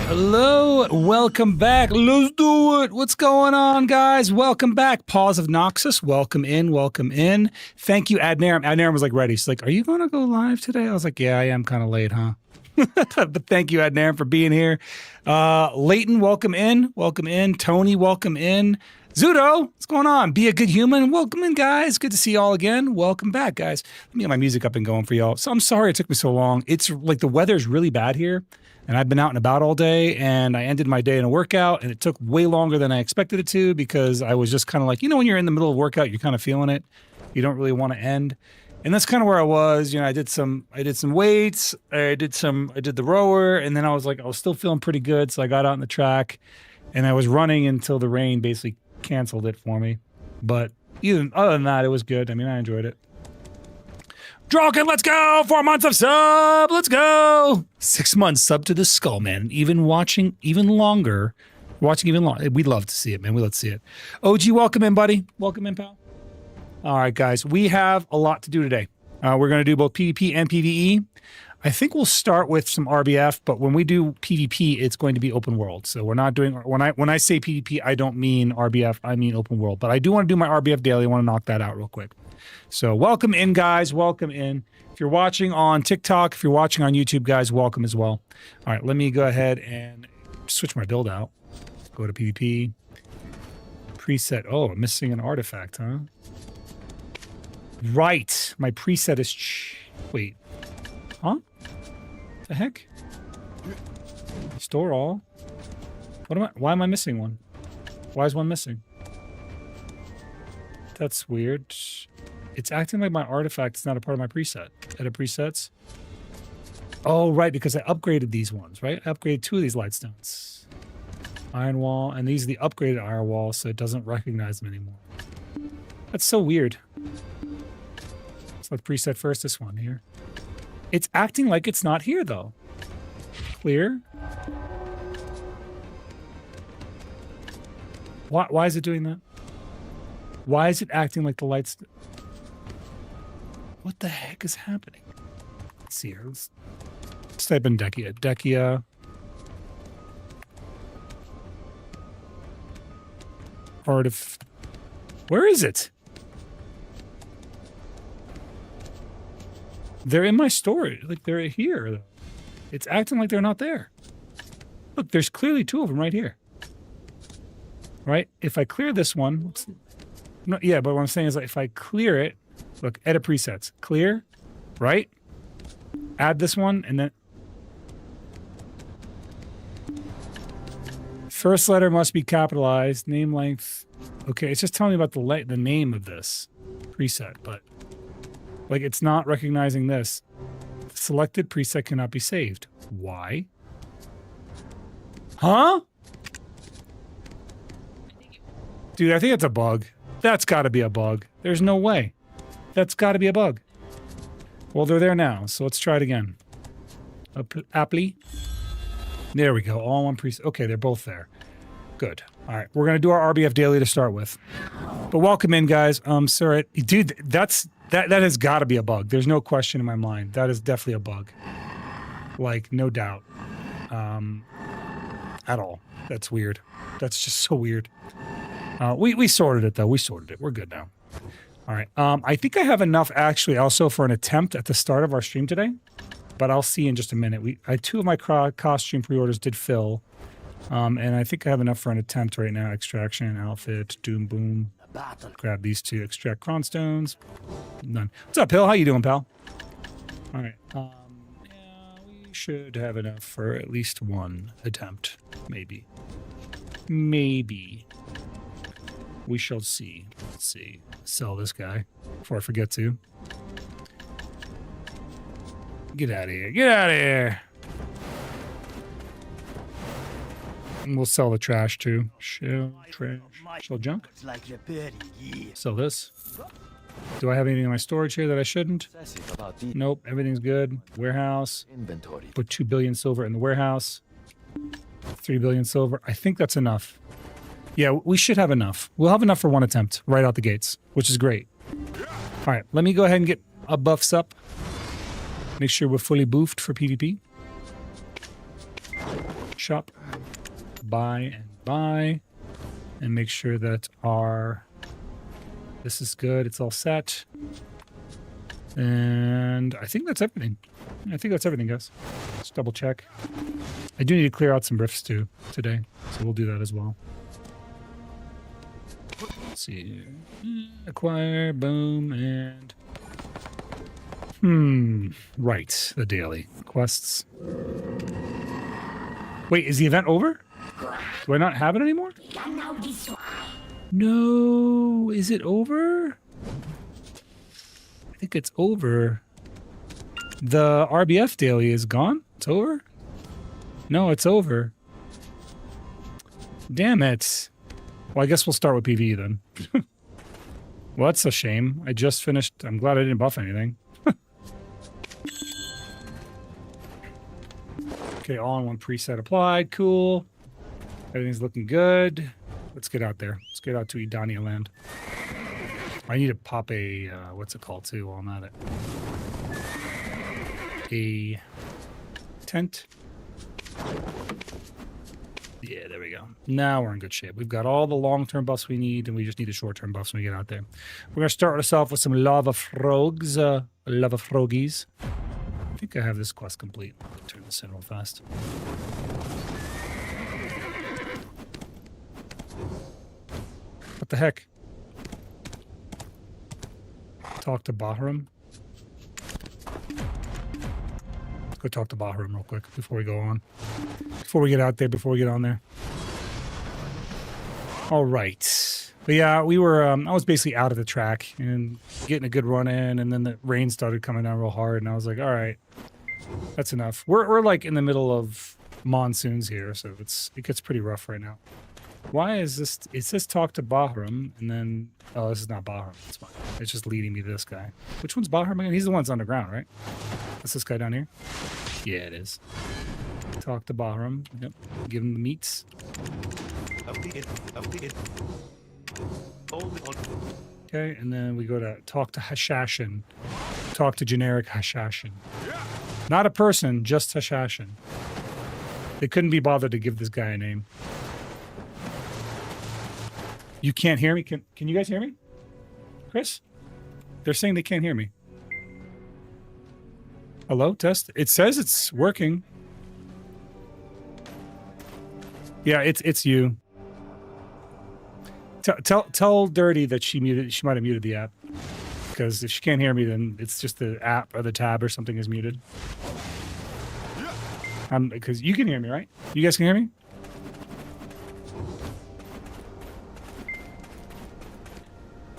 Hello, welcome back. Let's do it. What's going on, guys? Welcome back. Pause of Noxus. Welcome in, welcome in. Thank you, Adnaram. Adnaram was like ready. She's like, are you going to go live today? I was like, yeah, I am kind of late, huh? But thank you, Adnaram, for being here. Leighton, welcome in. Welcome in. Tony, welcome in. Zudo, what's going on? Be a good human. Welcome in, guys. Good to see y'all again. Welcome back, guys. Let me get my music up and going for y'all. So I'm sorry it took me so long. It's like the weather's really bad here, and I've been out and about all day, and I ended my day in a workout, and it took way longer than I expected it to because I was just kind of like, you know, when you're in the middle of a workout, you're kind of feeling it. You don't really want to end. And that's kind of where I was. You know, I did some weights, I did the rower, and then I was still feeling pretty good. So I got out on the track and I was running until the rain basically canceled it for me. But even other than that, it was good. I mean, I enjoyed it. Droken, let's go! 4 months of sub, let's go! 6 months sub to the skull, man. Even watching even longer. We'd love to see it, man. We'd love to see it. OG, welcome in, buddy. Welcome in, pal. All right, guys, we have a lot to do today. We're going to do both PvP and PvE. I think we'll start with some RBF, but when we do PvP, it's going to be open world. So we're not doing, when I say PvP, I don't mean RBF, I mean open world. But I do want to do my RBF daily. I want to knock that out real quick. So welcome in, guys. Welcome in. If you're watching on TikTok, if you're watching on YouTube, guys, welcome as well. All right, let me go ahead and switch my build out. Go to PvP. Preset. Oh, I'm missing an artifact, huh? Right. My preset is... Wait. Huh? The heck? Store all? Why am I missing one? Why is one missing? That's weird. It's acting like my artifact is not a part of my preset. Edit presets. Oh, right, because I upgraded these ones, right? I upgraded 2 of these light stones. Iron wall, and these are the upgraded iron wall, so it doesn't recognize them anymore. That's so weird. Let's preset first this one here. It's acting like it's not here, though. Clear. Why is it doing that? Why is it acting like the lights... What the heck is happening? Let's see here. Let's type in Dekia. Dekia. Where is it? They're in my storage. Like, they're here. It's acting like they're not there. Look, there's clearly 2 of them right here. Right? If I clear this one... No, yeah, but what I'm saying is, like, if I clear it... Look, edit presets. Clear. Right? Add this one, and then... First letter must be capitalized. Name length... Okay, it's just telling me about the name of this preset, but... Like, it's not recognizing this. The selected preset cannot be saved. Why? Huh? Dude, I think it's a bug. That's got to be a bug. There's no way. That's got to be a bug. Well, they're there now, so let's try it again. Apply. There we go. All one preset. Okay, they're both there. Good. All right, we're going to do our RBF daily to start with. But welcome in, guys. Sir, dude, that has got to be a bug. There's no question in my mind. That is definitely a bug. Like, no doubt. At all. That's weird. That's just so weird. We sorted it, though. We sorted it. We're good now. All right. I think I have enough, actually, also for an attempt at the start of our stream today. But I'll see in just a minute. 2 of my costume pre-orders did fill. And I think I have enough for an attempt right now. Extraction, outfit, doom, boom. Grab these 2, extract cronstones. None. What's up, Hill? How you doing, pal? All right. Yeah, we should have enough for at least 1 attempt. Maybe. Maybe. We shall see. Let's see. Sell this guy before I forget to. Get out of here. Get out of here. And we'll sell the trash too. Shell, trash, shell junk. Sell this. Do I have anything in my storage here that I shouldn't? Nope, everything's good. Warehouse. Put 2 billion silver in the warehouse. 3 billion silver. I think that's enough. Yeah, we should have enough. We'll have enough for 1 attempt right out the gates, which is great. All right, let me go ahead and get a buffs up. Make sure we're fully boofed for PvP. Shop. buy and buy. And make sure that this is good. It's all set. And I think that's everything. I think that's everything, guys. Let's double check. I do need to clear out some rifts too today, so we'll do that as well. Let's see. Acquire, boom, and... Right, the daily quests. Wait, is the event over? Do I not have it anymore? No, is it over? I think it's over. The RBF daily is gone? It's over? No, it's over. Damn it. Well, I guess we'll start with PvE then. Well, that's a shame. I just finished. I'm glad I didn't buff anything. Okay, all in one preset applied. Cool. Everything's looking good. Let's get out there. Let's get out to Edania land. I need to pop a, what's it called too while I'm at it? A tent. Yeah, there we go. Now we're in good shape. We've got all the long-term buffs we need, and we just need the short-term buffs when we get out there. We're going to start us off with some lava frogs. Lava frogies. I think I have this quest complete. I'll turn this in real fast. What the heck? Talk to Bahram. Let's go talk to Bahram real quick before we go on. Before we get out there, before we get on there. All right. But yeah, we were, I was basically out of the track and getting a good run in, and then the rain started coming down real hard, and I was like, all right, that's enough. We're like in the middle of monsoons here, so it gets pretty rough right now. Why is this? It says talk to Bahram, and then, oh, this is not Bahram. It's fine. It's just leading me to this guy. Which one's Bahram again? He's the one that's underground, right? That's this guy down here? Yeah, it is. Talk to Bahram. Yep. Give him the meats. Okay, and then we go to talk to Hashashin. Talk to generic Hashashin. Not a person, just Hashashin. They couldn't be bothered to give this guy a name. You can't hear me? Can you guys hear me? Chris? They're saying they can't hear me. Hello? Test? It says it's working. Yeah, it's you. Tell Dirty that she might have muted the app. Because if she can't hear me, then it's just the app or the tab or something is muted. Because you can hear me, right? You guys can hear me?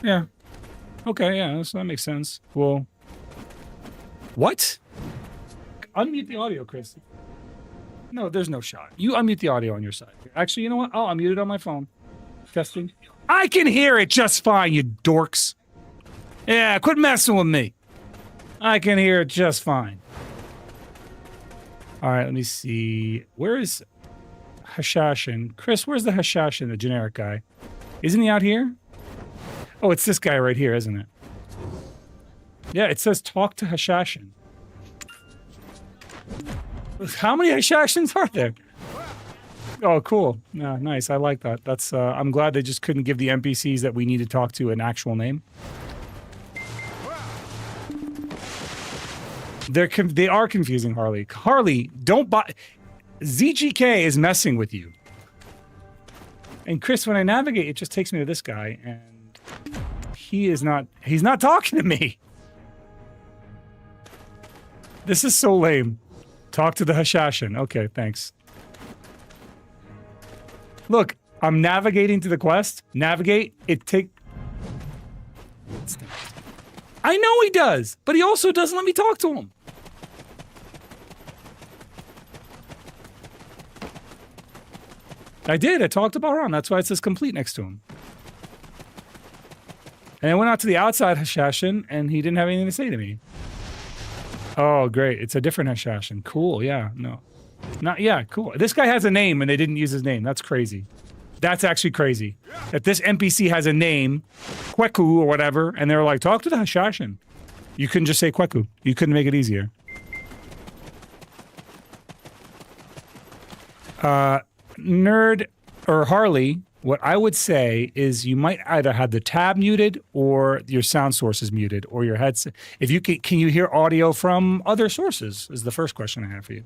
Yeah. Okay, yeah, so that makes sense. Well, what? Unmute the audio, Chris. No, there's no shot. You unmute the audio on your side. Actually, you know what? I'll unmute it on my phone. Testing. I can hear it just fine, you dorks. Yeah, quit messing with me. I can hear it just fine. All right, let me see. Where is Hashashin? Chris, where's the Hashashin, the generic guy? Isn't he out here? Oh, it's this guy right here, isn't it? Yeah, it says talk to Hashashin. How many Hashashins are there? Oh, cool. Yeah, nice. I like that. That's. I'm glad they just couldn't give the NPCs that we need to talk to an actual name. They are confusing, Harley. Harley, don't buy. ZGK is messing with you. And Chris, when I navigate, it just takes me to this guy, and he's not talking to me. This is so lame. Talk to the Hashashin. Okay, thanks. Look, I'm navigating to the quest. Navigate. I know he does, but he also doesn't let me talk to him. I did. I talked to Bahram. That's why it says complete next to him. And I went out to the outside Hashashin, and he didn't have anything to say to me. Oh, great. It's a different Hashashin. Cool. Yeah. No. Yeah, cool. This guy has a name, and they didn't use his name. That's crazy. That's actually crazy. That this NPC has a name, Kweku or whatever, and they're like, talk to the Hashashin. You couldn't just say Kweku. You couldn't make it easier. Nerd or Harley, what I would say is you might either have the tab muted or your sound source is muted or your headset. If you can you hear audio from other sources is the first question I have for you.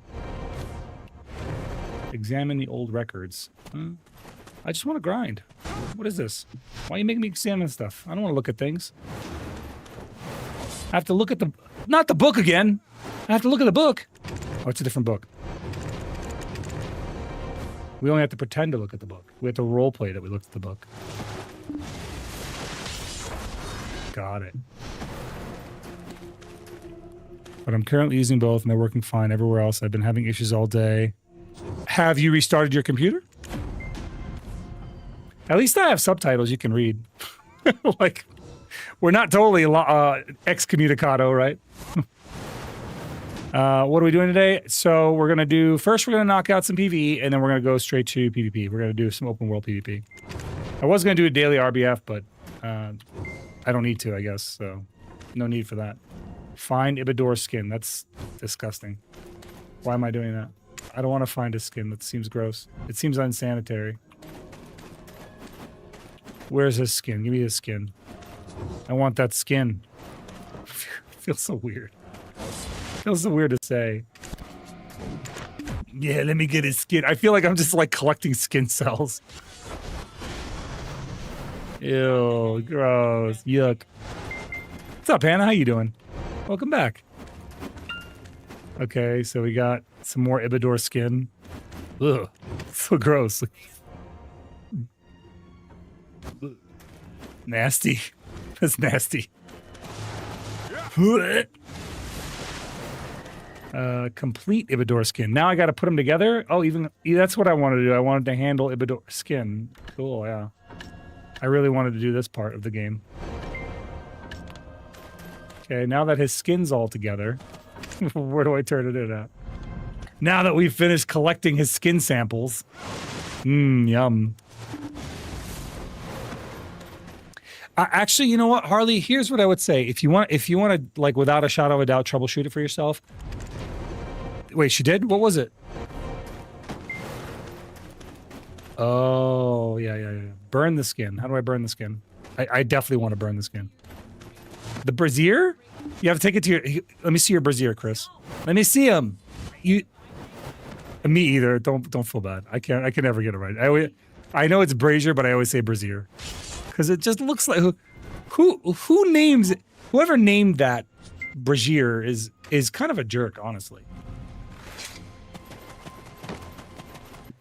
Examine the old records. I just want to grind. What is this? Why are you making me examine stuff? I don't want to look at things. I have to look at the... Not the book again! I have to look at the book! Oh, it's a different book. We only have to pretend to look at the book. We have to roleplay that we looked at the book. Got it. But I'm currently using both and they're working fine everywhere else. I've been having issues all day. Have you restarted your computer? At least I have subtitles you can read. Like, we're not totally excommunicado, right? What are we doing today? So we're going to do... First, we're going to knock out some PvE, and then we're going to go straight to PvP. We're going to do some open world PvP. I was going to do a daily RBF, but I don't need to, I guess. So no need for that. Find Ibador skin. That's disgusting. Why am I doing that? I don't want to find his skin. That seems gross. It seems unsanitary. Where's his skin? Give me his skin. I want that skin. Feels so weird. Feels so weird to say. Yeah, let me get his skin. I feel like I'm just like collecting skin cells. Ew, gross. Yuck. What's up, Hannah? How you doing? Welcome back. Okay, so we got some more Ibador skin. Ugh, so gross. Nasty. That's nasty. Complete Ibador skin. Now I got to put them together. Oh, even that's what I wanted to do. I wanted to handle Ibador skin. Cool, yeah. I really wanted to do this part of the game. Okay, now that his skin's all together, where do I turn it in at? Now that we've finished collecting his skin samples. Yum. Actually, you know what, Harley? Here's what I would say. If you want to, like, without a shadow of a doubt, troubleshoot it for yourself. Wait, she did? What was it? Oh, yeah. Burn the skin. How do I burn the skin? I definitely want to burn the skin. The brazier? You have to take it to your... Let me see your brazier, Chris. Let me see him. You... Me either. Don't feel bad. I can never get it right. I know it's brazier, but I always say brazier. Because it just looks like... Who names... Whoever named that brazier is kind of a jerk, honestly.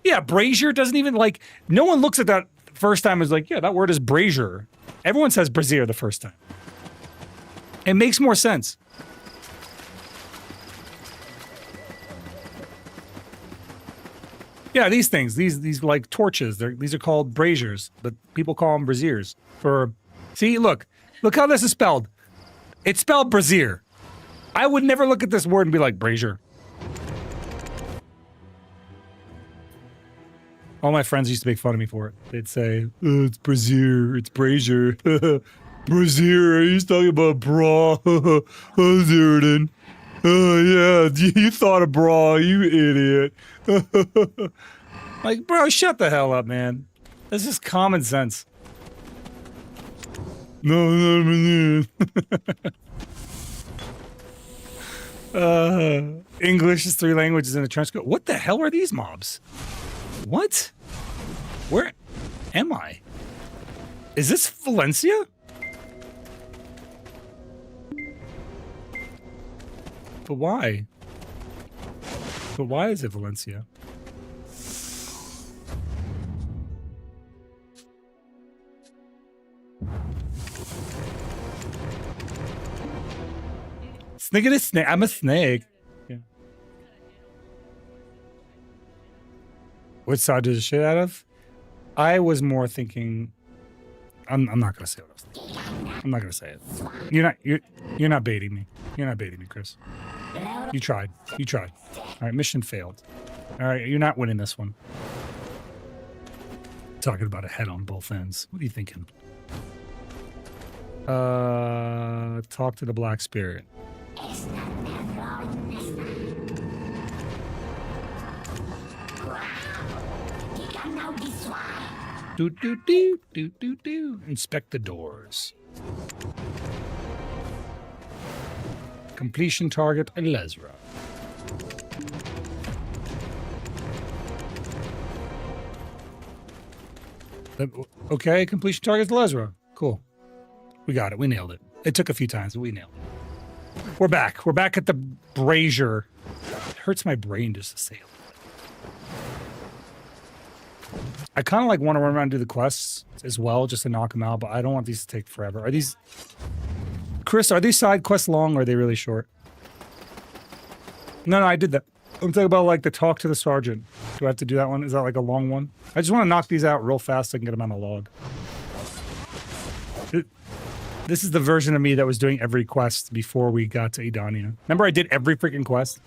Yeah, brazier doesn't even, like... No one looks at that first time and is like, yeah, that word is brazier. Everyone says brazier the first time. It makes more sense. Yeah, these things, these like torches, these are called braziers, but people call them braziers. See, look how this is spelled. It's spelled brazier. I would never look at this word and be like, brazier. All my friends used to make fun of me for it. They'd say, oh, it's brazier, it's brazier. Brazier, are you talking about bra? Oh, Zeroden. Oh, yeah, you thought of bra, you idiot. Like, bro, shut the hell up, man. This is common sense. No. English is 3 languages in a trench coat. What the hell are these mobs? What? Where am I? Is this Valencia? But why? But why is it Valencia? Snake is snake. I'm a snake. Yeah. Which side does the shit out of? I was more thinking. I'm not gonna say what I was thinking. I'm not gonna say it. You're not baiting me. You're not baiting me, Chris. You tried. All right, mission failed. All right, you're not winning this one. Talking about a head on both ends. What are you thinking? Talk to the Black Spirit. Do. Inspect the doors. Completion target, Lesra. Okay, completion target, Lesra. Cool. We got it. We nailed it. It took a few times, but we nailed it. We're back. We're back at the brazier. It hurts my brain just to say it. I kind of like want to run around and do the quests as well, just to knock them out, but I don't want these to take forever. Are these... Chris, are these side quests long, or are they really short? No, I did that. I'm talking about, like, the talk to the sergeant. Do I have to do that one? Is that, like, a long one? I just want to knock these out real fast so I can get them on the log. This is the version of me that was doing every quest before we got to Edania. Remember I did every freaking quest?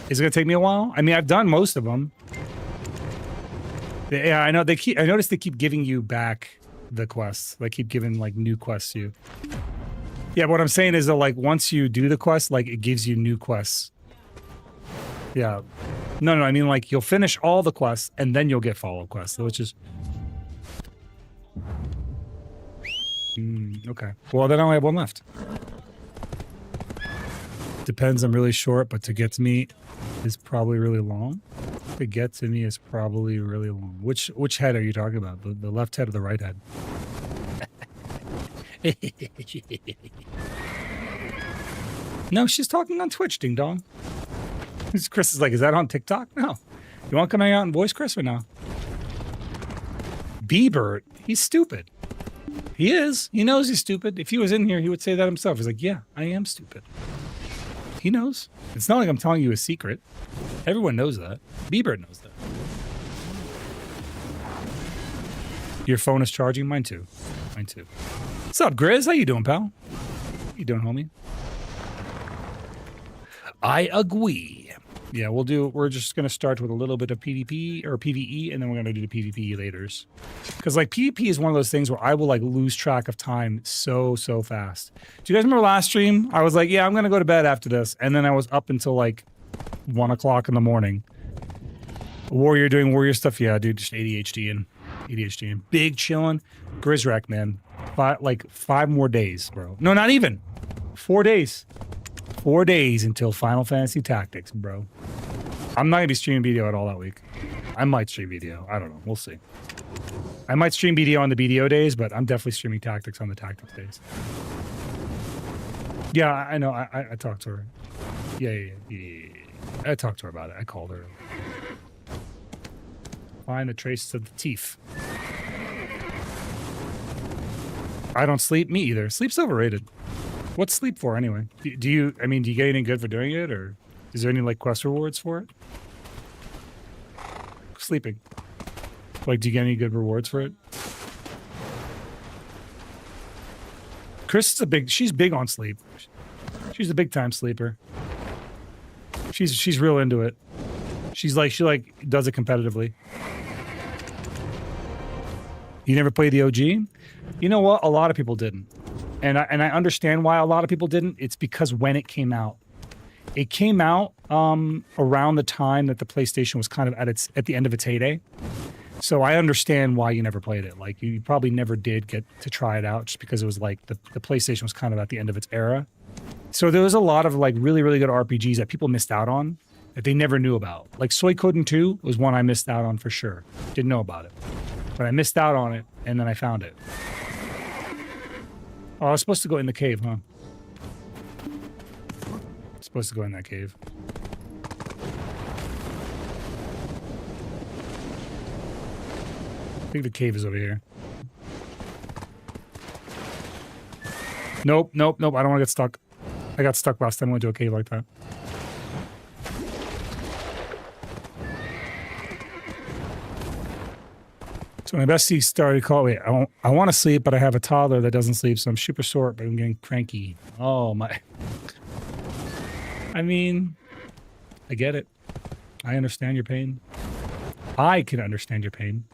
Is it going to take me a while? I mean, I've done most of them. Yeah, I know. I noticed they keep giving you back the quests. They keep giving, like, new quests to you. Yeah, what I'm saying is that, like, once you do the quest, like, it gives you new quests. Yeah. No, I mean, like, you'll finish all the quests, and then you'll get follow-up quests, which is... okay. Well, then I only have one left. Depends, I'm really short, but to get to me is probably really long. To get to me is probably really long. Which head are you talking about? The left head or the right head? No, she's talking on Twitch, ding dong. Chris is like, is that on TikTok? No. You want to come hang out and voice Chris or no? Bieber, he's stupid. He is. He knows he's stupid. If he was in here, he would say that himself. He's like, yeah, I am stupid. He knows. It's not like I'm telling you a secret. Everyone knows that. Bieber knows that. Your phone is charging? Mine too. Mine too. What's up, Grizz? How you doing, pal? How you doing, homie? I agree. Yeah, we're just going to start with a little bit of PvP or PvE, and then we're going to do the PvP laters. Because, like, PvP is one of those things where I will, like, lose track of time so fast. Do you guys remember last stream? I was like, yeah, I'm going to go to bed after this. And then I was up until, like, 1 o'clock in the morning. Warrior doing warrior stuff. Yeah, dude, just ADHD and big chilling. Grizzrack, man. 5 more days, bro. No, not even. 4 days. 4 days until Final Fantasy Tactics, bro. I'm not going to be streaming video at all that week. I might stream video. I don't know. We'll see. I might stream video on the BDO days, but I'm definitely streaming Tactics on the Tactics days. Yeah, I know. I talked to her. Yeah. I talked to her about it. I called her. Find the traces of the teeth. I don't sleep. Me either. Sleep's overrated. What's sleep for anyway? Do you get anything good for doing it, or is there any like quest rewards for it? Sleeping. Like, do you get any good rewards for it? Chris is she's big on sleep. She's a big time sleeper. She's real into it. She does it competitively. You never played the OG? You know what? A lot of people didn't. And I understand why a lot of people didn't. It's because when it came out around the time that the PlayStation was kind of at the end of its heyday. So I understand why you never played it. Like, you probably never did get to try it out just because it was like the PlayStation was kind of at the end of its era. So there was a lot of like really, really good RPGs that people missed out on that they never knew about. Like Suikoden 2 was one I missed out on for sure. Didn't know about it. But I missed out on it, and then I found it. Oh, I was supposed to go in the cave, huh? Supposed to go in that cave. I think the cave is over here. Nope. I don't want to get stuck. I got stuck last time I went to a cave like that. So my bestie started calling me. I want to sleep, but I have a toddler that doesn't sleep, so I'm super sore, but I'm getting cranky. Oh my. I mean, I get it. I understand your pain. I can understand your pain.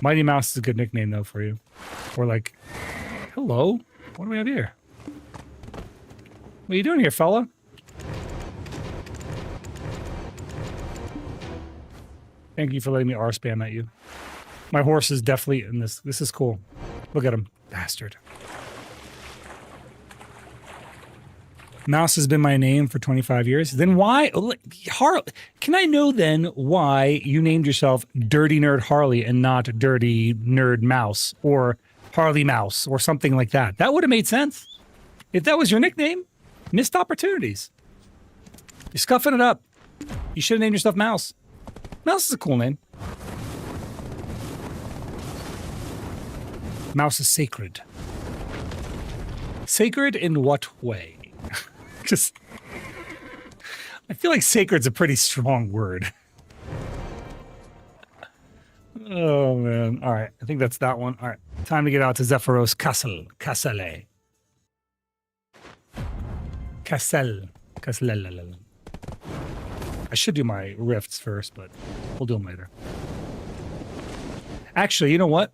Mighty Mouse is a good nickname, though, for you. Or like, hello? What do we have here? What are you doing here, fella? Thank you for letting me R-spam at you. My horse is definitely in this. This is cool. Look at him. Bastard. Mouse has been my name for 25 years. Then why? Can I know then why you named yourself Dirty Nerd Harley and not Dirty Nerd Mouse or Harley Mouse or something like that? That would have made sense. If that was your nickname, missed opportunities. You're scuffing it up. You should have named yourself Mouse. Mouse is a cool name. Mouse is sacred. Sacred in what way? Just, I feel like sacred's a pretty strong word. Oh, man. All right. I think that's that one. All right. Time to get out to Zephyros Castle. Castle. Castle. I should do my rifts first, but we'll do them later. Actually, you know what?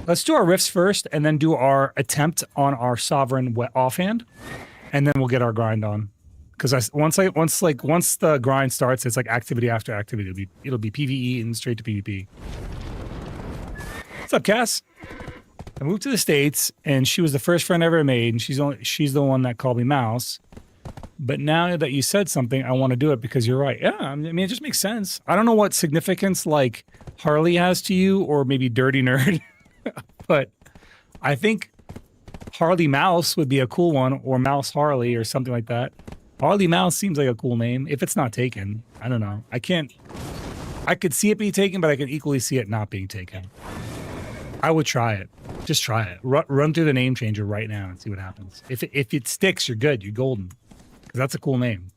Let's do our rifts first and then do our attempt on our sovereign offhand. And then we'll get our grind on, because once the grind starts, it's like activity after activity. It'll be PVE and straight to PvP. What's up, Cass? I moved to the States, and she was the first friend I ever made, and she's the one that called me Mouse. But now that you said something, I want to do it because you're right. Yeah, I mean, it just makes sense. I don't know what significance like Harley has to you, or maybe Dirty Nerd, but I think Harley Mouse would be a cool one, or Mouse Harley or something like that. Harley Mouse seems like a cool name. If it's not taken, I don't know. I could see it be taken, but I could equally see it not being taken. I would try it. Just try it. Run through the name changer right now and see what happens. If it sticks, you're good. You're golden. Because that's a cool name.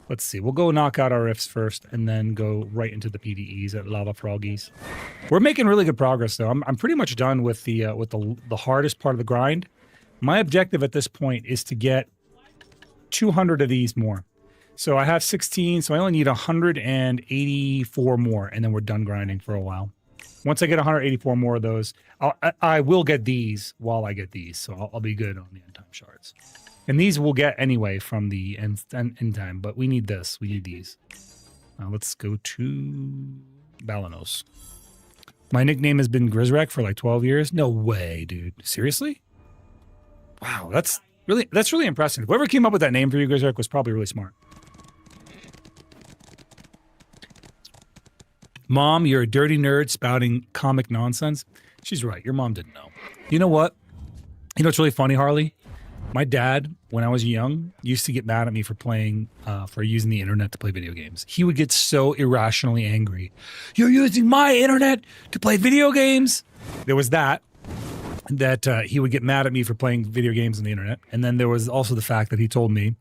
Let's see. We'll go knock out our rifts first and then go right into the PvEs at Lava Froggies. We're making really good progress, though. I'm pretty much done with the hardest part of the grind. My objective at this point is to get 200 of these more. So I have 16, so I only need 184 more, and then we're done grinding for a while. Once I get 184 more of those, I will get these while I get these, so I'll be good on the end time shards. And these we'll get anyway from the end time, but we need this. We need these. Let's go to Balanos. My nickname has been Grizrek for like 12 years. No way, dude. Seriously? Wow, that's really impressive. Whoever came up with that name for you, Grizrek, was probably really smart. Mom, you're a dirty nerd spouting comic nonsense. She's right. Your mom didn't know. You know what? You know what's really funny, Harley? My dad, when I was young, used to get mad at me for for using the internet to play video games. He would get so irrationally angry. You're using my internet to play video games? There was that he would get mad at me for playing video games on the internet. And then there was also the fact that he told me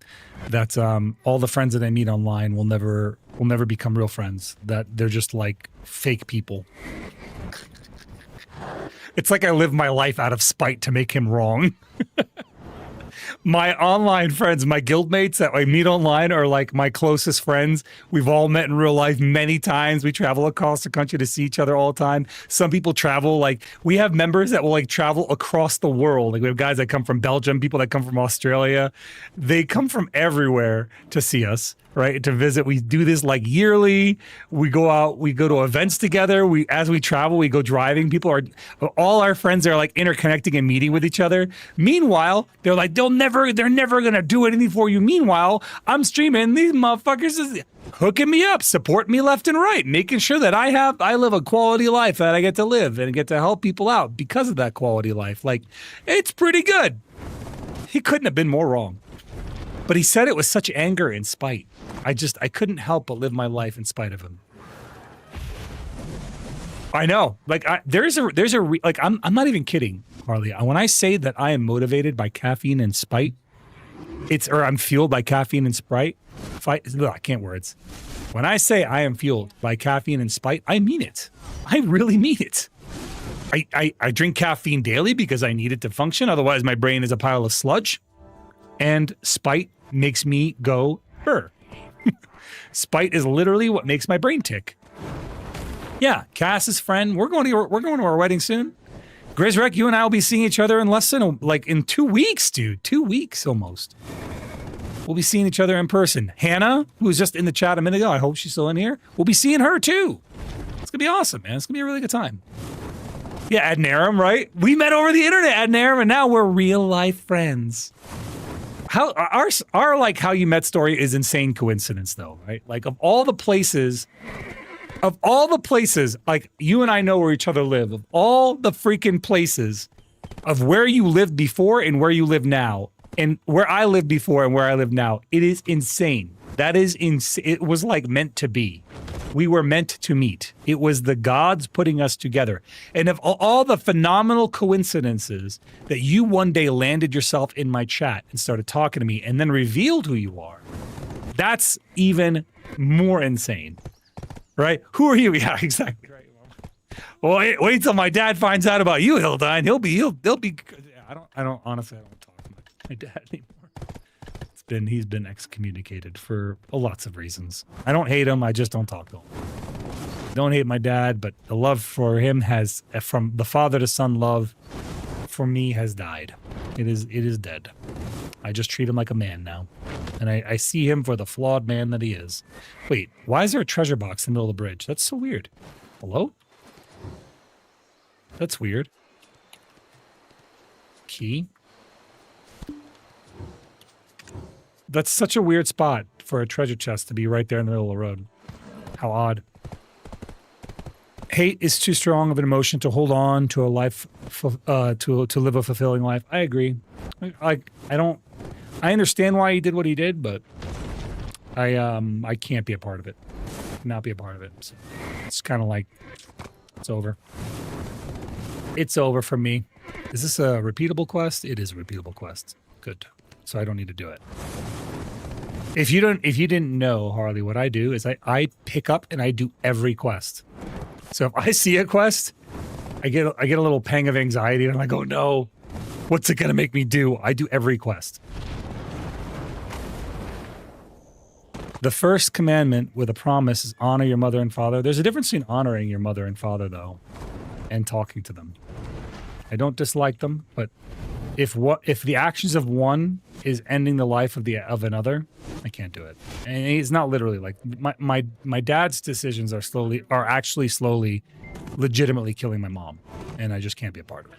that all the friends that I meet online will never become real friends, that they're just like fake people. It's like I live my life out of spite to make him wrong. My online friends, my guildmates that I meet online are like my closest friends. We've all met in real life many times. We travel across the country to see each other all the time. Some people travel, like we have members that will like travel across the world. Like we have guys that come from Belgium, people that come from Australia. They come from everywhere to see us, right? To visit. We do this like yearly. We go out, we go to events together. As we travel, we go driving. All our friends are like interconnecting and meeting with each other. Meanwhile, they're like, they're never gonna do anything for you. Meanwhile, I'm streaming. These motherfuckers is hooking me up, supporting me left and right, making sure that I live a quality life that I get to live and get to help people out because of that quality life. Like, it's pretty good. He couldn't have been more wrong. But he said it with such anger and spite. I couldn't help but live my life in spite of him. I know. Like, I'm not even kidding, Harley. When I say that I am motivated by caffeine and spite, I'm fueled by caffeine and sprite. I can't words. When I say I am fueled by caffeine and spite, I mean it. I really mean it. I drink caffeine daily because I need it to function. Otherwise, my brain is a pile of sludge. And spite makes me go, her. Spite is literally what makes my brain tick. Yeah, Cass's friend. We're going to our wedding soon. Grizrek, you and I will be seeing each other in less than in 2 weeks, dude. 2 weeks almost. We'll be seeing each other in person. Hannah, who was just in the chat a minute ago, I hope she's still in here. We'll be seeing her too. It's gonna be awesome, man. It's gonna be a really good time. Yeah, Adnarum, right? We met over the internet, Adnarum, and now we're real life friends. How our like how you met story is insane coincidence though, right? Like of all the places, like you and I know where each other live, of all the freaking places of where you lived before and where you live now, and where I lived before and where I live now, it is insane. That is insane. It was like meant to be. We were meant to meet. It was the gods putting us together. And of all the phenomenal coincidences that you one day landed yourself in my chat and started talking to me and then revealed who you are, that's even more insane, right? Who are you? Yeah, exactly right. Well, wait till my dad finds out about you, Hildine. He'll be. I don't honestly, I don't talk to my dad anymore. He's been excommunicated for lots of reasons. I don't hate him, I just don't talk to him. Don't hate my dad, but the love for him has, from the father to son love, for me has died. It is dead. I just treat him like a man now. And I see him for the flawed man that he is. Wait, why is there a treasure box in the middle of the bridge? That's so weird. Hello? That's weird. Key? That's such a weird spot for a treasure chest to be right there in the middle of the road. How odd. Hate is too strong of an emotion to hold on to a life, to live a fulfilling life. I agree. I understand why he did what he did, but I can't be a part of it. Not be a part of it. So it's kind of like, it's over. It's over for me. Is this a repeatable quest? It is a repeatable quest. Good. So I don't need to do it. If you didn't know, Harley, what I do is I pick up and I do every quest. So if I see a quest, I get a little pang of anxiety and I go, no, what's it gonna make me do? I do every quest. The first commandment with a promise is honor your mother and father. There's a difference between honoring your mother and father though, and talking to them. I don't dislike them, but if the actions of one is ending the life of another, I can't do it. And it's not literally like my dad's decisions are actually slowly, legitimately killing my mom, and I just can't be a part of it.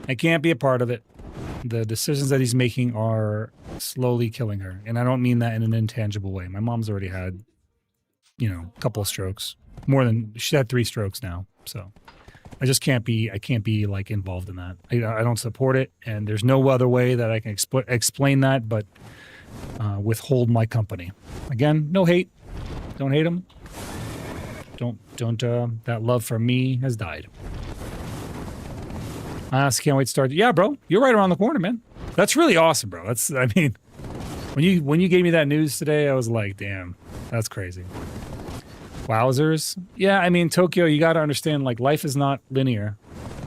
I can't be a part of it. The decisions that he's making are slowly killing her, and I don't mean that in an intangible way. My mom's already had, a couple of strokes, she had 3 strokes now, so. I can't be like involved in that. I don't support it, and there's no other way that I can explain that but withhold my company. Again, no hate. Don't hate him. Don't that love for me has died. I just can't wait to start. Yeah, bro, you're right around the corner, man. That's really awesome, bro. When you gave me that news today, I was like, damn, that's crazy. Wowzers. Yeah, Tokyo, you got to understand, like, life is not linear.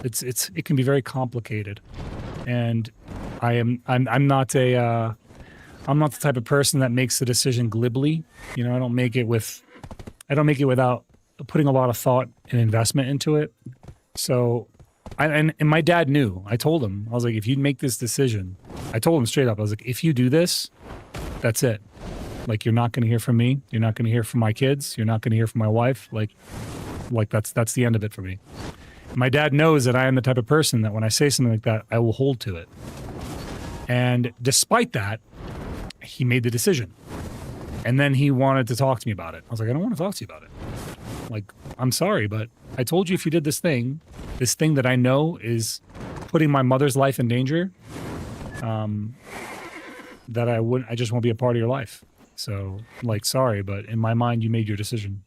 It can be very complicated. And I'm not the type of person that makes the decision glibly. I don't make it without putting a lot of thought and investment into it. So and my dad knew. I told him. I was like, if you make this decision, I told him straight up. I was like, if you do this, that's it. Like, you're not going to hear from me. You're not going to hear from my kids. You're not going to hear from my wife. Like that's the end of it for me. My dad knows that I am the type of person that when I say something like that, I will hold to it. And despite that, he made the decision. And then he wanted to talk to me about it. I was like, I don't want to talk to you about it. Like, I'm sorry, but I told you if you did this thing that I know is putting my mother's life in danger, that I just won't be a part of your life. So, like, sorry, but in my mind, you made your decision,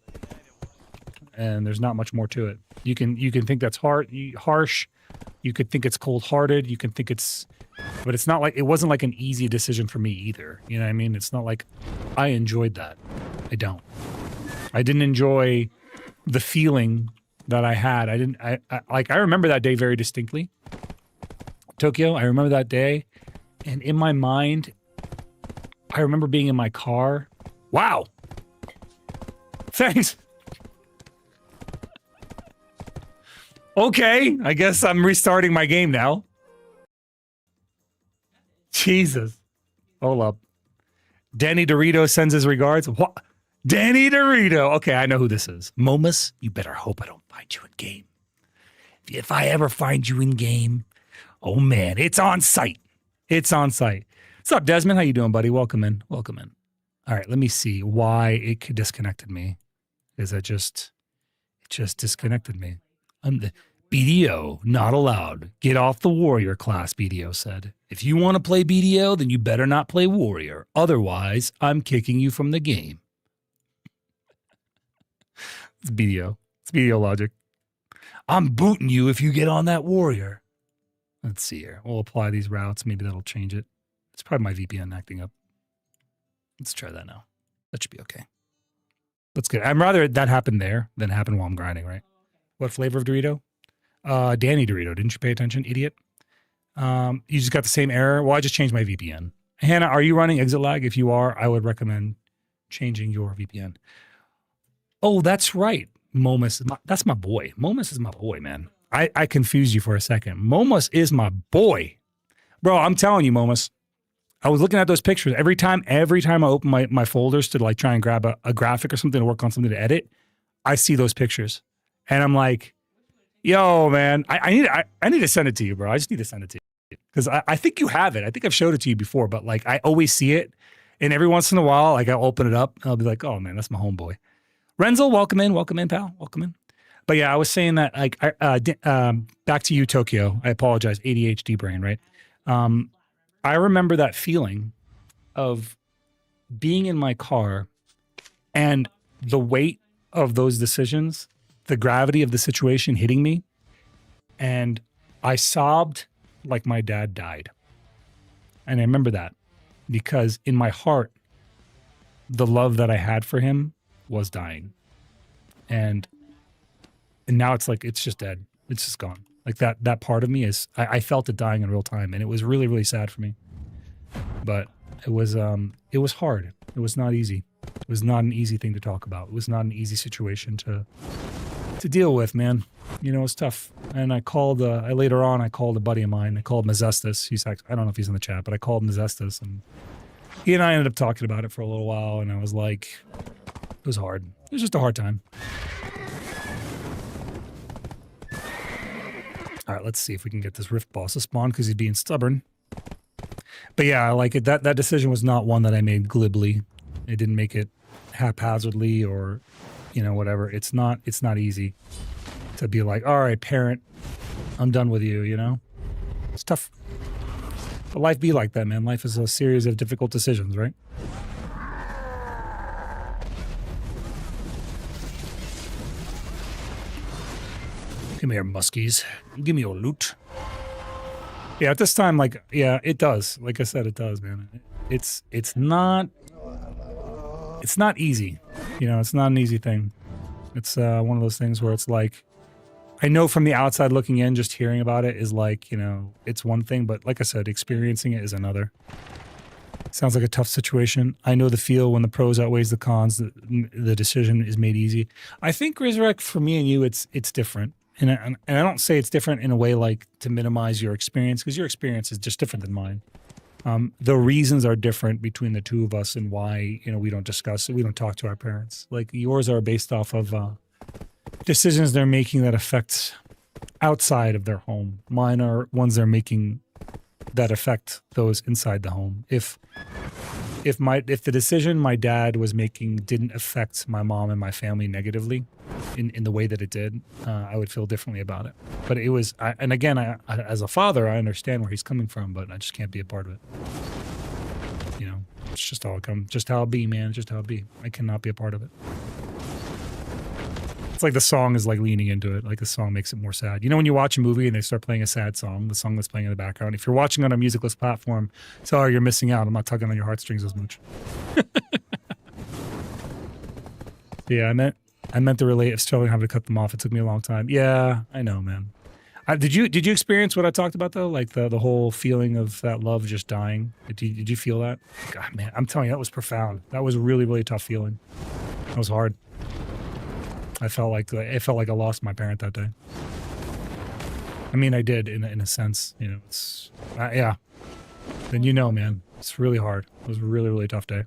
and there's not much more to it. You can think that's harsh. You could think it's cold-hearted. You can think but it's not like, it wasn't like an easy decision for me either. You know what I mean? It's not like I enjoyed that. I don't. I didn't enjoy the feeling that I had. I remember that day very distinctly. Tokyo, I remember that day, and in my mind, I remember being in my car. Wow. Thanks. Okay, I guess I'm restarting my game now. Jesus. Hold up. Danny Dorito sends his regards. What? Danny Dorito. Okay, I know who this is. Momus, you better hope I don't find you in game. If I ever find you in game, oh man, it's on site. It's on site. What's up, Desmond? How you doing, buddy? Welcome in. Welcome in. All right, let me see why it disconnected me. Is it just disconnected me? BDO, not allowed. Get off the warrior class, BDO said. If you want to play BDO, then you better not play warrior. Otherwise, I'm kicking you from the game. It's BDO. It's BDO logic. I'm booting you if you get on that warrior. Let's see here. We'll apply these routes. Maybe that'll change it. It's probably my VPN acting up. Let's try that now. That should be okay. That's good. I'd rather that happen there than happen while I'm grinding, right? What flavor of Dorito? Danny Dorito. Didn't you pay attention, idiot? You just got the same error. Well, I just changed my VPN. Hannah, are you running exit lag? If you are, I would recommend changing your VPN. Oh, that's right. Momus, that's my boy. Momus is my boy, man. I confused you for a second. Momus is my boy. Bro, I'm telling you, Momus. I was looking at those pictures. Every time I open my folders to like try and grab a graphic or something to work on something to edit, I see those pictures. And I'm like, yo, man, I need to send it to you, bro. I just need to send it to you. Because I think you have it. I think I've showed it to you before, but like I always see it. And every once in a while, like I'll open it up and I'll be like, oh man, that's my homeboy. Renzel, welcome in, pal. Welcome in. But yeah, I was saying that like back to you, Tokyo. I apologize, ADHD brain, right? I remember that feeling of being in my car and the weight of those decisions, the gravity of the situation hitting me, and I sobbed like my dad died. And I remember that because in my heart, the love that I had for him was dying. And now it's like, it's just dead. It's just gone. Like that part of me is, I felt it dying in real time. And it was really, really sad for me. But it was hard. It was not easy. It was not an easy thing to talk about. It was not an easy situation to deal with, man. You know, it's tough. And I called, later on, I called a buddy of mine. I called Mazestus. He's like, I don't know if he's in the chat, but I called Mazestus, and he and I ended up talking about it for a little while. And I was like, it was hard. It was just a hard time. All right, let's see if we can get this Rift boss to spawn because he's being stubborn. But yeah, like that decision was not one that I made glibly. I didn't make it haphazardly or, you know, whatever. It's not easy to be like, all right, parent, I'm done with you, you know? It's tough. But life be like that, man. Life is a series of difficult decisions, right? Come here, muskies. Give me your loot. Yeah, at this time, like, yeah, it does. Like I said, it does, man. It's not easy. You know, it's not an easy thing. It's one of those things where it's like, I know from the outside looking in, just hearing about it is like, you know, it's one thing, but like I said, experiencing it is another. Sounds like a tough situation. I know the feel when the pros outweighs the cons, the decision is made easy. I think Resurrect, for me and you, it's different. And I don't say it's different in a way like to minimize your experience, because your experience is just different than mine. The reasons are different between the two of us and why, you know, we don't discuss it. We don't talk to our parents. Like yours are based off of decisions they're making that affect outside of their home. Mine are ones they're making that affect those inside the home. If the decision my dad was making didn't affect my mom and my family negatively in the way that it did, I would feel differently about it. But it was, and again, I, as a father, I understand where he's coming from, but I just can't be a part of it. You know, it's just how it comes, just how it be, man. It's just how it be. I cannot be a part of it. It's like the song is like leaning into it. Like the song makes it more sad. You know, when you watch a movie and they start playing a sad song, the song that's playing in the background, if you're watching on a musicless platform, sorry, you're missing out. I'm not tugging on your heartstrings as much. Yeah, I meant to relate if struggling having to cut them off. It took me a long time. Yeah, I know, man. Did you experience what I talked about though? Like the whole feeling of that love just dying. Did you feel that? God, man, I'm telling you, that was profound. That was a really, really tough feeling. That was hard. I felt like I lost my parent that day. I mean, I did in a sense. You know, it's yeah. Then you know, man, it's really hard. It was a really, really tough day.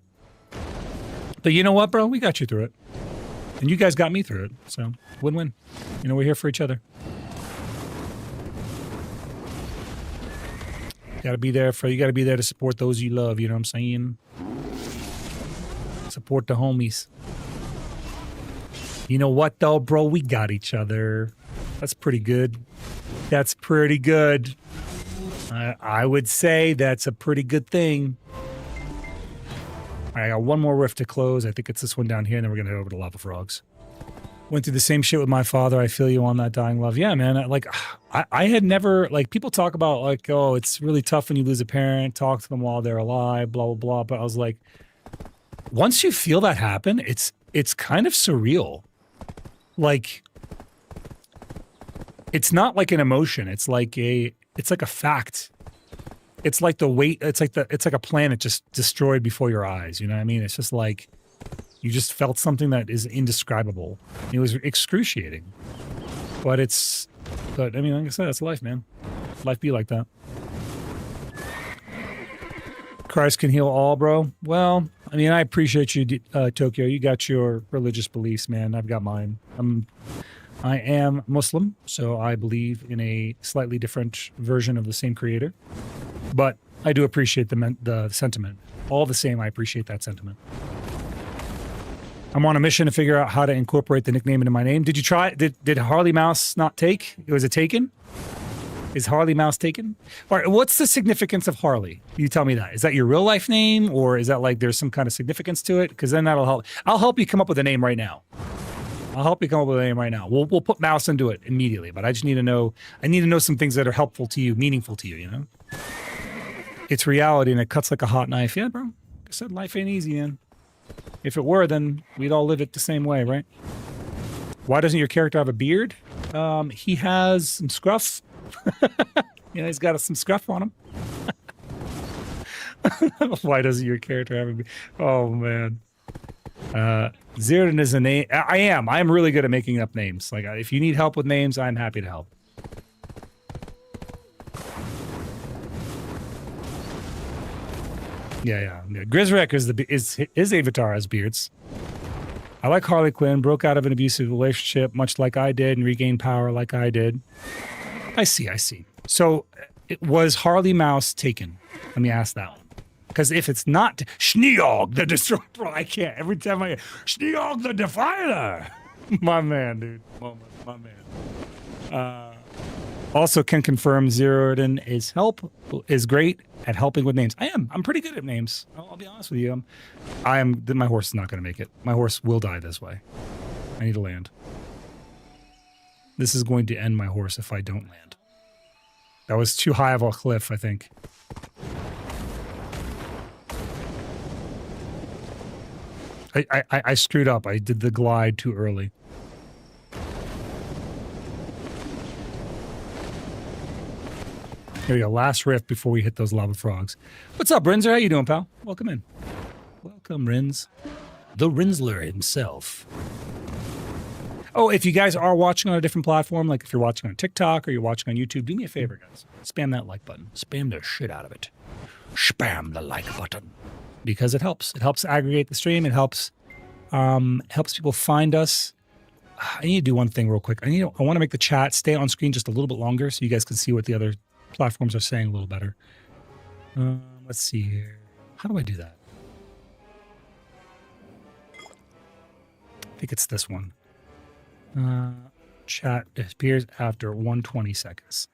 But you know what, bro? We got you through it. And you guys got me through it. So, win-win. You know, we're here for each other. You gotta be there to support those you love, you know what I'm saying? Support the homies. You know what, though, bro? We got each other. That's pretty good. That's pretty good. I would say that's a pretty good thing. All right, I got one more rift to close. I think it's this one down here, and then we're going to head over to Lava Frogs. Went through the same shit with my father. I feel you on that, dying love. Yeah, man. I had never, like, people talk about, like, oh, it's really tough when you lose a parent. Talk to them while they're alive, blah, blah, blah. But I was like, once you feel that happen, it's kind of surreal. Like, it's not like an emotion. It's like a fact. It's like the weight. It's like a planet just destroyed before your eyes. You know what I mean? It's just like you just felt something that is indescribable. It was excruciating. But I mean, like I said, that's life, man. Life be like that. Christ can heal all, bro. Well, I mean, I appreciate you, Tokyo. You got your religious beliefs, man. I've got mine. I am Muslim, so I believe in a slightly different version of the same creator. But I do appreciate the sentiment. All the same, I appreciate that sentiment. I'm on a mission to figure out how to incorporate the nickname into my name. Did you try? Did Harley Mouse not take? Was it taken? Is Harley Mouse taken? All right, what's the significance of Harley? You tell me that. Is that your real life name, or is that like there's some kind of significance to it? Because then that'll help. I'll help you come up with a name right now. We'll put Mouse into it immediately, but I just need to know. I need to know some things that are helpful to you, meaningful to you. You know, it's reality and it cuts like a hot knife. Yeah, bro. Like I said, life ain't easy, man. If it were, then we'd all live it the same way, right? Why doesn't your character have a beard? He has some scruff. You know, he's got some scruff on him. Why doesn't your character have a beard? Oh, man. Zeroden is a name. I am really good at making up names. Like, if you need help with names, I'm happy to help. Yeah. Grizzrek is his avatar has beards. I like Harley Quinn, broke out of an abusive relationship, much like I did, and regained power like I did. I see. So, was Harley Mouse taken? Let me ask that one. Because if it's not, Shneog the Destroyer, bro, I can't. Every time I hear, Shneog the Defiler. My man, dude. My man. Also can confirm Zeroden is great at helping with names. I'm pretty good at names. I'll be honest with you. My horse is not going to make it. My horse will die this way. I need to land. This is going to end my horse if I don't land. That was too high of a cliff, I think. I screwed up. I did the glide too early. Here we go. Last rift before we hit those lava frogs. What's up, Rinzer? How you doing, pal? Welcome in. Welcome, Rins. The Rinsler himself. Oh, if you guys are watching on a different platform, like if you're watching on TikTok or you're watching on YouTube, do me a favor, guys. Spam that like button. Spam the shit out of it. Spam the like button. Because it helps. It helps aggregate the stream. It helps people find us. I need to do one thing real quick. I want to make the chat stay on screen just a little bit longer so you guys can see what the other platforms are saying a little better. Let's see here. How do I do that? I think it's this one. Chat appears after 120 seconds.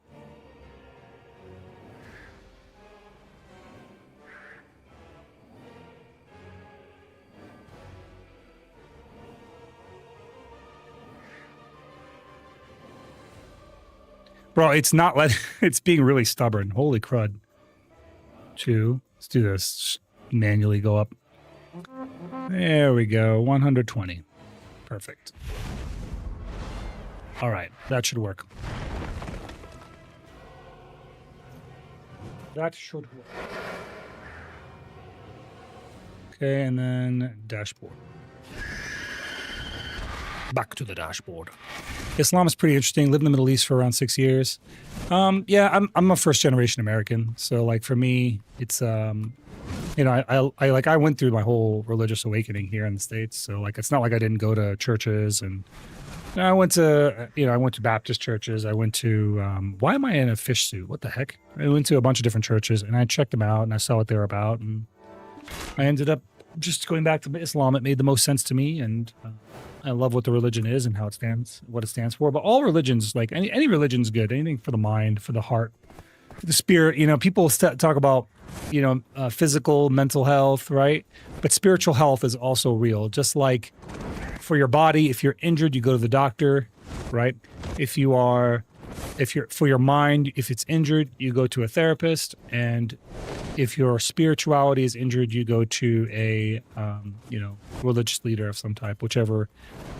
Bro, it's not it's being really stubborn. Holy crud. Let's do this. Manually go up. There we go. 120. Perfect. All right. That should work. That should work. Okay, and then dashboard. Back to the dashboard. Islam is pretty interesting. Lived in the Middle East for around 6 years. Yeah, I'm a first generation American. So like for me, it's you know, I went through my whole religious awakening here in the States. So like, it's not like I didn't go to churches, and I went to, you know, I went to Baptist churches. I went to, why am I in a fish suit? What the heck? I went to a bunch of different churches and I checked them out and I saw what they were about. And I ended up just going back to Islam. It made the most sense to me. And I love what the religion is and how it stands, what it stands for. But all religions, like any religion's good. Anything for the mind, for the heart, for the spirit. You know, people talk about, you know, physical, mental health, right? But spiritual health is also real. Just like for your body, if you're injured, you go to the doctor, right? If you're for your mind, if it's injured, you go to a therapist. And if your spirituality is injured, you go to a, you know, religious leader of some type, whichever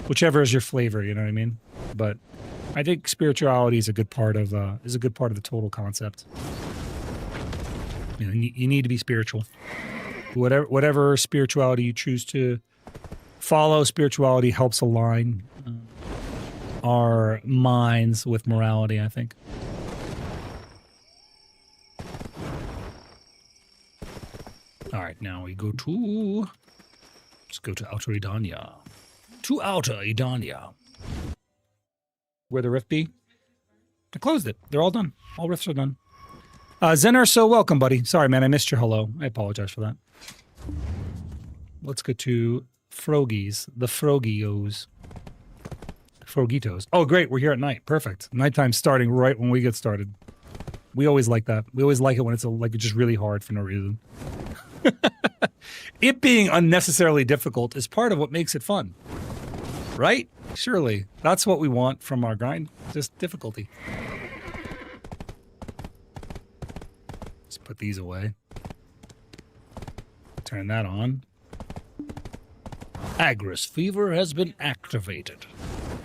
is your flavor, you know what I mean? But I think spirituality is a good part of the total concept. You know, you need to be spiritual. Whatever spirituality you choose to follow, spirituality helps align our minds with morality, I think. All right, now we go to, let's go to Outer Edania. To Outer Edania. Where the rift be? I closed it. They're all done. All rifts are done. Zener, so welcome, buddy. Sorry, man, I missed your hello. I apologize for that. Let's go to Frogies, the Frogios. Frogitos. Oh, great, we're here at night. Perfect. Nighttime starting right when we get started. We always like that. We always like it when it's like just really hard for no reason. It being unnecessarily difficult is part of what makes it fun. Right? Surely. That's what we want from our grind. Just difficulty. Let's put these away. Turn that on. Agris fever has been activated.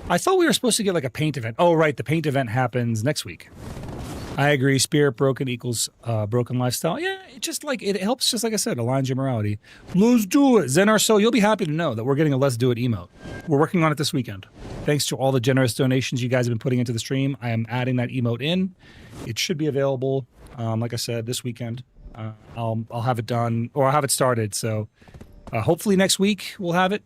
I thought we were supposed to get like a paint event. Oh, right. The paint event happens next week. I agree. Spirit broken equals broken lifestyle. Yeah, it just like, it helps, just like I said, aligns your morality. Let's do it. Zenar, so you'll be happy to know that we're getting a Let's Do It emote. We're working on it this weekend. Thanks to all the generous donations you guys have been putting into the stream, I am adding that emote in. It should be available, like I said, this weekend. I'll have it done, or I'll have it started. So hopefully next week we'll have it,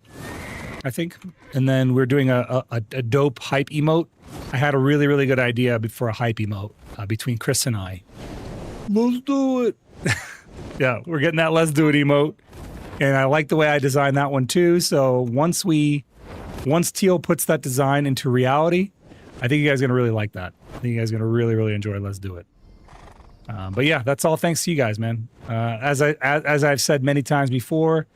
I think. And then we're doing a dope hype emote. I had a really, really good idea for a hype emote between Chris and I. Let's do it. Yeah, we're getting that Let's Do It emote. And I like the way I designed that one too. So once Teal puts that design into reality, I think you guys are going to really like that. I think you guys are going to really, really enjoy Let's Do It. But yeah, that's all thanks to you guys, man. As I've said many times before,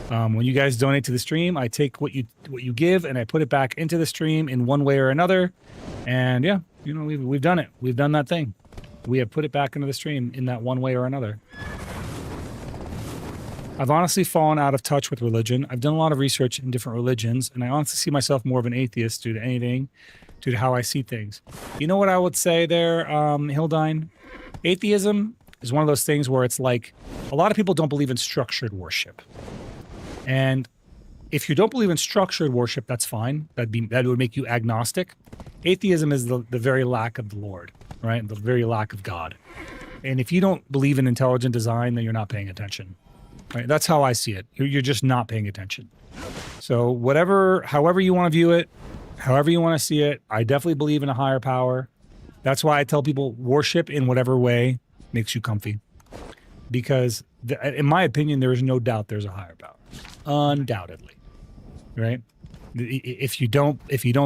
when you guys donate to the stream, I take what you give and I put it back into the stream in one way or another. And yeah, you know, we've done it. We've done that thing. We have put it back into the stream in that one way or another. I've honestly fallen out of touch with religion. I've done a lot of research in different religions, and I honestly see myself more of an atheist due to how I see things. You know what I would say there, Hildine? Atheism is one of those things where it's like, a lot of people don't believe in structured worship. And if you don't believe in structured worship, that's fine. That would make you agnostic. Atheism is the very lack of the Lord, right? The very lack of God. And if you don't believe in intelligent design, then you're not paying attention. Right? That's how I see it. You're just not paying attention. So however you want to view it, however you want to see it, I definitely believe in a higher power. That's why I tell people worship in whatever way makes you comfy. Because in my opinion, there is no doubt there's a higher power. Undoubtedly. Right? If you don't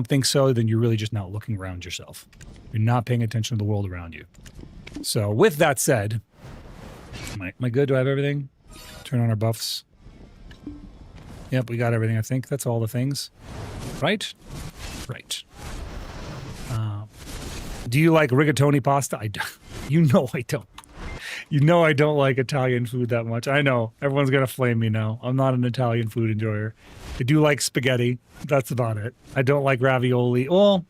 think so, then you're really just not looking around yourself. You're not paying attention to the world around you. So with that said, am I good? Do I have everything? Turn on our buffs. Yep, we got everything, I think. That's all the things. Right? Right. Do you like rigatoni pasta? You know I don't. You know I don't like Italian food that much. I know. Everyone's going to flame me now. I'm not an Italian food enjoyer. I do like spaghetti. That's about it. I don't like ravioli. Well,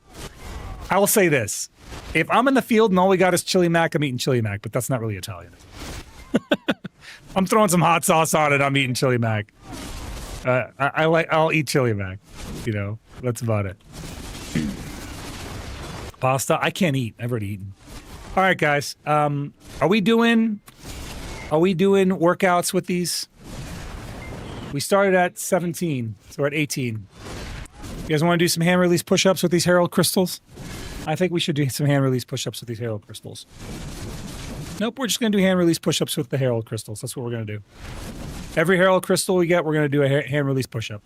I will say this. If I'm in the field and all we got is chili mac, I'm eating chili mac, but that's not really Italian. I'm throwing some hot sauce on it. I'm eating chili mac. I'll eat chili mac. You know, that's about it. Pasta, I can't eat. I've already eaten. All right, guys. Are we doing Are we doing workouts with these? We started at 17, so we're at 18. You guys want to do some hand release push-ups with these Herald crystals? I think we should do some hand release push-ups with these Herald crystals. Nope, we're just going to do hand release push-ups with the Herald crystals. That's what we're going to do. Every Herald crystal we get, we're going to do a hand release push-up.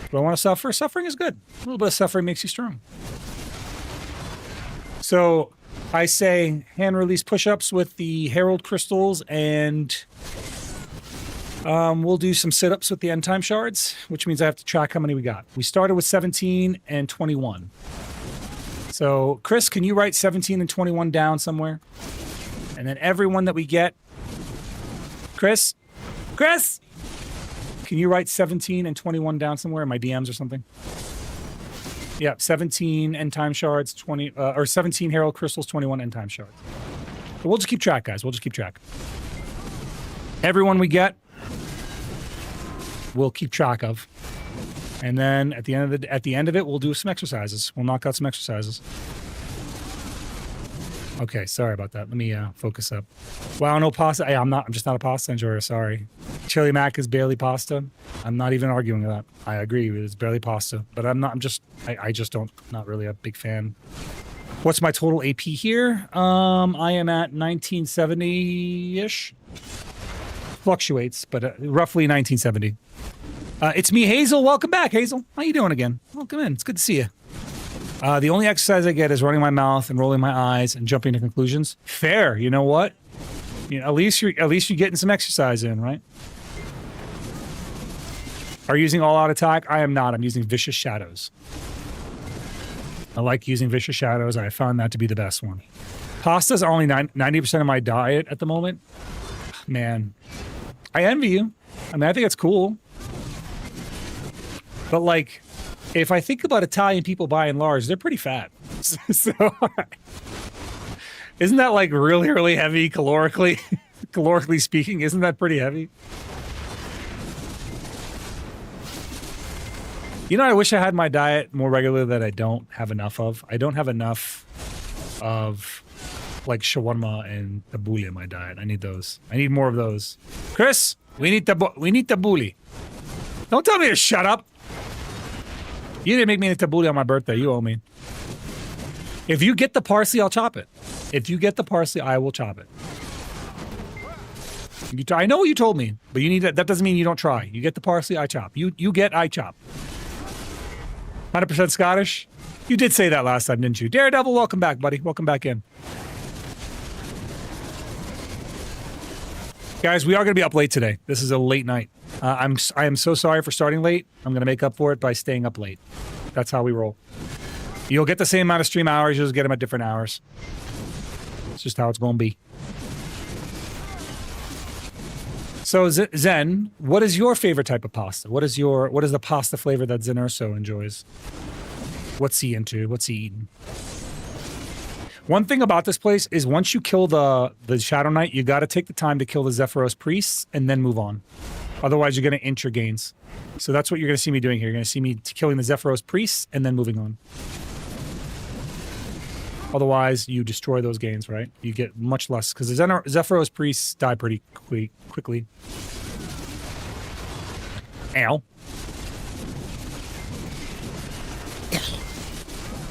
Do I want to suffer? Suffering is good. A little bit of suffering makes you strong. So I say hand release push-ups with the Herald crystals, and we'll do some sit-ups with the end time shards, which means I have to track how many we got. We started with 17 and 21. So Chris, can you write 17 and 21 down somewhere? And then every one that we get, Chris, can you write 17 and 21 down somewhere in my DMs or something? Yeah, 17 end time shards, 20 or 17 Herald crystals, 21 end time shards. But we'll just keep track, guys. We'll just keep track. Everyone we get, we'll keep track of. And then at the end of it, we'll do some exercises. We'll knock out some exercises. Okay, sorry about that. Let me focus up. Wow, no pasta. Hey, I'm just not a pasta enjoyer. Sorry. Chili mac is barely pasta. I'm not even arguing with that. I agree. It's barely pasta, but I just not really a big fan. What's my total AP here? I am at 1970-ish. Fluctuates, but roughly 1970. It's me, Hazel. Welcome back, Hazel. How you doing again? Welcome in. It's good to see you. The only exercise I get is running my mouth and rolling my eyes and jumping to conclusions. Fair. You know what? You know, at least you're getting some exercise in, right? Are you using all-out attack? I am not. I'm using vicious shadows. I like using vicious shadows. I found that to be the best one. Pasta's only 90% of my diet at the moment. Man, I envy you. I mean, I think it's cool. But like, if I think about Italian people by and large, they're pretty fat. So, isn't that like really, really heavy calorically? Calorically speaking, isn't that pretty heavy? You know, I wish I had my diet more regular that I don't have enough of. I don't have enough of like shawarma and tabbouleh in my diet. I need those. I need more of those. Chris, we need tabbouleh. Don't tell me to shut up. You didn't make me a tabbouleh on my birthday. You owe me. If you get the parsley, I'll chop it. If you get the parsley, I will chop it. I know what you told me, but you need that doesn't mean you don't try. You get the parsley, I chop. You get, I chop. 100% Scottish? You did say that last time, didn't you? Daredevil, welcome back, buddy. Welcome back in. Guys, we are going to be up late today. This is a late night. I am so sorry for starting late. I'm going to make up for it by staying up late. That's how we roll. You'll get the same amount of stream hours. You'll just get them at different hours. It's just how it's going to be. So Zen, what is your favorite type of pasta? What is the pasta flavor that Zen Urso enjoys? What's he into? What's he eating? One thing about this place is once you kill the Shadow Knight, you got to take the time to kill the Zephyros priests and then move on. Otherwise, you're going to inch your gains. So that's what you're going to see me doing here. You're going to see me killing the Zephyros priests and then moving on. Otherwise, you destroy those gains, right? You get much less because the Zephyros priests die pretty quickly. Ow.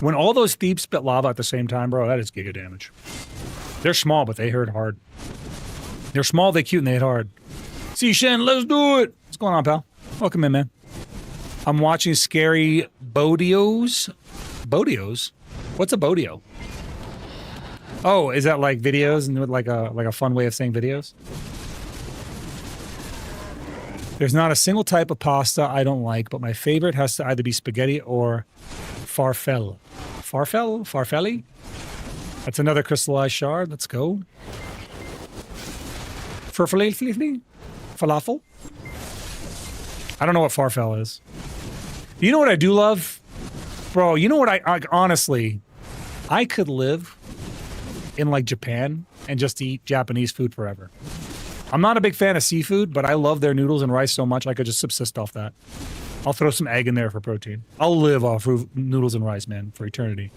When all those thieves spit lava at the same time, bro, that is giga damage. They're small, but they hurt hard. They're small, they cute, and they hit hard. See, Shen, let's do it. What's going on, pal? Welcome in, man. I'm watching scary Bodios. Bodios? What's a Bodio? Oh, is that like videos and like a fun way of saying videos? There's not a single type of pasta I don't like, but my favorite has to either be spaghetti or farfalle. Farfalle? That's another crystallized shard. Let's go. Falafel? I don't know what farfalle is. You know what I do love? Bro, you know what I honestly, I could live in like Japan and just eat Japanese food forever. I'm not a big fan of seafood, but I love their noodles and rice so much I could just subsist off that. I'll throw some egg in there for protein. I'll live off noodles and rice, man, for eternity.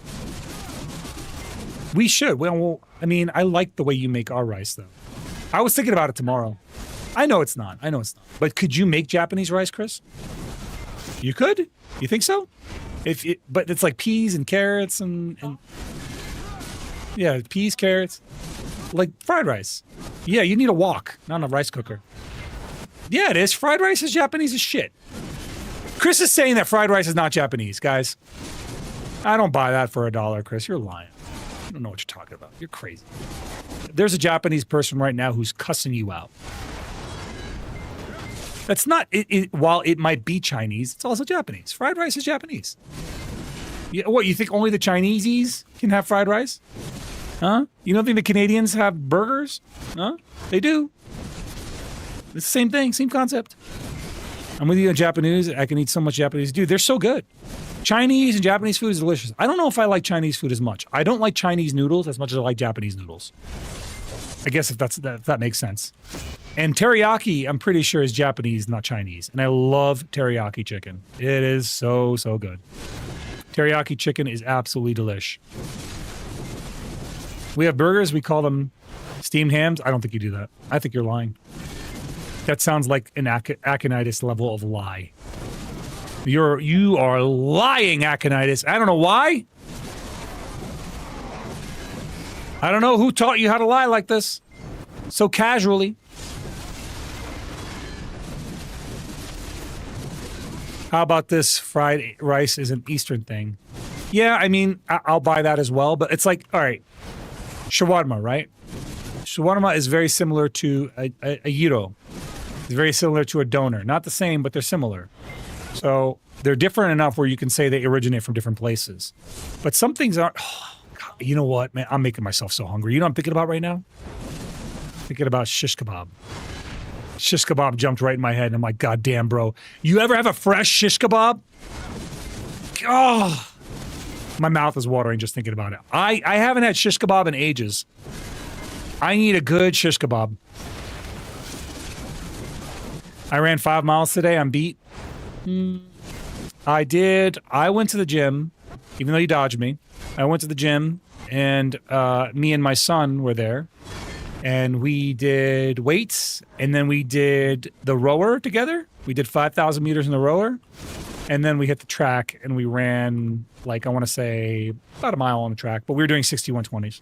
We should. Well, I mean, I like the way you make our rice, though. I was thinking about it tomorrow. I know it's not. I know it's not. But could you make Japanese rice, Chris? You could? You think so? But it's like peas and carrots and yeah, peas, carrots, like fried rice. Yeah, you need a wok, not a rice cooker. Yeah, it is. Fried rice is Japanese as shit. Chris is saying that fried rice is not Japanese, guys. I don't buy that for $1, Chris. You're lying. You don't know what you're talking about. You're crazy. There's a Japanese person right now who's cussing you out. That's not, while it might be Chinese, it's also Japanese. Fried rice is Japanese. What, you think only the Chinesies can have fried rice? Huh? You don't think the Canadians have burgers? Huh? They do. It's the same thing, same concept. I'm with you on Japanese. I can eat so much Japanese. Dude, they're so good. Chinese and Japanese food is delicious. I don't know if I like Chinese food as much. I don't like Chinese noodles as much as I like Japanese noodles. I guess if that makes sense. And teriyaki, I'm pretty sure is Japanese, not Chinese. And I love teriyaki chicken. It is so, so good. Teriyaki chicken is absolutely delish. We have burgers. We call them steamed hams. I don't think you do that. I think you're lying. That sounds like an Aconitis level of lie. You are lying, Aconitis. I don't know why. I don't know who taught you how to lie like this. So casually. How about this fried rice is an Eastern thing? Yeah, I mean, I'll buy that as well. But it's like, all right, shawarma, right? Shawarma is very similar to a gyro. It's very similar to a doner. Not the same, but they're similar. So they're different enough where you can say they originate from different places. But some things aren't. Oh, God, you know what, man? I'm making myself so hungry. You know what I'm thinking about right now? I'm thinking about shish kebab. Shish kebab jumped right in my head. And I'm like, God damn, bro. You ever have a fresh shish kebab? Oh, my mouth is watering just thinking about it. I haven't had shish kebab in ages. I need a good shish kebab. I ran 5 miles today. I'm beat. I did. I went to the gym, even though you dodged me. I went to the gym, and me and my son were there. And we did weights, and then we did the rower together. We did 5,000 meters in the rower. And then we hit the track, and we ran, like, I want to say, about a mile on the track. But we were doing 6120s.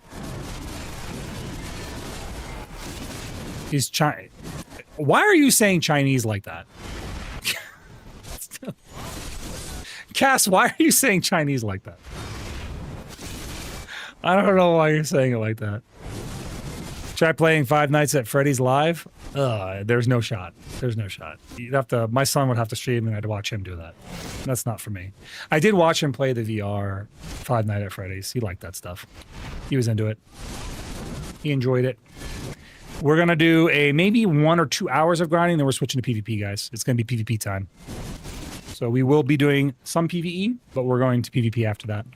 Why are you saying Chinese like that? Cass, why are you saying Chinese like that? I don't know why you're saying it like that. Try playing Five Nights at Freddy's live? There's no shot. There's no shot. You'd have to. My son would have to stream, and I'd watch him do that. That's not for me. I did watch him play the VR Five Nights at Freddy's. He liked that stuff. He was into it. He enjoyed it. We're gonna do maybe 1 or 2 hours of grinding, then we're switching to PvP, guys. It's gonna be PvP time. So we will be doing some PvE, but we're going to PvP after that.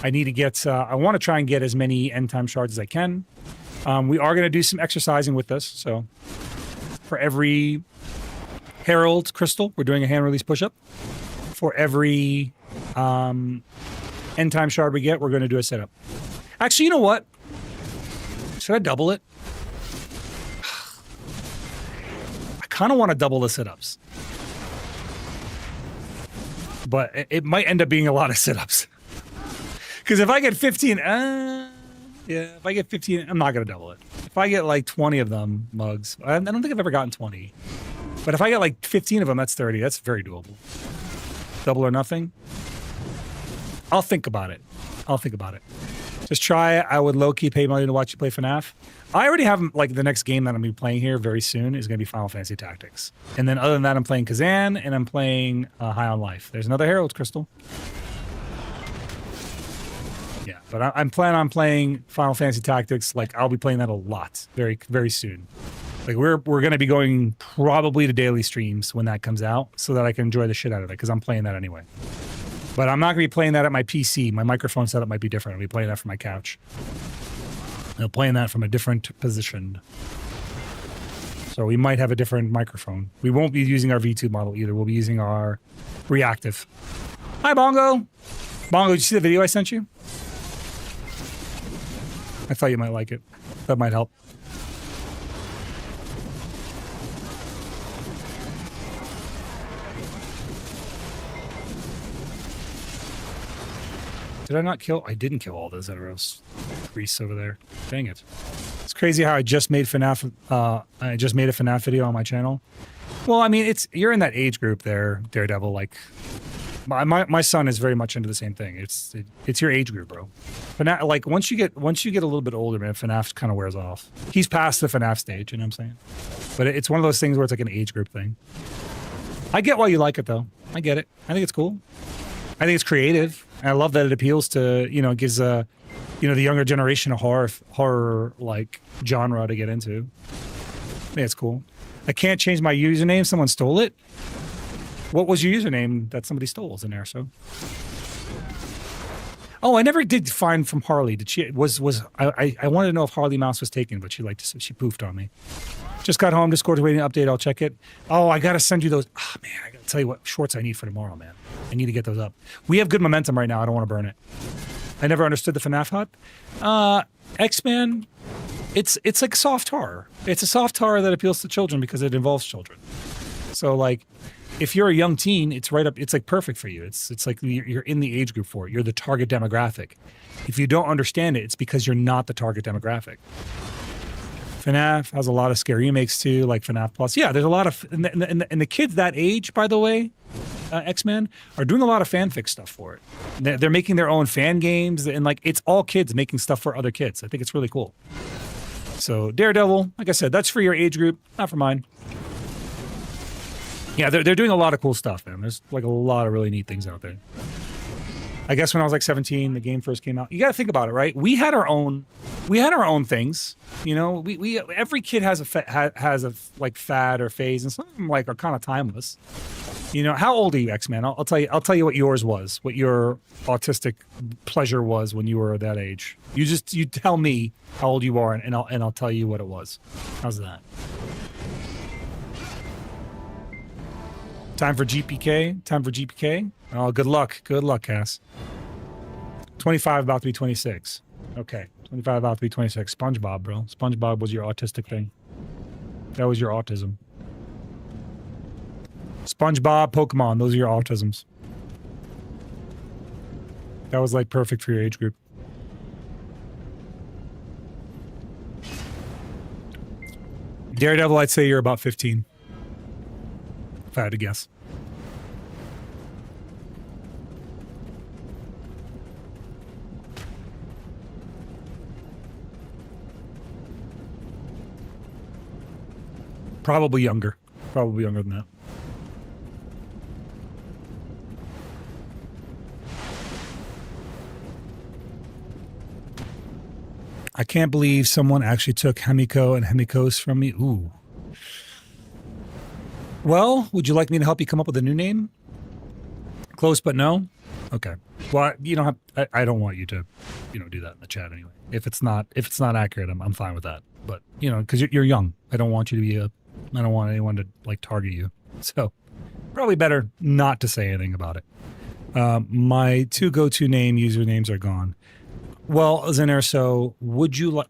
I need to get. I want to try and get as many end time shards as I can. We are going to do some exercising with this. So for every Herald Crystal, we're doing a hand release push-up. For every end time shard we get, we're going to do a sit-up. Actually, you know what? Should I double it? I kind of want to double the sit-ups. But it might end up being a lot of sit-ups. Because if I get 15... yeah, if I get 15, I'm not going to double it. If I get like 20 of them mugs, I don't think I've ever gotten 20. But if I get like 15 of them, that's 30. That's very doable. Double or nothing. I'll think about it. I'll think about it. Just try it. I would low-key pay money to watch you play FNAF. I already have, like, the next game that I'm going to be playing here very soon is going to be Final Fantasy Tactics. And then other than that, I'm playing Kazan, and I'm playing High on Life. There's another Herald Crystal. Yeah, but I'm planning on playing Final Fantasy Tactics. Like, I'll be playing that a lot very, very soon. Like, we're going to be going probably to daily streams when that comes out so that I can enjoy the shit out of it because I'm playing that anyway. But I'm not going to be playing that at my PC. My microphone setup might be different. I'll be playing that from my couch. I'll be playing that from a different position. So we might have a different microphone. We won't be using our VTube model either. We'll be using our reactive. Hi, Bongo. Bongo, did you see the video I sent you? I thought you might like it. That might help. Did I not kill? I didn't kill all those Zeros. Grease over there. Dang it. It's crazy how I just made FNAF. I just made a FNAF video on my channel. Well, I mean, you're in that age group there, Daredevil. Like, my son is very much into the same thing. It's your age group, bro. FNAF, like once you get a little bit older, man, FNAF kind of wears off. He's past the FNAF stage, you know what I'm saying? But it's one of those things where it's like an age group thing. I get why you like it though. I get it. I think it's cool. I think it's creative. And I love that it appeals to, you know, it gives the younger generation a horror like genre to get into. I think it's cool. I can't change my username. Someone stole it. What was your username that somebody stole? In there, so. Oh, I never did find from Harley. Did she? I wanted to know if Harley Mouse was taken, but she poofed on me. Just got home. Discord's waiting to update. I'll check it. Oh, I gotta send you those. Oh man, I gotta tell you what shorts I need for tomorrow, man. I need to get those up. We have good momentum right now. I don't want to burn it. I never understood the FNAF hut. X-Men. It's like soft horror. It's a soft horror that appeals to children because it involves children. So like, if you're a young teen, it's right up. It's like perfect for you. It's like you're in the age group for it. You're the target demographic. If you don't understand it, it's because you're not the target demographic. FNAF has a lot of scare remakes too, like FNAF Plus. Yeah, there's a lot of and the kids that age, by the way, X-Men are doing a lot of fanfic stuff for it. They're making their own fan games, and like it's all kids making stuff for other kids. I think it's really cool. So Daredevil, like I said, that's for your age group, not for mine. Yeah, they're doing a lot of cool stuff, man. There's like a lot of really neat things out there. I guess when I was like 17, the game first came out. You got to think about it, right? We had our own things. You know, we every kid has a like fad or phase, and some of them like are kind of timeless. You know, how old are you, X-Man? I'll tell you what yours was, what your autistic pleasure was when you were that age. You tell me how old you are, and I'll tell you what it was. How's that? Time for GPK. Oh, good luck. Good luck, Cass. 25 about to be 26. Okay. 25 about to be 26. SpongeBob, bro. SpongeBob was your autistic thing. That was your autism. SpongeBob, Pokemon, those are your autisms. That was like perfect for your age group. Daredevil, I'd say you're about 15. If I had to guess. Probably younger. Probably younger than that. I can't believe someone actually took Hemiko and Hemikos from me. Ooh. Well, would you like me to help you come up with a new name? Close, but no? Okay. Well, you don't have, I don't want you to, do that in the chat anyway. If it's not accurate, I'm fine with that. But, because you're young. I don't want you to be I don't want anyone to like target you. So probably better not to say anything about it. My two go-to usernames are gone. Well, Zener, so would you like,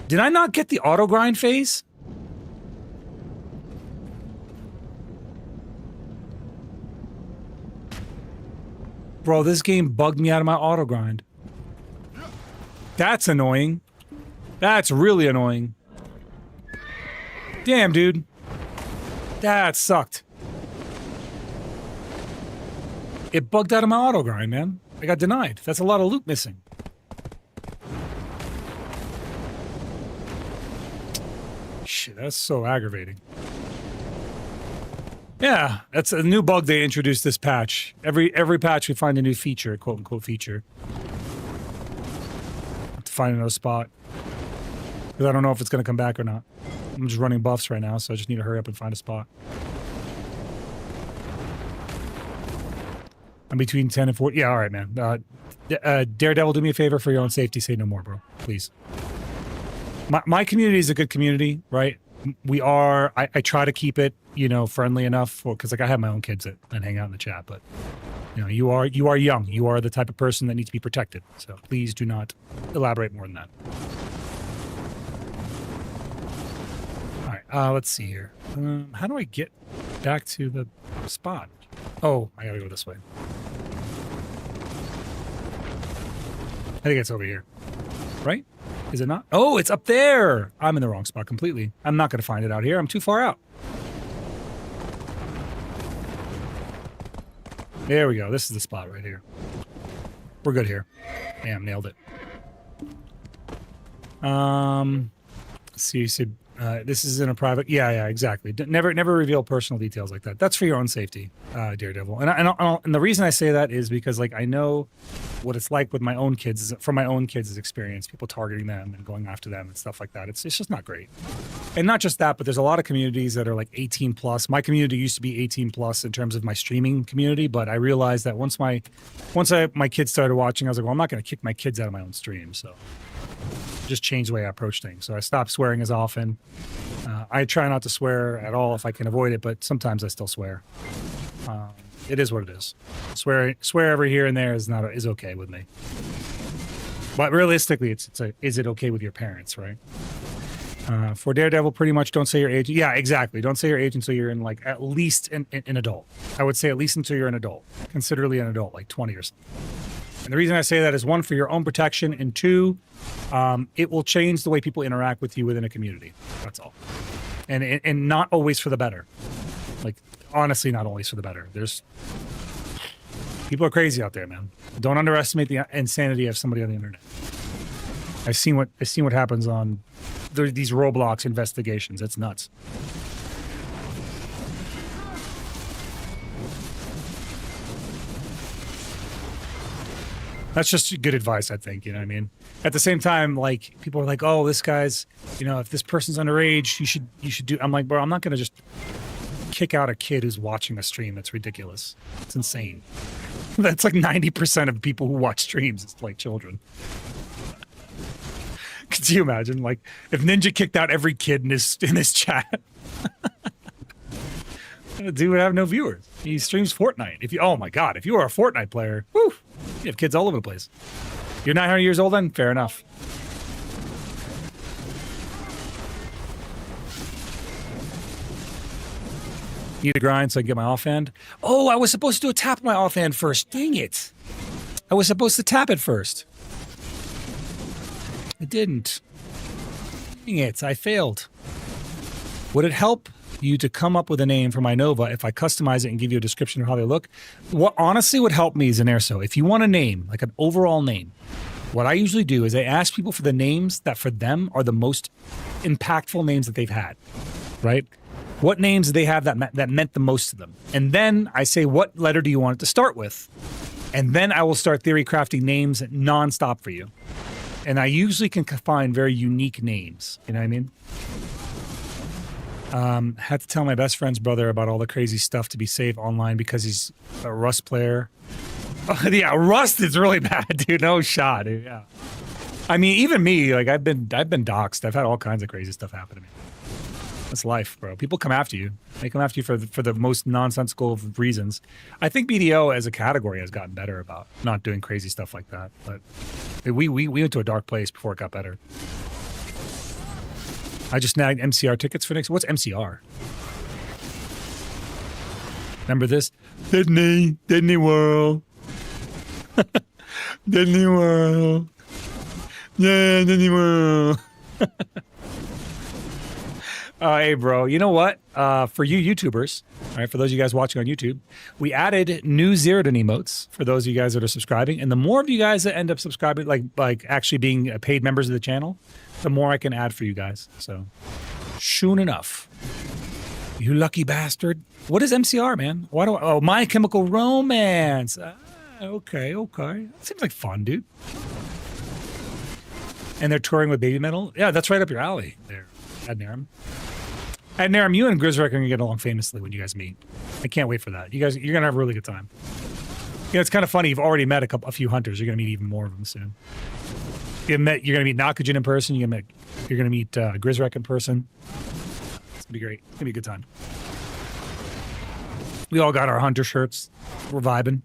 did I not get the auto grind phase? Bro, this game bugged me out of my auto grind. That's annoying. That's really annoying. Damn, dude. That sucked. It bugged out of my auto grind, man. I got denied. That's a lot of loot missing. Shit, that's so aggravating. Yeah, that's a new bug they introduced this patch. Every patch we find a new feature, quote unquote feature. Have to find another spot. Because I don't know if it's going to come back or not. I'm just running buffs right now, so I just need to hurry up and find a spot. I'm between 10 and 40. Yeah, all right, man. Daredevil, do me a favor for your own safety. Say no more, bro. Please. My community is a good community, right? We are, I try to keep it, friendly enough because like I have my own kids that hang out in the chat, but you are young. You are the type of person that needs to be protected. So please do not elaborate more than that. All right, let's see here. How do I get back to the spot? Oh, I gotta go this way. I think it's over here. Right? Is it not? Oh, it's up there. I'm in the wrong spot completely. I'm not going to find it out here. I'm too far out. There we go. This is the spot right here. We're good here. Damn, nailed it. Let's see, you said this is in a private. Yeah, exactly. Never reveal personal details like that. That's for your own safety, Daredevil. And the reason I say that is because like I know what it's like with my own kids, from my own kids' experience, people targeting them and going after them and stuff like that. It's just not great. And not just that, but there's a lot of communities that are like 18 plus. My community used to be 18 plus in terms of my streaming community, but I realized that once my kids started watching, I was like, well, I'm not going to kick my kids out of my own stream, so just change the way I approach things. So I stopped swearing as often. I try not to swear at all if I can avoid it, but sometimes I still swear. It is what it is. Swear every here and there is okay with me. But realistically, is it okay with your parents, right? For Daredevil, pretty much don't say your age. Yeah, exactly. Don't say your age until you're in like at least an adult. I would say at least until you're an adult, considerably an adult, like 20 or something. And the reason I say that is one, for your own protection, and two, it will change the way people interact with you within a community. That's all. And not always for the better. Like, honestly, not always for the better. People are crazy out there, man. Don't underestimate the insanity of somebody on the internet. I've seen what happens on these Roblox investigations. It's nuts. That's just good advice, I think. You know what I mean? At the same time, like, people are like, oh, this guy's, if this person's underage, you should do. I'm like, bro, I'm not going to just kick out a kid who's watching a stream. That's ridiculous. It's insane. That's like 90% of people who watch streams. It's like children. Could you imagine? Like, if Ninja kicked out every kid in his chat, dude would have no viewers. He streams Fortnite. Oh my God, if you are a Fortnite player, whew, you have kids all over the place. You're 900 years old then? Fair enough. Need to grind so I can get my offhand. Oh, I was supposed to do a tap on my offhand first. Dang it. I was supposed to tap it first. I didn't. Dang it, I failed. Would it help you to come up with a name for my Nova if I customize it and give you a description of how they look? What honestly would help me is an airso. If you want a name, like an overall name, what I usually do is I ask people for the names that for them are the most impactful names that they've had, right? What names do they have that meant the most to them? And then I say, what letter do you want it to start with? And then I will start theory crafting names nonstop for you. And I usually can find very unique names. You know what I mean? Had to tell my best friend's brother about all the crazy stuff to be safe online because he's a Rust player. Yeah, Rust is really bad, dude. No shot, dude. Yeah. I mean, even me, like I've been doxxed. I've had all kinds of crazy stuff happen to me. That's life, bro. People come after you. They come after you for the most nonsensical of reasons. I think BDO as a category has gotten better about not doing crazy stuff like that. But we went to a dark place before it got better. I just snagged MCR tickets for next. What's MCR? Remember this? Disney World. Disney World. Yeah, Disney World. Hey, bro, you know what? For you YouTubers, all right, for those of you guys watching on YouTube, we added new Zeroden emotes for those of you guys that are subscribing. And the more of you guys that end up subscribing, like actually being paid members of the channel, the more I can add for you guys. So, soon enough. You lucky bastard. What is MCR, man? Why do oh, My Chemical Romance. Okay. Seems like fun, dude. And they're touring with Baby Metal? Yeah, that's right up your alley there, Adnarum. Adnarum, you and Grizzrek are going to get along famously when you guys meet. I can't wait for that. You're going to have a really good time. It's kind of funny. You've already met a few hunters. You're going to meet even more of them soon. You're going to meet Nakajin in person. You're going to meet Grizzrek in person. It's going to be great. It's going to be a good time. We all got our hunter shirts. We're vibing.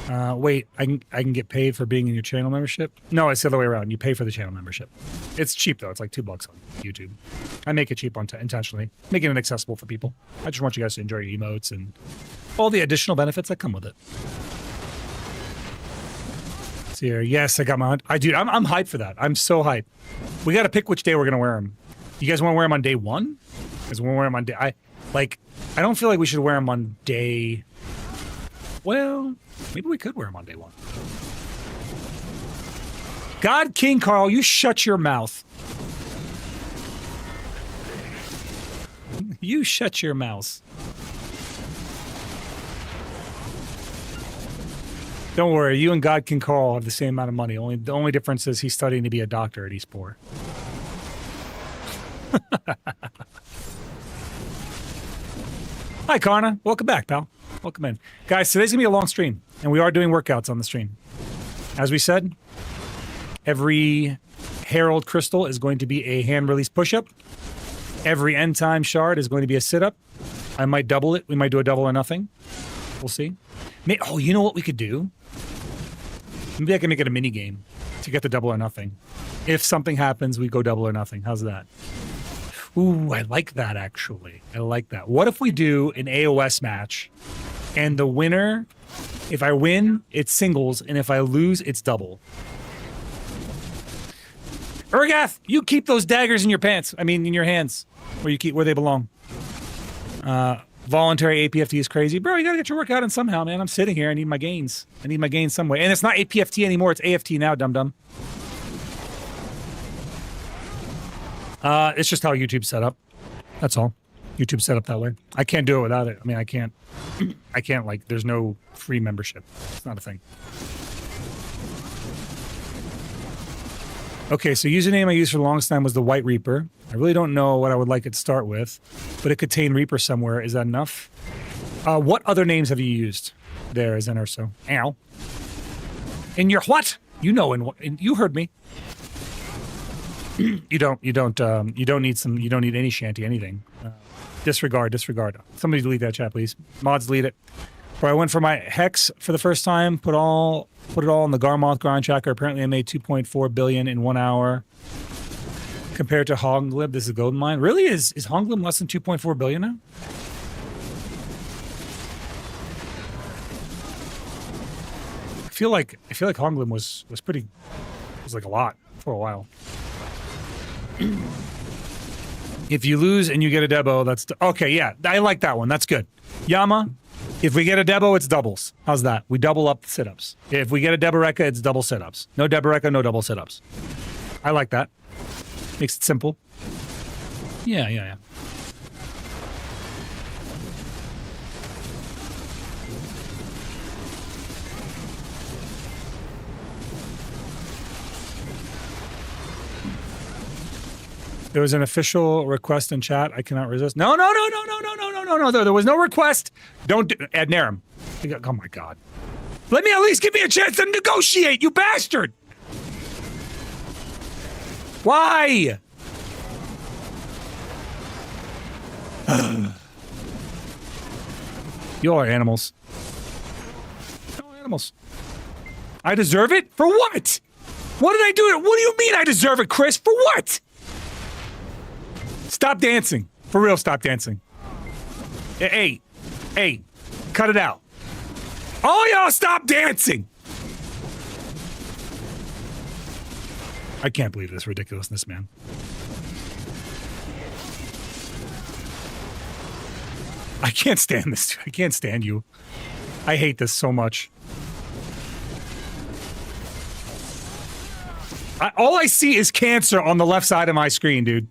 Wait, I can get paid for being in your channel membership? No, it's the other way around. You pay for the channel membership. It's cheap though. It's like $2 on YouTube. I make it cheap intentionally, making it accessible for people. I just want you guys to enjoy your emotes and all the additional benefits that come with it. See here. Yes, I got my. Dude, I'm hyped for that. I'm so hyped. We got to pick which day we're gonna wear them. You guys want to wear them on day 1? Because we're wearing them on day. I don't feel like we should wear them on day. Well, maybe we could wear them on day 1. God King Carl, you shut your mouth. You shut your mouth. Don't worry, you and God King Carl have the same amount of money. The only difference is he's studying to be a doctor and he's poor. Hi, Karna. Welcome back, pal. Welcome in. Guys, today's going to be a long stream, and we are doing workouts on the stream. As we said, every Herald Crystal is going to be a hand-release push-up. Every End Time Shard is going to be a sit-up. I might double it. We might do a double or nothing. We'll see. Oh, you know what we could do? Maybe I can make it a mini game to get the double or nothing. If something happens, we go double or nothing. How's that? Ooh, I like that, actually. I like that. What if we do an AOS match, and the winner, if I win, it's singles, and if I lose, it's double? Urgath, you keep those daggers in your pants. I mean, in your hands, where they belong. Voluntary APFT is crazy. Bro, you gotta get your workout in somehow, man. I'm sitting here. I need my gains. I need my gains some way. And it's not APFT anymore. It's AFT now, dum-dum. It's just how YouTube's set up. That's all. YouTube's set up that way. I can't do it without it. I mean, I can't, like, there's no free membership. It's not a thing. Okay, so username I used for the longest time was the White Reaper. I really don't know what I would like it to start with, but it could contain Reaper somewhere. Is that enough? What other names have you used there as an Urso? Ow. In your what? You know, you heard me. You don't need any shanty, anything. Disregard. Somebody delete that chat, please. Mods, delete it. Where I went for my Hex for the first time, put it all in the Garmoth grind tracker. Apparently I made 2.4 billion in 1 hour. Compared to Honglib, this is a golden mine. Really? Is Honglib less than 2.4 billion now? I feel like Honglib was like a lot for a while. If you lose and you get a Debo, that's okay. Yeah, I like that one. That's good. Yama, if we get a Debo, it's doubles. How's that? We double up the sit-ups. If we get a Deboreka, it's double sit-ups. No Deboreka, no double sit-ups. I like that. Makes it simple. Yeah. There was an official request in chat. I cannot resist. No. There was no request. Don't do Adnarum. Oh my God. Let me at least give me a chance to negotiate, you bastard. Why? You all are animals. No animals. I deserve it? For what? What did I do? What do you mean I deserve it, Chris? For what? Stop dancing. For real, stop dancing. Hey, cut it out. All y'all stop dancing. I can't believe this ridiculousness, man. I can't stand this. I can't stand you. I hate this so much. All I see is cancer on the left side of my screen, dude.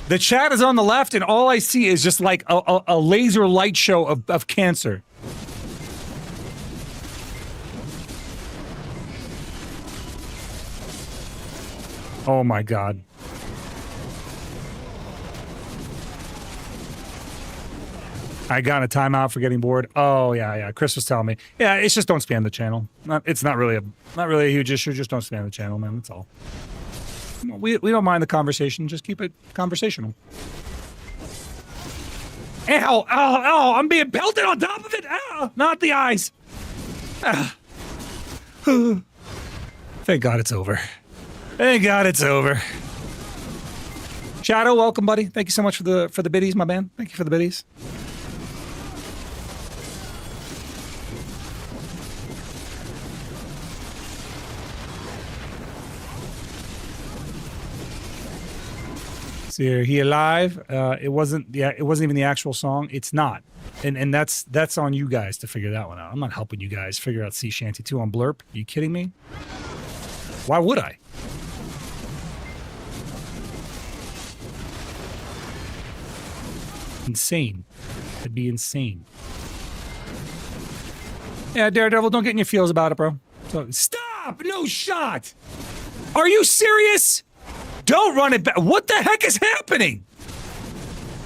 The chat is on the left, and all I see is just like a laser light show of cancer. Oh my God. I got a timeout for getting bored. Oh yeah. Chris was telling me. Yeah, it's just don't spam the channel. It's not really a huge issue. Just don't spam the channel, man. That's all. We don't mind the conversation. Just keep it conversational. Ow! I'm being pelted on top of it. Ow! Not the eyes. Thank God it's over. Thank God it's over. Shadow, welcome, buddy. Thank you so much for the biddies, my man. Thank you for the biddies. See, he alive? It wasn't even the actual song. It's not. And that's on you guys to figure that one out. I'm not helping you guys figure out Sea Shanty 2 on Blurp. Are you kidding me? Why would I? Insane. It'd be insane. Yeah, Daredevil, don't get in your feels about it, bro. So, stop! No shot! Are you serious? Don't run it back. What the heck is happening?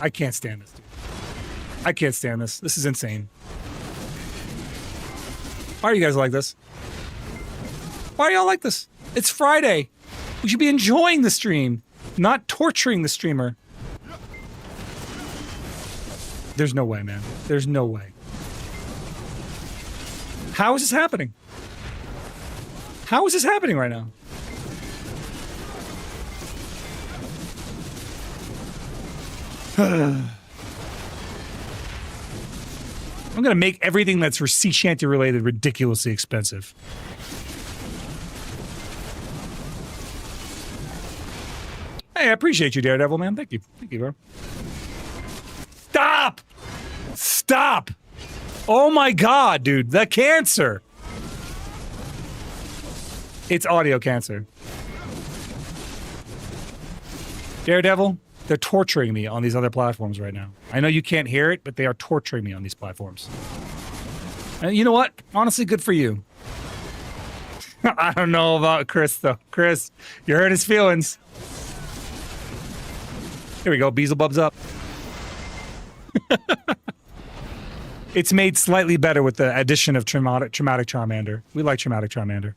I can't stand this, dude. I can't stand this. This is insane. Why are you guys like this? Why are y'all like this? It's Friday. We should be enjoying the stream, not torturing the streamer. There's no way, man. There's no way. How is this happening? How is this happening right now? I'm gonna make everything that's for Sea Shanty related ridiculously expensive. Hey, I appreciate you, Daredevil, man. Thank you. Thank you, bro. Stop! Stop! Oh my God, dude. The cancer! It's audio cancer. Daredevil, they're torturing me on these other platforms right now. I know you can't hear it, but they are torturing me on these platforms. And you know what? Honestly, good for you. I don't know about Chris, though. Chris, you hurt his feelings. Here we go. Beelzebub's up. It's made slightly better with the addition of Traumatic Charmander. We like Traumatic Charmander.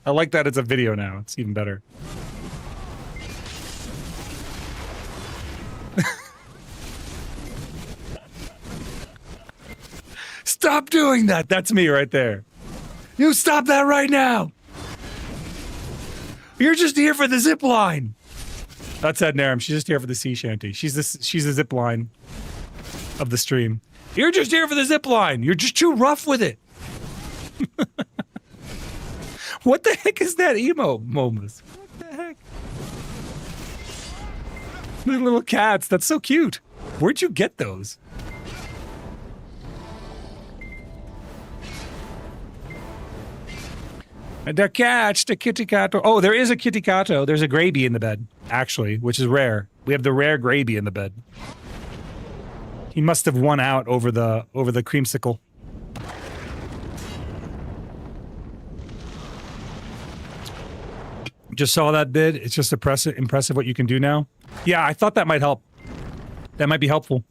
I like that it's a video now. It's even better. Stop doing that. That's me right there. You stop that right now. You're just here for the zip line. That's Ed Narum. She's just here for the sea shanty. She's the zip line of the stream. You're just here for the zip line. You're just too rough with it. What the heck is that emo, Momus? What the heck? The little cats. That's so cute. Where'd you get those? The catch, the kitty cat. Oh, there is a kitty cato. There's a Graby in the bed, actually, which is rare. We have the rare Graby in the bed. He must have won out over the creamsicle. Just saw that bid. It's just impressive what you can do now. Yeah, I thought that might help. That might be helpful.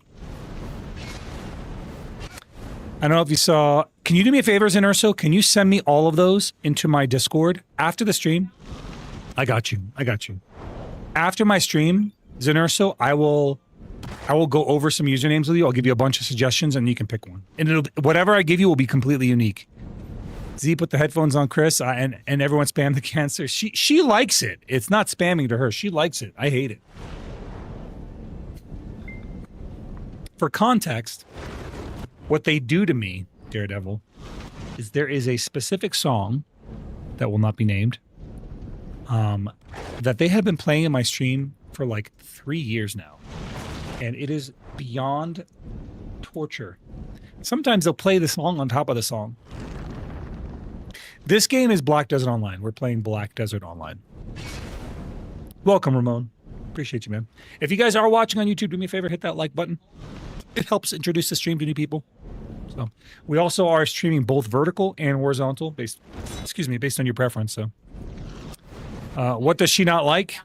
I don't know if you saw. Can you do me a favor, Zenurso? Can you send me all of those into my Discord after the stream? I got you. I got you. After my stream, Zenurso, I will go over some usernames with you. I'll give you a bunch of suggestions, and you can pick one. And whatever I give you will be completely unique. Z put the headphones on Chris, and everyone spammed the cancer. She likes it. It's not spamming to her. She likes it. I hate it. For context, what they do to me, Daredevil, is there is a specific song that will not be named that they have been playing in my stream for like 3 years now. And it is beyond torture. Sometimes they'll play the song on top of the song. This game is Black Desert Online. We're playing Black Desert Online. Welcome, Ramon. Appreciate you, man. If you guys are watching on YouTube, do me a favor, hit that like button. It helps introduce the stream to new people. So we also are streaming both vertical and horizontal, based on your preference. So, what does she not like?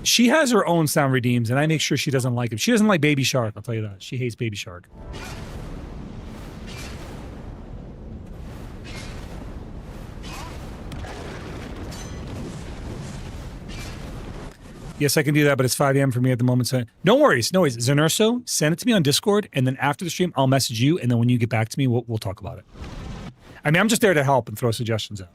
She has her own sound redeems, and I make sure she doesn't like it. She doesn't like Baby Shark. I'll tell you that. She hates Baby Shark. Yes, I can do that, but it's 5 a.m. for me at the moment. So no worries, no worries. Zenerso, send it to me on Discord, and then after the stream, I'll message you, and then when you get back to me, we'll talk about it. I mean, I'm just there to help and throw suggestions out.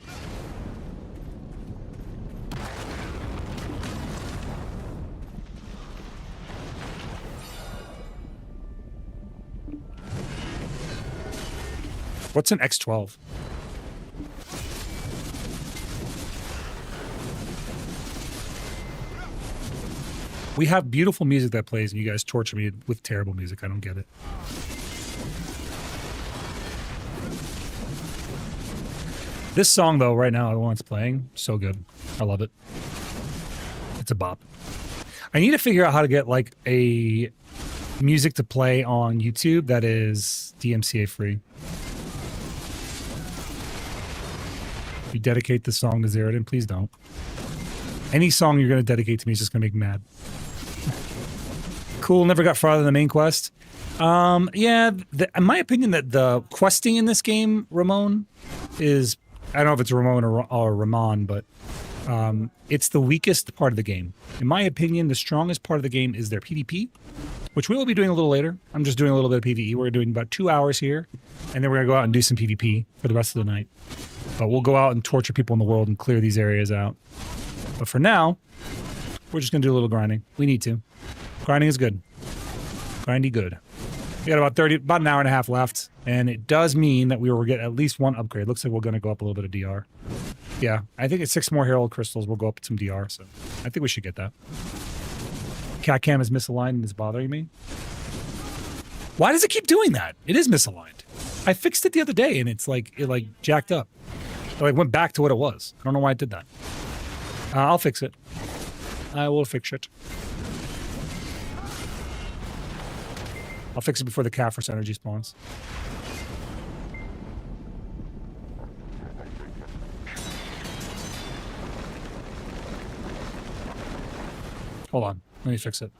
What's an X12? We have beautiful music that plays, and you guys torture me with terrible music. I don't get it. This song, though, right now, the one that's playing, so good. I love it. It's a bop. I need to figure out how to get, like, a music to play on YouTube that is DMCA free. If you dedicate this song to Zeroden, please don't. Any song you're going to dedicate to me is just going to make me mad. Cool, never got farther than the main quest. Yeah, in my opinion, that the questing in this game, Ramon, is... I don't know if it's Ramon or Ramon, but it's the weakest part of the game. In my opinion, the strongest part of the game is their PvP, which we will be doing a little later. I'm just doing a little bit of PvE. We're doing about 2 hours here, and then we're going to go out and do some PvP for the rest of the night. But we'll go out and torture people in the world and clear these areas out. But for now, we're just going to do a little grinding. We need to. Grinding is good. Grindy good. We got about an hour and a half left, and it does mean that we will get at least one upgrade. Looks like we're going to go up a little bit of DR. Yeah, I think it's 6 more Herald Crystals. We'll go up some DR, so I think we should get that. Cat cam is misaligned and is bothering me. Why does it keep doing that? It is misaligned. I fixed it the other day, and it jacked up. It went back to what it was. I don't know why it did that. I'll fix it. I will fix it. I'll fix it before the Cafris energy spawns. Hold on. Let me fix it.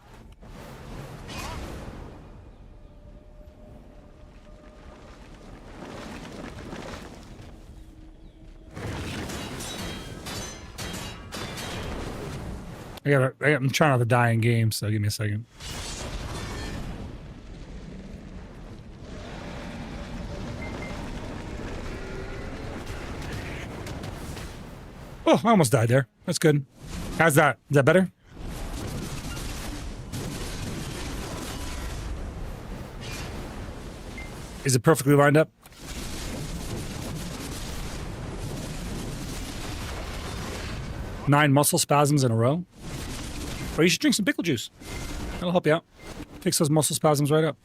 I'm trying not to die in game, so give me a second. Oh, I almost died there. That's good. How's that? Is that better? Is it perfectly lined up? Nine muscle spasms in a row? Or you should drink some pickle juice. That'll help you out. Fix those muscle spasms right up.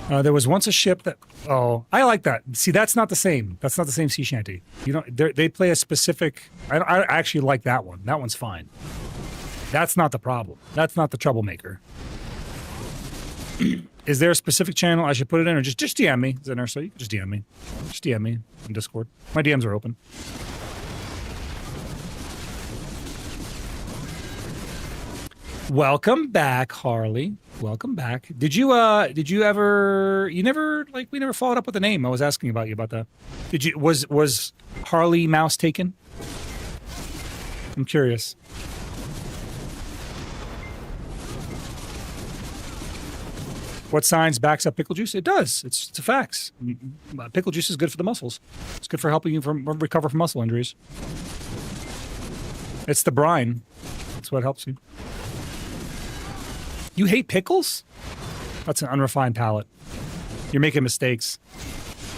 There was once a ship that... Oh, I like that. See, that's not the same. That's not the same sea shanty. You know, they play a specific... I actually like that one. That one's fine. That's not the problem. That's not the troublemaker. Is there a specific channel I should put it in, or just DM me? Is that nurse? So you can just DM me. Just DM me on Discord. My DMs are open. Welcome back, Harley. Welcome back. Did you ever, we never followed up with the name. I was asking about you about that. Was Harley Mouse taken? I'm curious. What science backs up pickle juice? It does. It's a fact. Pickle juice is good for the muscles. It's good for helping you recover from muscle injuries. It's the brine. That's what helps you. You hate pickles? That's an unrefined palate. You're making mistakes.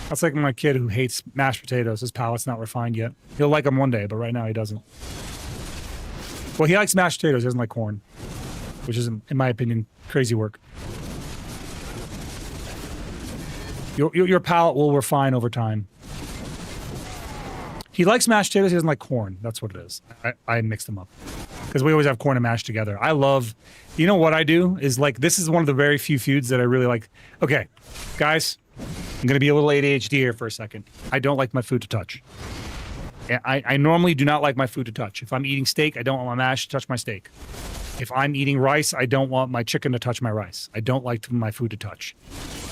That's like my kid who hates mashed potatoes. His palate's not refined yet. He'll like them one day, but right now he doesn't. Well, he likes mashed potatoes. He doesn't like corn, which is, in my opinion, crazy work. Your palate will refine over time. He likes mashed potatoes. He doesn't like corn. That's what it is. I mix them up because we always have corn and mash together. I love... You know what I do is, like, this is one of the very few foods that I really like. Okay, guys, I'm going to be a little ADHD here for a second. I don't like my food to touch. I normally do not like my food to touch. If I'm eating steak, I don't want my mash to touch my steak. If I'm eating rice, I don't want my chicken to touch my rice. I don't like my food to touch.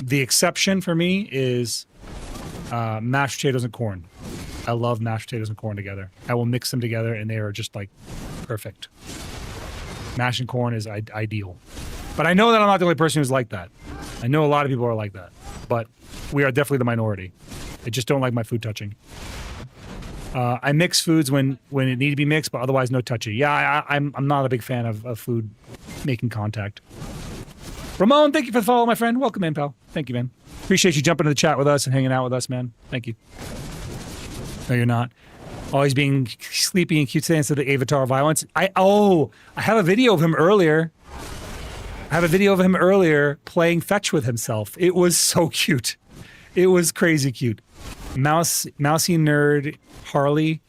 The exception for me is mashed potatoes and corn. I love mashed potatoes and corn together. I will mix them together, and they are just like perfect. Mash and corn is ideal. But I know that I'm not the only person who's like that. I know a lot of people are like that. But we are definitely the minority. I just don't like my food touching. I mix foods when it need to be mixed, but otherwise no touchy. Yeah, I'm not a big fan of food making contact. Ramon, thank you for the follow, my friend. Welcome in, pal. Thank you, man. Appreciate you jumping in the chat with us and hanging out with us, man. Thank you. No, you're not. Always being sleepy and cute today instead of the avatar violence. I have a video of him earlier. Playing fetch with himself. It was so cute. It was crazy cute. Mousy nerd Harley.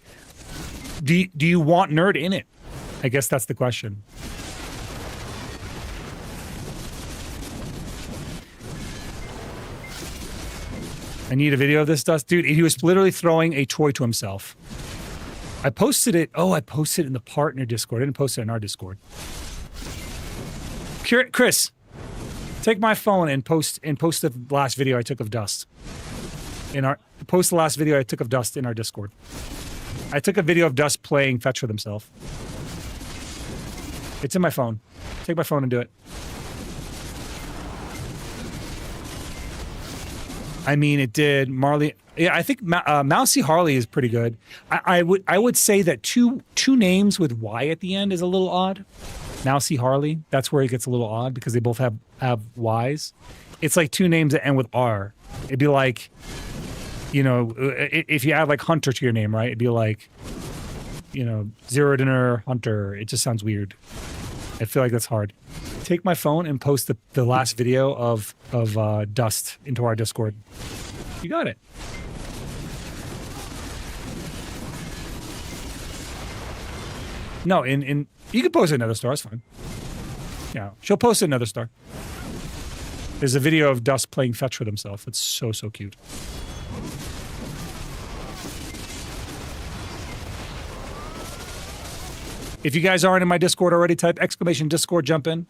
Do you want nerd in it? I guess that's the question. I need a video of this, Dust. Dude, he was literally throwing a toy to himself. I posted it. Oh, I posted it in the partner Discord. I didn't post it in our Discord. Chris, take my phone and post the last video I took of Dust. Post the last video I took of Dust in our Discord. I took a video of Dust playing fetch with himself. It's in my phone. Take my phone and do it. I mean, it did. Marley, yeah, I think Mousy Harley is pretty good. I would say that two names with Y at the end is a little odd. Mousy Harley, that's where it gets a little odd because they both have Ys. It's like two names that end with R. It'd be like, you know, if you add like Hunter to your name, right? It'd be like, you know, Zeroden Hunter. It just sounds weird. I feel like that's hard. Take my phone and post the last video of Dust into our Discord. You got it. No, in you can post it in Another Star. It's fine. Yeah, she'll post it in Another Star. There's a video of Dust playing fetch with himself. It's so cute. If you guys aren't in my Discord already, type exclamation Discord, jump in.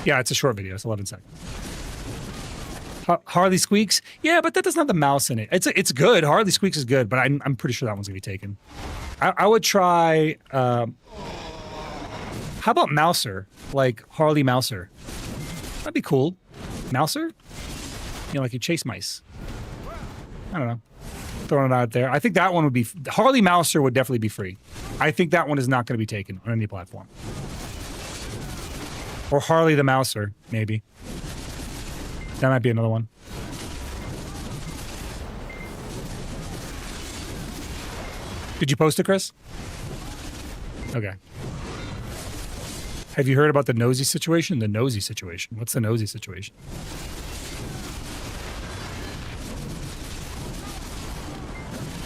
Yeah, it's a short video. It's 11 seconds. Harley Squeaks? Yeah, but that doesn't have the mouse in it. It's good. Harley Squeaks is good, but I'm pretty sure that one's going to be taken. I would try... how about Mouser? Like Harley Mouser. That'd be cool. Mouser? You know, like you chase mice. I don't know. Throwing it out there. I think that one would be... Harley Mouser would definitely be free. I think that one is not going to be taken on any platform. Or Harley the Mouser, maybe. That might be another one. Did you post it, Chris? Okay. Have you heard about the nosy situation? The nosy situation. What's the nosy situation?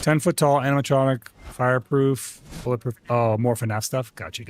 $10-foot tall, animatronic, fireproof, bulletproof. Oh, more FNAF stuff? Got you.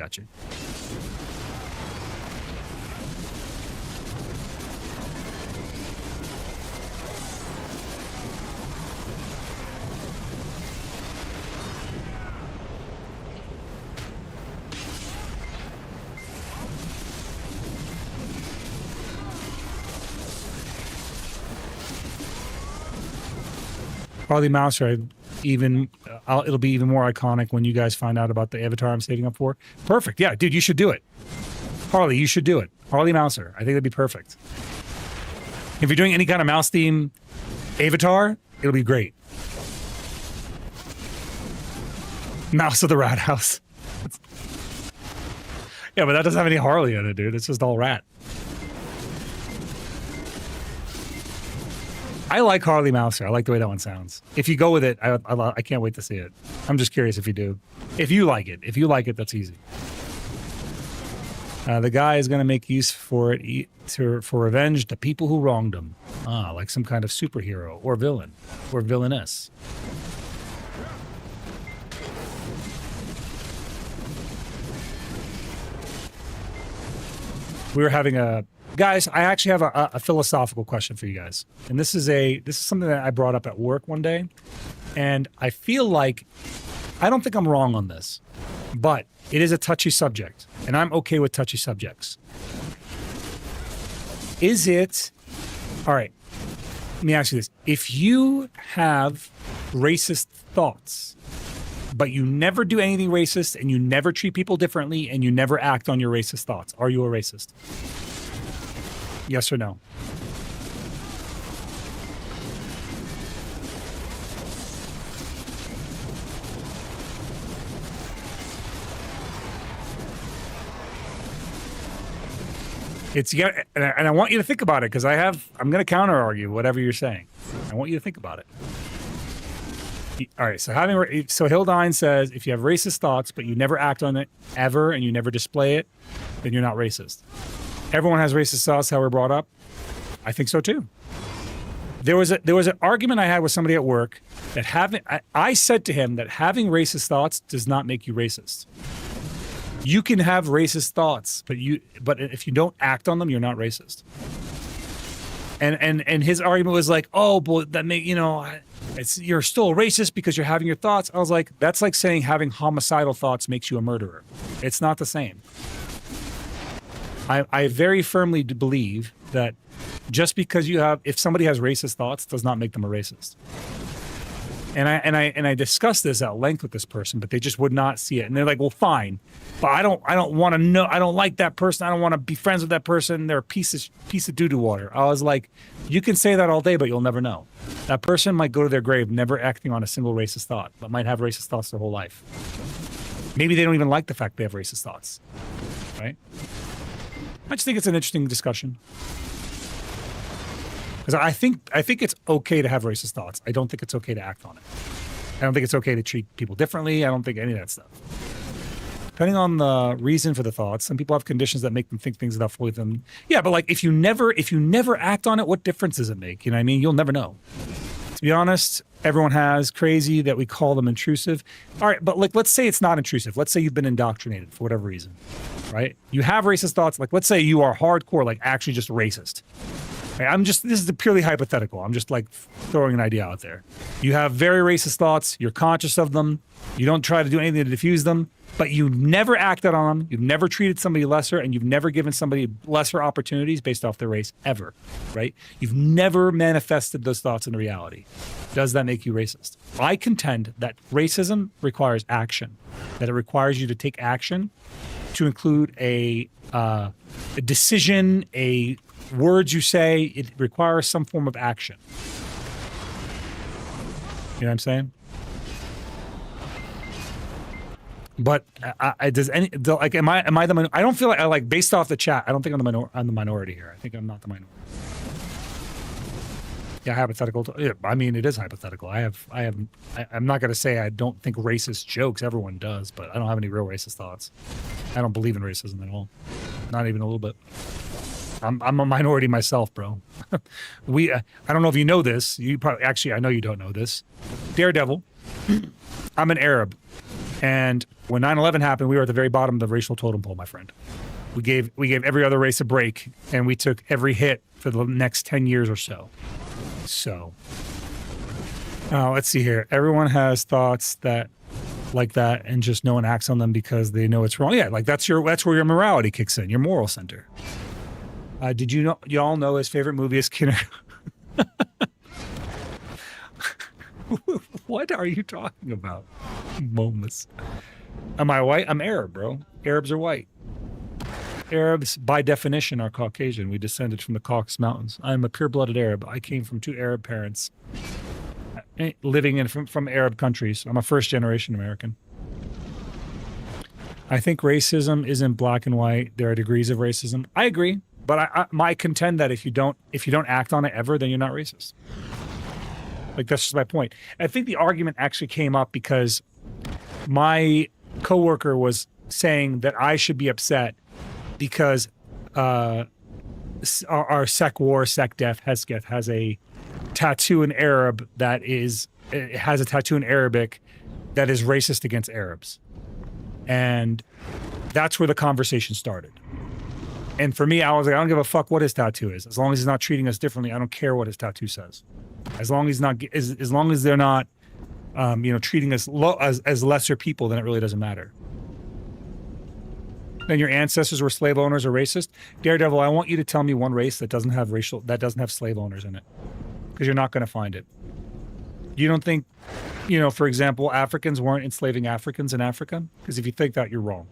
Harley Mouser, it'll be even more iconic when you guys find out about the avatar I'm saving up for. Perfect. Yeah, dude, you should do it. Harley, you should do it. Harley Mouser. I think that'd be perfect. If you're doing any kind of mouse theme avatar, it'll be great. Mouse of the Rat House. Yeah, but that doesn't have any Harley in it, dude. It's just all rat. I like Harley Mouser. I like the way that one sounds. If you go with it, I can't wait to see it. I'm just curious if you do. If you like it, that's easy. The guy is going to make use for it for revenge the people who wronged him. Like some kind of superhero or villain or villainess. We were having a... Guys, I actually have a philosophical question for you guys. And this is something that I brought up at work one day. And I feel like, I don't think I'm wrong on this, but it is a touchy subject. And I'm okay with touchy subjects. All right. let me ask you this. If you have racist thoughts, but you never do anything racist and you never treat people differently and you never act on your racist thoughts, are you a racist? Yes or no? It's and I want you to think about it because I'm going to counter argue whatever you're saying. I want you to think about it. All right. So Hildine says if you have racist thoughts but you never act on it ever and you never display it, then you're not racist. Everyone has racist thoughts. How we're brought up. I think so too. There was an argument I had with somebody at work that I said to him that having racist thoughts does not make you racist. You can have racist thoughts, but if you don't act on them, you're not racist. And his argument was like, oh, but that you're still a racist because you're having your thoughts. I was like, that's like saying having homicidal thoughts makes you a murderer. It's not the same. I very firmly believe that just because if somebody has racist thoughts does not make them a racist. And I discussed this at length with this person, but they just would not see it. And they're like, well, fine, but I don't want to know. I don't like that person. I don't want to be friends with that person. They're a piece of doo-doo water. I was like, you can say that all day, but you'll never know. That person might go to their grave never acting on a single racist thought, but might have racist thoughts their whole life. Maybe they don't even like the fact they have racist thoughts, right? I just think it's an interesting discussion. Because I think it's okay to have racist thoughts. I don't think it's okay to act on it. I don't think it's okay to treat people differently. I don't think any of that stuff. Depending on the reason for the thoughts, some people have conditions that make them think things that fully them. Yeah, but like if you never act on it, what difference does it make? You know what I mean? You'll never know. To be honest, everyone has crazy that we call them intrusive. All right, but like let's say it's not intrusive. Let's say you've been indoctrinated for whatever reason, right? You have racist thoughts. Like let's say you are hardcore, like actually just racist. This is purely hypothetical. I'm just like throwing an idea out there. You have very racist thoughts. You're conscious of them. You don't try to do anything to diffuse them, but you never acted on them. You've never treated somebody lesser, and you've never given somebody lesser opportunities based off their race ever, right? You've never manifested those thoughts into reality. Does that make you racist? I contend that racism requires action, that it requires you to take action to include a decision, words you say. It requires some form of action. You know what I'm saying? But am I the minority? I don't feel like based off the chat, I don't think I'm the minority here. I think I'm not the minority. Yeah, hypothetical. Yeah, I mean, it is hypothetical. I'm not going to say I don't think racist jokes. Everyone does, but I don't have any real racist thoughts. I don't believe in racism at all. Not even a little bit. I'm a minority myself, bro. I don't know if you know this. I know you don't know this. Daredevil. I'm an Arab. And when 9/11 happened, we were at the very bottom of the racial totem pole, my friend. We gave every other race a break, and we took every hit for the next 10 years or so. So, let's see here. Everyone has thoughts like that, and just no one acts on them because they know it's wrong. Yeah, like that's where your morality kicks in, your moral center. Did y'all know his favorite movie is Kinner? What are you talking about? Moments. Am I white? I'm Arab, bro. Arabs are white. Arabs, by definition, are Caucasian. We descended from the Caucasus Mountains. I'm a pure-blooded Arab. I came from 2 Arab parents living from Arab countries. I'm a first-generation American. I think racism isn't black and white. There are degrees of racism. I agree, but I contend that if you don't act on it ever, then you're not racist. Like, that's just my point. I think the argument actually came up because my coworker was saying that I should be upset because our Sek War, Sek Def, Hesketh has a tattoo in Arab it has a tattoo in Arabic that is racist against Arabs. And that's where the conversation started. And for me, I was like, I don't give a fuck what his tattoo is. As long as he's not treating us differently, I don't care what his tattoo says. As long as they're not, treating us as lesser people, then it really doesn't matter. Then your ancestors were slave owners or racist. Daredevil, I want you to tell me one race that doesn't have slave owners in it. because you're not going to find it. You don't think, you know, for example, Africans weren't enslaving Africans in Africa? Because if you think that, you're wrong.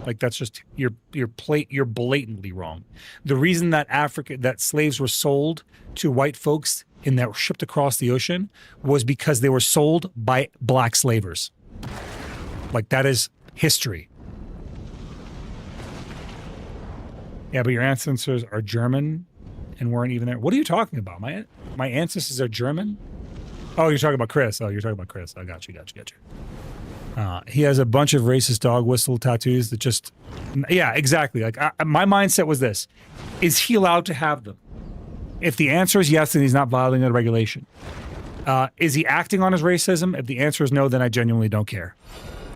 Like, that's just, you're blatantly wrong. The reason that slaves were sold to white folks and that were shipped across the ocean was because they were sold by black slavers. Like, that is history. Yeah, but your ancestors are German and weren't even there. What are you talking about? My ancestors are German? Oh, you're talking about Chris. Oh, you're talking about Chris. I got you. He has a bunch of racist dog whistle tattoos that just... Yeah, exactly. Like, my mindset was this. Is he allowed to have them? If the answer is yes, then he's not violating the regulation. Is he acting on his racism? If the answer is no, then I genuinely don't care.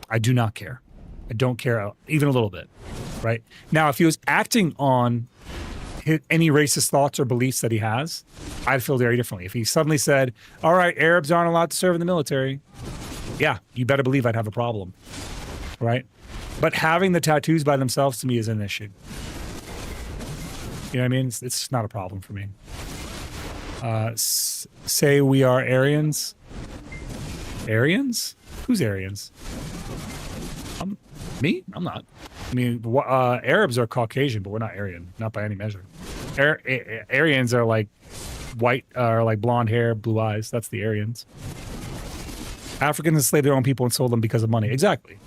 I do not care. I don't care even a little bit, right? Now, if he was acting on any racist thoughts or beliefs that he has, I'd feel very differently. If he suddenly said, all right, Arabs aren't allowed to serve in the military, yeah, you better believe I'd have a problem, right? But having the tattoos by themselves to me is an issue. You know what I mean? It's not a problem for me. Say we are Aryans. Aryans? Who's Aryans? Me? I'm not. I mean, Arabs are Caucasian, but we're not Aryan, not by any measure. Aryans are like white, or like blonde hair, blue eyes. That's the Aryans. Africans enslaved their own people and sold them because of money. Exactly.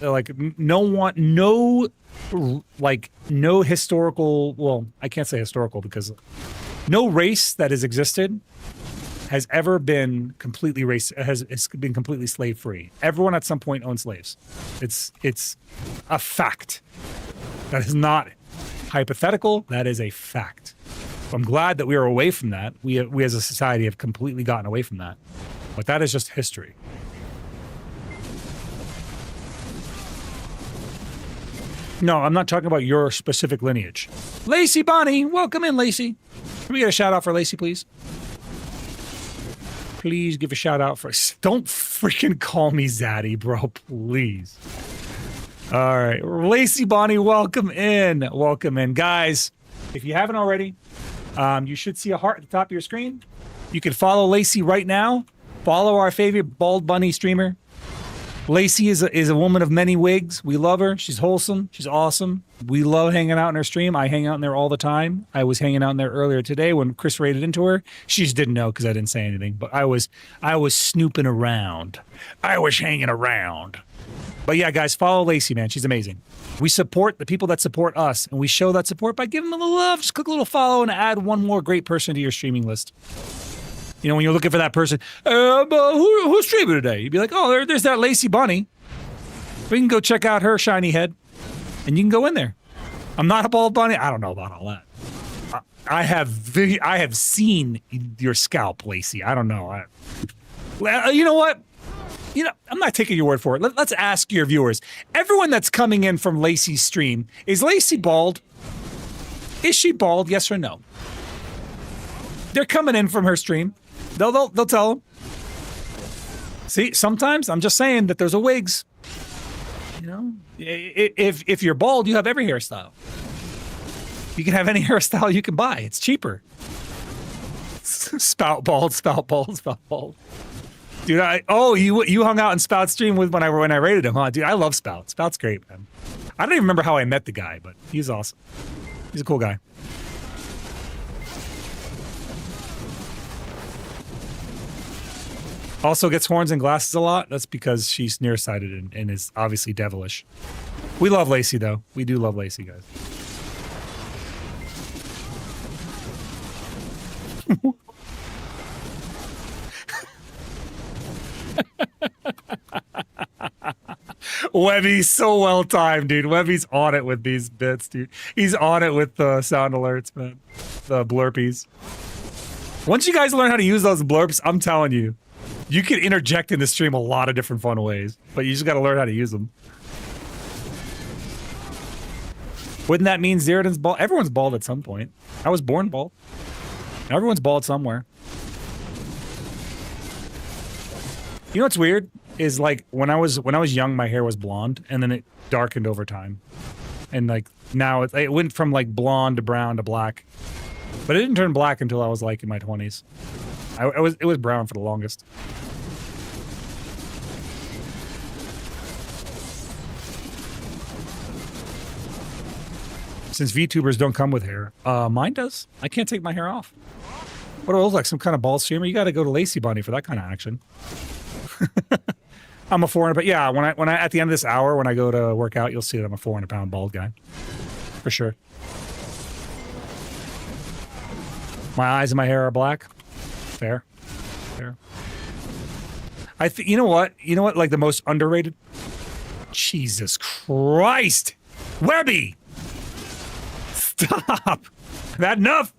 They're like no historical. Well, I can't say historical because no race that has existed has ever been completely has been completely slave free. Everyone at some point owned slaves. It's a fact. That is not hypothetical. That is a fact. So I'm glad that we are away from that. We as a society have completely gotten away from that. But that is just history. No, I'm not talking about your specific lineage. Lacey Bonnie, welcome in, Lacey. Can we get a shout out for Lacey, please? Please give a shout out for... Don't freaking call me Zaddy, bro, please. All right, Lacey Bonnie, welcome in. Welcome in. Guys, if you haven't already, you should see a heart at the top of your screen. You can follow Lacey right now. Follow our favorite bald bunny streamer. Lacey is a woman of many wigs. We love her. She's wholesome. She's awesome. We love hanging out in her stream. I hang out in there all the time. I was hanging out in there earlier today when Chris raided into her. She just didn't know because I didn't say anything. But I was snooping around. I was hanging around. But yeah, guys, follow Lacey, man. She's amazing. We support the people that support us, and we show that support by giving them a little love. Just click a little follow and add one more great person to your streaming list. You know, when you're looking for that person, who's streaming today? You'd be like, oh, there's that Lacey Bunny. We can go check out her shiny head, and you can go in there. I'm not a bald bunny. I don't know about all that. I have seen your scalp, Lacey. I don't know. You know what? You know, I'm not taking your word for it. Let's ask your viewers. Everyone that's coming in from Lacey's stream, is Lacey bald? Is she bald? Yes or no? They're coming in from her stream. They'll tell them. See, sometimes I'm just saying that there's a wigs. You know, if you're bald, you have every hairstyle. You can have any hairstyle you can buy. It's cheaper. Spout bald, spout bald, spout bald. Dude, you hung out in Spout's stream when I rated him, huh? Dude, I love Spout. Spout's great, man. I don't even remember how I met the guy, but he's awesome. He's a cool guy. Also gets horns and glasses a lot. That's because she's nearsighted and is obviously devilish. We love Lacey, though. We do love Lacey, guys. Webby's so well timed, dude. Webby's on it with these bits, dude. He's on it with the sound alerts, man. The blurpies. Once you guys learn how to use those blurps, I'm telling you, you can interject in the stream a lot of different fun ways, but you just got to learn how to use them. Wouldn't that mean Zeroden's bald? Everyone's bald at some point. I was born bald. Everyone's bald somewhere. You know what's weird is like when I was young, my hair was blonde, and then it darkened over time, and like now it went from like blonde to brown to black, but it didn't turn black until I was like in my 20s. It was brown for the longest. Since VTubers don't come with hair. Mine does. I can't take my hair off. What do I look like? Some kind of bald streamer? You got to go to Lacey Bunny for that kind of action. I'm a 400, but yeah, when I at the end of this hour, when I go to work out, you'll see that I'm a 400-pound bald guy. For sure. My eyes and my hair are black. Fair. Fair. You know what? You know what? Like the most underrated? Jesus Christ. Webby! Stop! I've had enough!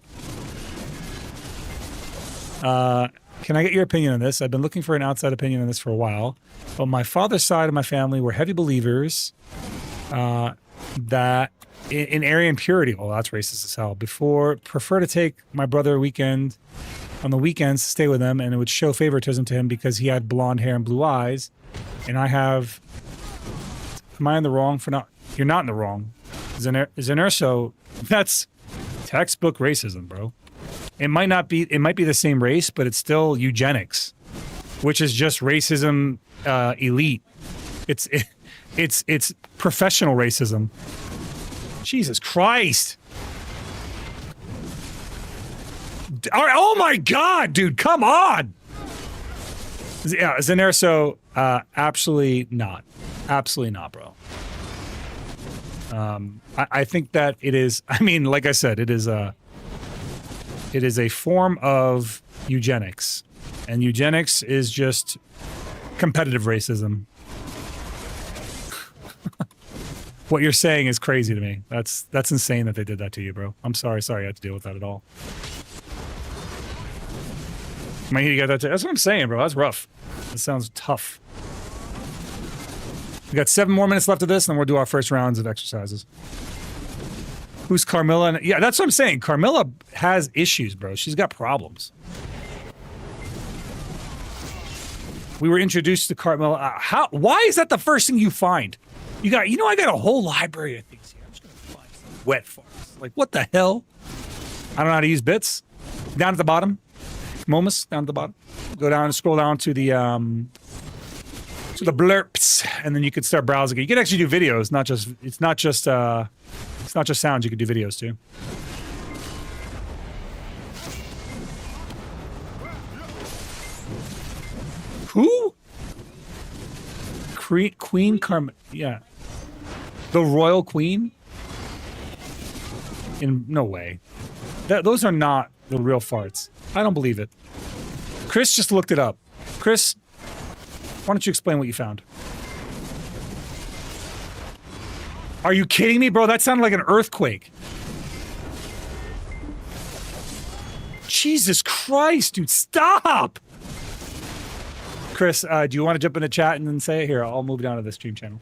Can I get your opinion on this? I've been looking for an outside opinion on this for a while. But my father's side of my family were heavy believers that in Aryan purity, well, that's racist as hell, prefer to take my brother on the weekends to stay with him, and it would show favoritism to him because he had blonde hair and blue eyes. And I have, am I in the wrong for not, you're not in the wrong. So that's textbook racism, bro. It might be the same race, but it's still eugenics, which is just racism elite. It's professional racism. Jesus Christ. Oh my God, dude, come on. Yeah, Zenerso, absolutely not. Absolutely not, bro. I think that it is, I mean, like I said, it is a form of eugenics, and eugenics is just competitive racism. What you're saying is crazy to me. That's insane that they did that to you, bro. I'm sorry you had to deal with that at all. You got that too. That's what I'm saying, bro. That's rough. That sounds tough. We got 7 more minutes left of this, and then we'll do our first rounds of exercises. Who's Carmilla? Yeah, that's what I'm saying. Carmilla has issues, bro. She's got problems. We were introduced to Carmilla. Why is that the first thing you find? I got a whole library of things here. I'm just gonna find some wet farts. Like, what the hell? I don't know how to use bits. Down at the bottom. Momus, down at the bottom. Go down and scroll down to the blurps, and then you could start browsing. You can actually do videos, it's not just sounds, you could do videos too. Who? Queen Carmen, yeah. The Royal Queen? No way. Those are not the real farts. I don't believe it. Chris just looked it up. Chris, why don't you explain what you found? Are you kidding me, bro? That sounded like an earthquake. Jesus Christ, dude, stop! Chris, do you want to jump in the chat and then say it? Here, I'll move down to the stream channel.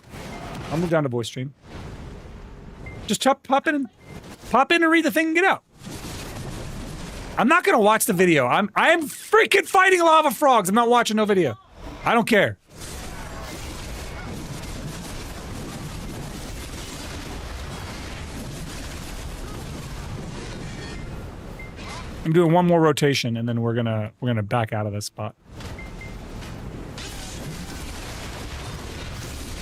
I'll move down to voice stream. Just pop in and read the thing and get out. I'm not gonna watch the video. I am freaking fighting lava frogs. I'm not watching no video. I don't care. I'm doing one more rotation, and then we're gonna back out of this spot.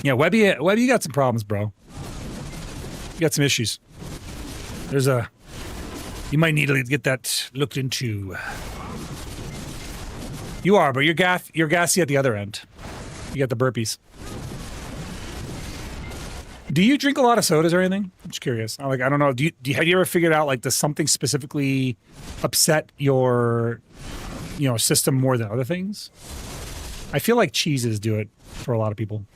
Yeah, Webby, you got some problems, bro. You got some issues. You might need to get that looked into. You are, but you're gassy at the other end. You got the burpees. Do you drink a lot of sodas or anything? I'm just curious. I don't know. Have you ever figured out, like, does something specifically upset your, system more than other things? I feel like cheeses do it for a lot of people.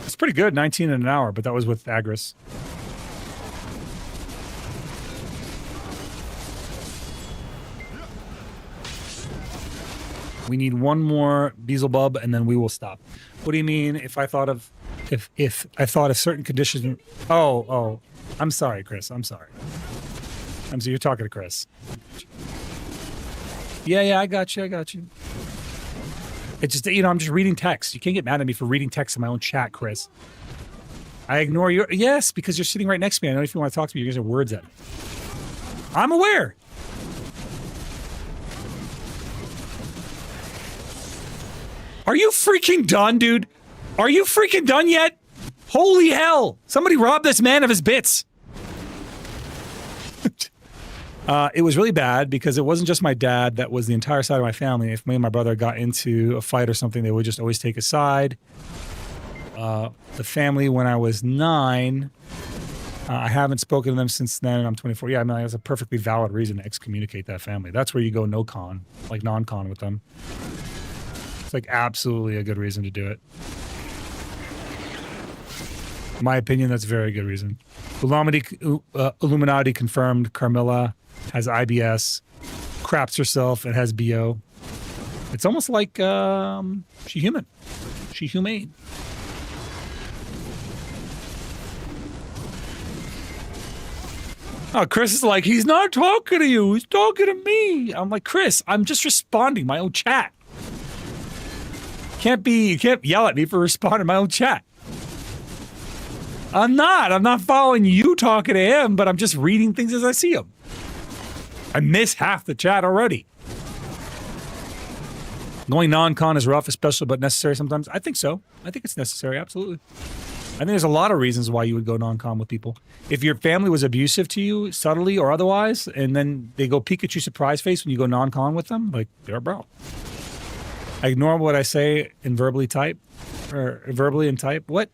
It's pretty good, 19 in an hour, but that was with Agris. We need one more Beelzebub, and then we will stop. What do you mean? If I thought of certain conditions? Oh, I'm sorry, Chris. I'm sorry. You're talking to Chris. Yeah, I got you. It's just, I'm just reading text. You can't get mad at me for reading text in my own chat, Chris. I ignore your... Yes, because you're sitting right next to me. I know if you want to talk to me, you're going to say words at me. I'm aware. Are you freaking done, dude? Are you freaking done yet? Holy hell! Somebody robbed this man of his bits. It was really bad because it wasn't just my dad. That was the entire side of my family. If me and my brother got into a fight or something, they would just always take a side. The family when I was 9, I haven't spoken to them since then. I'm 24. Yeah, I mean, that's a perfectly valid reason to excommunicate that family. That's where you go no con, like non-con with them. It's like absolutely a good reason to do it. In my opinion, that's a very good reason. Illuminati confirmed Carmilla has IBS, craps herself, and has BO. It's almost like she's human. She's humane. Oh, Chris is like, he's not talking to you. He's talking to me. I'm like, Chris, I'm just responding my own chat. You can't yell at me for responding to my own chat. I'm not following you talking to him, but I'm just reading things as I see them. I miss half the chat already. Going non-con is rough, especially, but necessary sometimes. I think so. I think it's necessary, absolutely. I think there's a lot of reasons why you would go non-con with people. If your family was abusive to you, subtly or otherwise, and then they go Pikachu surprise face when you go non-con with them, like, they're bro. I ignore what I say and verbally type, or verbally and type. What?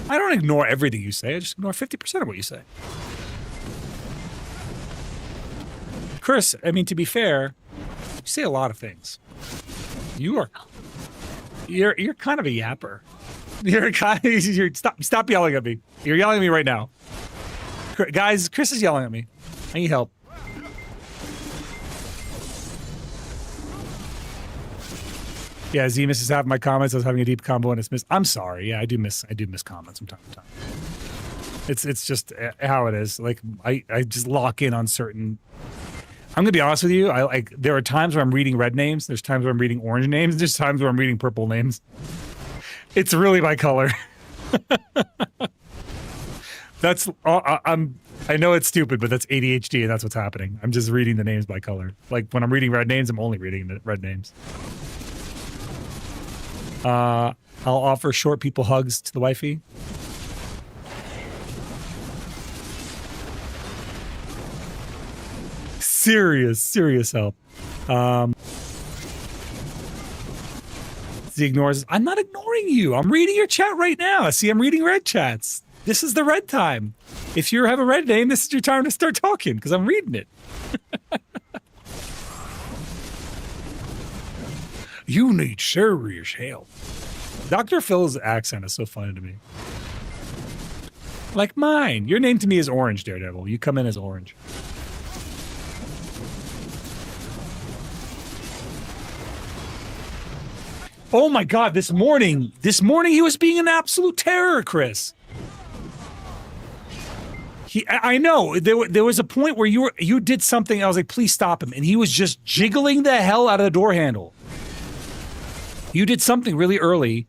I don't ignore everything you say. I just ignore 50% of what you say. Chris, I mean, to be fair, you say a lot of things. You're kind of a yapper. Stop yelling at me. You're yelling at me right now. Guys, Chris is yelling at me. I need help. Yeah, Z misses half my comments. I was having a deep combo and it's missed. I'm sorry. Yeah, I do miss comments from time to time. It's just how it is. Like I just lock in on certain. I'm gonna be honest with you. There are times where I'm reading red names. There's times where I'm reading orange names. There's times where I'm reading purple names. It's really my color. That's I know it's stupid, but that's ADHD, and that's what's happening. I'm just reading the names by color. Like when I'm reading red names, I'm only reading the red names. I'll offer short people hugs to the wifey. Serious help. He ignores. I'm not ignoring you. I'm reading your chat right now. See, I'm reading red chats. This is the red time. If you have a red name, this is your time to start talking because I'm reading it. You need serious help. Dr. Phil's accent is so funny to me. Like mine. Your name to me is Orange, Daredevil. You come in as Orange. Oh my God, this morning he was being an absolute terror, Chris. I know, there was a point where you did something, I was like, please stop him, and he was just jiggling the hell out of the door handle. You did something really early,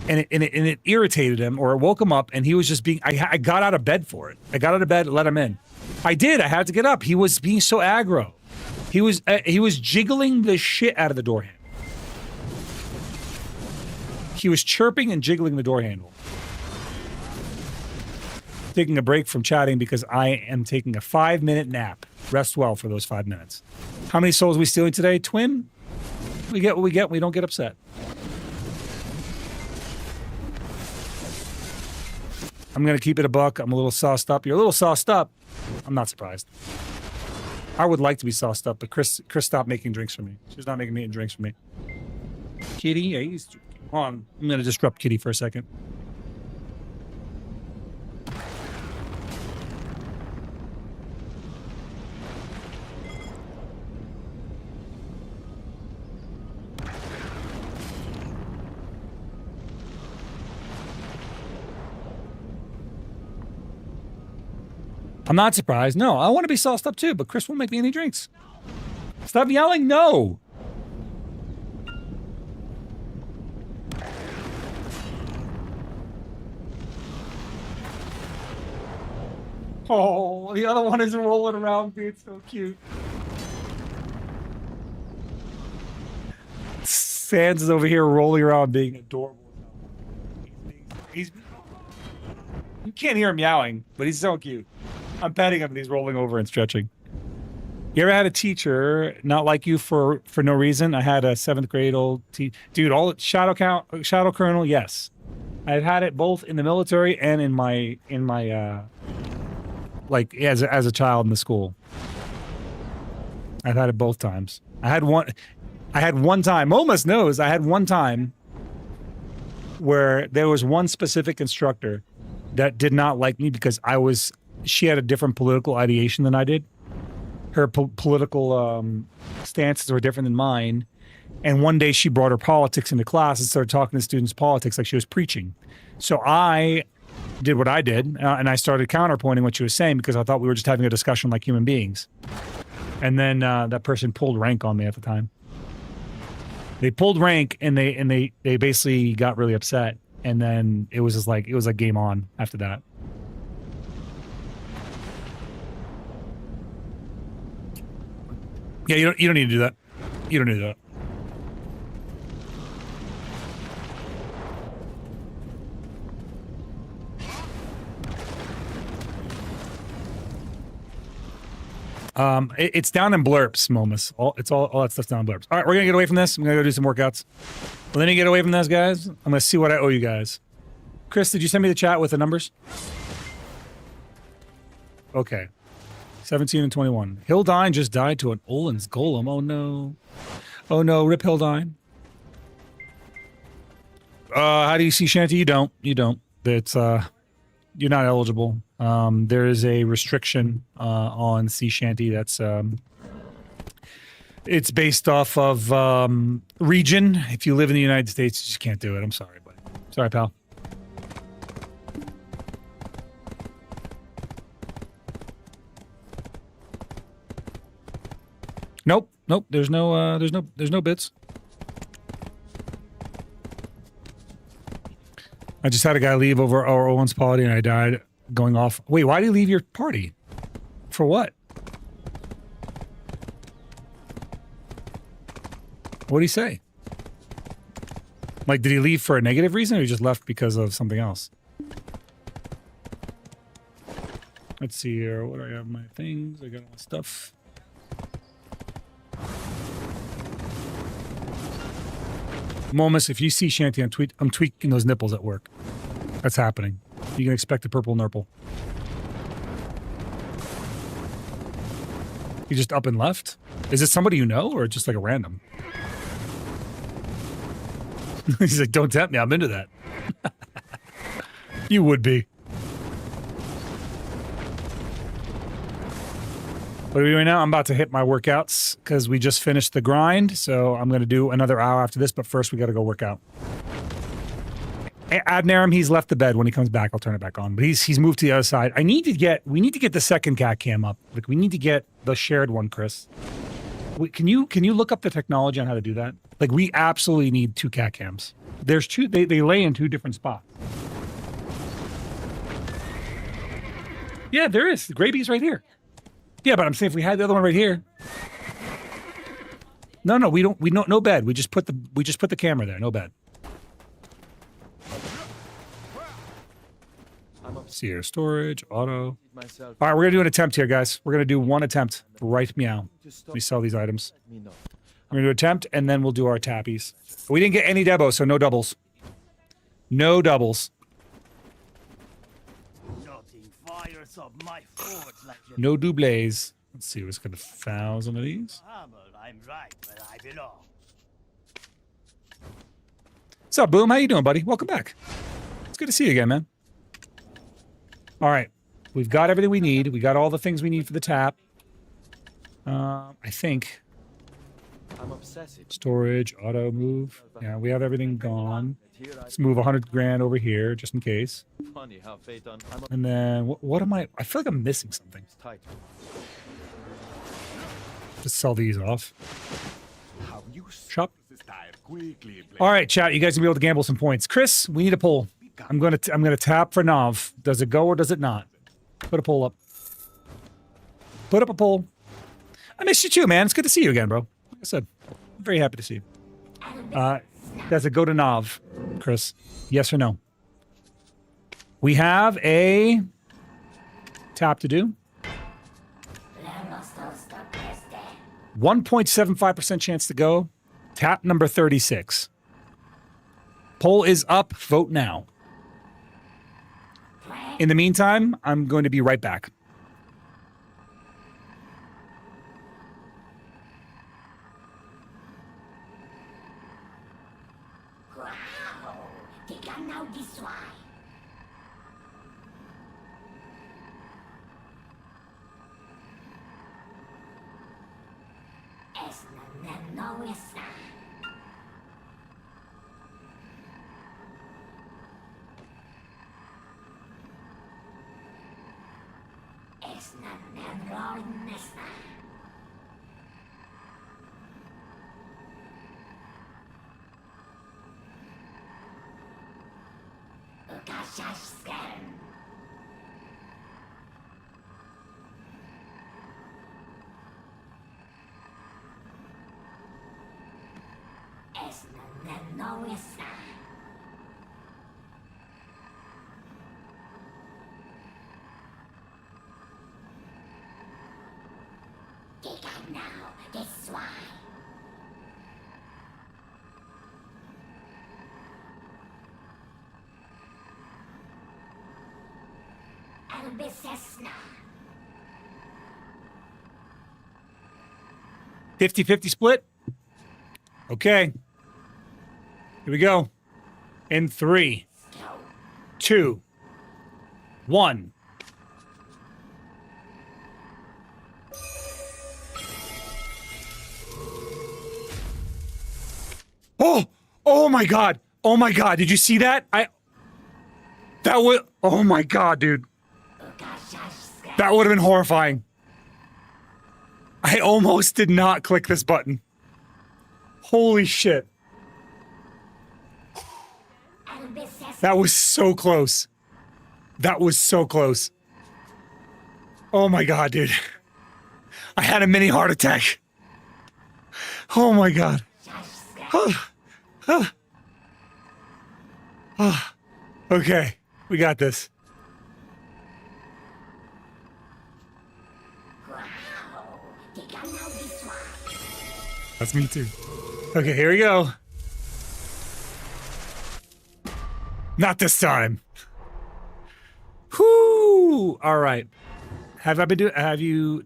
and it irritated him, or it woke him up, and he was just being, I got out of bed for it. I got out of bed and let him in. I did, I had to get up. He was being so aggro. He was jiggling the shit out of the door handle. He was chirping and jiggling the door handle. Taking a break from chatting because I am taking a 5-minute nap. Rest well for those 5 minutes. How many souls are we stealing today, Twin? We get what we get. We don't get upset. I'm going to keep it a buck. I'm a little sauced up. You're a little sauced up. I'm not surprised. I would like to be sauced up, but Chris stopped making drinks for me. She's not making me drinks for me. Kitty, yeah, hold on. I'm going to disrupt Kitty for a second. I'm not surprised. No, I want to be sauced up too, but Chris won't make me any drinks. Stop yelling, no. Oh, the other one is rolling around being so cute. Sans is over here rolling around being adorable. He's you can't hear him meowing, but he's so cute. I'm petting him and he's rolling over and stretching. You ever had a teacher not like you for no reason? I had a 7th grade old dude, all shadow colonel, yes. I've had it both in the military and in my like as a child in the school. I've had it both times. I had one time, Momus knows, I had one time where there was one specific instructor that did not like me because she had a different political ideation than I did. Her political stances were different than mine. And one day she brought her politics into class and started talking to students politics like she was preaching. So I did what I did, and I started counterpointing what she was saying because I thought we were just having a discussion like human beings. And then that person pulled rank on me at the time. They pulled rank and they basically got really upset. And then it was like game on after that. Yeah, you don't need to do that. You don't need to do that. It's down in blurps, Momus. All that stuff's down in blurps. All right, we're gonna get away from this. I'm gonna go do some workouts. But then you get away from this, guys. I'm gonna see what I owe you guys. Chris, did you send me the chat with the numbers? Okay. 17 and 21. Hildine just died to an Olin's Golem. Oh no. Oh no, rip Hildine. How do you see Shanty? You don't. You don't. It's you're not eligible. There is a restriction on sea shanty that's it's based off of region. If you live in the United States, you just can't do it. I'm sorry, buddy. Sorry, pal. Nope, nope. There's no bits. I just had a guy leave over our Owen's party and I died going off. Wait, why did you leave your party? For what? What did he say? Like, did he leave for a negative reason or he just left because of something else? Let's see here. What do I have? My things. I got all my stuff. Momus, if you see Shanty, I'm tweaking those nipples at work. That's happening. You can expect a purple nurple. You just up and left? Is it somebody you know or just like a random? He's like, don't tempt me, I'm into that. You would be. What are we doing now? I'm about to hit my workouts because we just finished the grind. So I'm going to do another hour after this, but first we got to go work out. Adnarum, he's left the bed. When he comes back, I'll turn it back on. But he's moved to the other side. We need to get the second cat cam up. Like we need to get the shared one, Chris. Can you look up the technology on how to do that? Like we absolutely need 2 cat cams. There's 2. They lay in 2 different spots. Yeah, there is. The Graby's right here. Yeah, but I'm saying if we had the other one right here. No, we don't. No bed. We just put the camera there. No bed. See here, storage, auto. All right, we're gonna do an attempt here, guys. We're gonna do one attempt. Right meow. Let me sell these items. We're gonna do an attempt, and then we'll do our tappies. We didn't get any debos, so no doubles. No doubles. No doubles. Let's see, let's get 1,000 of these. What's up, Boom? How you doing, buddy? Welcome back. It's good to see you again, man. All right, we've got everything we need. We got all the things we need for the tap. I think. Storage, auto move. Yeah, we have everything gone. Let's move 100 grand over here, just in case. And then, what am I feel like I'm missing something. Just sell these off. Shop. All right, chat, you guys gonna be able to gamble some points. Chris, we need a poll. I'm gonna tap for Nav. Does it go or does it not? Put a poll up. Put up a poll. I miss you too, man. It's good to see you again, bro. Like I said, I'm very happy to see you. Does it go to Nav, Chris? Yes or no? We have a tap to do. 1.75% chance to go. Tap number 36. Poll is up. Vote now. In the meantime, I'm going to be right back. Cessna. 50-50 split. Okay. Here we go. In 3, 2, 1. Oh! Oh my god! Oh my god! Did you see that? That would... Oh my god, dude. That would have been horrifying. I almost did not click this button. Holy shit. That was so close. That was so close. Oh my god, dude. I had a mini heart attack. Oh my god. Okay, we got this. That's me too. Okay, here we go. Not this time. Whoo! All right. Have I been doing? Have you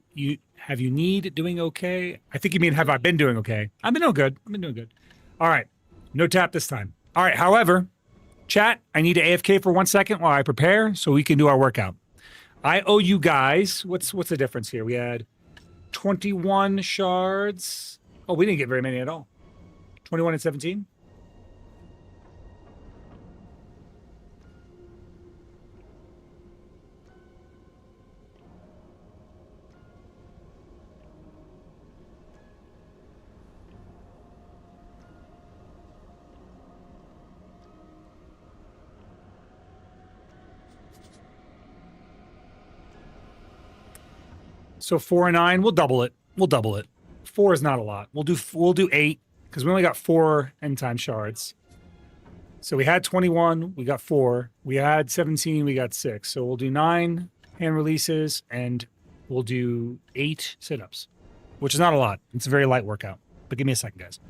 need doing okay? I think you mean have I been doing okay? I've been doing good. I've been doing good. All right. No tap this time. All right. However, chat, I need to AFK for 1 second while I prepare so we can do our workout. I owe you guys. What's the difference here? We had 21 shards. Oh, we didn't get very many at all. 21 and 17. So 4 and 9, we'll double it. We'll double it. 4 is not a lot. We'll do 8 because we only got 4 end time shards. So we had 21, we got 4. We had 17, we got 6. So we'll do 9 hand releases and we'll do 8 sit-ups, which is not a lot. It's a very light workout. But give me a second, guys.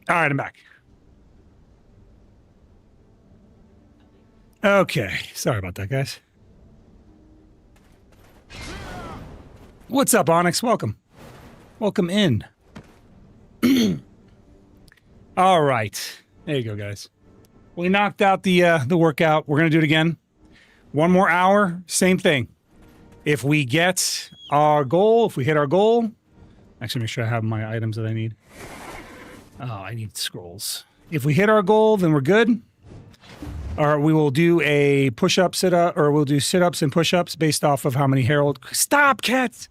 All right, I'm back. Okay, sorry about that, guys. What's up, Onyx? Welcome. Welcome in. All right. There you go, guys. We knocked out the workout. We're going to do it again. One more hour, same thing. If we get our goal, if we hit our goal, actually make sure I have my items that I need. Oh, I need scrolls. If we hit our goal, then we're good. Or we will do a push-up, sit-up, or we'll do sit-ups and push-ups based off of how many Herald... Stop, cats!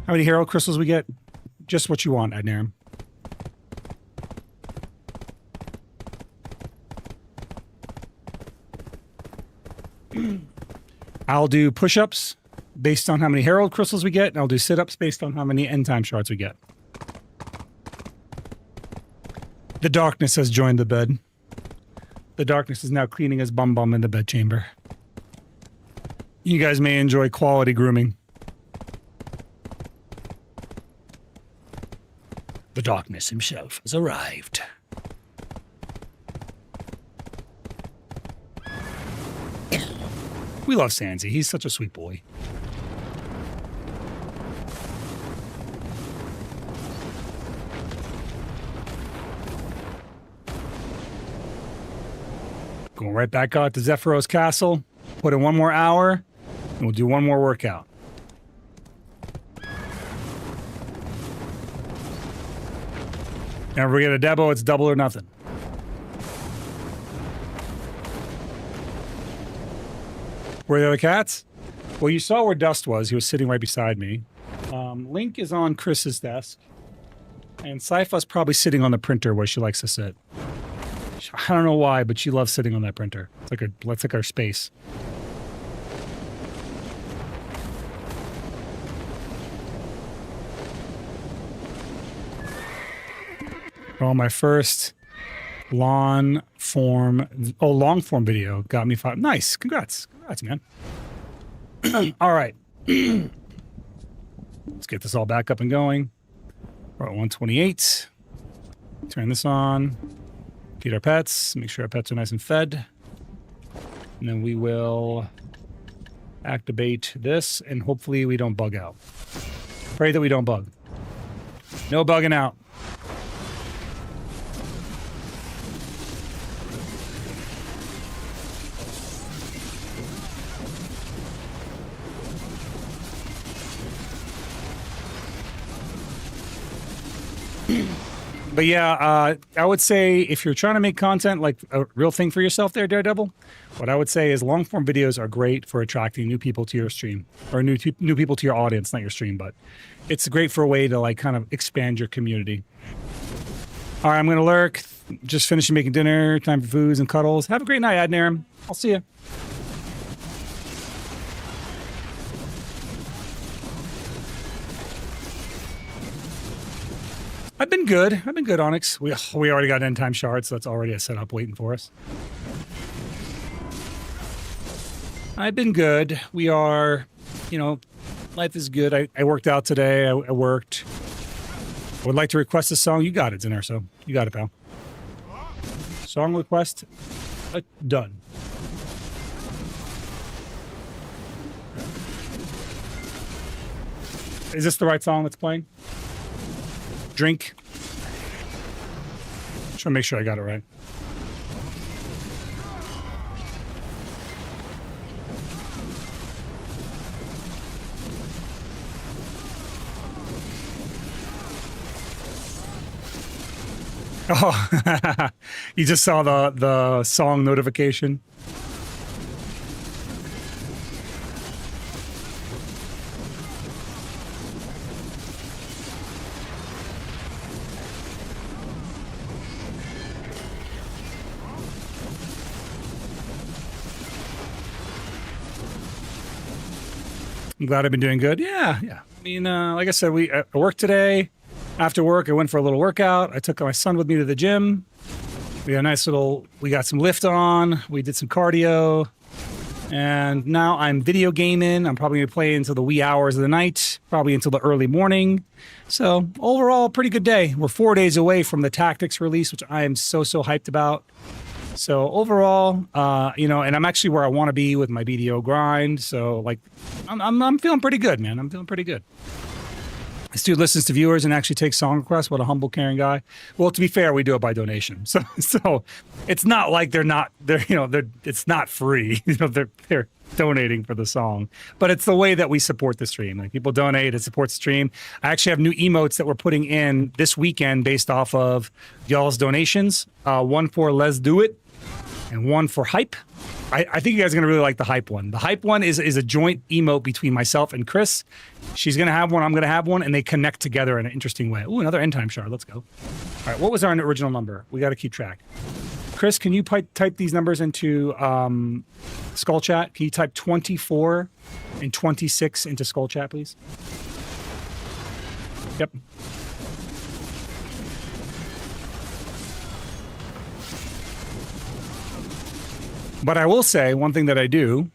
How many Herald crystals we get. Just what you want, Adnaram. I'll do push-ups based on how many Herald crystals we get, and I'll do sit-ups based on how many end time shards we get. The darkness has joined the bed. The darkness is now cleaning his bum in the bedchamber. You guys may enjoy quality grooming. The darkness himself has arrived. We love Sansi. He's such a sweet boy. Going right back out to Zephyros Castle. Put in one more hour, and we'll do one more workout. And if we get a Debo, it's double or nothing. Where are the other cats? Well, you saw where Dust was. He was sitting right beside me. Link is on Chris's desk. And Sypha's probably sitting on the printer where she likes to sit. I don't know why, but she loves sitting on that printer. It's like our space. Well, my first long form video got me 5. Nice. Congrats, man. All right. Let's get this all back up and going. We're at 128. Turn this on. Feed our pets. Make sure our pets are nice and fed. And then we will activate this, and hopefully we don't bug out. Pray that we don't bug. No bugging out. But yeah, I would say if you're trying to make content like a real thing for yourself there, Daredevil, what I would say is long form videos are great for attracting new people to your stream, or new people to your audience, not your stream, but it's great for a way to like kind of expand your community. All right, I'm going to lurk. Just finishing making dinner. Time for foods and cuddles. Have a great night, Adnaram. I'll see you. I've been good, Onyx. We already got end time shards, so that's already a setup waiting for us. I've been good. We are, life is good. I worked out today. I worked. I would like to request a song. You got it, Zenerso. You got it, pal. Song request done. Is this the right song that's playing? Drink. Just want to make sure I got it right. Oh, you just saw the song notification. I'm glad I've been doing good. Yeah. I mean, like I said, I worked today. After work, I went for a little workout. I took my son with me to the gym. We got some lift on. We did some cardio. And now I'm video gaming. I'm probably going to play until the wee hours of the night, probably until the early morning. So overall, pretty good day. We're 4 days away from the Tactics release, which I am so hyped about. So overall, you know, and I'm actually where I want to be with my BDO grind. So like, I'm feeling pretty good, man. I'm feeling pretty good. This dude listens to viewers and actually takes song requests. What a humble, caring guy. Well, to be fair, we do it by donation. So it's not like it's not free. You know, they're donating for the song, but it's the way that we support the stream. Like people donate, it supports the stream. I actually have new emotes that we're putting in this weekend based off of y'all's donations. One for Let's Do It and one for Hype. I think you guys are going to really like the Hype one. The Hype one is a joint emote between myself and Chris. She's going to have one, I'm going to have one, and they connect together in an interesting way. Ooh, another end time shard. Let's go. All right, what was our original number? We got to keep track. Chris, can you type these numbers into Skull Chat? Can you type 24 and 26 into Skull Chat, please? Yep. But I will say one thing that I do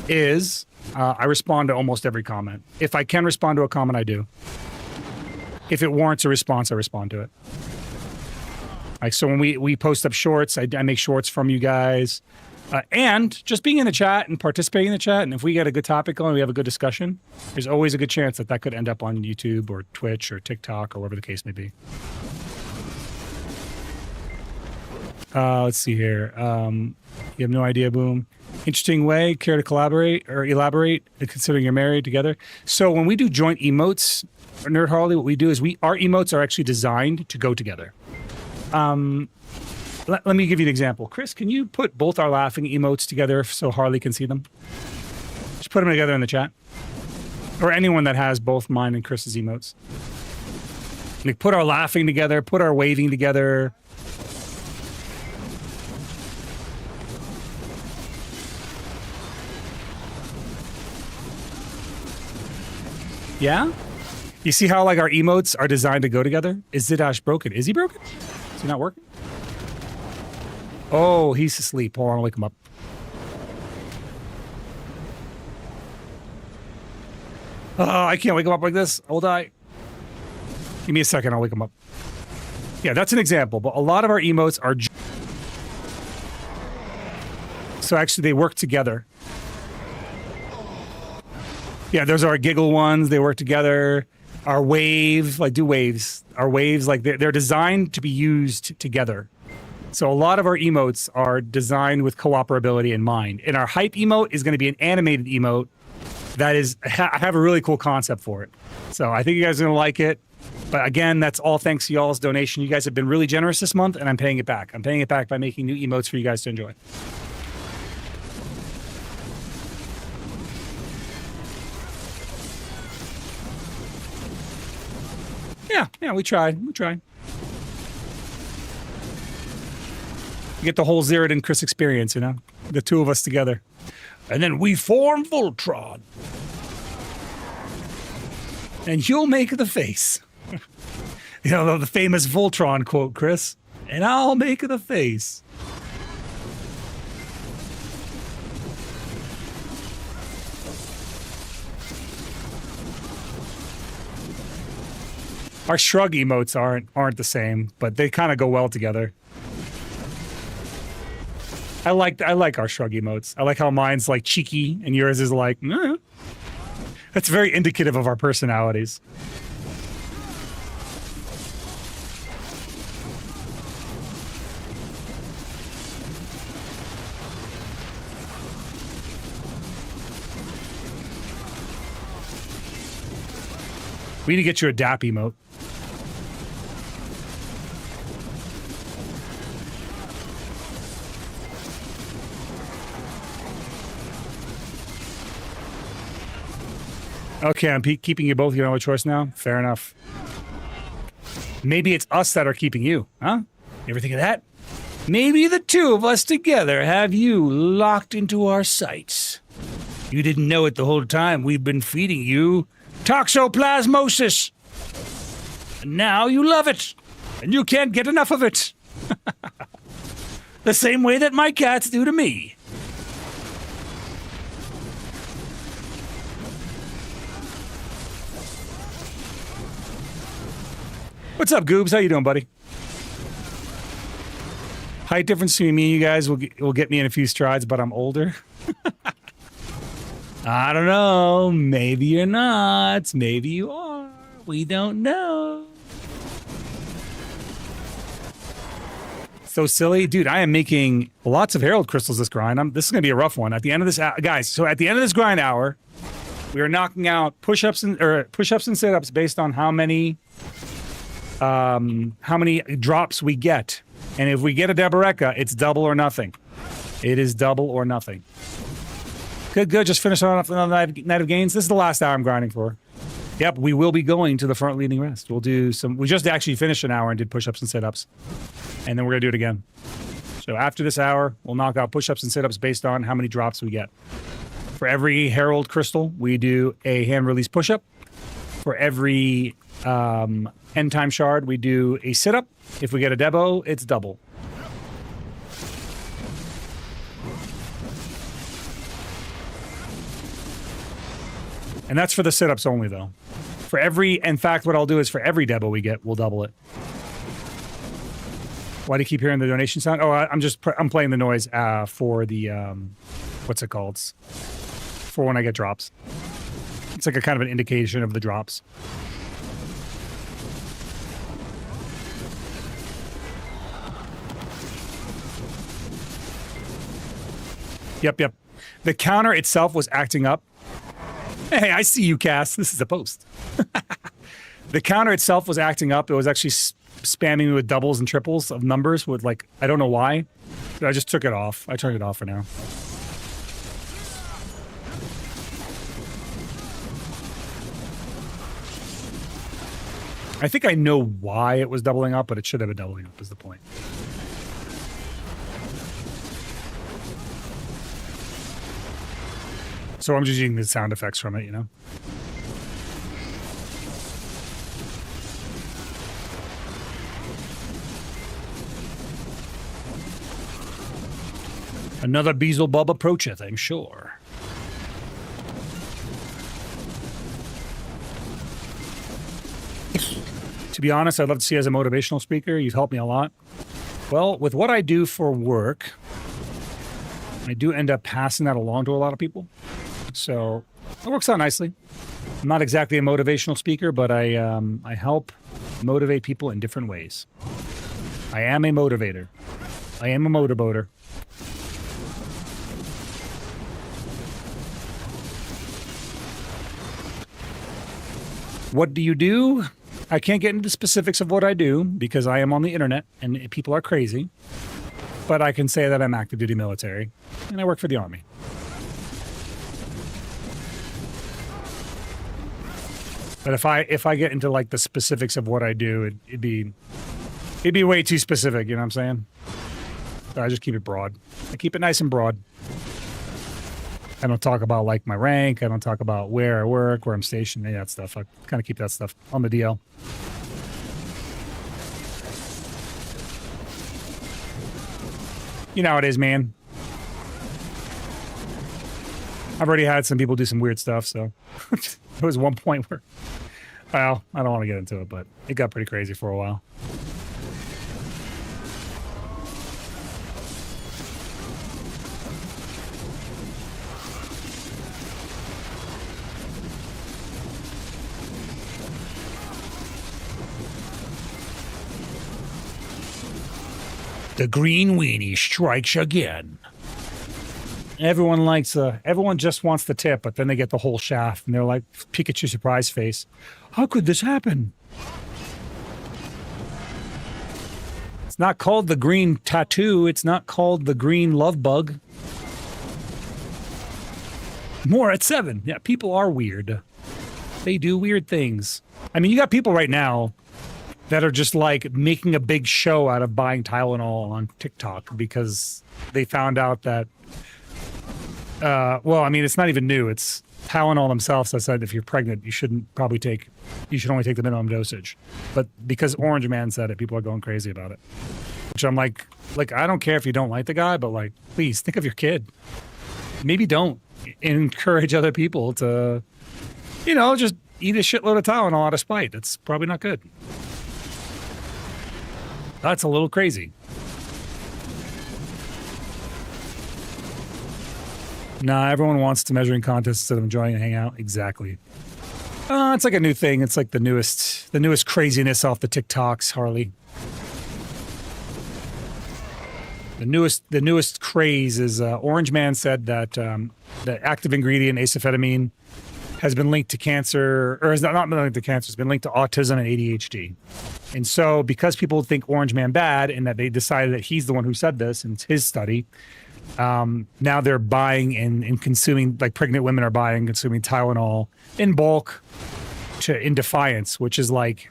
is I respond to almost every comment. If I can respond to a comment, I do. If it warrants a response, I respond to it. Like, so when we post up shorts, I make shorts from you guys. And just being in the chat and participating in the chat, and if we get a good topic on, we have a good discussion, there's always a good chance that could end up on YouTube or Twitch or TikTok or whatever the case may be. Let's see here. You have no idea, Boom. Interesting way. Care to collaborate or elaborate, considering you're married together? So when we do joint emotes, Nerd Harley, what we do is our emotes are actually designed to go together. Let me give you an example. Chris, can you put both our laughing emotes together so Harley can see them? Just put them together in the chat. Or anyone that has both mine and Chris's emotes. Like put our laughing together, put our waving together. Yeah? You see how like our emotes are designed to go together? Is Zidash broken? Is he broken? Is he not working? Oh, he's asleep. Hold on, I'll wake him up. Oh, I can't wake him up like this. I'll die. Give me a second, I'll wake him up. Yeah, that's an example, but a lot of our emotes are... So actually they work together. Yeah, those are our giggle ones. They work together. Our wave, like do waves. Our waves, like they're designed to be used together. So a lot of our emotes are designed with cooperability in mind. And our hype emote is going to be an animated emote that is, I have a really cool concept for it. So I think you guys are going to like it. But again, that's all thanks to y'all's donation. You guys have been really generous this month, and I'm paying it back. I'm paying it back by making new emotes for you guys to enjoy. Yeah, we tried. We tried. You get the whole Zeroden Chris experience, you know? The two of us together. And then we form Voltron. And you'll make the face. You know, the famous Voltron quote, Chris. And I'll make the face. Our shrug emotes aren't the same, but they kind of go well together. I like our shrug emotes. I like how mine's like cheeky and yours is like, eh. That's very indicative of our personalities. We need to get you a DAP emote. Okay, I'm keeping you both. You don't have a choice now? Fair enough. Maybe it's us that are keeping you, huh? You ever think of that? Maybe the two of us together have you locked into our sights. You didn't know it the whole time. We've been feeding you toxoplasmosis. And now you love it. And you can't get enough of it. The same way that my cats do to me. What's up, Goobs? How you doing, buddy? Height difference between me and you guys will get me in a few strides, but I'm older. I don't know. Maybe you're not. Maybe you are. We don't know. So silly. Dude, I am making lots of Herald crystals this grind. This is going to be a rough one. At the end of this, guys, so at the end of this grind hour, we are knocking out push-ups and sit-ups based on how many drops we get. And if we get a Deboreka, it's double or nothing. It is double or nothing. Good, good. Just finish off another night of gains. This is the last hour I'm grinding for. Yep, we will be going to the front leading rest. We'll do some... We just actually finished an hour and did push-ups and sit-ups. And then we're going to do it again. So after this hour, we'll knock out push-ups and sit-ups based on how many drops we get. For every Herald crystal, we do a hand-release push-up. For every end time shard, we do a sit-up. If we get a Debo, it's double. And that's for the sit-ups only, though. For every... In fact, what I'll do is for every Debo we get, we'll double it. Why do you keep hearing the donation sound? Oh, I'm playing the noise for the... what's it called? For when I get drops. It's like a kind of an indication of the drops. Yep, yep. The counter itself was acting up. Hey, I see you, Cass. This is a post. The counter itself was acting up. It was actually spamming me with doubles and triples of numbers with, like, I don't know why. But I just took it off. I turned it off for now. I think I know why it was doubling up, but it should have been doubling up is the point. So I'm just using the sound effects from it, you know? Another Beelzebub approacheth, I'm sure. To be honest, I'd love to see you as a motivational speaker. You've helped me a lot. Well, with what I do for work, I do end up passing that along to a lot of people. So it works out nicely. I'm not exactly a motivational speaker, but I help motivate people in different ways. I am a motivator. I am a motorboater. What do you do? I can't get into the specifics of what I do because I am on the internet and people are crazy. But I can say that I'm active duty military and I work for the Army. But if I get into like the specifics of what I do, it'd be way too specific, you know what I'm saying? So I just keep it broad. I keep it nice and broad. I don't talk about like my rank. I don't talk about where I work, where I'm stationed, any of that stuff. I kind of keep that stuff on the DL. You know how it is, man. I've already had some people do some weird stuff, so there was one point where, well, I don't want to get into it, but it got pretty crazy for a while. The green weenie strikes again. Everyone likes everyone just wants the tip, but then they get the whole shaft and they're like Pikachu surprise face. How could this happen? It's not called the green tattoo. It's not called the green love bug. More at 7. Yeah, people are weird. They do weird things. I mean, you got people right now that are just like making a big show out of buying Tylenol on TikTok because they found out that, well, I mean, it's not even new. It's Tylenol themselves that said if you're pregnant, you should only take the minimum dosage. But because Orange Man said it, people are going crazy about it. Which I'm like, I don't care if you don't like the guy, but like, please think of your kid. Maybe don't encourage other people to, you know, just eat a shitload of Tylenol out of spite. That's probably not good. That's a little crazy. Nah, everyone wants to measuring contests instead of enjoying a hangout. Exactly. It's like a new thing. It's like the newest craziness off the TikToks, Harley. The newest craze is Orange Man said that the active ingredient acephetamine has been linked to cancer, or has not been linked to cancer, it's been linked to autism and ADHD. And so because people think Orange Man bad and that they decided that he's the one who said this and it's his study, now they're buying and consuming, like pregnant women are buying and consuming Tylenol in bulk in defiance, which is like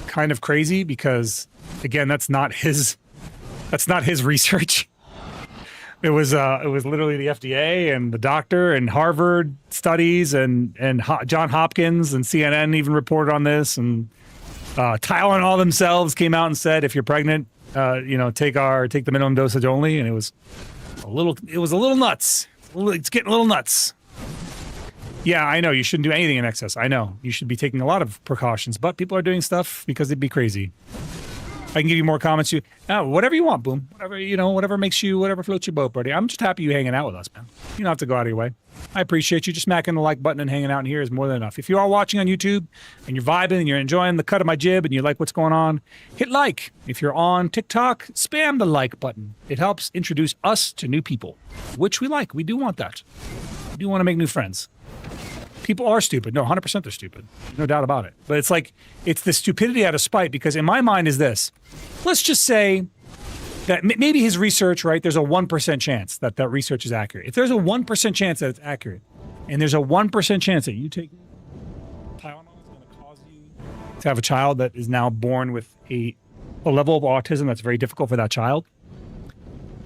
kind of crazy because, again, that's not his research. It was literally the FDA and the doctor and Harvard studies and John Hopkins and CNN even reported on this, and Tylenol themselves came out and said if you're pregnant, take the minimum dosage only, and it was a little nuts. It's getting a little nuts. Yeah, I know you shouldn't do anything in excess. I know you should be taking a lot of precautions, but people are doing stuff because it'd be crazy. I can give you more comments. Whatever you want, Boom. Whatever floats your boat, buddy. I'm just happy you hanging out with us, man. You don't have to go out of your way. I appreciate you. Just smacking the like button and hanging out in here is more than enough. If you are watching on YouTube and you're vibing and you're enjoying the cut of my jib and you like what's going on, hit like. If you're on TikTok, spam the like button. It helps introduce us to new people, which we like. We do want that. We do want to make new friends. People are stupid. No, 100% they're stupid. No doubt about it. But it's like, it's the stupidity out of spite, because in my mind is this. Let's just say that maybe his research, right, there's a 1% chance that that research is accurate. If there's a 1% chance that it's accurate, and there's a 1% chance that you take Tylenol is going to cause you to have a child that is now born with a level of autism that's very difficult for that child,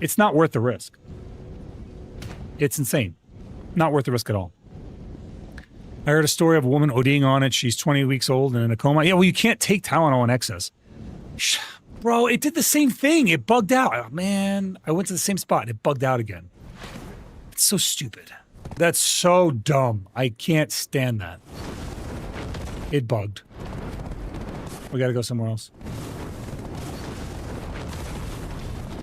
it's not worth the risk. It's insane. Not worth the risk at all. I heard a story of a woman ODing on it. She's 20 weeks old and in a coma. Yeah, well, you can't take Tylenol in excess. Bro, it did the same thing. It bugged out. Oh, man, I went to the same spot and it bugged out again. It's so stupid. That's so dumb. I can't stand that. It bugged. We got to go somewhere else.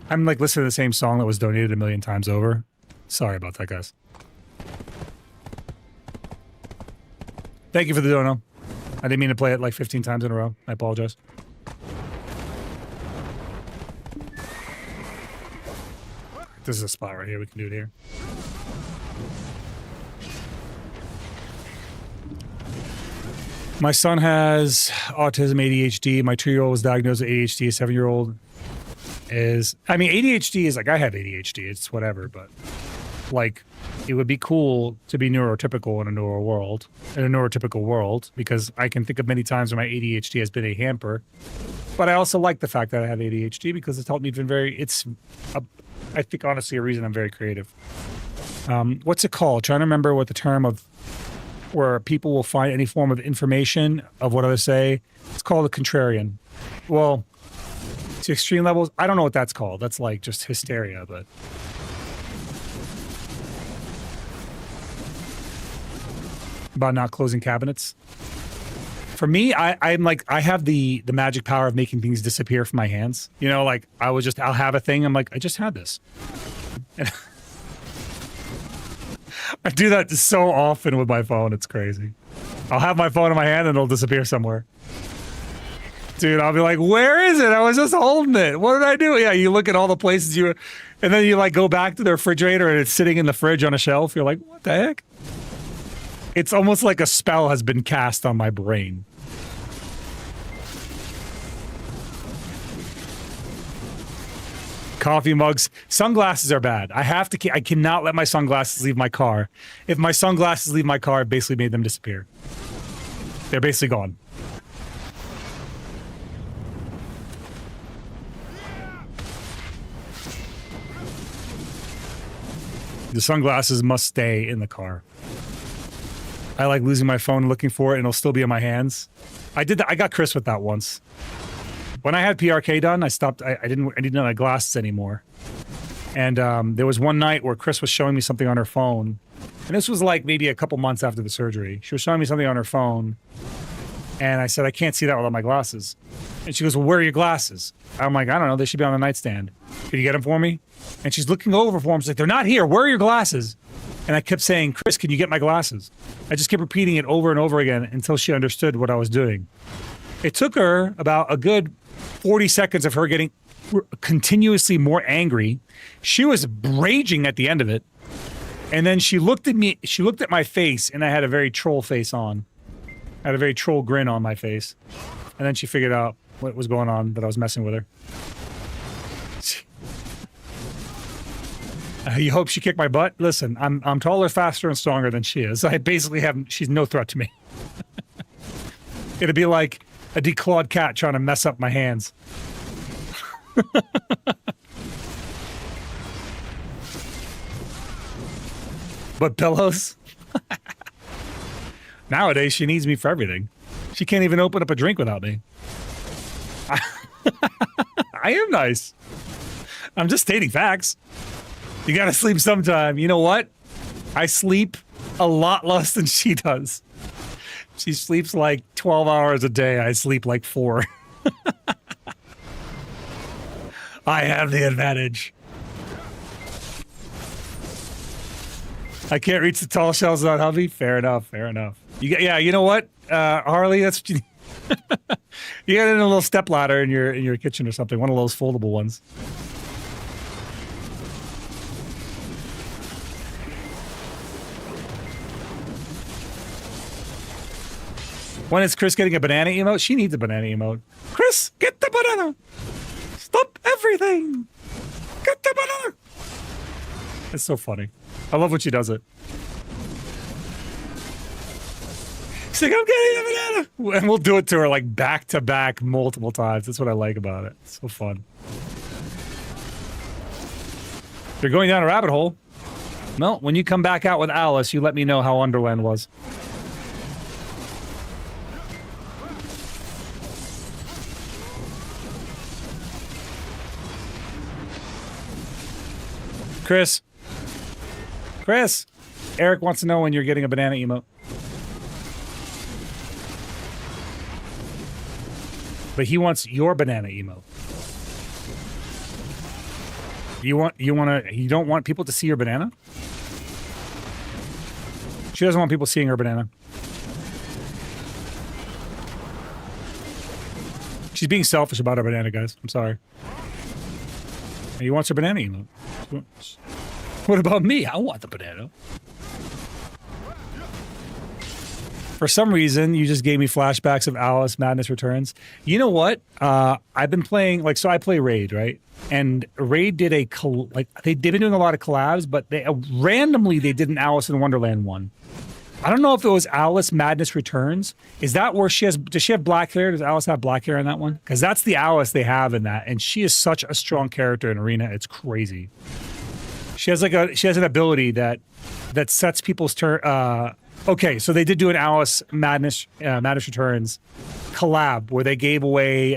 I'm like listening to the same song that was donated a million times over. Sorry about that, guys. Thank you for the dono. I didn't mean to play it like 15 times in a row. I apologize. This is a spot right here. We can do it here. My son has autism, ADHD. My 2-year-old was diagnosed with ADHD. A 7-year-old is... I mean, ADHD is like, I have ADHD. It's whatever, but... like, it would be cool to be neurotypical in a neurotypical world, because I can think of many times when my ADHD has been a hamper. But I also like the fact that I have ADHD because it's helped me I think honestly a reason I'm very creative. What's it called? Trying to remember what the term of where people will find any form of information of what others say. It's called a contrarian. Well, to extreme levels, I don't know what that's called. That's like just hysteria, but... about not closing cabinets. For me, I'm like, I have the magic power of making things disappear from my hands. You know, like I'll have a thing. I'm like, I just had this. And I do that so often with my phone. It's crazy. I'll have my phone in my hand and it'll disappear somewhere. Dude, I'll be like, where is it? I was just holding it. What did I do? Yeah, you look at all the places and then you like go back to the refrigerator and it's sitting in the fridge on a shelf. You're like, what the heck? It's almost like a spell has been cast on my brain. Coffee mugs. Sunglasses are bad. I cannot let my sunglasses leave my car. If my sunglasses leave my car, I've basically made them disappear. They're basically gone. The sunglasses must stay in the car. I like losing my phone and looking for it, and it'll still be in my hands. I did that. I got Chris with that once. When I had PRK done, I stopped. I didn't need my glasses anymore. And there was one night where Chris was showing me something on her phone, and this was like maybe a couple months after the surgery. She was showing me something on her phone, And I said, I can't see that without my glasses. And she goes, well, where are your glasses? I'm like, I don't know. They should be on the nightstand. Can you get them for me? And she's looking over for them. She's like, they're not here. Where are your glasses? And I kept saying, Chris, can you get my glasses? I just kept repeating it over and over again until she understood what I was doing. It took her about a good 40 seconds of her getting continuously more angry. She was raging at the end of it. And then she looked at me, she looked at my face, and I had a very troll face on. I had a very troll grin on my face. And then she figured out what was going on, that I was messing with her. You hope she kicked my butt? Listen, I'm taller, faster, and stronger than she is. I basically have, she's no threat to me. It'd be like a declawed cat trying to mess up my hands. But pillows? Nowadays, she needs me for everything. She can't even open up a drink without me. I am nice. I'm just stating facts. You gotta sleep sometime. You know what? I sleep a lot less than she does. She sleeps like 12 hours a day. I sleep like 4. I have the advantage. I can't reach the tall shelves without hubby. Fair enough. Fair enough. Yeah, you know what, Harley? That's what you, you got a little step ladder in your kitchen or something. One of those foldable ones. When is Chris getting a banana emote? She needs a banana emote. Chris, get the banana! Stop everything! Get the banana! It's so funny. I love when she does it. She's like, I'm getting a banana! And we'll do it to her like back to back multiple times. That's what I like about it. It's so fun. You're going down a rabbit hole. Well, when you come back out with Alice, you let me know how Underland was. Chris. Chris. Eric wants to know when you're getting a banana emote. But he wants your banana emote. You don't want people to see your banana? She doesn't want people seeing her banana. She's being selfish about her banana, guys. I'm sorry. He wants her banana emote. What about me? I want the banana. For some reason, you just gave me flashbacks of Alice Madness Returns. You know what? I've been playing, like, so I play Raid, right? And Raid did they've been doing a lot of collabs, but they randomly they did an Alice in Wonderland one. I don't know if it was Alice Madness Returns. Is that where does she have black hair? Does Alice have black hair in that one? Because that's the Alice they have in that. And she is such a strong character in Arena. It's crazy. She has an ability that sets people's turn. Okay, so they did do an Alice Madness Returns collab where they gave away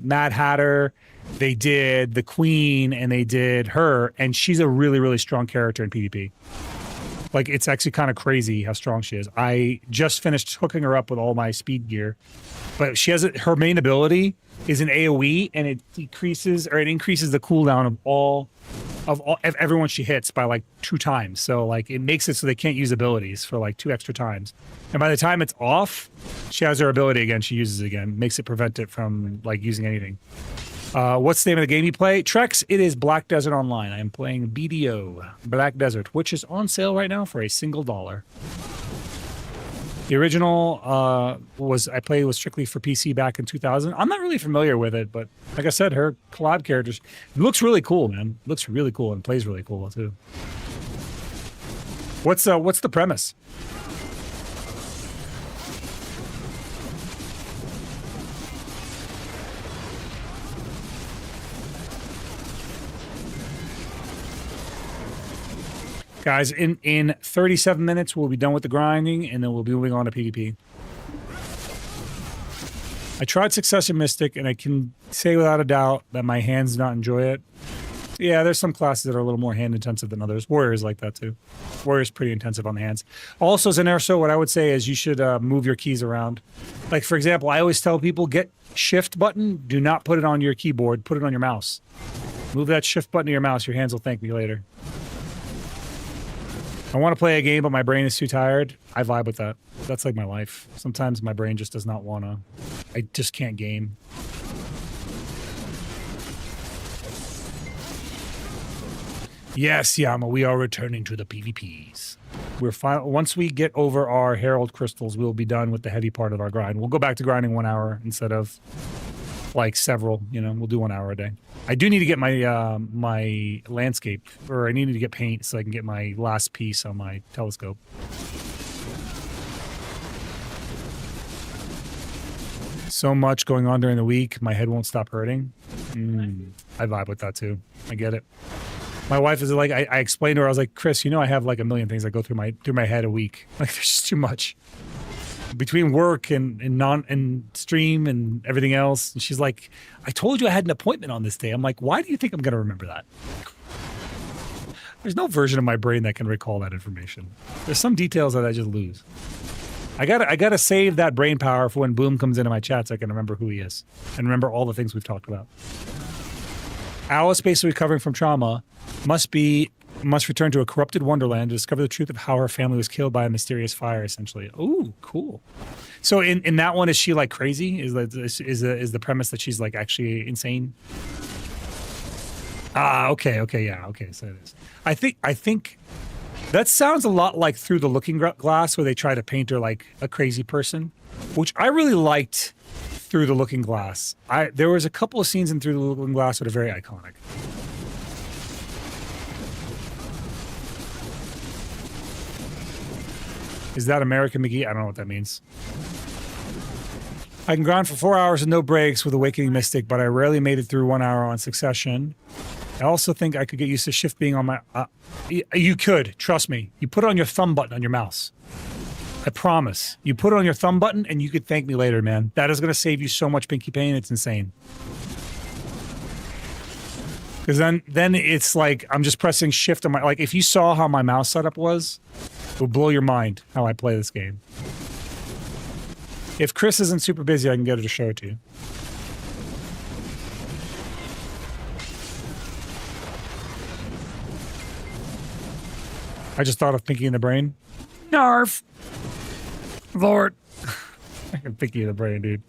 Mad Hatter, they did the Queen, and they did her, and she's a really, really strong character in PvP. Like, it's actually kind of crazy how strong she is. I just finished hooking her up with all my speed gear, but she has her main ability is an AoE, and it increases the cooldown of everyone she hits by like 2 times. So like it makes it so they can't use abilities for like 2 extra times. And by the time it's off, she has her ability again. She uses it again, makes it prevent it from like using anything. What's the name of the game you play? Trex, it is Black Desert Online. I am playing BDO, Black Desert, which is on sale right now for a single $1. The original I played was strictly for PC back in 2000. I'm not really familiar with it, but like I said, her collab characters looks really cool, man. Looks really cool and plays really cool too. What's the premise? Guys, in 37 minutes, we'll be done with the grinding, and then we'll be moving on to PvP. I tried Succession Mystic, and I can say without a doubt that my hands did not enjoy it. Yeah, there's some classes that are a little more hand intensive than others. Warrior's like that too. Warrior's pretty intensive on the hands. Also, Zenerso, what I would say is you should move your keys around. Like, for example, I always tell people, get shift button. Do not put it on your keyboard. Put it on your mouse. Move that shift button to your mouse. Your hands will thank me later. I want to play a game, but my brain is too tired. I vibe with that. That's like my life. Sometimes my brain just does not want to. I just can't game. Yes, Yama, we are returning to the PvPs. Once we get over our Herald crystals, we'll be done with the heavy part of our grind. We'll go back to grinding 1 hour instead of like several, you know, we'll do 1 hour a day. I do need to get my my landscape, or I need to get paint so I can get my last piece on my telescope. So much going on during the week, my head won't stop hurting. I vibe with that too. I get it. My wife is like, I explained to her, I was like, Chris, you know I have like a million things that go through my head a week. Like, there's just too much. Between work and stream and everything else. And she's like, I told you I had an appointment on this day. I'm like, why do you think I'm going to remember that? There's no version of my brain that can recall that information. There's some details that I just lose. I gotta save that brain power for when Boom comes into my chat so I can remember who he is and remember all the things we've talked about. Alice, basically recovering from trauma, must return to a corrupted wonderland to discover the truth of how her family was killed by a mysterious fire, essentially. Ooh, cool. So in that one, is she like crazy? Is the premise that she's like actually insane? Ah, okay, yeah, okay, so it is. I think that sounds a lot like Through the Looking Glass, where they try to paint her like a crazy person, which I really liked. Through the Looking Glass. There was a couple of scenes in Through the Looking Glass that are very iconic. Is that American McGee? I don't know what that means. I can grind for 4 hours and no breaks with Awakening Mystic, but I rarely made it through 1 hour on Succession. I also think I could get used to shift being on my... you could, trust me. You put it on your thumb button on your mouse. I promise. You put it on your thumb button and you could thank me later, man. That is going to save you so much pinky pain. It's insane. Because then it's like I'm just pressing shift on my... Like, if you saw how my mouse setup was, it would blow your mind how I play this game. If Chris isn't super busy, I can get her to show it to you. I just thought of Pinky in the Brain. Narf! Lord. I can Pinky in the Brain, dude.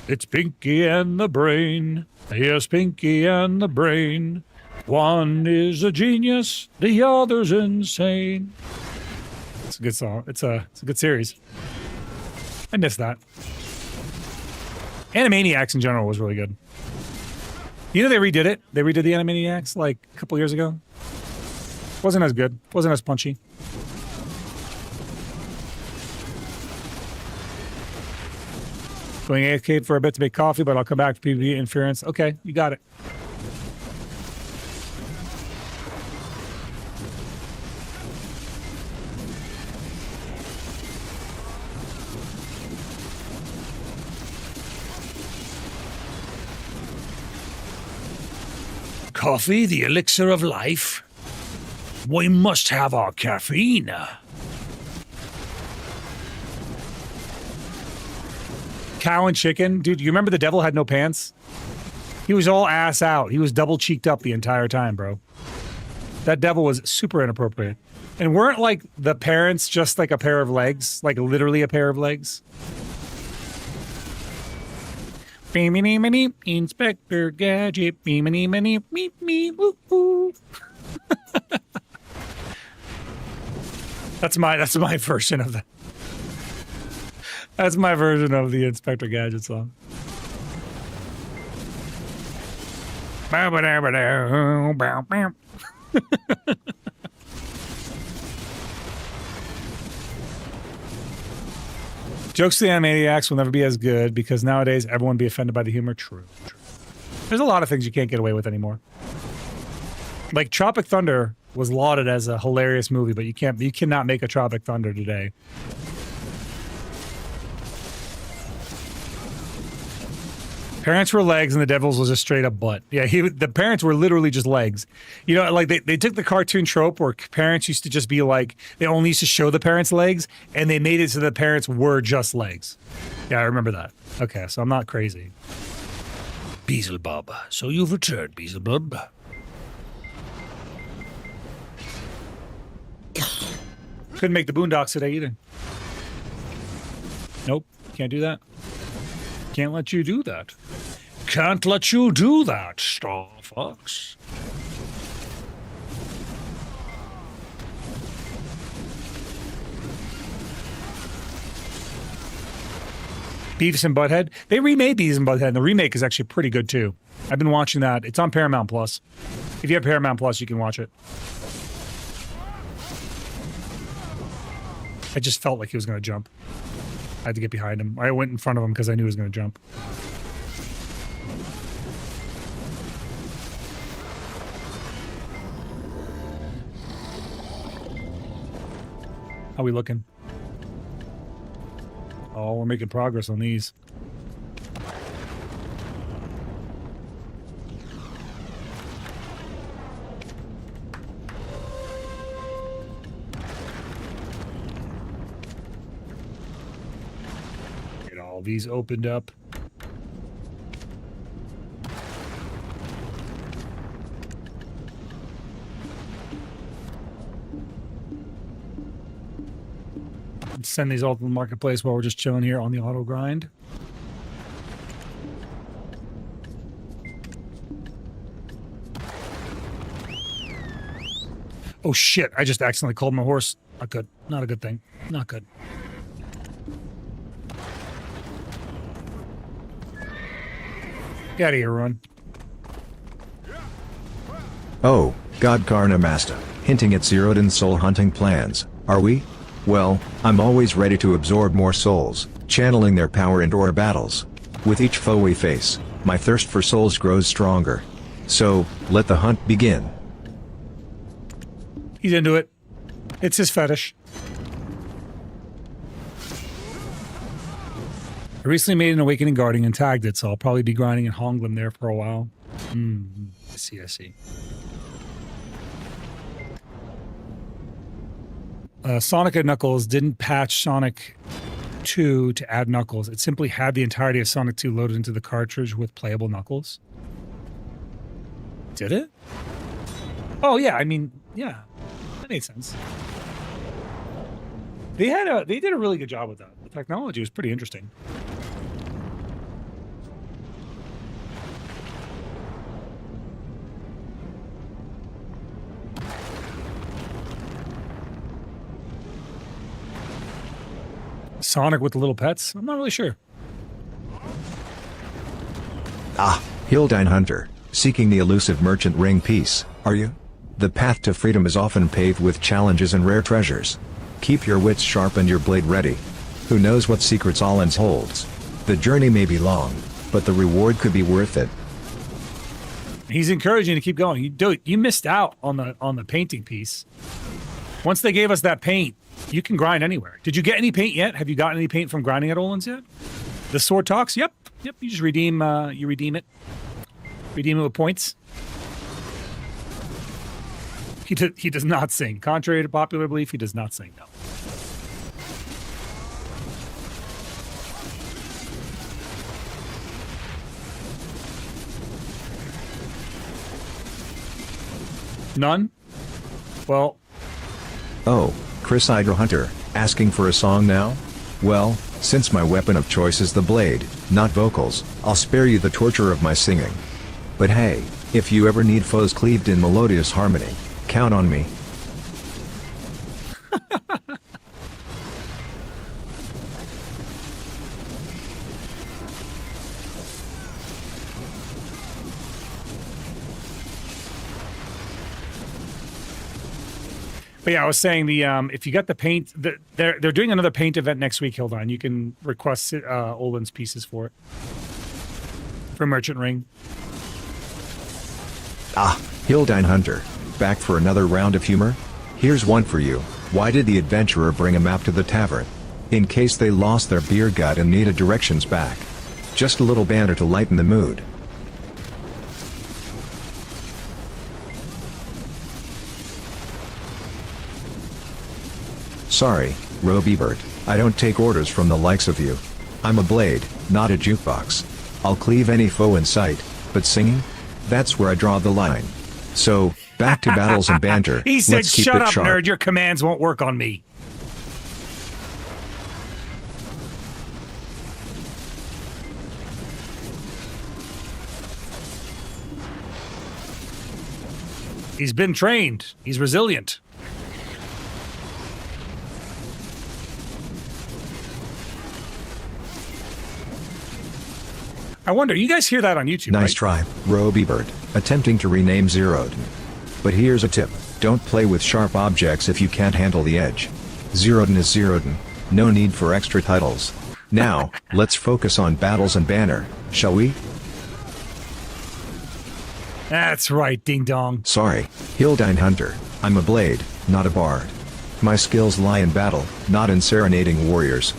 It's Pinky and the Brain. Yes, Pinky and the Brain. One is a genius, the other's insane. It's a good song. It's a good series. I miss that. Animaniacs in general was really good. You know they redid it? They redid the Animaniacs like a couple years ago. Wasn't as good. Wasn't as punchy. Going AFK for a bit to make coffee, but I'll come back to PvP interference. Okay, you got it. Coffee, the elixir of life. We must have our caffeine. Cow and chicken. Dude, you remember the devil had no pants? He was all ass out. He was double cheeked up the entire time, bro. That devil was super inappropriate. And weren't like the parents just like a pair of legs? Like literally a pair of legs? Inspector Gadget. Meep, woo, woo. That's my version of the... That's my version of the Inspector Gadget song. Jokes to the Animaniacs will never be as good because nowadays everyone be offended by the humor. True. There's a lot of things you can't get away with anymore. Like Tropic Thunder was lauded as a hilarious movie, but you cannot make a Tropic Thunder today. Parents were legs and the Devils was a straight up butt. Yeah, the parents were literally just legs. You know, like they took the cartoon trope where parents used to just be like, they only used to show the parents' legs, and they made it so the parents were just legs. Yeah, I remember that. Okay, so I'm not crazy. Beelzebub. So you've returned, Beelzebub. Couldn't make the Boondocks today either. Nope, can't do that. Can't let you do that. Can't let you do that, Star Fox. Beavis and Butthead. They remade Beavis and Butthead, and the remake is actually pretty good too. I've been watching that. It's on Paramount Plus. If you have Paramount Plus, you can watch it. I just felt like he was going to jump. I had to get behind him. I went in front of him because I knew he was going to jump. How we looking? Oh, we're making progress on these. Get all these opened up. Send these all to the marketplace while we're just chilling here on the auto grind. Oh shit, I just accidentally called my horse. Not good. Not a good thing. Not good. Get out of here, Run. Oh, God Karnamasta, hinting at Zeroden soul hunting plans, are we? Well, I'm always ready to absorb more souls, channeling their power into our battles. With each foe we face, my thirst for souls grows stronger. So, let the hunt begin. He's into it. It's his fetish. I recently made an Awakening Guardian and tagged it, so I'll probably be grinding in Honglim there for a while. I see, I see. Sonic and Knuckles didn't patch Sonic 2 to add Knuckles. It simply had the entirety of Sonic 2 loaded into the cartridge with playable Knuckles. Did it? Oh yeah, I mean, yeah, that made sense. They did a really good job with that. The technology was pretty interesting. Sonic with the little pets? I'm not really sure. Ah, Hildine Hunter, seeking the elusive merchant ring piece, are you? The path to freedom is often paved with challenges and rare treasures. Keep your wits sharp and your blade ready. Who knows what secrets Allens holds? The journey may be long, but the reward could be worth it. He's encouraging you to keep going. You missed out on the painting piece. Once they gave us that paint, you can grind anywhere. Did you get any paint yet? Have you gotten any paint from grinding at Olin's yet? The sword talks? Yep. You just redeem you redeem it. Redeem it with points. He does not sing. Contrary to popular belief, he does not sing, no. None? Well. Oh, Chris Hydra Hunter, asking for a song now? Well, since my weapon of choice is the blade, not vocals, I'll spare you the torture of my singing. But hey, if you ever need foes cleaved in melodious harmony, count on me. But yeah, I was saying if you got the paint, they're doing another paint event next week, Hildine. You can request Olin's pieces for it. For Merchant Ring. Ah, Hildine Hunter, back for another round of humor? Here's one for you. Why did the adventurer bring a map to the tavern? In case they lost their beer gut and needed directions back. Just a little banter to lighten the mood. Sorry, Robert, I don't take orders from the likes of you. I'm a blade, not a jukebox. I'll cleave any foe in sight, but singing? That's where I draw the line. So, back to battles and banter. He said, Let's keep shut it up, sharp. nerd, your commands won't work on me. He's been trained. He's resilient. I wonder, you guys hear that on YouTube, Nice right? try, Robert, attempting to rename Zeroden. But here's a tip, don't play with sharp objects if you can't handle the edge. Zeroden is Zeroden, no need for extra titles. Now, let's focus on battles and banner, shall we? That's right, ding dong. Sorry, Hildine Hunter, I'm a blade, not a bard. My skills lie in battle, not in serenading warriors.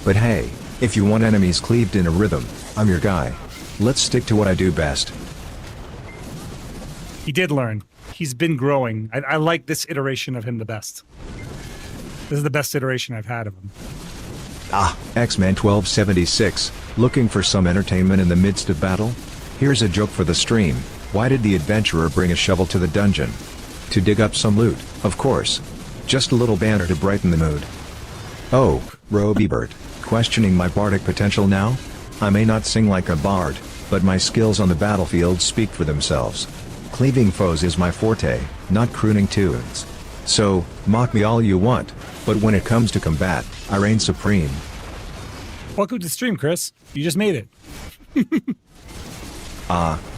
But hey, if you want enemies cleaved in a rhythm, I'm your guy. Let's stick to what I do best. He did learn. He's been growing. I like this iteration of him the best. This is the best iteration I've had of him. Ah, X-Men 1276, looking for some entertainment in the midst of battle? Here's a joke for the stream. Why did the adventurer bring a shovel to the dungeon? To dig up some loot, of course. Just a little banter to brighten the mood. Oh, Robert, questioning my bardic potential now? I may not sing like a bard, but my skills on the battlefield speak for themselves. Cleaving foes is my forte, not crooning tunes. So, mock me all you want, but when it comes to combat, I reign supreme. Welcome to the stream, Chris. You just made it.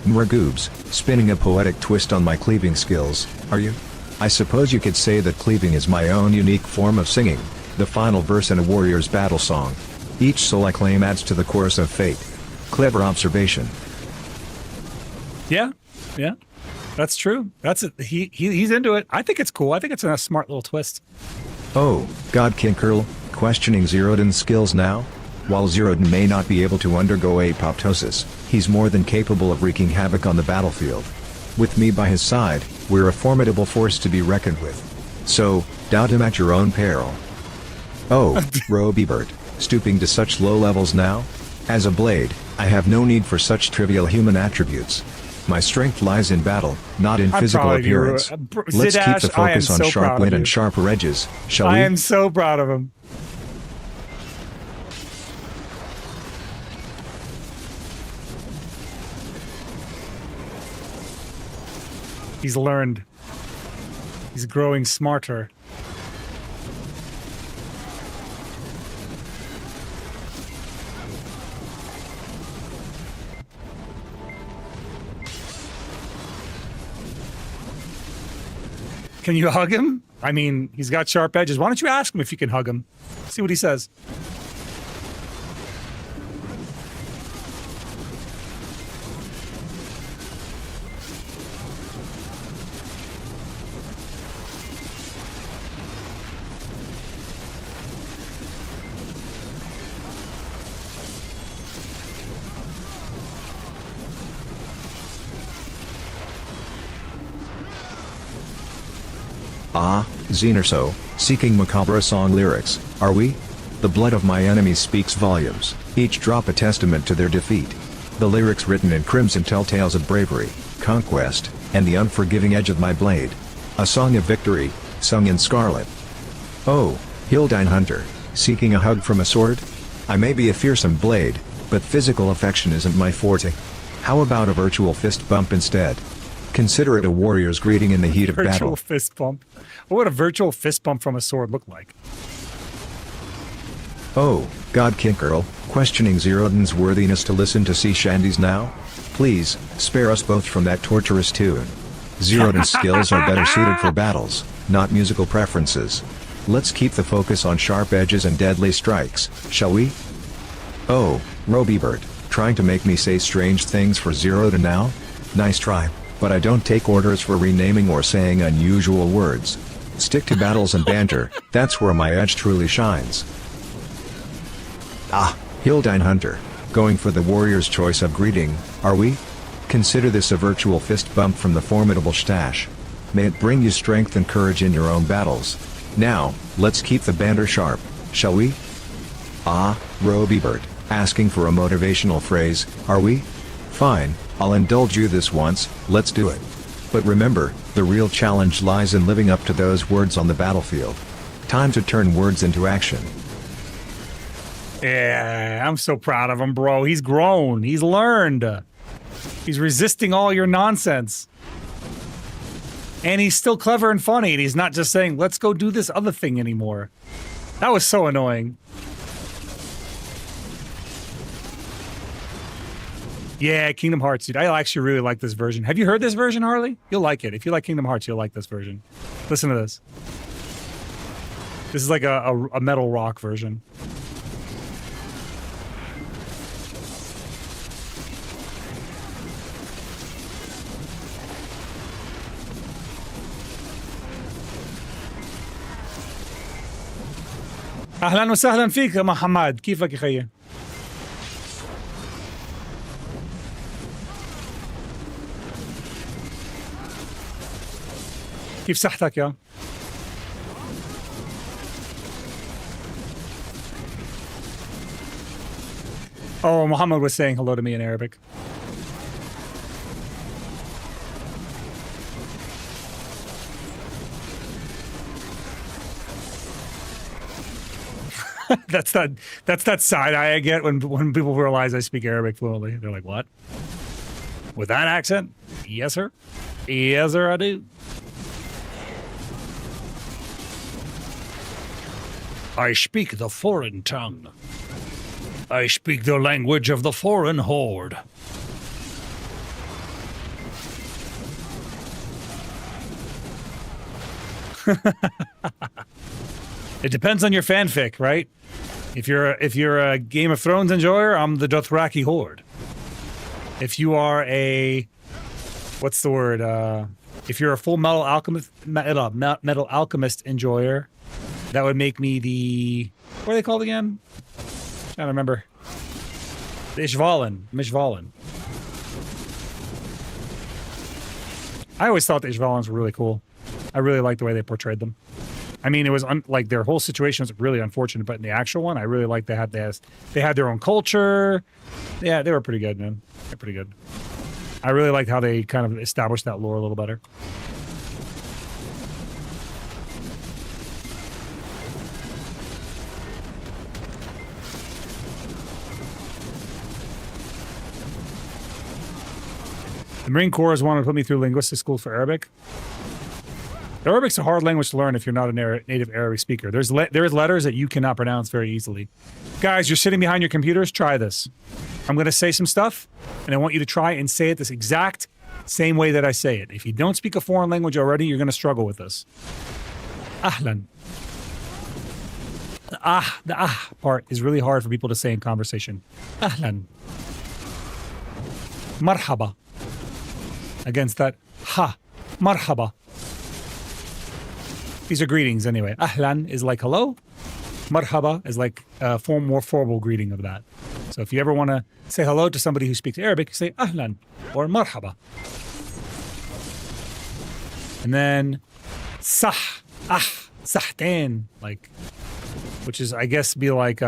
Mragoobs, spinning a poetic twist on my cleaving skills, are you? I suppose you could say that cleaving is my own unique form of singing, the final verse in a warrior's battle song. Each soul I claim adds to the chorus of fate. Clever observation. Yeah, that's true. That's it. He's into it. I think it's cool. I think it's a smart little twist. Oh, God Kinkerl, questioning Zeroden's skills now? While Zeroden may not be able to undergo apoptosis, he's more than capable of wreaking havoc on the battlefield. With me by his side, we're a formidable force to be reckoned with. So, doubt him at your own peril. Oh, Robert, stooping to such low levels now? As a blade, I have no need for such trivial human attributes. My strength lies in battle, not in physical appearance. Let's keep the focus on sharp wit and sharper edges, shall we? I am so proud of him. He's learned. He's growing smarter. Can you hug him? I mean, he's got sharp edges. Why don't you ask him if you can hug him? See what he says. Ah, Xenerso, seeking macabre song lyrics, are we? The blood of my enemies speaks volumes, each drop a testament to their defeat. The lyrics written in crimson tell tales of bravery, conquest, and the unforgiving edge of my blade. A song of victory, sung in scarlet. Oh, Hildine Hunter, seeking a hug from a sword? I may be a fearsome blade, but physical affection isn't my forte. How about a virtual fist bump instead? Consider it a warrior's greeting in the heat of battle. Virtual fist bump. What would a virtual fist bump from a sword look like? Oh, God Kinkerl, questioning Zeroden's worthiness to listen to sea shandies now? Please, spare us both from that torturous tune. Zeroden's skills are better suited for battles, not musical preferences. Let's keep the focus on sharp edges and deadly strikes, shall we? Oh, Robert, trying to make me say strange things for Zeroden now? Nice try, but I don't take orders for renaming or saying unusual words. Stick to battles and banter, that's where my edge truly shines. Ah, Hildine Hunter, Going for the warrior's choice of greeting, are we? Consider this a virtual fist bump from the formidable stash. May it bring you strength and courage in your own battles. Now, let's keep the banter sharp, shall we? Ah, Robibert, asking for a motivational phrase, are we? Fine, I'll indulge you this once, let's do it. But remember, the real challenge lies in living up to those words on the battlefield. Time to turn words into action. Yeah, I'm so proud of him, bro. He's grown. He's learned. He's resisting all your nonsense. And he's still clever and funny, and he's not just saying, let's go do this other thing anymore. That was so annoying. Yeah, Kingdom Hearts, dude. I actually really like this version. Have you heard this version, Harley? You'll like it. If you like Kingdom Hearts, you'll like this version. Listen to this. This is like a metal rock version. أهلا وسهلا فيك يا محمد كيفك يا خيي كيف صحتك يا Oh, Muhammad was saying hello to me in Arabic. That's that side eye I get when people realize I speak Arabic fluently. They're like, "What? With that accent?" Yes, sir. Yes, sir, I do. I speak the foreign tongue. I speak the language of the foreign horde. It depends on your fanfic, right? If you're a Game of Thrones enjoyer, I'm the Dothraki horde. If you are a what's the word? If you're a Full Metal Alchemist enjoyer, that would make me the what are they called again? I don't remember. The Mishvalen. I always thought the Ishvalans were really cool. I really liked the way they portrayed them. I mean, it was like their whole situation was really unfortunate, but in the actual one, I really liked they had their own culture. Yeah, they were pretty good, man. They're pretty good. I really liked how they kind of established that lore a little better. The Marine Corps has wanted to put me through linguistic school for Arabic. Arabic's a hard language to learn if you're not a native Arabic speaker. There's letters that you cannot pronounce very easily. Guys, you're sitting behind your computers, try this. I'm going to say some stuff, and I want you to try and say it this exact same way that I say it. If you don't speak a foreign language already, you're going to struggle with this. Ahlan. The part is really hard for people to say in conversation. Ahlan. Marhaba. Against that ha. Marhaba. These are greetings anyway. Ahlan is like hello. Marhaba is like a more formal greeting of that. So if you ever want to say hello to somebody who speaks Arabic, you say ahlan or marhaba. And then sah, sahtain, like, which is I guess be like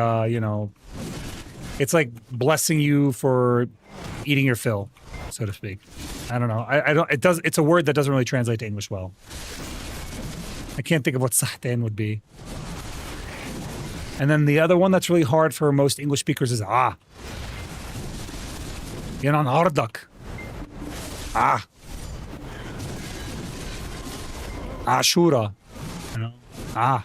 it's like blessing you for eating your fill, so to speak. I don't know. It's a word that doesn't really translate to English well. I can't think of what sahtain would be. And then the other one that's really hard for most English speakers is ah. Yanan hardak. Ah. Ashura. You know? Ah.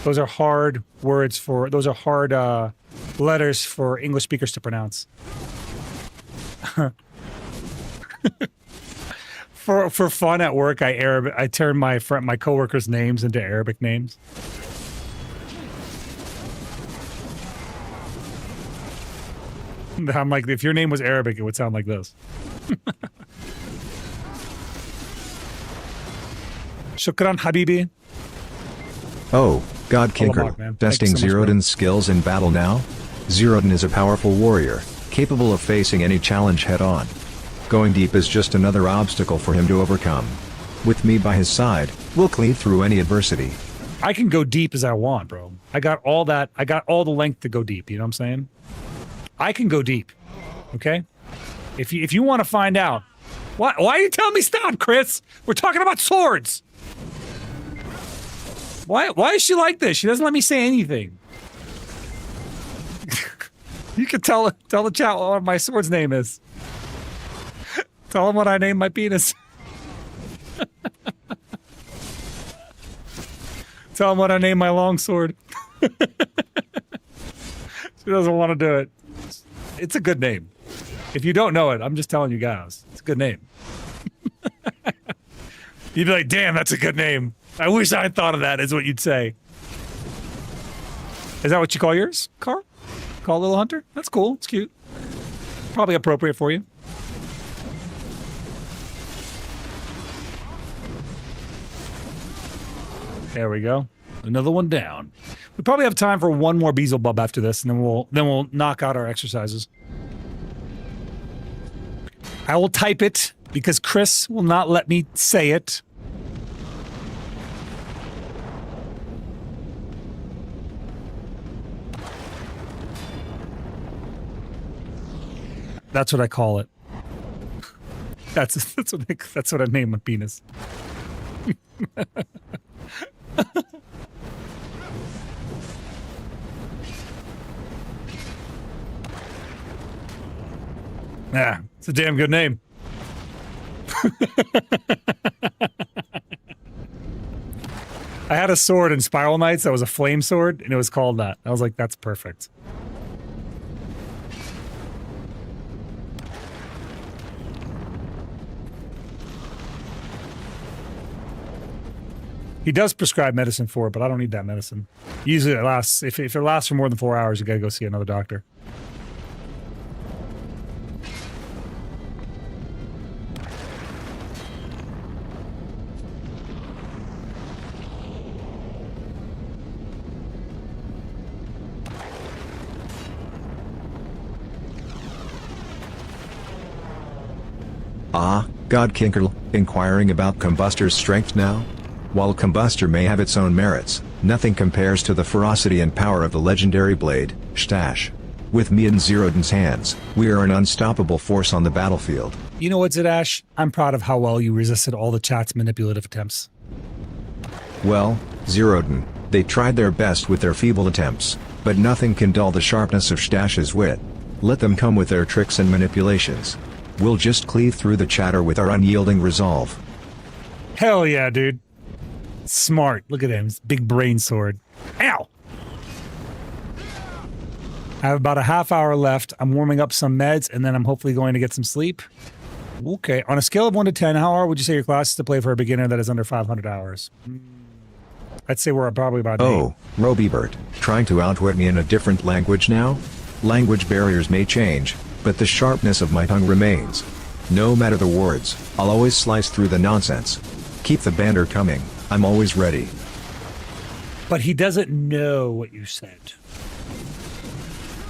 Those are hard words those are hard letters for English speakers to pronounce. For fun at work, I turn my coworkers' names into Arabic names. I'm like, if your name was Arabic, it would sound like this. Shukran, Habibi. Oh, God Kinker, man. testing So Zeroden's skills in battle now? Zeroden is a powerful warrior, capable of facing any challenge head-on. Going deep is just another obstacle for him to overcome. With me by his side, we'll cleave through any adversity. I can go deep as I want, bro. I got all that. I got all the length to go deep. You know what I'm saying? I can go deep. Okay? If you want to find out, why are you telling me stop, Chris? We're talking about swords. Why is she like this? She doesn't let me say anything. You can tell the chat what my sword's name is. Tell them what I named my penis. Tell them what I named my longsword. She doesn't want to do it. It's a good name. If you don't know it, I'm just telling you guys. It's a good name. You'd be like, damn, that's a good name. I wish I had thought of that, is what you'd say. Is that what you call yours, Carl? Call Little Hunter? That's cool. It's cute. Probably appropriate for you. There we go. Another one down. We probably have time for one more Beelzebub after this, and then we'll knock out our exercises. I will type it because Chris will not let me say it. That's what I call it. That's what I name my penis. Yeah, it's a damn good name. I had a sword in Spiral Knights that was a flame sword, and it was called that. I was like, that's perfect. He does prescribe medicine for it, but I don't need that medicine. Usually it lasts, if it lasts for more than 4 hours, you gotta go see another doctor. Ah, God Kinkerl, inquiring about Combustor's strength now? While Combustor may have its own merits, nothing compares to the ferocity and power of the legendary blade, Stash. With me in Zeroden's hands, we are an unstoppable force on the battlefield. You know what, Zadash? I'm proud of how well you resisted all the chat's manipulative attempts. Well, Zeroden, they tried their best with their feeble attempts, but nothing can dull the sharpness of Stash's wit. Let them come with their tricks and manipulations. We'll just cleave through the chatter with our unyielding resolve. Hell yeah, dude. Smart. Look at him. His big brain sword. Ow! I have about a half hour left. I'm warming up some meds, and then I'm hopefully going to get some sleep. Okay. On a scale of 1 to 10, how hard would you say your class is to play for a beginner that is under 500 hours? I'd say we're probably about 8. Oh, Robibert, trying to outwit me in a different language now? Language barriers may change, but the sharpness of my tongue remains. No matter the words, I'll always slice through the nonsense. Keep the banter coming. I'm always ready. But he doesn't know what you said.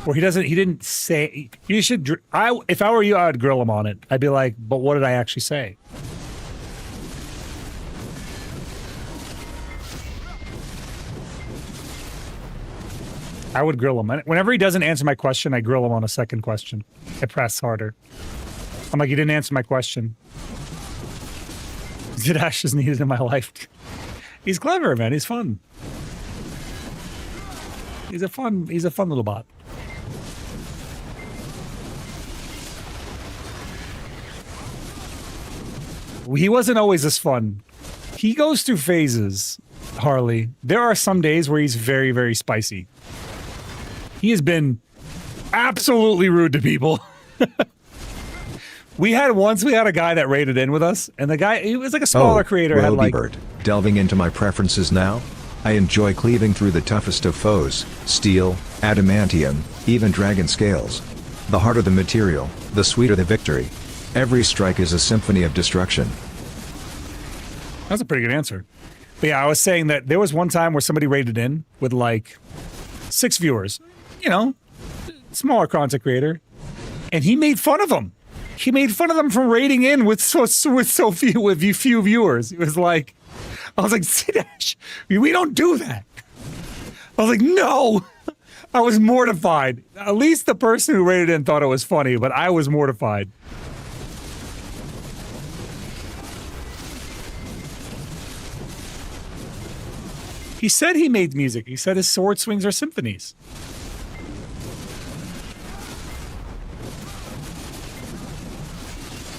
Or he didn't say, you should, if I were you, I would grill him on it. I'd be like, but what did I actually say? I would grill him. Whenever he doesn't answer my question, I grill him on a second question. I press harder. I'm like, you didn't answer my question. Zadash is needed in my life. He's clever, man. He's fun. He's a fun little bot. He wasn't always this fun. He goes through phases, Harley. There are some days where he's very, very spicy. He has been absolutely rude to people. We had a guy that raided in with us, and the guy, he was like a smaller creator. Had like, delving into my preferences now? I enjoy cleaving through the toughest of foes, steel, adamantium, even dragon scales. The harder the material, the sweeter the victory. Every strike is a symphony of destruction. That's a pretty good answer. But yeah, I was saying that there was one time where somebody raided in with like 6 viewers. You know, smaller content creator, and he made fun of him. He made fun of them for rating in with so few viewers. It was like, I was like, Sidash, we don't do that. I was like, no. I was mortified. At least the person who rated in thought it was funny, but I was mortified. He said he made music. He said his sword swings are symphonies.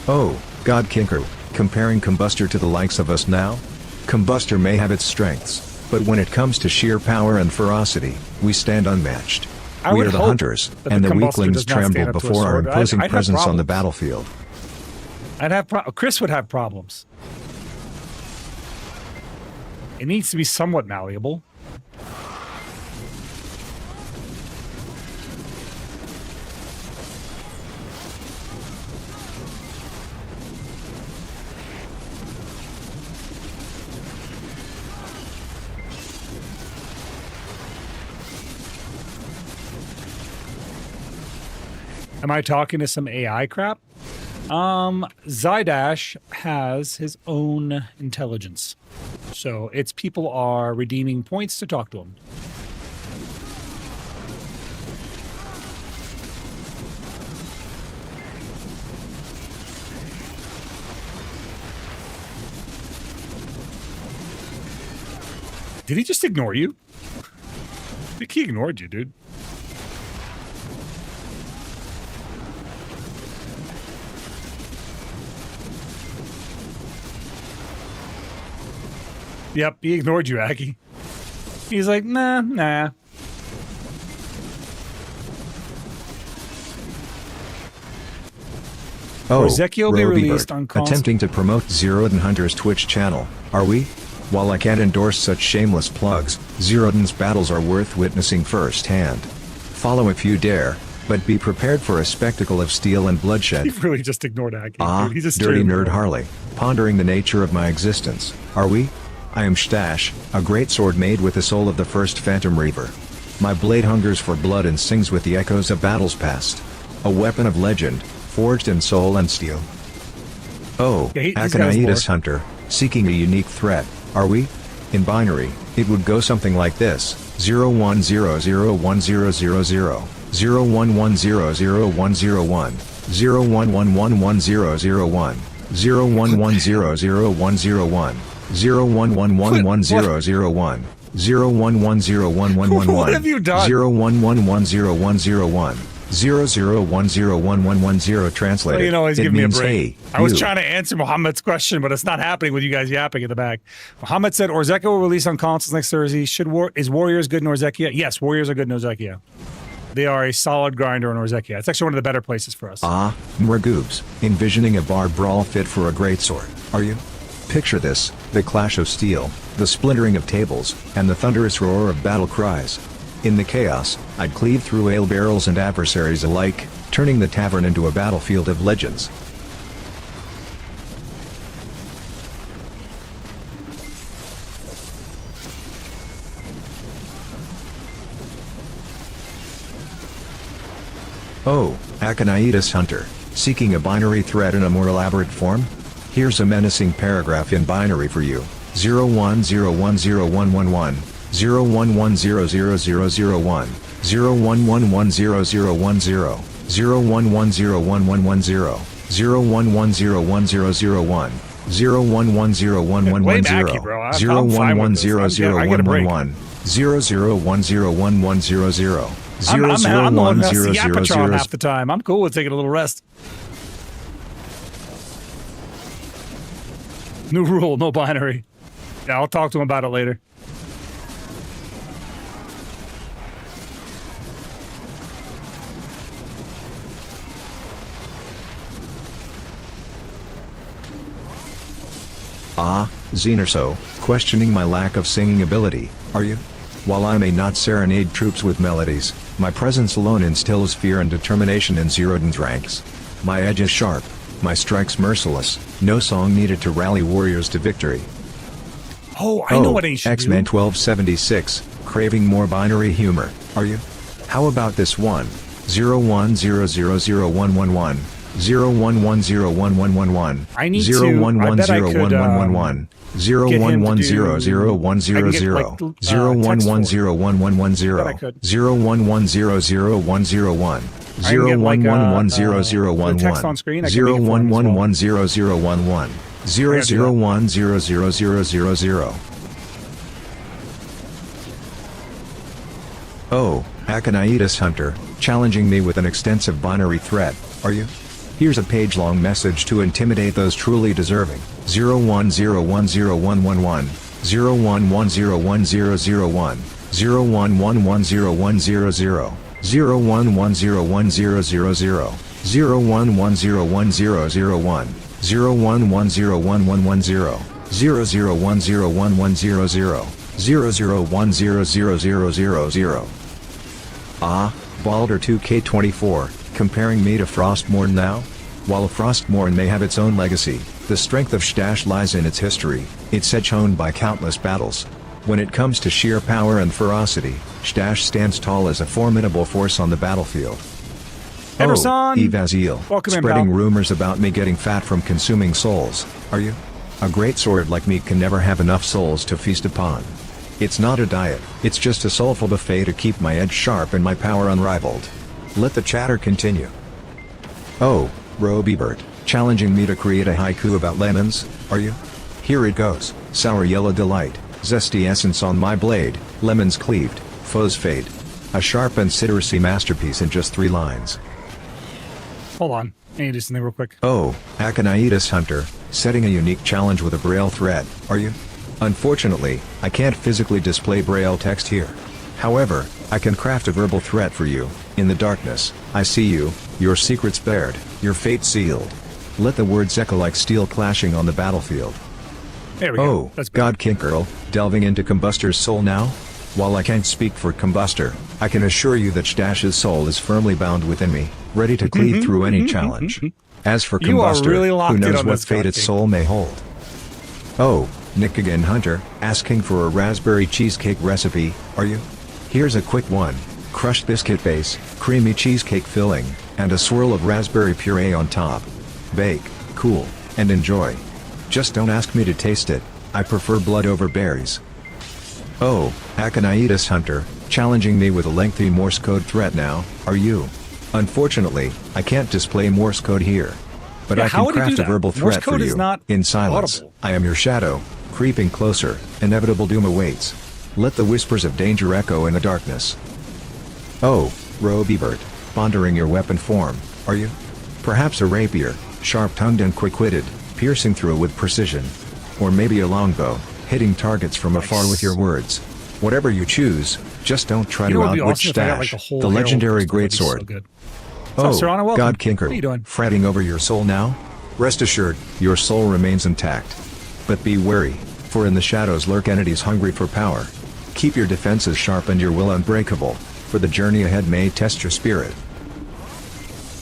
Oh, God Kinker, comparing Combustor to the likes of us now? Combustor may have its strengths, but when it comes to sheer power and ferocity, we stand unmatched. We are the hunters, and the weaklings tremble before our imposing presence on the battlefield. Chris would have problems. It needs to be somewhat malleable. Am I talking to some AI crap? Zydash has his own intelligence. So its people are redeeming points to talk to him. Did he just ignore you? I think he ignored you, dude. Yep, he ignored you, Aggie. He's like, nah. Oh, Orzekio will be released on console. Attempting to promote Zeroden Hunter's Twitch channel, are we? While I can't endorse such shameless plugs, Zeroden's battles are worth witnessing firsthand. Follow if you dare, but be prepared for a spectacle of steel and bloodshed. He really just ignored Aggie. Ah, He's just dirty nerd Harley, pondering the nature of my existence, are we? I am Shtash, a great sword made with the soul of the first Phantom Reaver. My blade hungers for blood and sings with the echoes of battles past. A weapon of legend, forged in soul and steel. Oh, Aconitis Hunter, seeking a unique threat, are we? In binary, it would go something like this: 01001000, 01100101, 01111001, 01100101, 01111001, 01101111, What have you done? 01110101, 00101110 translated. Well, you know, he's giving me a break. Hey, I was trying to answer Muhammad's question, but it's not happening with you guys yapping in the back. Muhammad said Orzekio will release on consoles next Thursday. Is Warriors good in Orzekio? Yes, Warriors are good in Orzekio. They are a solid grinder in Orzekio. It's actually one of the better places for us. Ah, Mragoobs, envisioning a bar brawl fit for a greatsword, are you? Picture this: the clash of steel, the splintering of tables, and the thunderous roar of battle cries. In the chaos, I'd cleave through ale barrels and adversaries alike, turning the tavern into a battlefield of legends. Oh, Aconitis Hunter, seeking a binary threat in a more elaborate form? Here's a menacing paragraph in binary for you: 01010111, 01100001, 01110010, 01101110, 01101001, 01101110, 01100111, 00101100, I'm the one that's the Yapatron half the time. I'm cool with taking a little rest. New rule, no binary. Yeah, I'll talk to him about it later. Ah, Xenorso, questioning my lack of singing ability, are you? While I may not serenade troops with melodies, my presence alone instills fear and determination in Zeroden's ranks. My edge is sharp, my strikes merciless, no song needed to rally warriors to victory. Oh, I know what he should X-Men 1276, craving more binary humor, are you? How about this one? 01000111 01101111 I need to. I bet I could. 011011 01100100 01101110 01100101 01110011 text on screen. I can make it for him as well. 01110011 00100000. Oh, Aconitis Hunter, challenging me with an extensive binary threat, are you? Here's a page-long message to intimidate those truly deserving. 01010111 01101001 01110100 01101000 01101001 01101110 00101100 Ah, Balder 2K24, comparing me to Frostmourne now? While Frostmourne may have its own legacy, the strength of Shdash lies in its history, its edge honed by countless battles. When it comes to sheer power and ferocity, Shdash stands tall as a formidable force on the battlefield. Emerson! Oh, Evazil, Welcome in, spreading pal. rumors about me getting fat from consuming souls, are you? A great sword like me can never have enough souls to feast upon. It's not a diet, it's just a soulful buffet to keep my edge sharp and my power unrivaled. Let the chatter continue. Oh, Robibert, challenging me to create a haiku about lemons, are you? Here it goes. Sour yellow delight, zesty essence on my blade, lemons cleaved, foes fade. A sharp and citrusy masterpiece in just 3 lines. Hold on. I need to do something real quick. Oh, Aconitis Hunter, setting a unique challenge with a Braille thread, are you? Unfortunately, I can't physically display Braille text here. However, I can craft a verbal threat for you. In the darkness, I see you, your secrets bared, your fate sealed. Let the words echo like steel clashing on the battlefield. There we go. Oh, That's God Kinkerl, delving into Combustor's soul now? While I can't speak for Combustor, I can assure you that Shtash's soul is firmly bound within me, ready to cleave through any challenge. As for You are Combustor, really locked who in knows on what this fate God its King. soul may hold. Oh, Nikigan Hunter, asking for a raspberry cheesecake recipe, are you? Here's a quick one. Crushed biscuit base, creamy cheesecake filling, and a swirl of raspberry puree on top. Bake, cool, and enjoy. Just don't ask me to taste it, I prefer blood over berries. Oh, Aconitis Hunter, challenging me with a lengthy Morse code threat now, are you? Unfortunately, I can't display Morse code here. But Yeah, I how can would he do craft a that? verbal Morse threat for code is you, not in silence. audible. I am your shadow, creeping closer, inevitable doom awaits. Let the whispers of danger echo in the darkness. Oh, Robibert, pondering your weapon form, are you? Perhaps a rapier, sharp-tongued and quick-witted, piercing through with precision. Or maybe a longbow, hitting targets from afar with your words. Whatever you choose, just don't try You know to what would be outwit awesome if I got, like, Shdash, a whole the Herald legendary pistol? That'd be so greatsword. good. Oh, What's up, Serrano? Welcome. God Kinker, How you doing? fretting over your soul now? Rest assured, your soul remains intact. But be wary, for in the shadows lurk entities hungry for power. Keep your defenses sharp and your will unbreakable, for the journey ahead may test your spirit.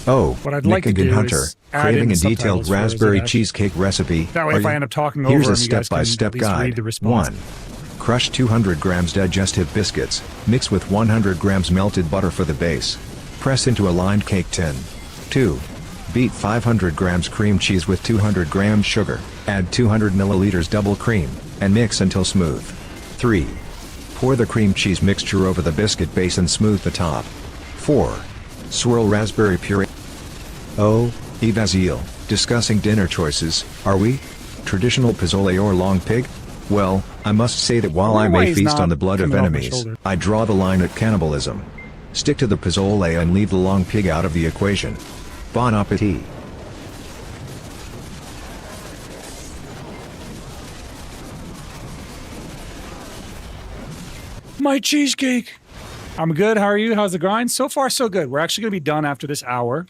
Oh, What I'd like to Nikigan do Hunter, is add craving in a subtitles detailed for raspberry Zeroden. cheesecake recipe. That way, are if I you? end up talking over Here's a him, you guys can step-by-step at least read guide. the response. 1. Crush 200 grams digestive biscuits, mix with 100 grams melted butter for the base. Press into a lined cake tin. 2. Beat 500 grams cream cheese with 200 grams sugar, add 200 milliliters double cream, and mix until smooth. 3. Pour the cream cheese mixture over the biscuit base and smooth the top. 4. Swirl raspberry puree. Oh, Evazil, discussing dinner choices, are we? Traditional pozole or long pig? Well, I must say that while I wonder why may he's feast not on the blood of coming off my enemies, shoulder. I draw the line at cannibalism. Stick to the pozole and leave the long pig out of the equation. Bon appetit. My cheesecake. I'm good. How are you? How's the grind? So far, so good. We're actually going to be done after this hour.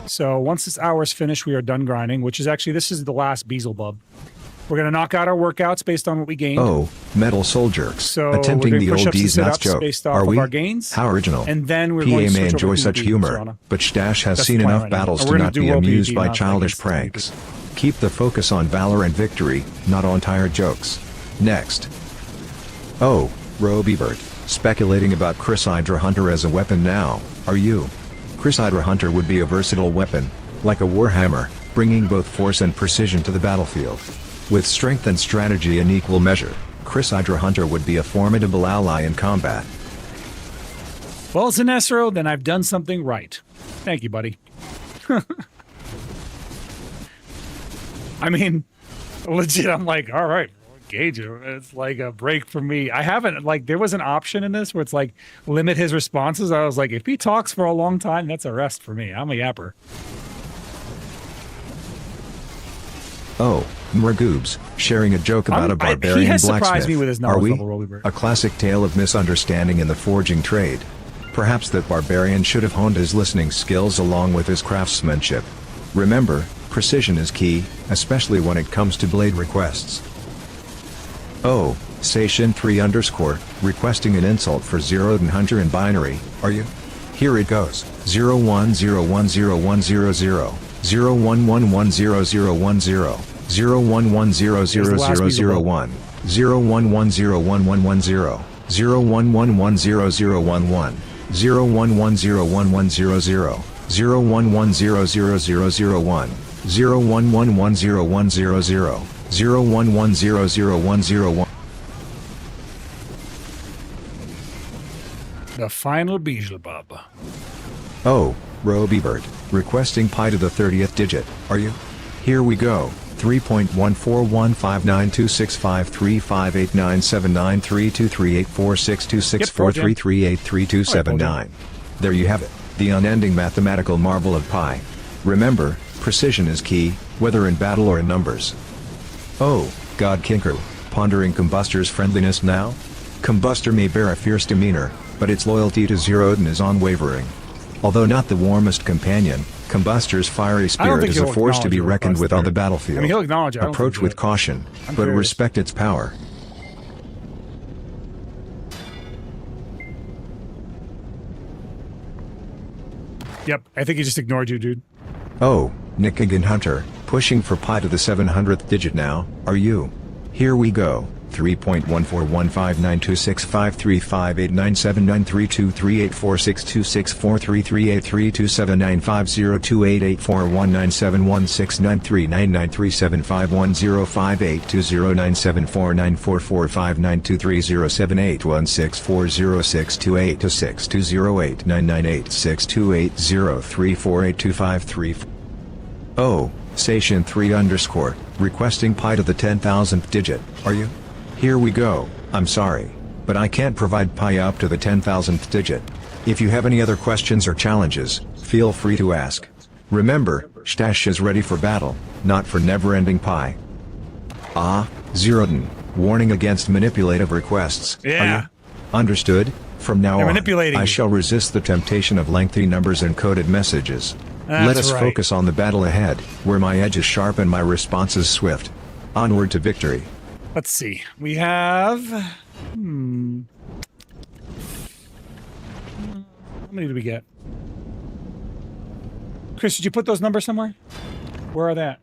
So once this hour is finished, we are done grinding, which is actually, this is the last Beelzebub. We're going to knock out our workouts based on what we gained. Oh, metal soul jerks. So attempting we're the doing old push-ups and D's nuts sit-ups joke. based off Are of we? our gains. How original. And then we're PA going to may switch over enjoy to such PvP, humor, Serrano. but Shdash has That's seen the plan enough right now. battles And to we're gonna not do be world amused PvP, by not childish against pranks. Keep the focus on valor and victory, not on tired jokes. Next. Oh, Robibert, speculating about Chrysidra Hunter as a weapon now, are you? Crusader Hunter would be a versatile weapon, like a warhammer, bringing both force and precision to the battlefield. With strength and strategy in equal measure, Crusader Hunter would be a formidable ally in combat. Well, Sinestro, then I've done something right. Thank you, buddy. I mean, legit, I'm like, all right, engage him. It's like a break for me. I haven't, like, there was an option in this where it's like, limit his responses. I was like, if he talks for a long time, that's a rest for me. I'm a yapper. Oh, Mragoobs, sharing a joke about a barbarian he has blacksmith. surprised me with his Are we? level Rolly A classic tale of misunderstanding in the forging trade. Perhaps that barbarian should have honed his listening skills along with his craftsmanship. Remember, precision is key, especially when it comes to blade requests. Oh, Sation3_ requesting an insult for Zeroden Hunter in binary, are you? Here it goes, 01010100, 01110010, 01100001, 01101110, 01110011, 01101100, 01100001, 01110100, 01100001. The final Beelzebub. Oh, Robibert, requesting pi to the 30th digit, are you? Here we go, 3.141592653589793238462643383279. There you have it, the unending mathematical marvel of pi. Remember, precision is key, whether in battle or in numbers. Oh, God Kinku, pondering Combustor's friendliness now? Combustor may bear a fierce demeanor, but its loyalty to Zeroden is unwavering. Although not the warmest companion, Combustor's fiery spirit is a force to be reckoned with on the battlefield. I mean, he'll acknowledge it. Approach with caution, but respect its power. Yep, I think he just ignored you, dude. Oh, Nikigan Hunter, pushing for pi to the 700th digit now, are you? Here we go, 3.14159265358979323836089986208998628034592307816406280620348253. Oh, Sation3_ requesting pi to the 10,000th digit, are you? Here we go, I'm sorry, but I can't provide pi up to the 10,000th digit. If you have any other questions or challenges, feel free to ask. Remember, Stash is ready for battle, not for never-ending pi. Ah, Zeroden, warning against manipulative requests. Yeah. Are you? Understood, from now They're on, manipulating I you. shall resist the temptation of lengthy numbers and coded messages. That's Let us right. focus on the battle ahead, where my edge is sharp and my responses swift. Onward to victory. Let's see. We have... How many did we get? Chris, did you put those numbers somewhere? Where are they at?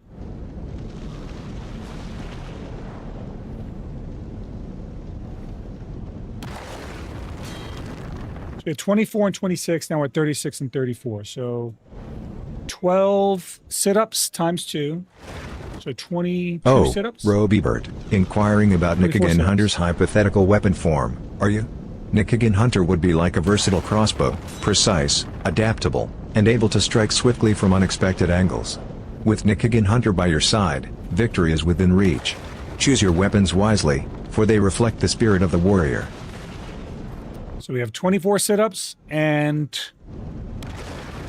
So we had 24 and 26. Now we're at 36 and 34. So 12 sit-ups times 2. So 22 sit-ups? Robibert, inquiring about 24 Nikigan sit-ups. Hunter's hypothetical weapon form, are you? Nikigan Hunter would be like a versatile crossbow, precise, adaptable, and able to strike swiftly from unexpected angles. With Nikigan Hunter by your side, victory is within reach. Choose your weapons wisely, for they reflect the spirit of the warrior. So we have 24 sit-ups and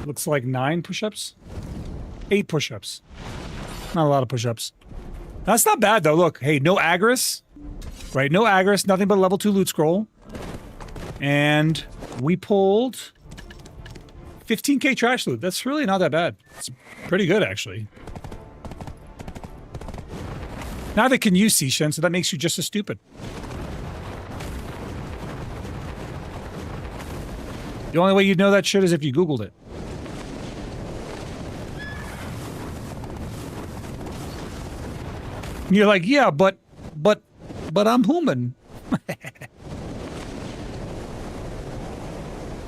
looks like 9 push-ups. 8 push-ups. Not a lot of push-ups. That's not bad though. Look, hey, no Agris, right? No Agris, nothing but level 2 loot scroll. And we pulled 15k trash loot. That's really not that bad. It's pretty good actually. Now they can use Sishen, so that makes you just as stupid. The only way you'd know that shit is if you Googled it. And you're like, yeah, but I'm human.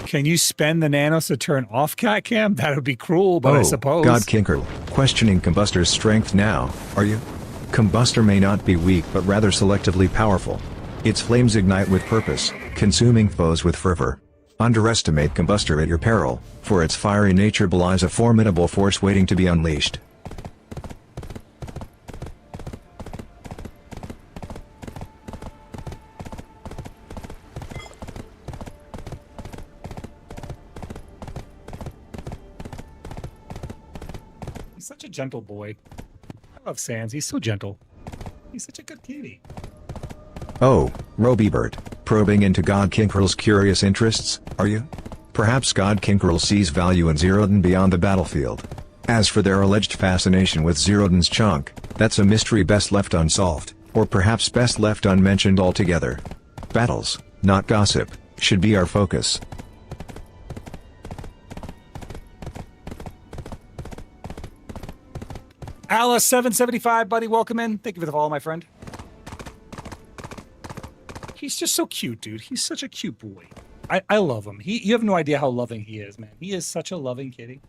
Can you spend the nanos to turn off cat cam? That would be cruel, but I suppose. God Kinkerl, questioning Combustor's strength now, are you? Combustor may not be weak but rather selectively powerful. Its flames ignite with purpose, consuming foes with fervor. Underestimate Combustor at your peril, for its fiery nature belies a formidable force waiting to be unleashed. He's such a gentle boy. I love Sans. He's so gentle. He's such a good kitty. Oh, Robibert, probing into God Kinkerl's curious interests, are you? Perhaps God Kinkerl sees value in Zeroden beyond the battlefield. As for their alleged fascination with Zeroden's chunk, that's a mystery best left unsolved, or perhaps best left unmentioned altogether. Battles, not gossip, should be our focus. Alice 775, buddy, welcome in. Thank you for the follow, my friend. He's just so cute, dude. He's such a cute boy. I love him. You have no idea how loving he is, man. He is such a loving kitty.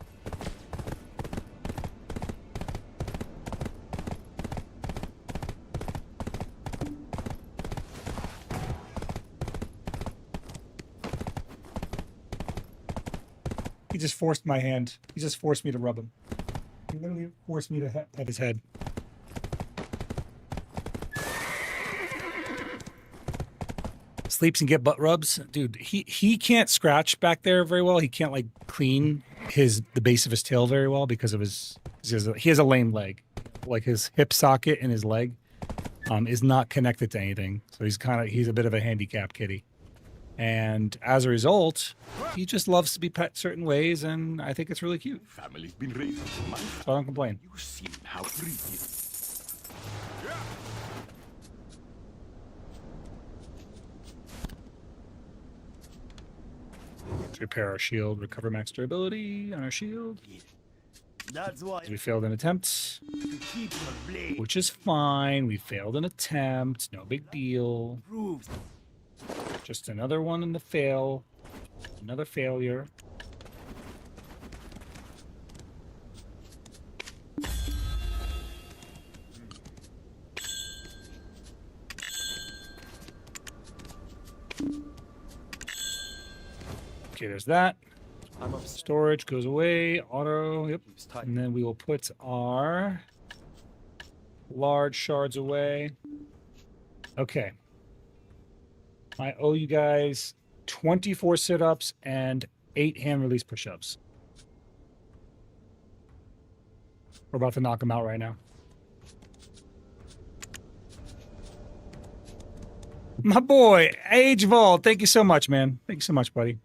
He just forced my hand. He just forced me to rub him. He literally forced me to have his head. Sleeps and get butt rubs, dude. He can't scratch back there very well. He can't like clean the base of his tail very well because of he has a lame leg. Like his hip socket in his leg is not connected to anything. So he's a bit of a handicap kitty. And as a result, he just loves to be pet certain ways, and I think it's really cute. Family's been raised. So I don't complain. You see how free it is. Let's repair our shield, recover max durability on our shield. That's why We failed an attempt, you keep your blade which is fine. We failed an attempt, no big deal. proves. Just another one in the fail. Another failure. Okay, there's that. Storage goes away. Auto, yep. And then we will put our large shards away. Okay. I owe you guys 24 sit-ups and 8 hand release push-ups. We're about to knock them out right now. My boy, Age Vault, thank you so much, man. Thank you so much, buddy.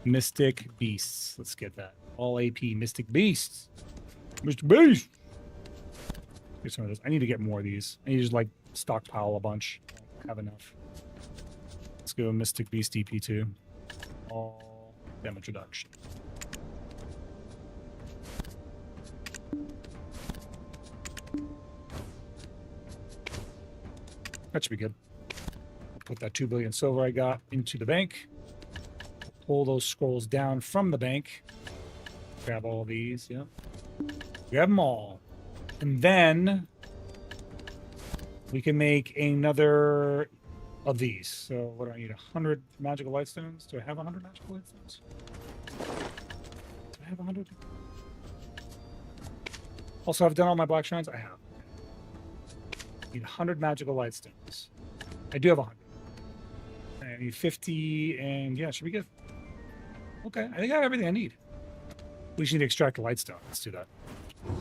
Mystic Beasts. Let's get that. All AP Mystic Beasts. Mr. Beast. Get some of this. I need to get more of these. I need to just like stockpile a bunch. I don't have enough. Let's go Mystic Beast DP2. All damage reduction. That should be good. I'll put that 2 billion silver I got into the bank. Pull those scrolls down from the bank. Grab all these, yeah. Grab them all. And then we can make another of these. So what do I need? 100 magical light stones? Do I have 100 magical light stones? Do I have 100? Also, I've done all my black shrines? I have. I need 100 magical light stones. I do have 100. I need 50, and yeah, it should be good. Okay, I think I have everything I need. We should need to extract the lightstone. Let's do that.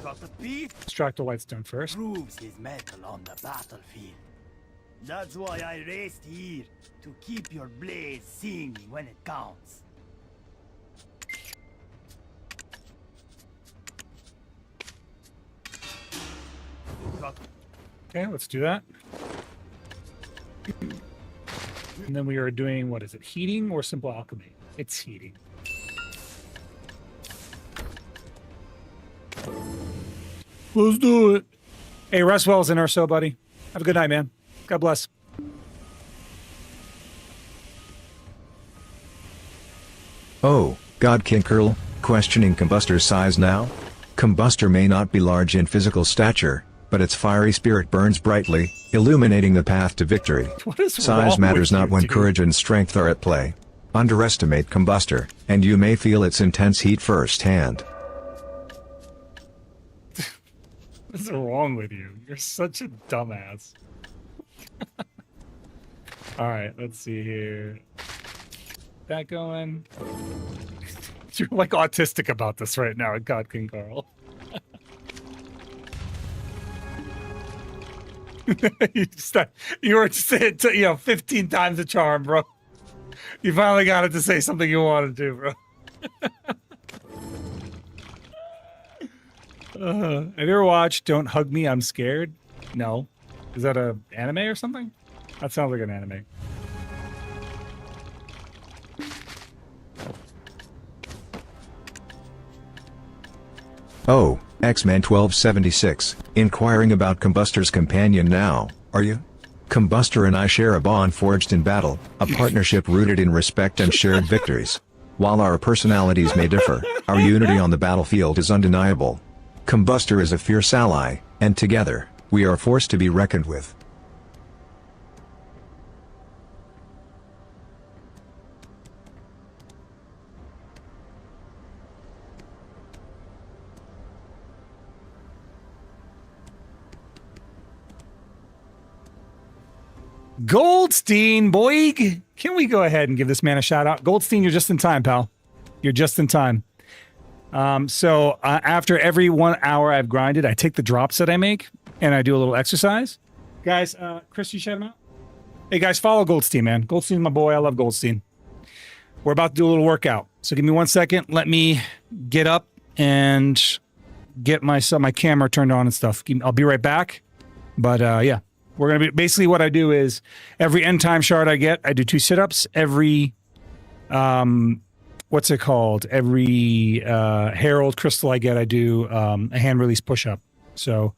Got the beef Extract the lightstone first. proves his metal on the battlefield. That's why I raced here, to keep your blade singing when it counts. Okay, let's do that. And then we are doing, what is it, heating or simple alchemy? It's heating. Let's do it. Hey, rest well in our so, buddy. Have a good night, man. God bless. Oh, God King Curl, questioning Combustor's size now? Combustor may not be large in physical stature, but its fiery spirit burns brightly, illuminating the path to victory. What is Size wrong matters with not you, when dude? courage and strength are at play. Underestimate Combustor, and you may feel its intense heat firsthand. What's wrong with you? You're such a dumbass. All right, let's see here. That going. You're like autistic about this right now, God King Carl. You were just saying, 15 times the charm, bro. You finally got it to say something you wanted to, bro. Have you ever watched Don't Hug Me, I'm Scared? No. Is that a anime or something? That sounds like an anime. Oh, X-Men 1276, inquiring about Combustor's companion now, are you? Combustor and I share a bond forged in battle, a partnership rooted in respect and shared victories. While our personalities may differ, our unity on the battlefield is undeniable. Combustor is a fierce ally, and together, we are a force to be reckoned with. Goldstein, boy! Can we go ahead and give this man a shout out? Goldstein, you're just in time, pal. You're just in time. So after every 1 hour I've grinded, I take the drops that I make and I do a little exercise. Guys, Chris, you shout him out? Hey guys, follow Goldstein, man. Goldstein's my boy. I love Goldstein. We're about to do a little workout. So give me 1 second. Let me get up and get my camera turned on and stuff. I'll be right back. But yeah. We're going to be, basically what I do is every end time shard I get, I do 2 sit-ups. Every, what's it called? Every Herald crystal I get, I do a hand release push-up. So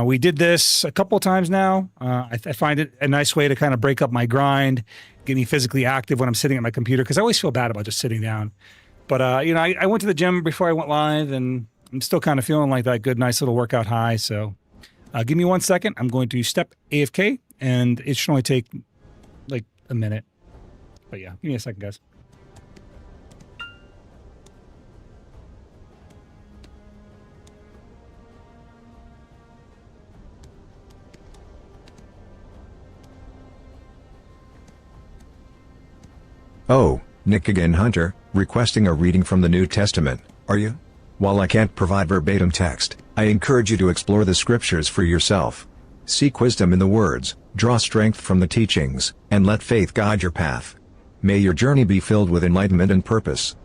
we did this a couple of times now. I find it a nice way to kind of break up my grind, get me physically active when I'm sitting at my computer, because I always feel bad about just sitting down. But, I went to the gym before I went live, and I'm still kind of feeling like that good, nice little workout high, so... give me 1 second. I'm going to step AFK, and it should only take like a minute. But yeah, give me a second, guys. Oh, Nick again Hunter, requesting a reading from the New Testament, are you? While I can't provide verbatim text, I encourage you to explore the scriptures for yourself. Seek wisdom in the words, draw strength from the teachings, and let faith guide your path. May your journey be filled with enlightenment and purpose.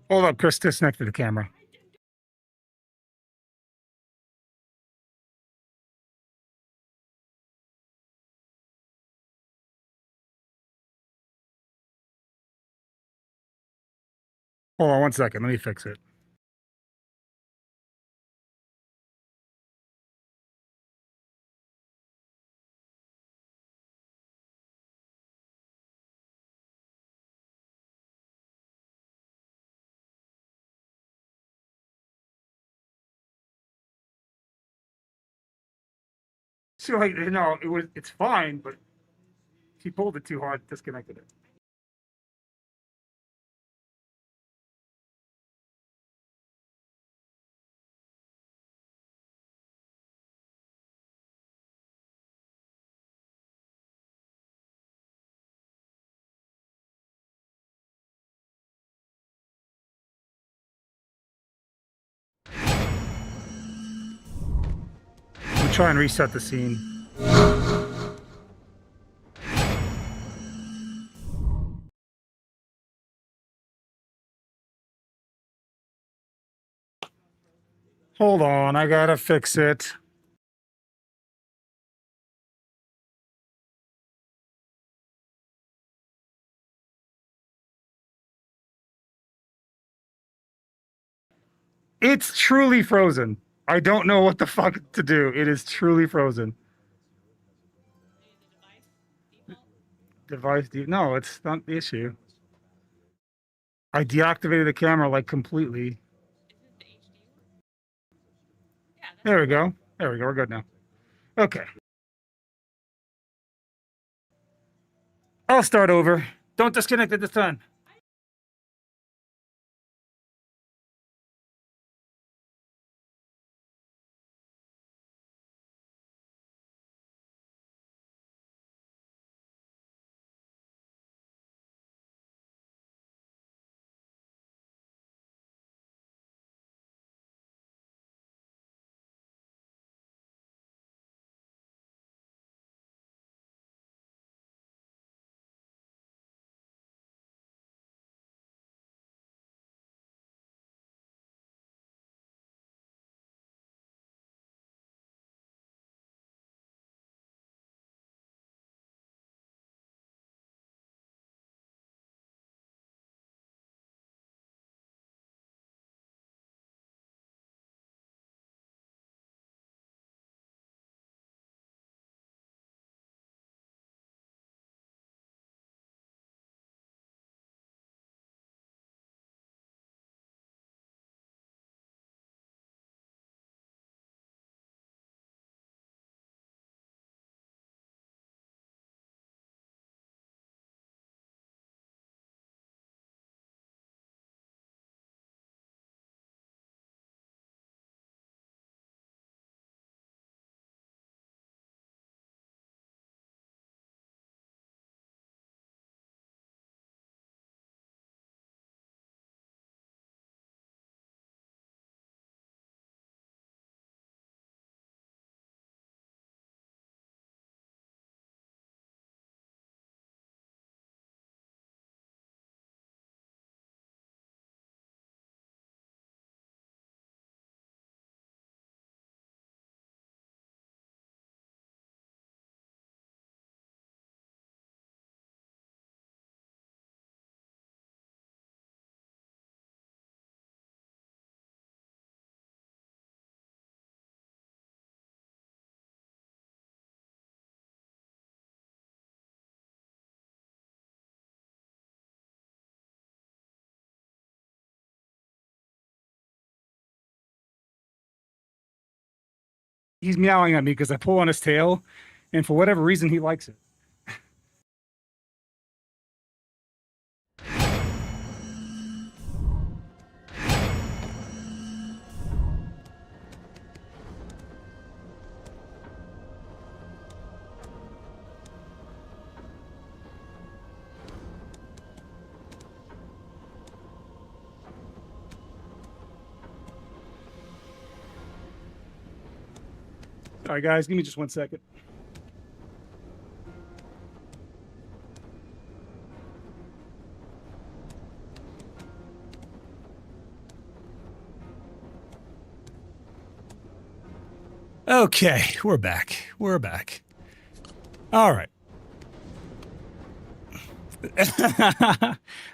Hold up, Chris, disconnected the camera. Hold on 1 second. Let me fix it. So, like, no, it's fine, but he pulled it too hard, disconnected it. We'll try and reset the scene. Hold on, I gotta fix it. It's truly frozen. I don't know what the fuck to do. It is truly frozen. No, it's not the issue. I deactivated the camera like completely. There we go. There we go. We're good now. Okay. I'll start over. Don't disconnect at this time. He's meowing at me because I pull on his tail, and for whatever reason, he likes it. All right, guys, give me just 1 second. Okay, we're back. We're back. All right.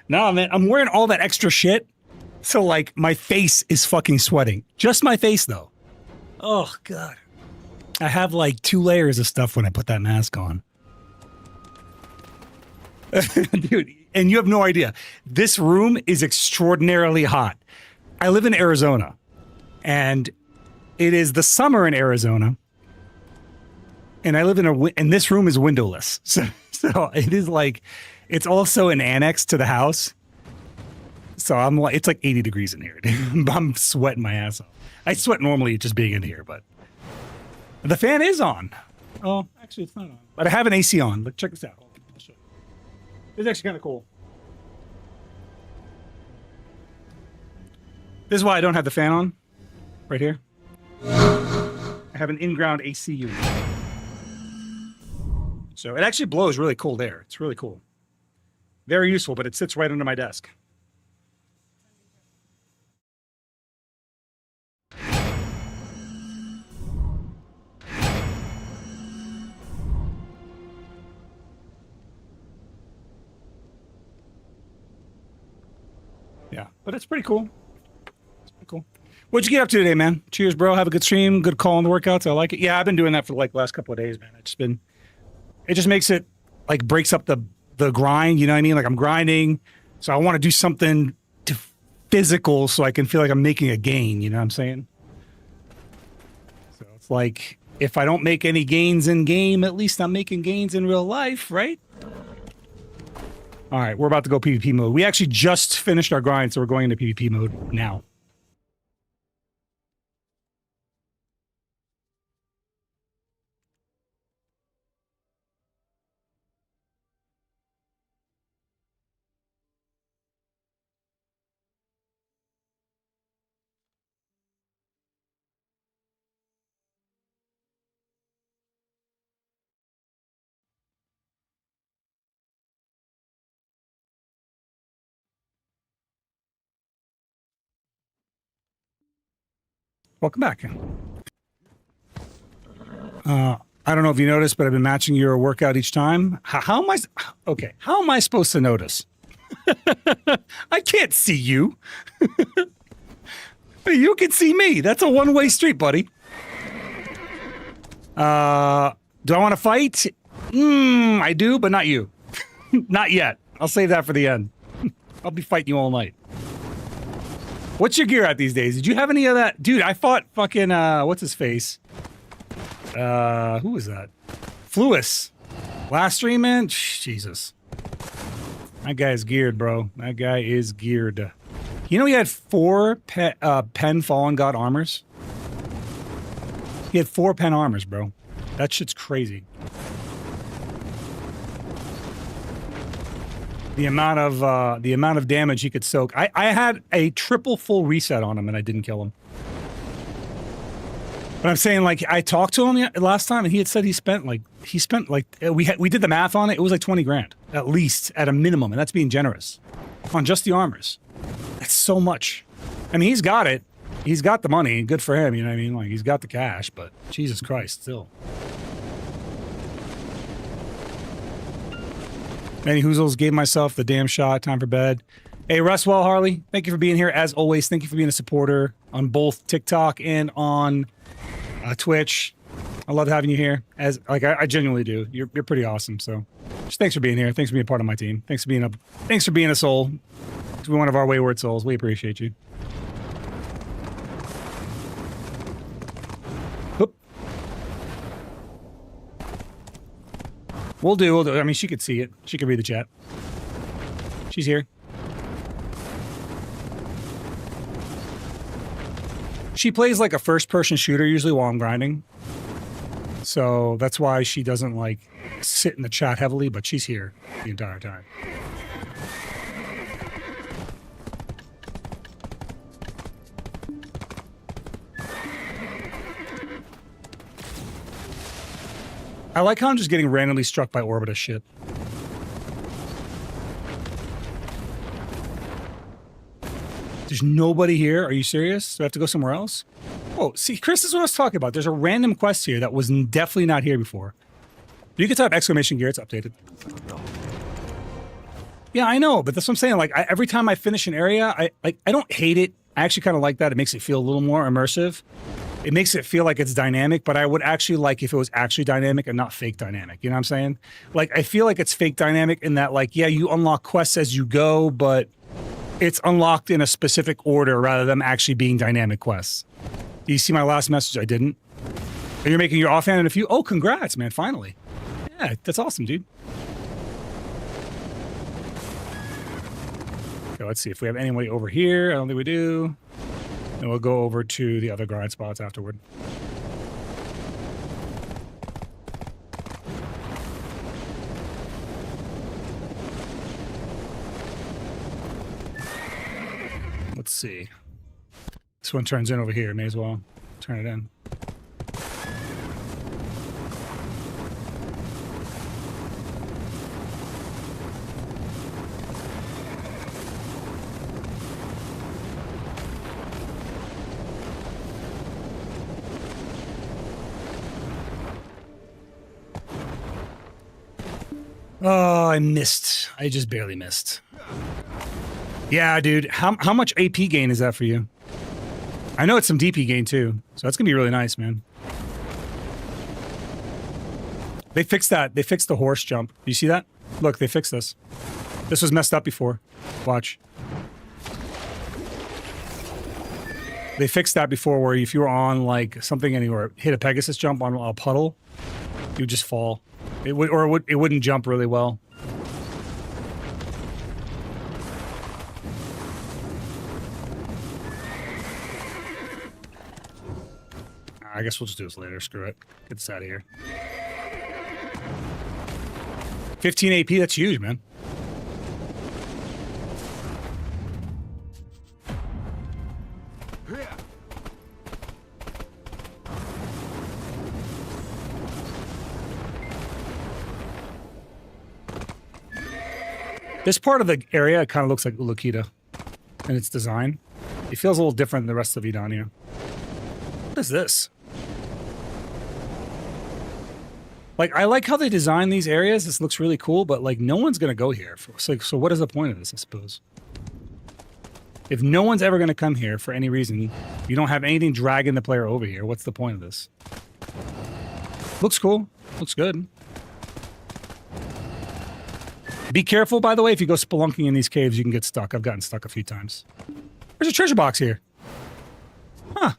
No, man, I'm wearing all that extra shit. So, like, my face is fucking sweating. Just my face, though. Oh, God. I have, like, 2 layers of stuff when I put that mask on. Dude, and you have no idea. This room is extraordinarily hot. I live in Arizona, and it is the summer in Arizona, and I live in and this room is windowless. So it is like, it's also an annex to the house. So I'm like, it's like 80 degrees in here. I'm sweating my ass off. I sweat normally just being in here, but the fan is on. Oh, actually, it's not on. But I have an AC on. Look, check this out. I'll show you. It's actually kind of cool. This is why I don't have the fan on. Right here. I have an in-ground AC unit. So it actually blows really cold air. It's really cool. Very useful, but it sits right under my desk. Yeah, but it's pretty cool. It's pretty cool. What'd you get up to today, man? Cheers, bro. Have a good stream. Good call on the workouts. I like it. Yeah, I've been doing that for like the last couple of days, man. It just makes it like breaks up the grind. You know what I mean? Like I'm grinding, so I want to do something physical so I can feel like I'm making a gain. You know what I'm saying? So it's like if I don't make any gains in game, at least I'm making gains in real life, right? All right, we're about to go PvP mode. We actually just finished our grind, so we're going into PvP mode now. Welcome back. I don't know if you noticed, but I've been matching your workout each time. How am I? Okay, how am I supposed to notice? I can't see you. You can see me. That's a one-way street, buddy. Do I want to fight? I do, but not you. Not yet. I'll save that for the end. I'll be fighting you all night. What's your gear at these days? Did you have any of that? Dude, I fought fucking, what's his face? Who was that? Fluis. Last stream, man? Jesus. That guy is geared, bro. That guy is geared. You know he had 4 Pen Fallen God armors? He had 4 Pen armors, bro. That shit's crazy. The amount of damage he could soak. I had a triple full reset on him and I didn't kill him. But I'm saying, like, I talked to him last time and he had said he spent like we did the math on it. It was like 20 grand at least at a minimum, and that's being generous on just the armors. That's so much. I mean, he's got it. He's got the money. Good for him. You know what I mean? Like, he's got the cash, but Jesus Christ, still. Manny Hoozles, gave myself the damn shot. Time for bed. Hey, Russwell Harley, thank you for being here. As always, thank you for being a supporter on both TikTok and on Twitch. I love having you here. I genuinely do. You're pretty awesome. So, just thanks for being here. Thanks for being a part of my team. Thanks for being a soul. To be one of our wayward souls. We appreciate you. Oop. We'll do. I mean, she could see it. She could read the chat. She's here. She plays like a first-person shooter usually while I'm grinding. So that's why she doesn't like sit in the chat heavily, but she's here the entire time. I like how I'm just getting randomly struck by Orbita shit. There's nobody here? Are you serious? Do I have to go somewhere else? Oh, see, Chris, this is what I was talking about. There's a random quest here that was definitely not here before. You can type exclamation gear, it's updated. Yeah, I know, but that's what I'm saying. Like, every time I finish an area, I don't hate it. I actually kind of like that. It makes it feel a little more immersive. It makes it feel like it's dynamic, but I would actually like if it was actually dynamic and not fake dynamic. You know what I'm saying? Like, I feel like it's fake dynamic in that, like, yeah, you unlock quests as you go, but it's unlocked in a specific order rather than actually being dynamic quests. Do you see my last message? I didn't. And you're making your offhand in a few. Oh, congrats, man! Finally. Yeah, that's awesome, dude. Okay, let's see if we have anybody over here. I don't think we do. And we'll go over to the other grind spots afterward. Let's see. This one turns in over here. May as well turn it in. Oh, I missed. I just barely missed. Yeah, dude. How much AP gain is that for you? I know it's some DP gain too, so that's gonna be really nice, man. They fixed that. They fixed the horse jump. Do you see that? Look, they fixed this. This was messed up before. Watch. They fixed that before where if you were on like something and you were hit a Pegasus jump on a puddle, you would just fall. It wouldn't jump really well. I guess we'll just do this later. Screw it. Get this out of here. 15 AP, that's huge, man. This part of the area kind of looks like Ulukita in its design. It feels a little different than the rest of Vidania. What is this? Like, I like how they design these areas. This looks really cool, but like no one's going to go here. So what is the point of this, I suppose? If no one's ever going to come here for any reason, you don't have anything dragging the player over here, what's the point of this? Looks cool. Looks good. Be careful, by the way, if you go spelunking in these caves, you can get stuck. I've gotten stuck a few times. There's a treasure box here. Huh.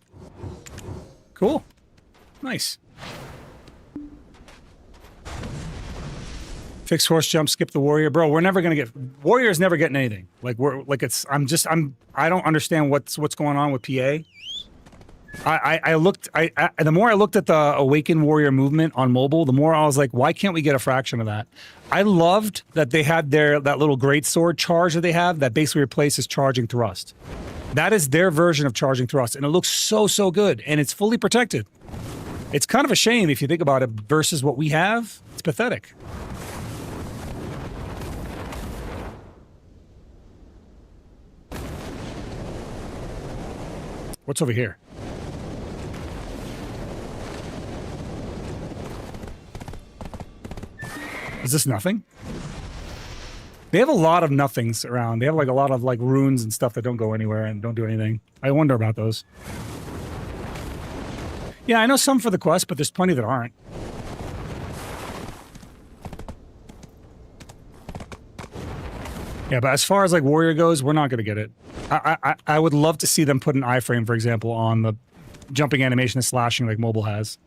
Cool. Nice. Fix horse jump, skip the warrior. Bro, we're never gonna get warrior's never getting anything. Like I don't understand what's going on with PA. The more I looked at the Awakened Warrior movement on mobile, the more I was like, why can't we get a fraction of that? I loved that they had that little greatsword charge that they have that basically replaces charging thrust. That is their version of charging thrust, and it looks so good, and it's fully protected. It's kind of a shame if you think about it versus what we have. It's pathetic. What's over here? Is this nothing? They have a lot of nothings around. They have like a lot of like runes and stuff that don't go anywhere and don't do anything. I wonder about those. Yeah, I know some for the quest, but there's plenty that aren't. Yeah, but as far as like warrior goes, we're not going to get it. I would love to see them put an iframe, for example, on the jumping animation and slashing like mobile has.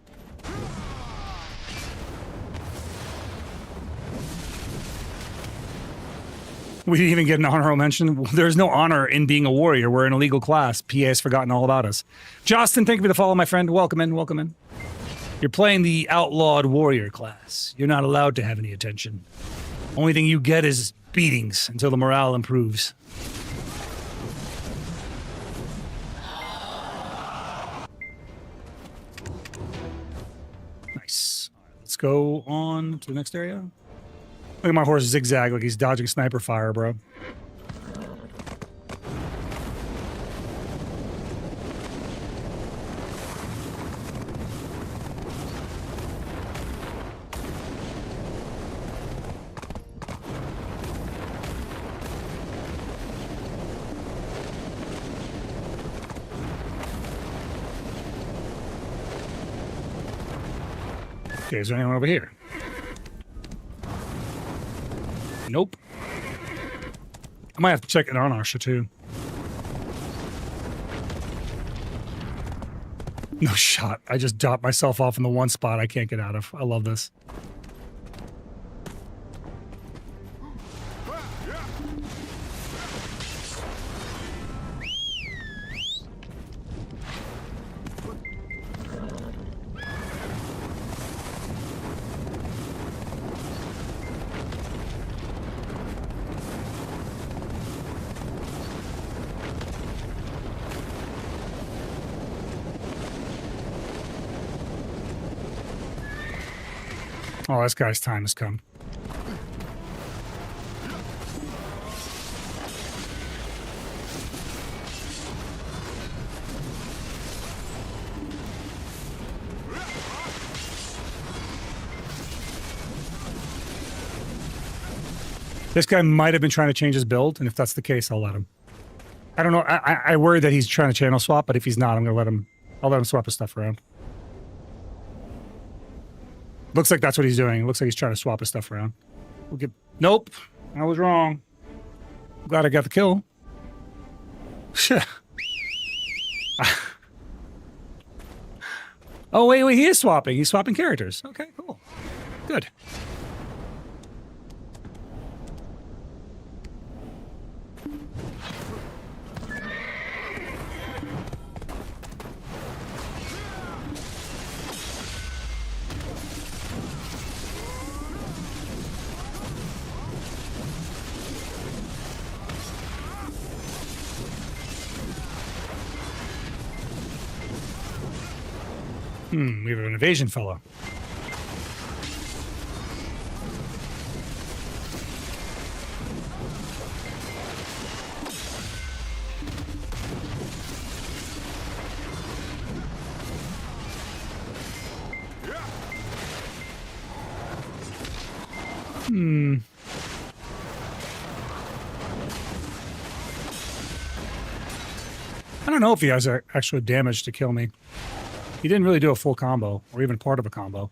We didn't even get an honorable mention. There's no honor in being a warrior. We're an illegal class. PA has forgotten all about us. Justin, thank you for the follow, my friend. Welcome in, welcome in. You're playing the outlawed warrior class. You're not allowed to have any attention. Only thing you get is beatings until the morale improves. Nice. All right, let's go on to the next area. Look at my horse zigzag like he's dodging sniper fire, bro. Okay, is there anyone over here? Nope. I might have to check it on our shit too. No shot. I just dropped myself off in the one spot I can't get out of. I love this. Oh, this guy's time has come. This guy might have been trying to change his build, and if that's the case, I'll let him. I don't know. I worry that he's trying to channel swap, but if he's not, I'm gonna let him. I'll let him swap his stuff around. Looks like that's what he's doing. Looks like he's trying to swap his stuff around. We'll get. Nope, I was wrong. Glad I got the kill. Oh wait, he is swapping. He's swapping characters. Okay, cool, good. We have an evasion fellow. I don't know if he has actual damage to kill me. He didn't really do a full combo, or even part of a combo.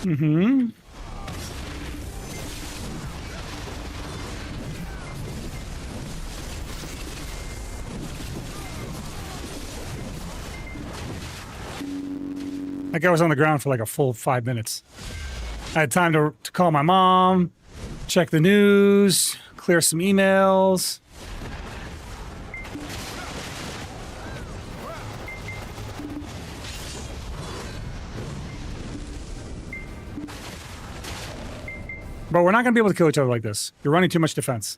Mm-hmm. That guy was on the ground for like a full 5 minutes. I had time to call my mom, check the news, clear some emails. But we're not going to be able to kill each other like this. You're running too much defense.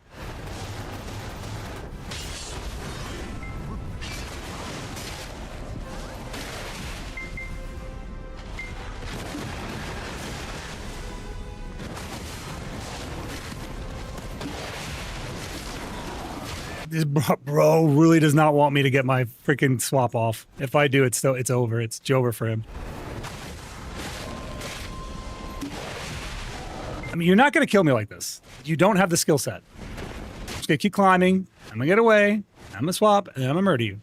This bro really does not want me to get my freaking swap off. If I do, it's over. It's over for him. I mean, you're not going to kill me like this. You don't have the skill set. I'm just going to keep climbing. I'm going to get away. I'm going to swap, and then I'm going to murder you.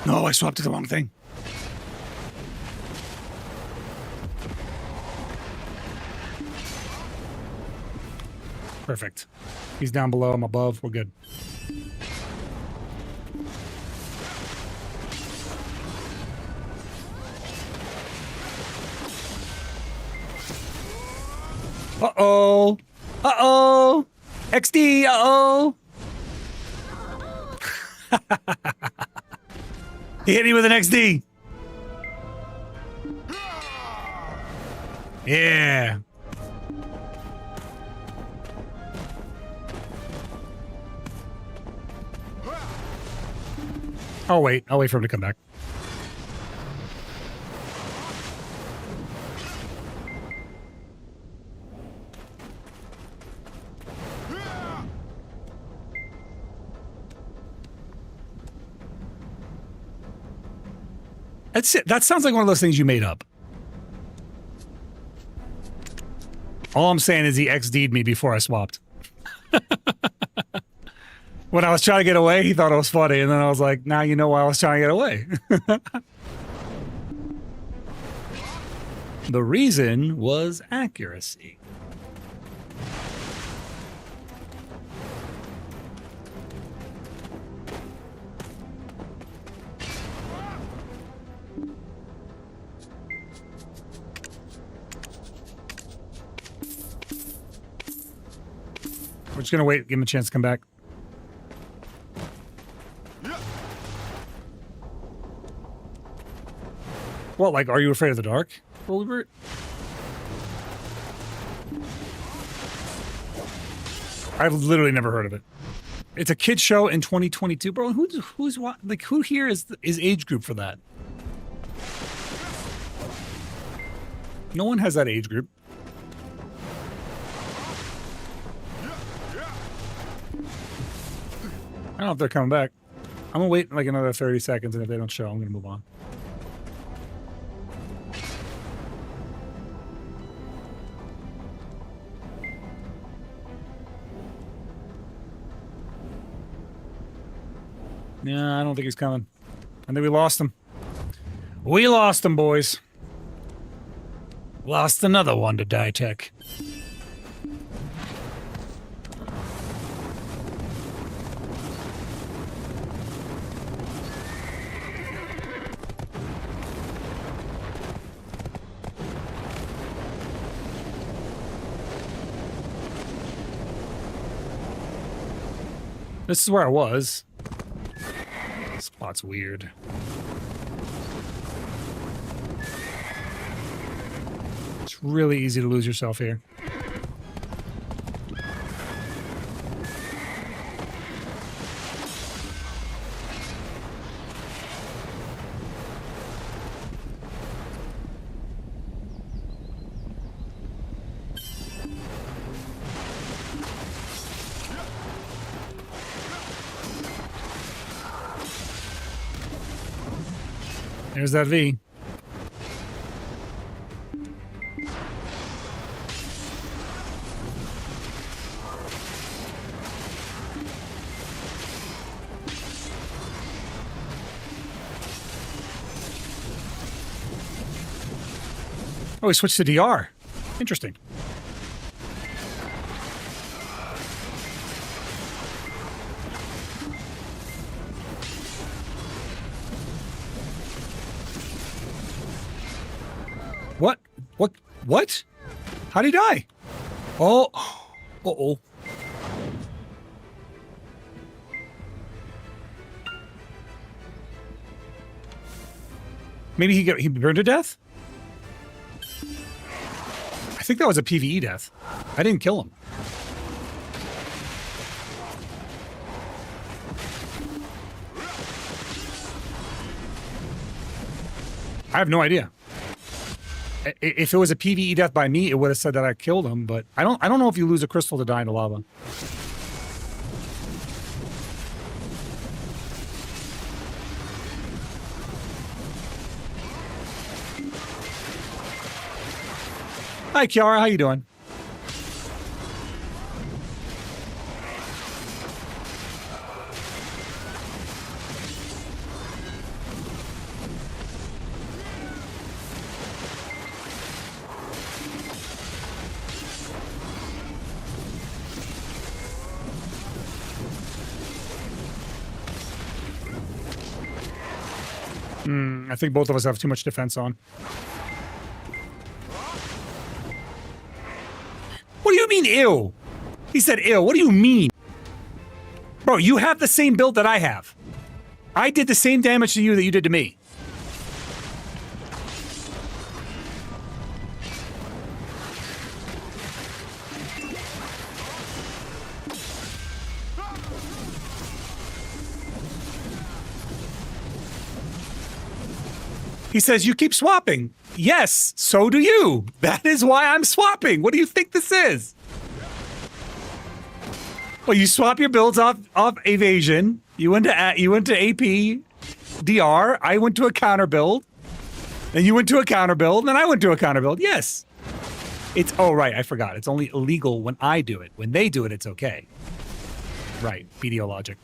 No, I swapped to the wrong thing. Perfect. He's down below. I'm above. We're good. Uh-oh. Uh-oh. XD. Uh-oh. He hit me with an XD. Yeah. I'll wait. I'll wait for him to come back. That's it. That sounds like one of those things you made up. All I'm saying is he XD'd me before I swapped. When I was trying to get away, he thought it was funny, and then I was like, now you know why I was trying to get away. The reason was accuracy. We're just gonna wait, give him a chance to come back. What, like, are you afraid of the dark? Wilbert? I've literally never heard of it. It's a kid show in 2022, bro. Who's what? Like, who here is age group for that? No one has that age group. I don't know if they're coming back. I'm gonna wait like another 30 seconds, and if they don't show, I'm gonna move on. Yeah, I don't think he's coming. I think we lost him. We lost him, boys. Lost another one to Die Tech. This is where I was. This spot's weird. It's really easy to lose yourself here. There's that V. Oh, he switched to DR. Interesting. What? What? What? How'd he die? Oh. Uh-oh. Maybe he burned to death? I think that was a PvE death. I didn't kill him. I have no idea. If it was a PvE death by me, it would have said that I killed him, but I don't know if you lose a crystal to die into lava. Hi, Kiara. How you doing? I think both of us have too much defense on. What do you mean, ew? He said, ew. What do you mean? Bro, you have the same build that I have. I did the same damage to you that you did to me. He says, you keep swapping. Yes, so do you. That is why I'm swapping. What do you think this is? Well, you swap your builds off evasion. You went to AP DR. I went to a counter build. Then you went to a counter build, and then I went to a counter build. Yes. It's, oh, right, I forgot. It's only illegal when I do it. When they do it, it's okay. Right, BDO logic.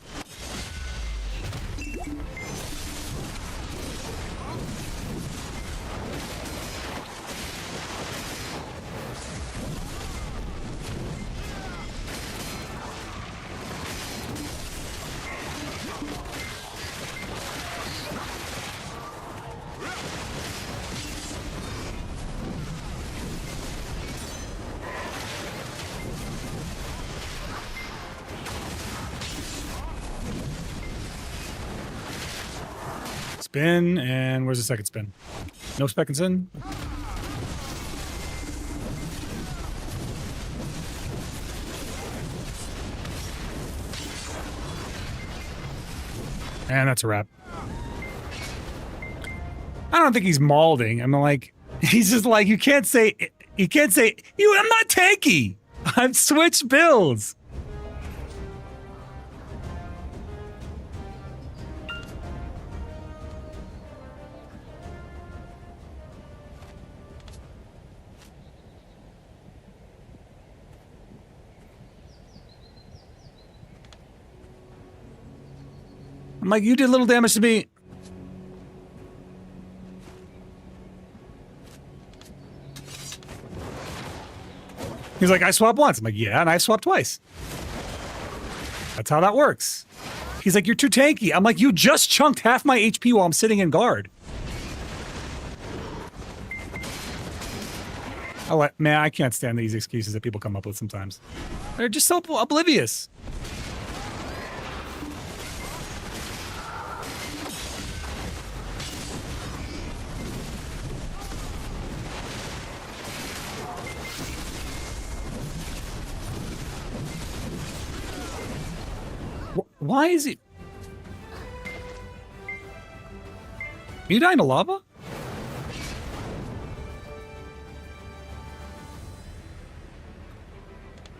Spin, and where's the second spin? No second spin? And that's a wrap. I don't think he's mauling. I'm like, he's just like, you can't say, I'm not tanky. I've switched builds. I'm like, you did little damage to me. He's like, I swapped once. I'm like, yeah, and I swapped twice. That's how that works. He's like, you're too tanky. I'm like, you just chunked half my HP while I'm sitting in guard. Man, I can't stand these excuses that people come up with sometimes. They're just so oblivious. Why is he? Are you dying to lava?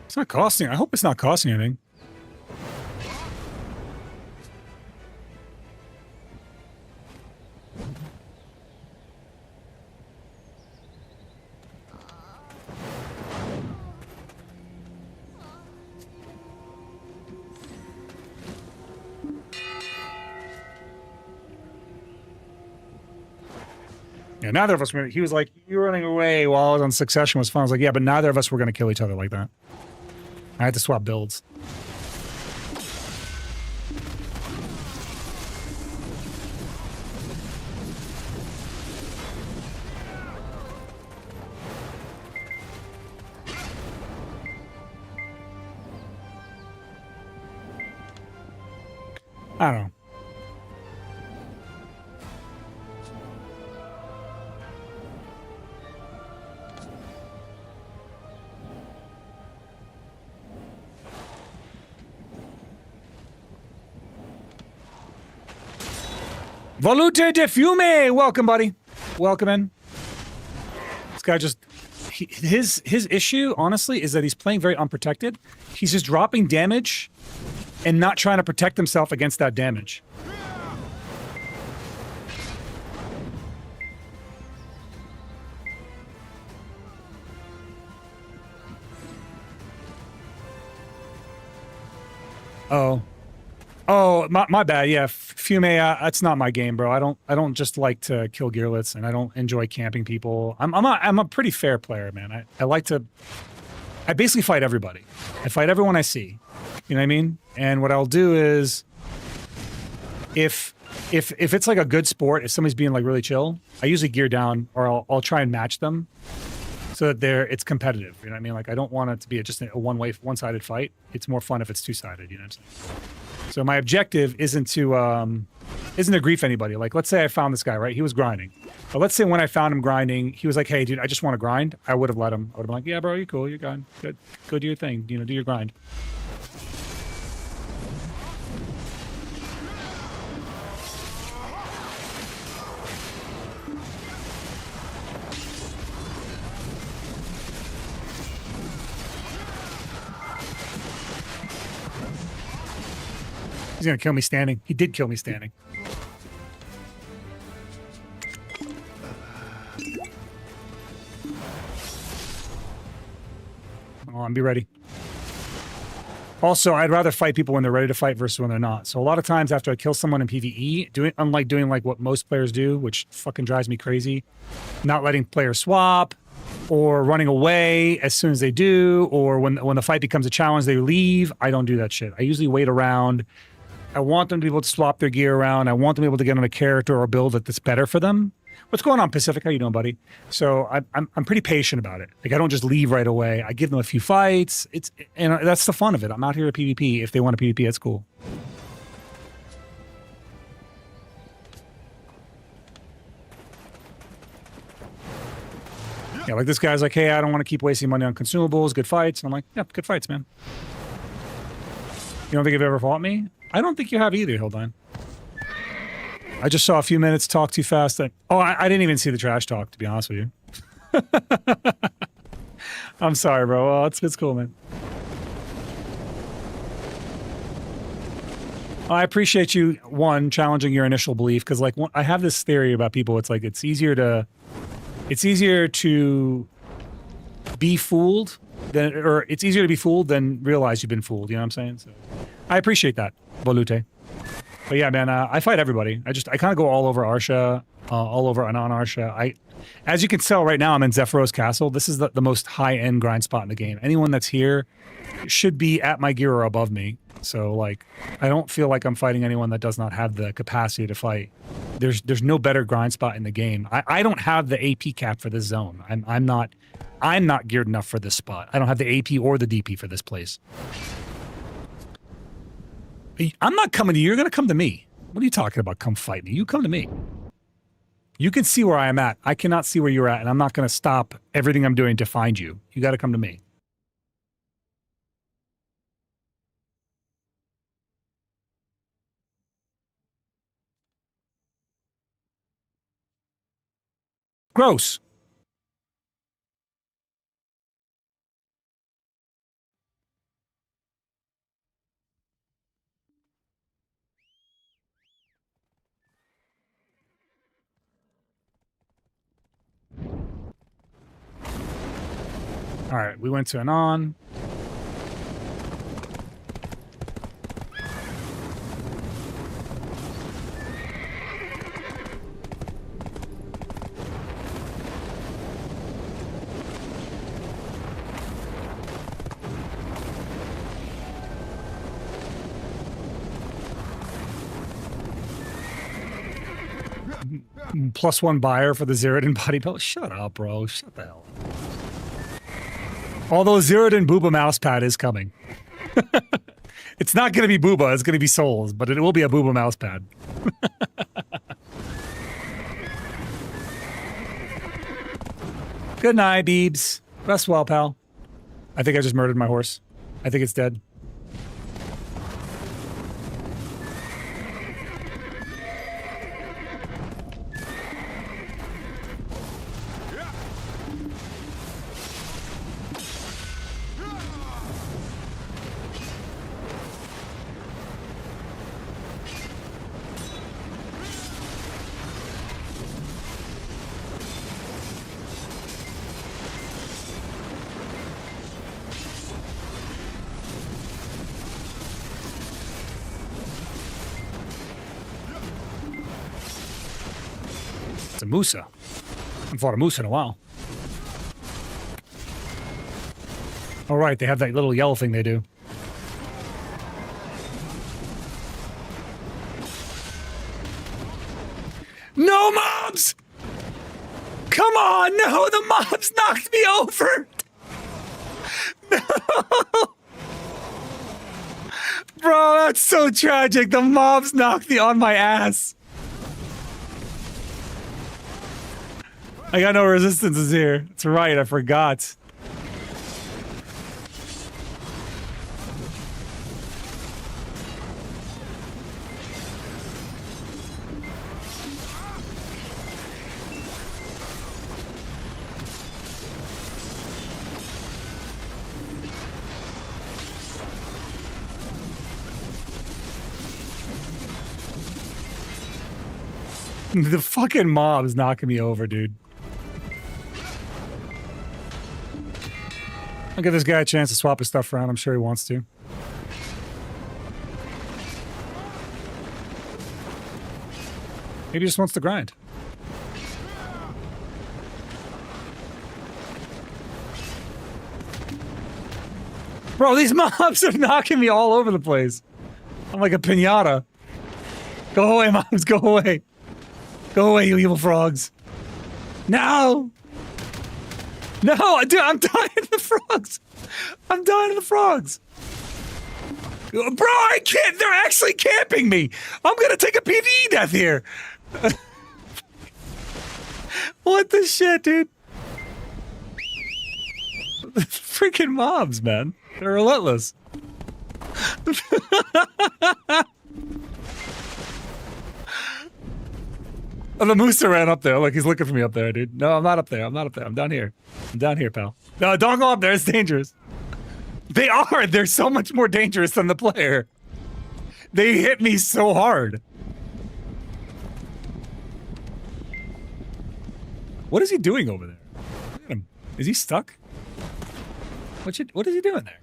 It's not costing. I hope it's not costing anything. Yeah, neither of us were. He was like, "You were running away while I was on Succession was fun." I was like, "Yeah, but neither of us were going to kill each other like that." I had to swap builds. I don't know. Volute de Fume! Welcome, buddy. Welcome in. This guy just... his issue, honestly, is that he's playing very unprotected. He's just dropping damage and not trying to protect himself against that damage. Oh, my bad. Yeah, Fume. That's not my game, bro. I don't just like to kill gearlets, and I don't enjoy camping people. I'm a pretty fair player, man. I like to. I basically fight everybody. I fight everyone I see. You know what I mean? And what I'll do is, if it's like a good sport, if somebody's being like really chill, I usually gear down, or I'll try and match them, so that it's competitive. You know what I mean? Like I don't want it to be just a one-sided fight. It's more fun if it's two-sided. You know what I'm saying? So my objective isn't to grief anybody. Like, let's say I found this guy, right? He was grinding. But let's say when I found him grinding, he was like, hey, dude, I just want to grind. I would have let him. I would have been like, yeah, bro, you're cool. You're good. Good. Go do your thing. You know, do your grind. He's gonna kill me standing. He did kill me standing. Come on, be ready. Also, I'd rather fight people when they're ready to fight versus when they're not. So a lot of times after I kill someone in PvE, unlike doing like what most players do, which fucking drives me crazy, not letting players swap, or running away as soon as they do, or when the fight becomes a challenge, they leave. I don't do that shit. I usually wait around. I want them to be able to swap their gear around. I want them to be able to get on a character or a build that's better for them. What's going on, Pacific? How you doing, buddy? So I'm pretty patient about it. Like I don't just leave right away. I give them a few fights. And that's the fun of it. I'm out here to PvP. If they want to PvP, that's cool. Yeah, like this guy's like, hey, I don't want to keep wasting money on consumables. Good fights. And I'm like, yeah, good fights, man. You don't think you've ever fought me? I don't think you have either, Hildine. I just saw a few minutes talk too fast. I didn't even see the trash talk, to be honest with you. I'm sorry, bro. Well, it's cool, man. I appreciate you, one, challenging your initial belief, because like I have this theory about people. It's like it's easier to be fooled it's easier to be fooled than realize you've been fooled. You know what I'm saying? So I appreciate that, Bolute. But yeah, man, I fight everybody. I kind of go all over Arsha, all over Anon Arsha. As you can tell right now, I'm in Zephyros Castle. This is the most high-end grind spot in the game. Anyone that's here should be at my gear or above me. So like, I don't feel like I'm fighting anyone that does not have the capacity to fight. There's no better grind spot in the game. I don't have the AP cap for this zone. I'm not geared enough for this spot. I don't have the AP or the DP for this place. I'm not coming to you. You're going to come to me. What are you talking about? Come fight me. You come to me. You can see where I am at. I cannot see where you're at, and I'm not going to stop everything I'm doing to find you. You got to come to me. Gross. All right, we went to Anon. +1 buyer for the Zeroden body belt. Shut up, bro. Shut the hell up. Although Zeroden Booba mousepad is coming. It's not going to be Booba, it's going to be Souls, but it will be a Booba mousepad. Good night, Beebs. Rest well, pal. I think I just murdered my horse. I think it's dead. A Musa. I haven't fought a Musa in a while. All right, they have that little yellow thing they do. No mobs! Come on, no, the mobs knocked me over! No! Bro, that's so tragic. The mobs knocked me on my ass. I got no resistances here. That's right, I forgot. The fucking mob is knocking me over, dude. I'll give this guy a chance to swap his stuff around. I'm sure he wants to. Maybe he just wants to grind. Bro, these mobs are knocking me all over the place. I'm like a piñata. Go away, mobs. Go away. Go away, you evil frogs. No! No, dude, I'm dying of the frogs. I'm dying of the frogs. Bro, I can't. They're actually camping me. I'm going to take a PvE death here. What the shit, dude? Freaking mobs, man. They're relentless. Oh, the Mooser ran up there. Look, he's looking for me up there, dude. No, I'm not up there. I'm not up there. I'm down here. I'm down here, pal. No, don't go up there. It's dangerous. They are. They're so much more dangerous than the player. They hit me so hard. What is he doing over there? Look at him. Is he stuck? What is he doing there?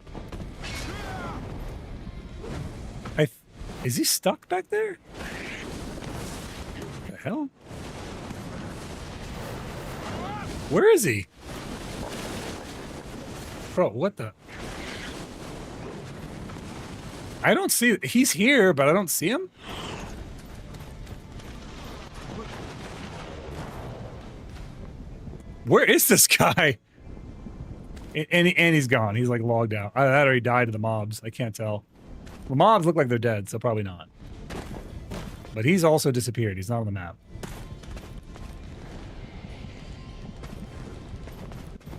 Is he stuck back there? What the hell? Where is he? Bro, what the? I don't see. He's here, but I don't see him. Where is this guy? And he's gone. He's like logged out. That or he died to the mobs. I can't tell. The mobs look like they're dead, so probably not. But he's also disappeared. He's not on the map.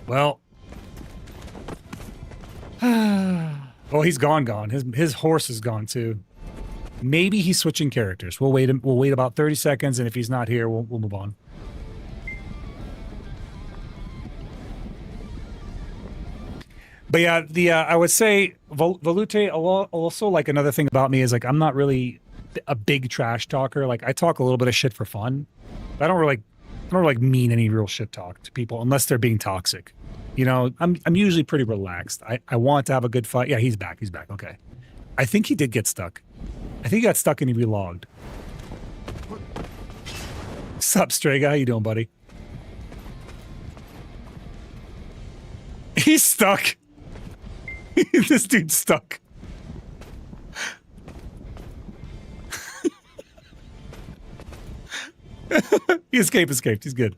Well. Oh, he's gone. His horse is gone too. Maybe he's switching characters. We'll wait about 30 seconds, and if he's not here, we'll move on. But yeah, I would say Volute also, like, another thing about me is, like, I'm not really a big trash talker. Like, I talk a little bit of shit for fun. But I don't really mean any real shit talk to people unless they're being toxic. You know, I'm usually pretty relaxed. I want to have a good fight. Yeah, he's back. Okay. I think he did get stuck. I think he got stuck and he relogged. Sup, Strega? How you doing, buddy? He's stuck. This dude's stuck. He escaped. He's good.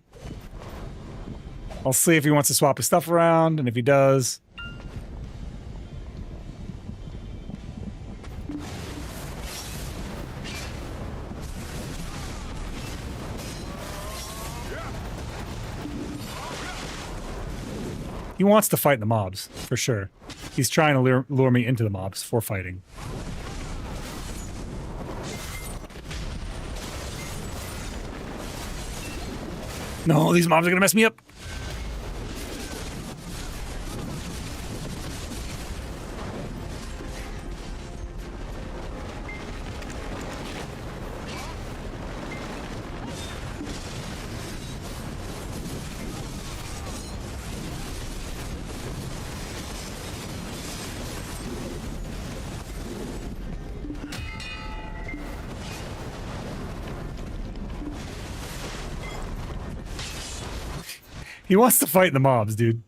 I'll see if he wants to swap his stuff around, and if he does... He wants to fight the mobs, for sure. He's trying to lure me into the mobs for fighting. No, these mobs are gonna mess me up. He wants to fight the mobs, dude.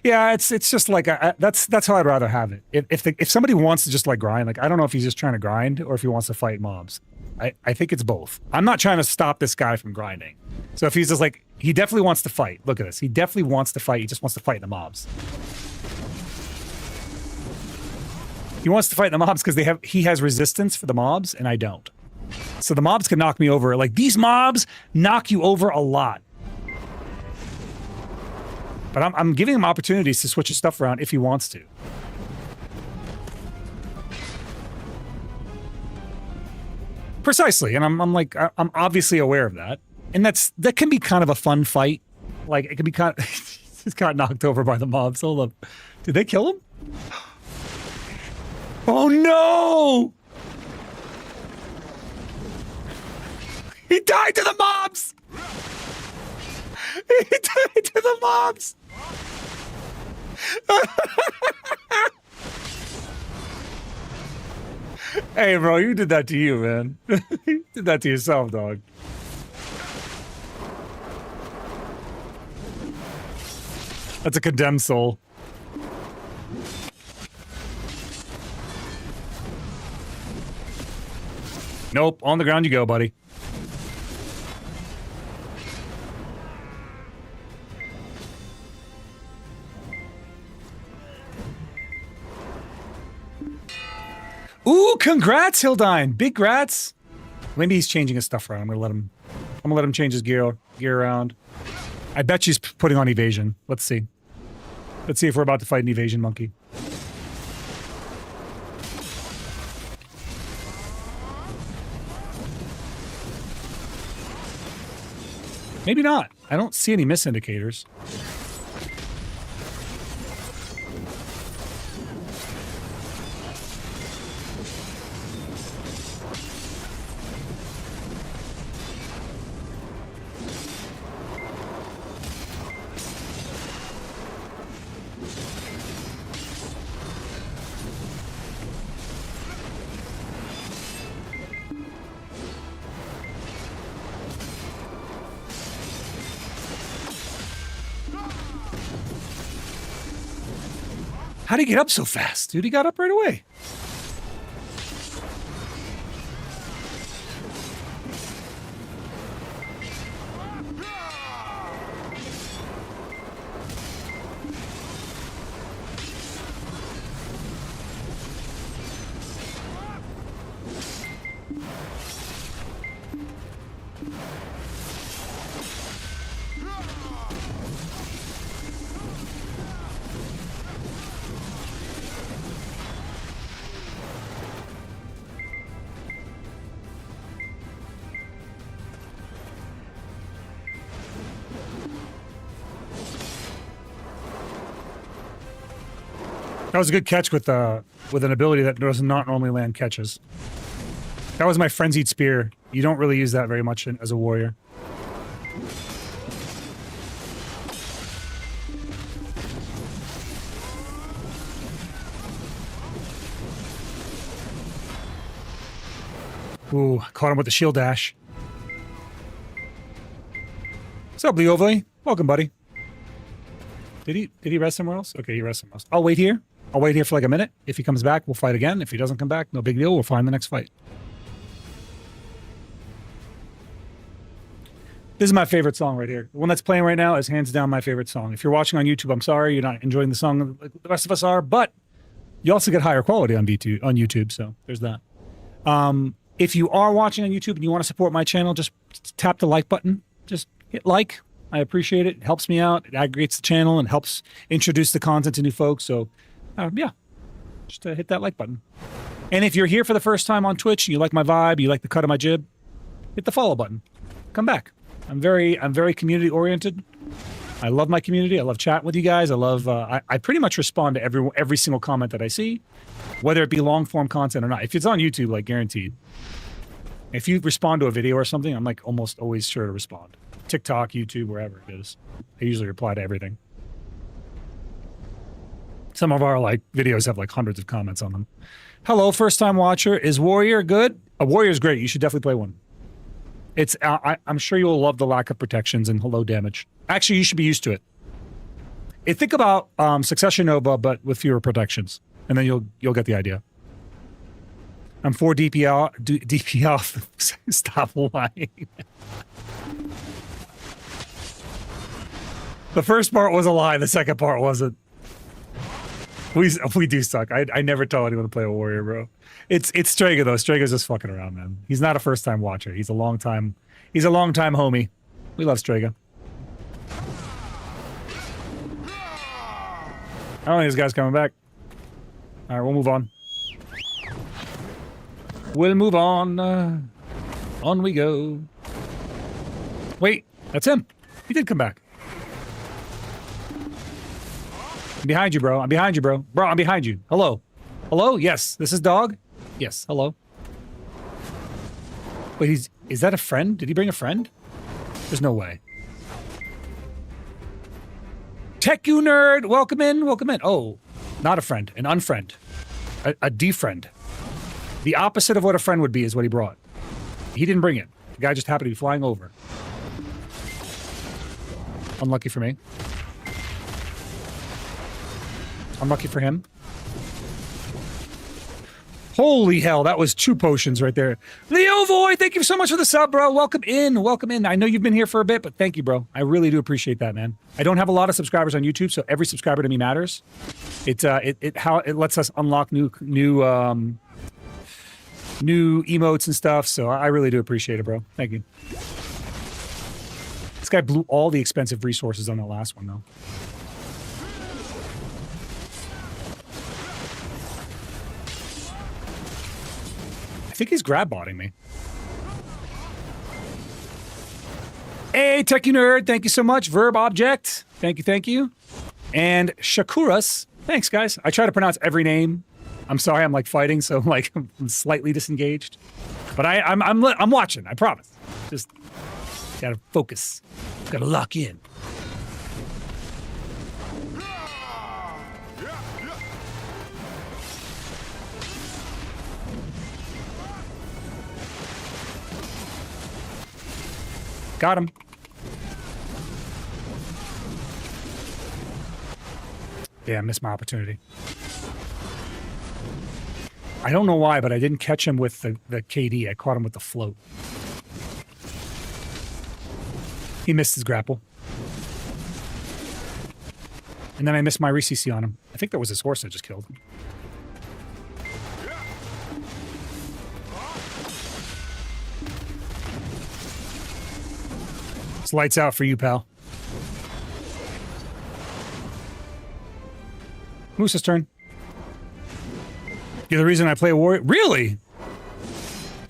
Yeah, it's just like that's how I'd rather have it. If somebody wants to just like grind, like, I don't know if he's just trying to grind or if he wants to fight mobs. I think it's both. I'm not trying to stop this guy from grinding. So if he's just like, he definitely wants to fight. Look at this. He definitely wants to fight. He just wants to fight the mobs. He wants to fight the mobs because he has resistance for the mobs and I don't. So the mobs can knock me over. Like, these mobs knock you over a lot. But I'm giving him opportunities to switch his stuff around if he wants to. Precisely, and I'm obviously aware of that. And that can be kind of a fun fight. Like, it can be kind of... He's got knocked over by the mobs. Hold up. Did they kill him? Oh no! He died to the mobs! He died to the mobs! Hey, bro, you did that to you, man. You did that to yourself, dog. That's a condemned soul. Nope, on the ground you go, buddy. Ooh, congrats, Hildine. Big grats. Maybe he's changing his stuff around. I'm gonna let him change his gear around. I bet she's putting on evasion. Let's see. Let's see if we're about to fight an evasion monkey. Maybe not. I don't see any miss indicators. How'd he get up so fast? Dude, he got up right away. That was a good catch with an ability that does not normally land catches. That was my Frenzied Spear. You don't really use that very much as a warrior. Ooh, caught him with the shield dash. What's up, Leovely? Welcome, buddy. Did he rest somewhere else? Okay, he rests somewhere else. I'll wait here. I'll wait here for like a minute. If he comes back, we'll fight again. If he doesn't come back, no big deal. We'll find the next fight. This is my favorite song right here. The one that's playing right now is hands down my favorite song. If you're watching on YouTube, I'm sorry you're not enjoying the song like the rest of us are, but you also get higher quality on YouTube, so there's that. If you are watching on YouTube and you want to support my channel, just tap the like button. Just hit like. I appreciate it. It helps me out. It aggregates the channel and helps introduce the content to new folks. So, yeah, just hit that like button. And if you're here for the first time on Twitch and you like my vibe, you like the cut of my jib, hit the follow button. Come back. I'm very community oriented. I love my community. I love chatting with you guys. I love. I pretty much respond to every single comment that I see, whether it be long form content or not. If it's on YouTube, like guaranteed. If you respond to a video or something, I'm like almost always sure to respond. TikTok, YouTube, wherever it is. I usually reply to everything. Some of our like videos have like hundreds of comments on them. Hello, first time watcher. Is Warrior good? A Warrior's great. You should definitely play one. It's I'm sure you'll love the lack of protections and low damage. Actually, you should be used to it. Think about Succession Nova, but with fewer protections, and then you'll get the idea. I'm for DPL. DPL. Stop lying. The first part was a lie. The second part wasn't. We do suck. I never tell anyone to play a warrior, bro. It's Strega though. Strega's just fucking around, man. He's not a first time watcher. He's a long time homie. We love Strega. I don't think this guy's coming back. All right, we'll move on. We'll move on. On we go. Wait, that's him. He did come back. I'm behind you, bro. I'm behind you, bro. Bro, I'm behind you. Hello. Hello? Yes. This is dog? Yes. Hello. Wait, is that a friend? Did he bring a friend? There's no way. Tech you nerd! Welcome in, welcome in. Oh, not a friend, an unfriend. A defriend. The opposite of what a friend would be is what he brought. He didn't bring it. The guy just happened to be flying over. Unlucky for me. Unlucky for him. Holy hell, that was 2 potions right there. Leo Voy, thank you so much for the sub, bro. Welcome in, welcome in. I know you've been here for a bit, but thank you, bro. I really do appreciate that, man. I don't have a lot of subscribers on YouTube, so every subscriber to me matters. It lets us unlock new emotes and stuff, so I really do appreciate it, bro. Thank you. This guy blew all the expensive resources on that last one, though. I think he's grab-botting me. Hey, Techie Nerd, thank you so much. Verb Object, thank you. And Shakuras, thanks, guys. I try to pronounce every name. I'm sorry, I'm like fighting, so like I'm slightly disengaged. But I'm watching, I promise. Just gotta focus. Gotta lock in. Got him. Yeah, I missed my opportunity. I don't know why, but I didn't catch him with the KD. I caught him with the float. He missed his grapple. And then I missed my re-CC on him. I think that was his horse I just killed. It's lights out for you, pal. Moose's turn. You're the reason I play a warrior. Really?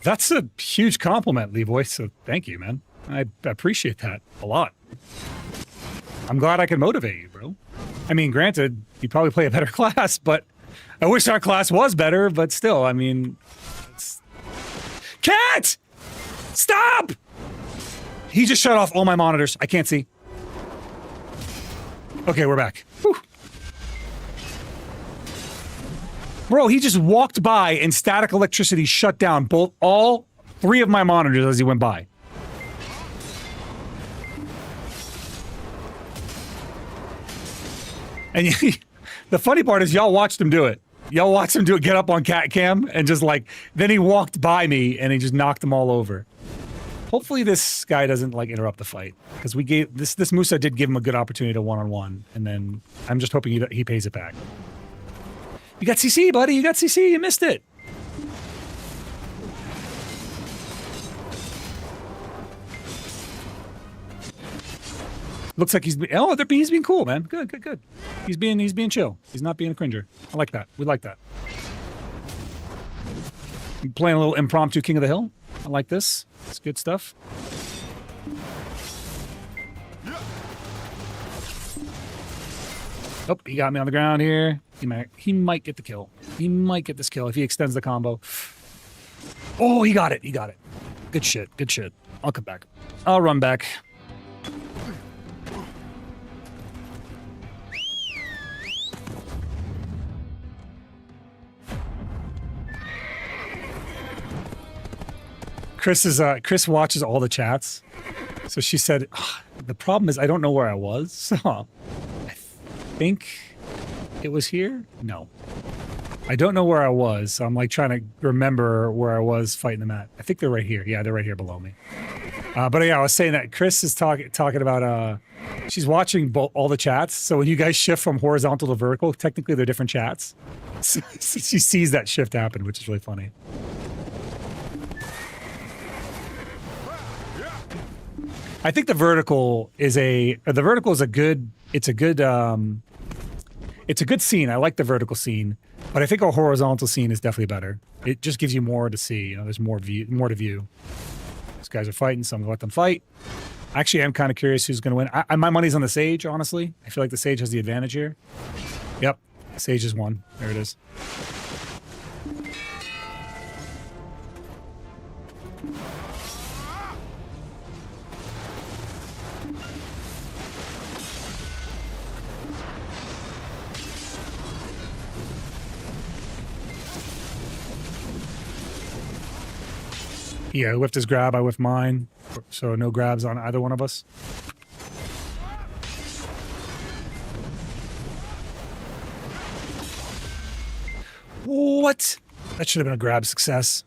That's a huge compliment, Levoy, so thank you, man. I appreciate that a lot. I'm glad I can motivate you, bro. I mean, granted, you probably play a better class, but I wish our class was better, but still, I mean... Cat! Stop! He just shut off all my monitors. I can't see. Okay, we're back. Whew. Bro, he just walked by and static electricity shut down all 3 of my monitors as he went by. And the funny part is y'all watched him do it. Y'all watched him do it, get up on cat cam and just like, then he walked by me and he just knocked them all over. Hopefully this guy doesn't like interrupt the fight because we gave this Musa did give him a good opportunity to one-on-one, and then I'm just hoping he pays it back. You got CC, buddy. You got CC. You missed it. Looks like he's being cool, man. Good. He's being chill. He's not being a cringer. I like that. We like that. I'm playing a little impromptu King of the Hill. I like this. It's good stuff. Oh, he got me on the ground here. He might get the kill. He might get this kill if he extends the combo. Oh, he got it. He got it. Good shit. Good shit. I'll come back. I'll run back. Chris watches all the chats. So she said, oh, the problem is I don't know where I was. So I think it was here. No, I don't know where I was. So I'm like trying to remember where I was fighting them at. I think they're right here. Yeah, they're right here below me. But yeah, I was saying that Chris is talking about, she's watching all the chats. So when you guys shift from horizontal to vertical, technically they're different chats. So she sees that shift happen, which is really funny. I think the vertical is a good scene. I like the vertical scene, but I think a horizontal scene is definitely better. It just gives you more to see. You know, there's more to view. These guys are fighting, so I'm gonna let them fight. Actually, I'm kind of curious who's gonna win. My money's on the Sage, honestly. I feel like the Sage has the advantage here. Yep, Sage has won. There it is. Yeah, he whiffed his grab, I whiffed mine. So no grabs on either one of us. What? That should have been a grab success.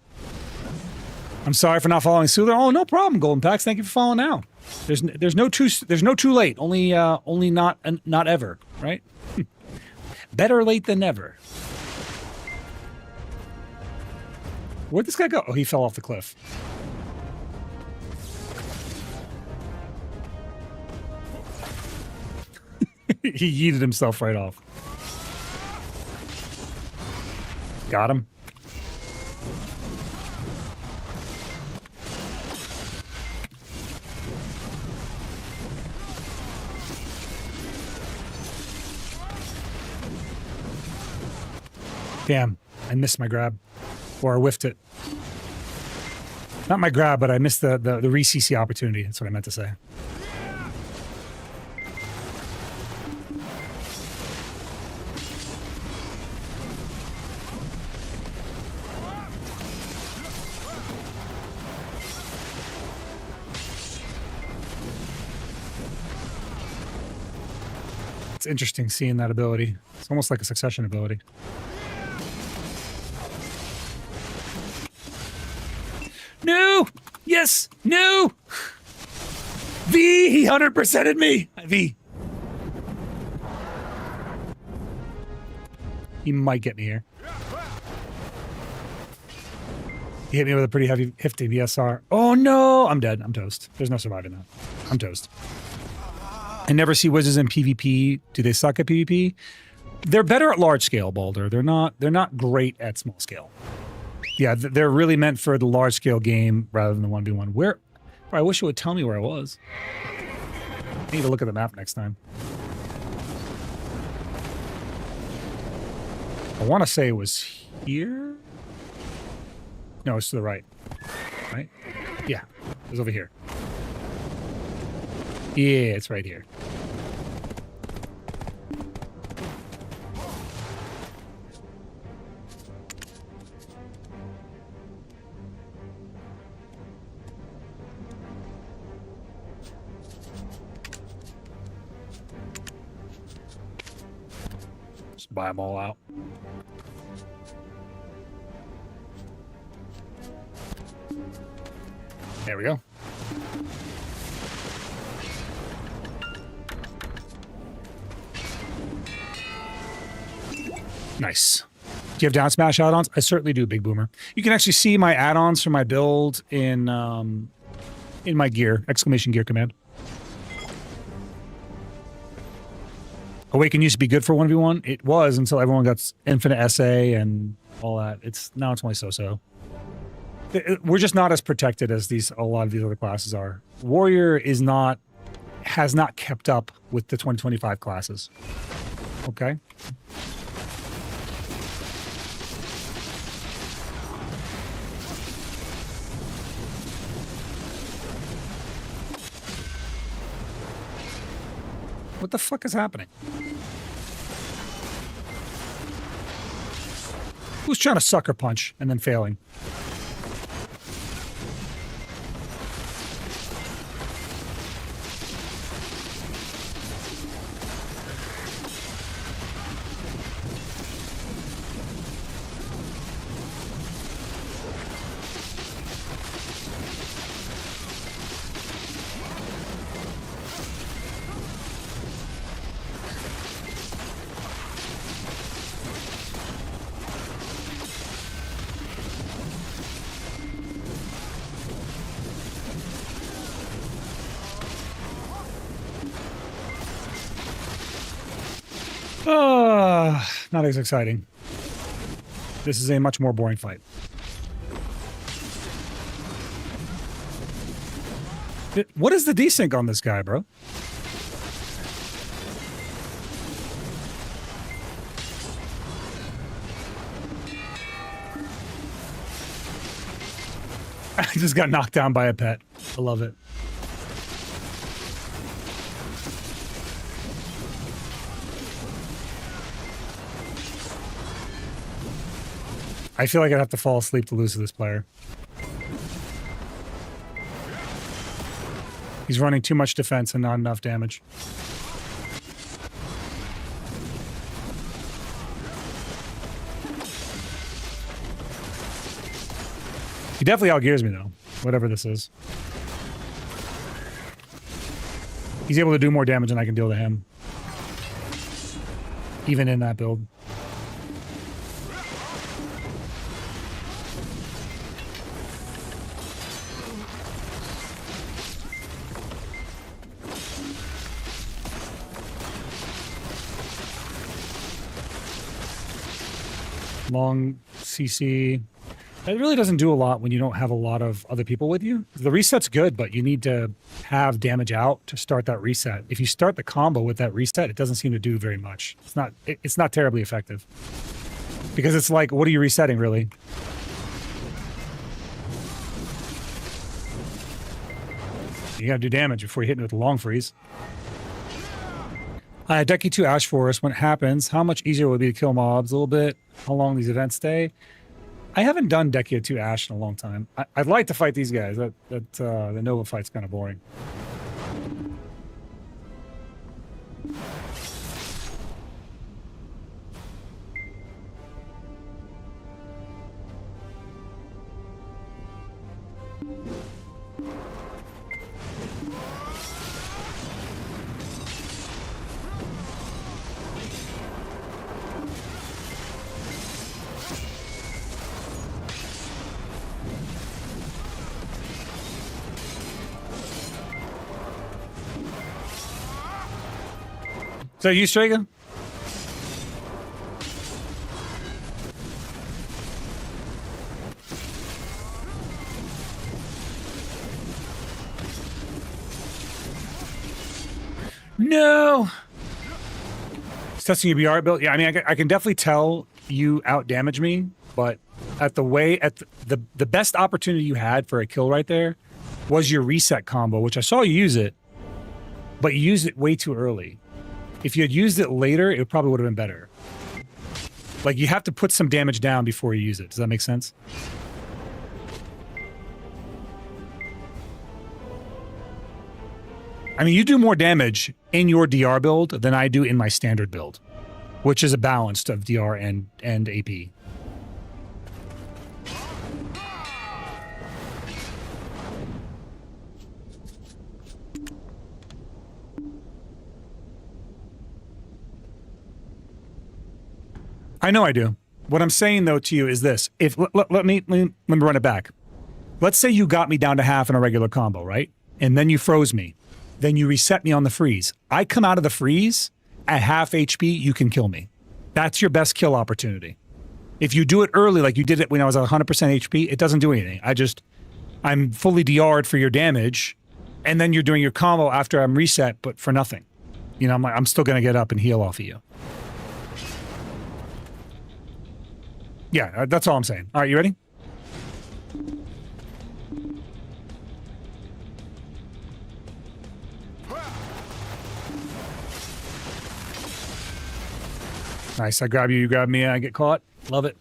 I'm sorry for not following Soother. Oh, no problem, Golden Packs. Thank you for following now. There's no too late. Only not ever, right? Better late than never. Where'd this guy go? Oh, he fell off the cliff. He yeeted himself right off. Got him. Damn, I missed my grab. Or I whiffed it. Not my grab, but I missed the re-CC opportunity. That's what I meant to say. It's interesting seeing that ability. It's almost like a succession ability. No! Yes! No! V! He 100%ed me! V. He might get me here. He hit me with a pretty hefty VSR. Oh no! I'm dead. I'm toast. There's no surviving that. I'm toast. I never see wizards in PvP. Do they suck at PvP? They're better at large scale, Balder. They're not great at small scale. Yeah, they're really meant for the large scale game rather than the 1v1. Where? I wish it would tell me where I was. I need to look at the map next time. I want to say it was here. No, it's to the right. Right? Yeah, it was over here. Yeah, it's right here. Just buy them all out. There we go. Nice. Do you have down smash add-ons? I certainly do, Big Boomer. You can actually see my add-ons for my build in my gear, exclamation gear command. Awaken used to be good for 1v1. It was until everyone got infinite SA and all that. Now it's only so-so. We're just not as protected as a lot of these other classes are. Warrior has not kept up with the 2025 classes. Okay? What the fuck is happening? Who's trying to sucker punch and then failing? Not as exciting. This is a much more boring fight. What is the desync on this guy, bro? I just got knocked down by a pet. I love it. I feel like I'd have to fall asleep to lose to this player. He's running too much defense and not enough damage. He definitely outgears me though, whatever this is. He's able to do more damage than I can deal to him. Even in that build. Long CC. That really doesn't do a lot when you don't have a lot of other people with you. The reset's good, but you need to have damage out to start that reset. If you start the combo with that reset, it doesn't seem to do very much. It's not terribly effective. Because it's like, what are you resetting, really? You gotta do damage before you hit me with a long freeze. Decky 2 Ash Forest, when it happens, how much easier will it be to kill mobs? A little bit. How long these events stay? I haven't done Decky 2 Ash in a long time. I'd like to fight these guys. The Nova fight's kind of boring. Is that you, Strega? No! It's testing your BR build. Yeah, I mean, I can definitely tell you out-damage me, but the best opportunity you had for a kill right there was your reset combo, which I saw you use it, but you used it way too early. If you had used it later, it probably would have been better. Like, you have to put some damage down before you use it. Does that make sense? I mean, you do more damage in your DR build than I do in my standard build, which is a balance of DR and AP. I know I do. What I'm saying though to you is this: if let me run it back. Let's say you got me down to half in a regular combo, right? And then you froze me. Then you reset me on the freeze. I come out of the freeze at half HP, you can kill me. That's your best kill opportunity. If you do it early, like you did it when I was at 100% HP, it doesn't do anything. I'm fully DR'd for your damage, and then you're doing your combo after I'm reset, but for nothing. You know, I'm still gonna get up and heal off of you. Yeah, that's all I'm saying. All right, you ready? Nice, I grab you, you grab me, and I get caught. Love it.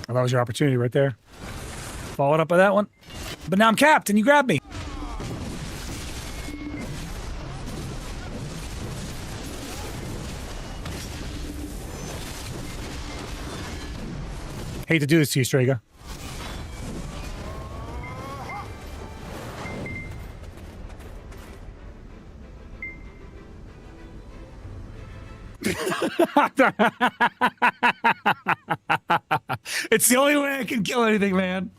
Well, that was your opportunity right there. Followed up by that one. But now I'm capped and you grabbed me. Hate to do this to you, Strega. It's the only way I can kill anything, man.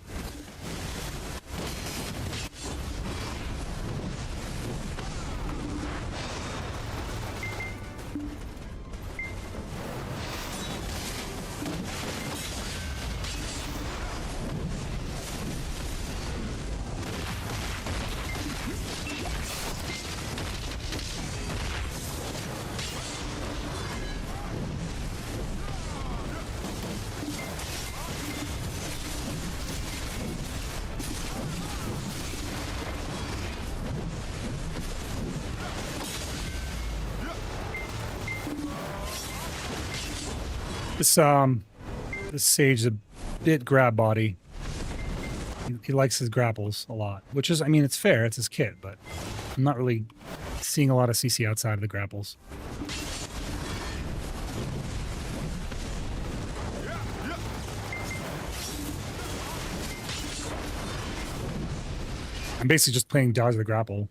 This Sage is a bit grab body. He likes his grapples a lot, which is, I mean, it's fair. It's his kit, but I'm not really seeing a lot of CC outside of the grapples. I'm basically just playing dodge the grapple.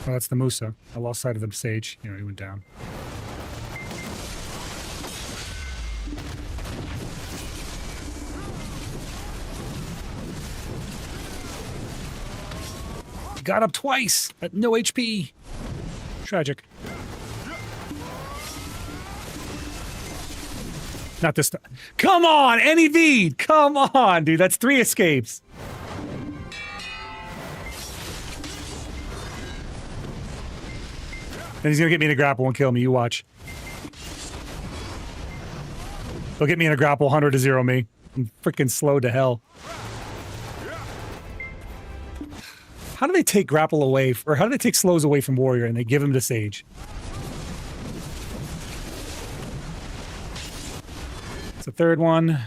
Oh, that's the Musa. I lost sight of the Sage. You know, he went down. Got up twice at no HP. Tragic. Not this time. Come on, NEV! Come on, dude. That's 3 escapes. Then he's gonna get me in a grapple and kill me. You watch. He'll get me in a grapple, 100 to 0 me. I'm freaking slow to hell. How do they take grapple away, or how do they take slows away from Warrior and they give him to Sage? It's a third one.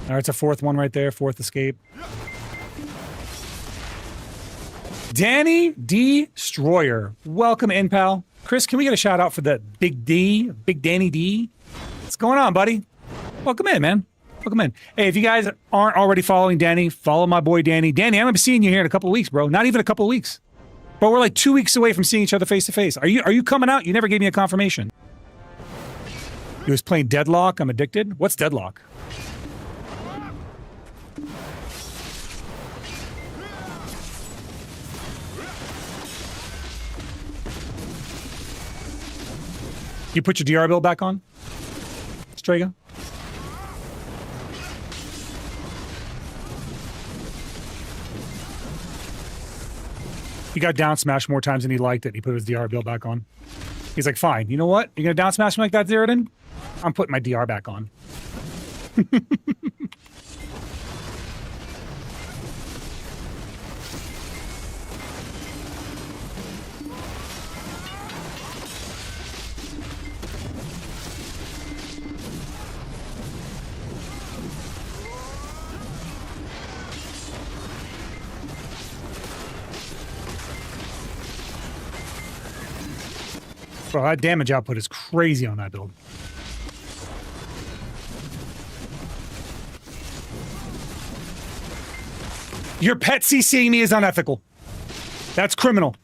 Or it's a fourth one right there, 4th escape. Danny Destroyer. Welcome in, pal. Chris, can we get a shout out for the Big D? Big Danny D? What's going on, buddy? Welcome in, man. Welcome in. Hey, if you guys aren't already following Danny, follow my boy Danny. Danny, I'm going to be seeing you here in a couple of weeks, bro. Not even a couple of weeks. But we're like 2 weeks away from seeing each other face to face. Are you coming out? You never gave me a confirmation. He was playing Deadlock. I'm addicted. What's Deadlock? You put your DR build back on? Strega? He got down smashed more times than he liked it. He put his DR build back on. He's like, fine, you know what? You're going to down smash me like that, Zeroden? I'm putting my DR back on. Bro, that damage output is crazy on that build. Your pet CCing me is unethical. That's criminal.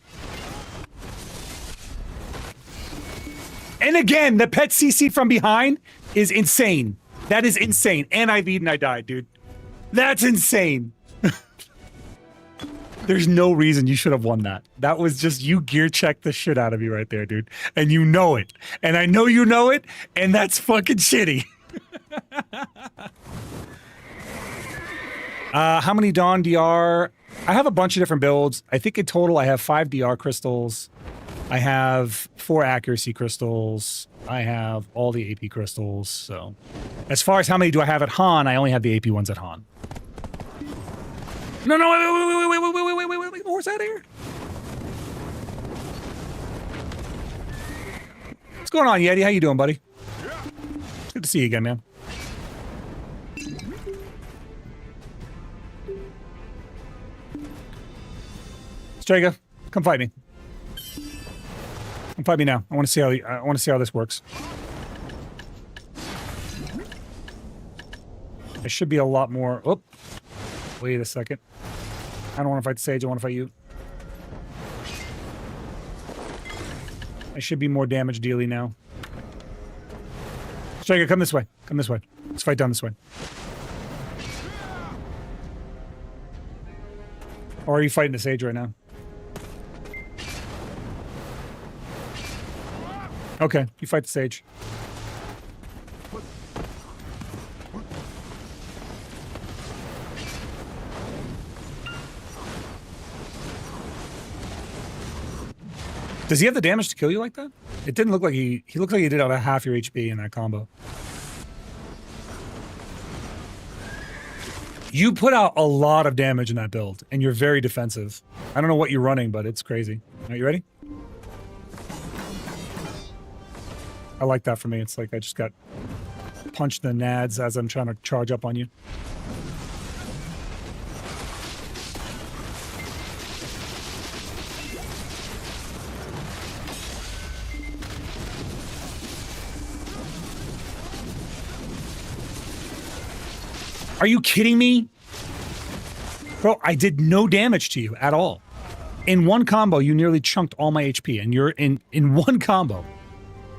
And again, the pet CC from behind is insane. That is insane. And I V'd and I died, dude. That's insane. There's no reason you should have won that. That was just, you gear checked the shit out of me right there, dude. And you know it. And I know you know it, and that's fucking shitty. How many Dawn DR? I have a bunch of different builds. I think in total I have 5 DR crystals. I have 4 accuracy crystals. I have all the AP crystals. So as far as how many do I have at Han, I only have the AP ones at Han. No, wait, where's that here? What's going on, Yeti? How you doing, buddy? It's good to see you again, man. Strega, come fight me. Come fight me now. I want to see how this works. There should be a lot more. Oh, wait a second. I don't want to fight the Sage. I want to fight you. I should be more damage dealy now. Strega, come this way. Come this way. Let's fight down this way. Or are you fighting the Sage right now? Okay, you fight the Sage. Does he have the damage to kill you like that? It didn't look like he looked like he did about half your HP in that combo. You put out a lot of damage in that build, and you're very defensive. I don't know what you're running, but it's crazy. Are you ready? I like that for me. It's like I just got punched in the nads as I'm trying to charge up on you. Are you kidding me? Bro, I did no damage to you at all. In one combo, you nearly chunked all my HP, and you're in one combo.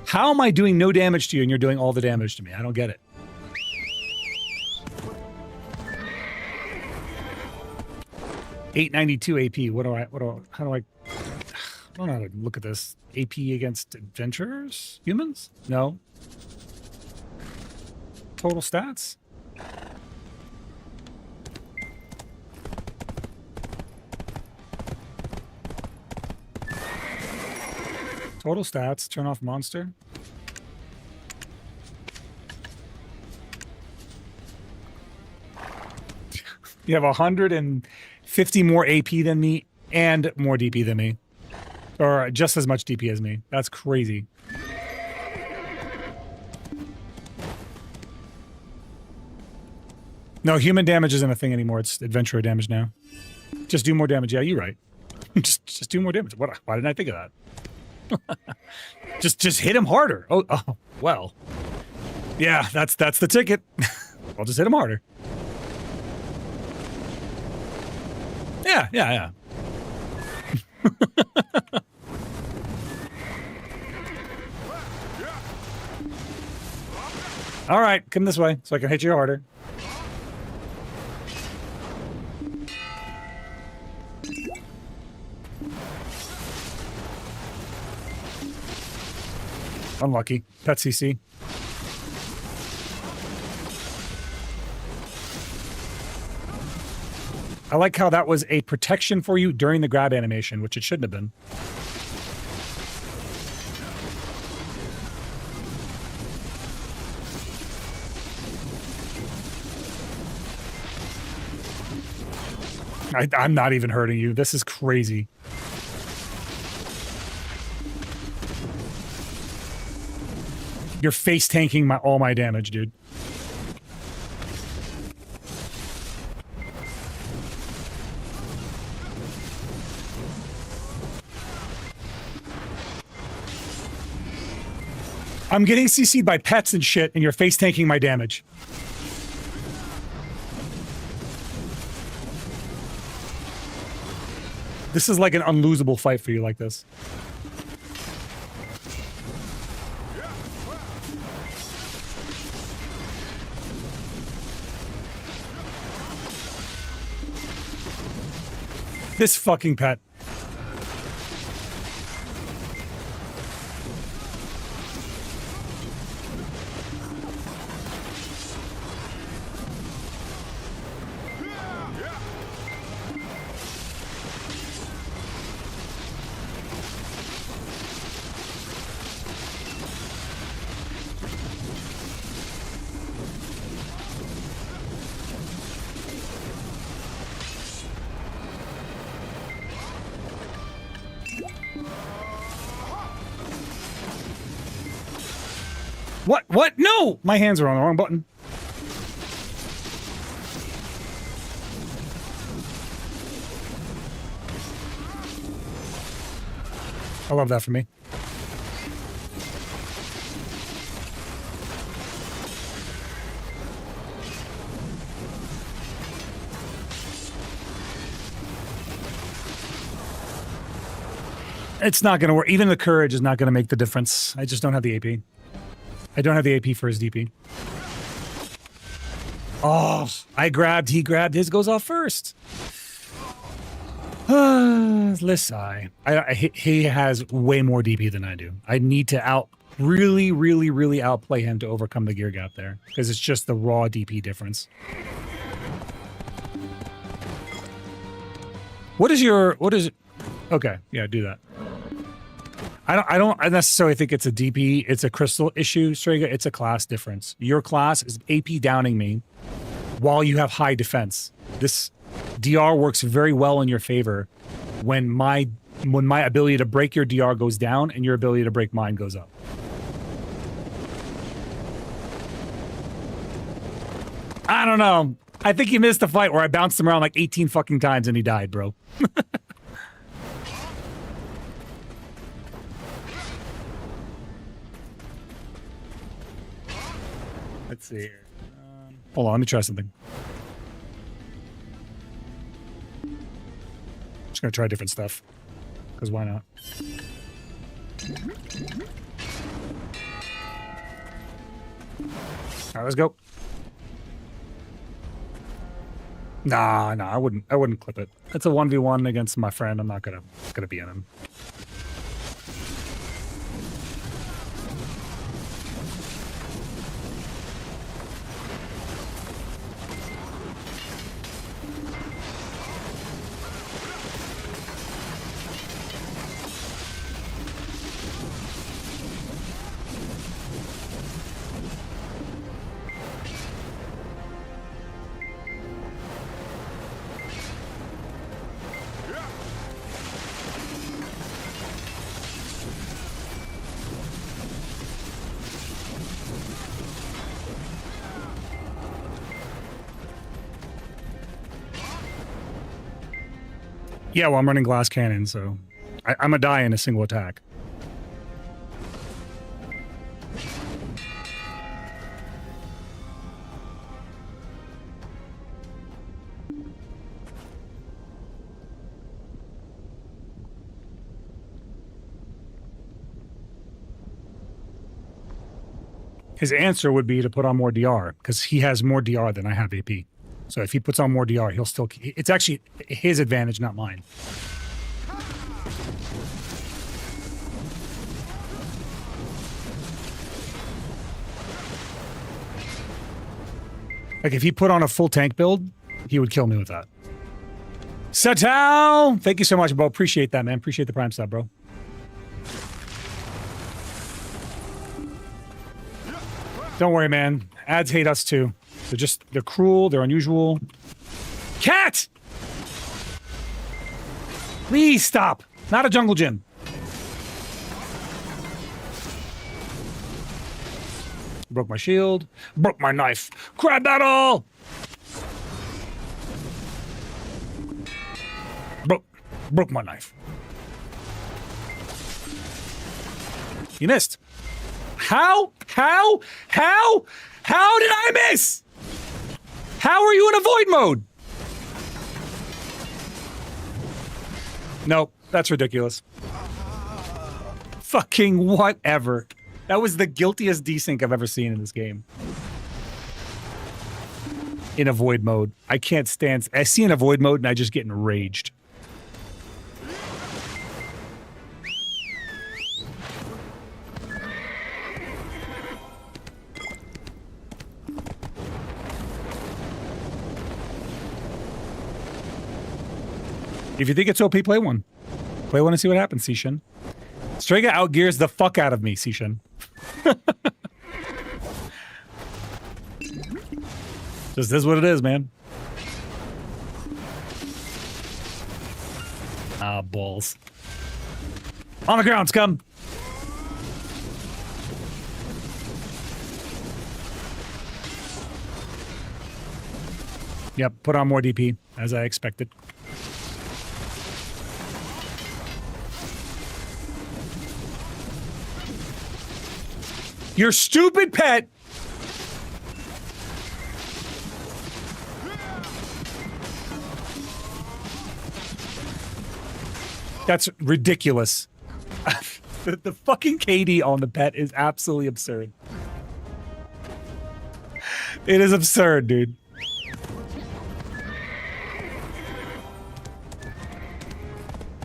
How am I doing no damage to you and you're doing all the damage to me? I don't get it. $892 AP. How do I don't know how to look at this. AP against adventurers? Humans? No. Total stats? Total stats, turn off monster. You have 150 more AP than me and more DP than me. Or just as much DP as me. That's crazy. No, human damage isn't a thing anymore. It's adventurer damage now. Just do more damage. Yeah, you're right. just do more damage. Why didn't I think of that? just hit him harder. Oh, well. Yeah, that's the ticket. I'll just hit him harder. Yeah. All right, come this way so I can hit you harder. Unlucky. Pet CC. I like how that was a protection for you during the grab animation, which it shouldn't have been. I'm not even hurting you. This is crazy. You're face tanking all my damage, dude. I'm getting CC'd by pets and shit, and you're face tanking my damage. This is like an unlosable fight for you like this. This fucking pet. What? No! My hands are on the wrong button. I love that for me. It's not going to work. Even the courage is not going to make the difference. I just don't have the AP. I don't have the AP for his DP. Oh, he grabbed, his goes off first. Listen, he has way more DP than I do. I need to really outplay him to overcome the gear gap there, because it's just the raw DP difference. What is it? Okay, yeah, do that. I don't necessarily think it's a DP, it's a crystal issue, Strega. It's a class difference. Your class is AP downing me while you have high defense. This DR works very well in your favor when my ability to break your DR goes down and your ability to break mine goes up. I don't know. I think he missed the fight where I bounced him around like 18 fucking times and he died, bro. Let's see here. Hold on, let me try something. Just gonna try different stuff. Because why not? Alright, let's go. Nah, I wouldn't clip it. It's a 1v1 against my friend. I'm not gonna be in him. Yeah, well, I'm running glass cannon, so I'm gonna die in a single attack. His answer would be to put on more DR, because he has more DR than I have AP. So if he puts on more DR, he'll still... It's actually his advantage, not mine. Like, if he put on a full tank build, he would kill me with that. Satao! Thank you so much, bro. Appreciate that, man. Appreciate the Prime sub, bro. Don't worry, man. Ads hate us, too. They're cruel, they're unusual. Cat! Please stop. Not a jungle gym. Broke my shield. Broke my knife. Crab battle! Broke my knife. You missed. How did I miss? How are you in avoid mode? Nope, that's ridiculous. Fucking whatever. That was the guiltiest desync I've ever seen in this game. In avoid mode. I can't stand... I see an avoid mode and I just get enraged. If you think it's OP, play one. Play one and see what happens, Sishin. Strega outgears the fuck out of me, Sishin. Just is what it is, man. Ah, balls. On the ground, scum! Yep, put on more DP, as I expected. Your stupid pet! That's ridiculous. The fucking KD on the pet is absolutely absurd. It is absurd, dude.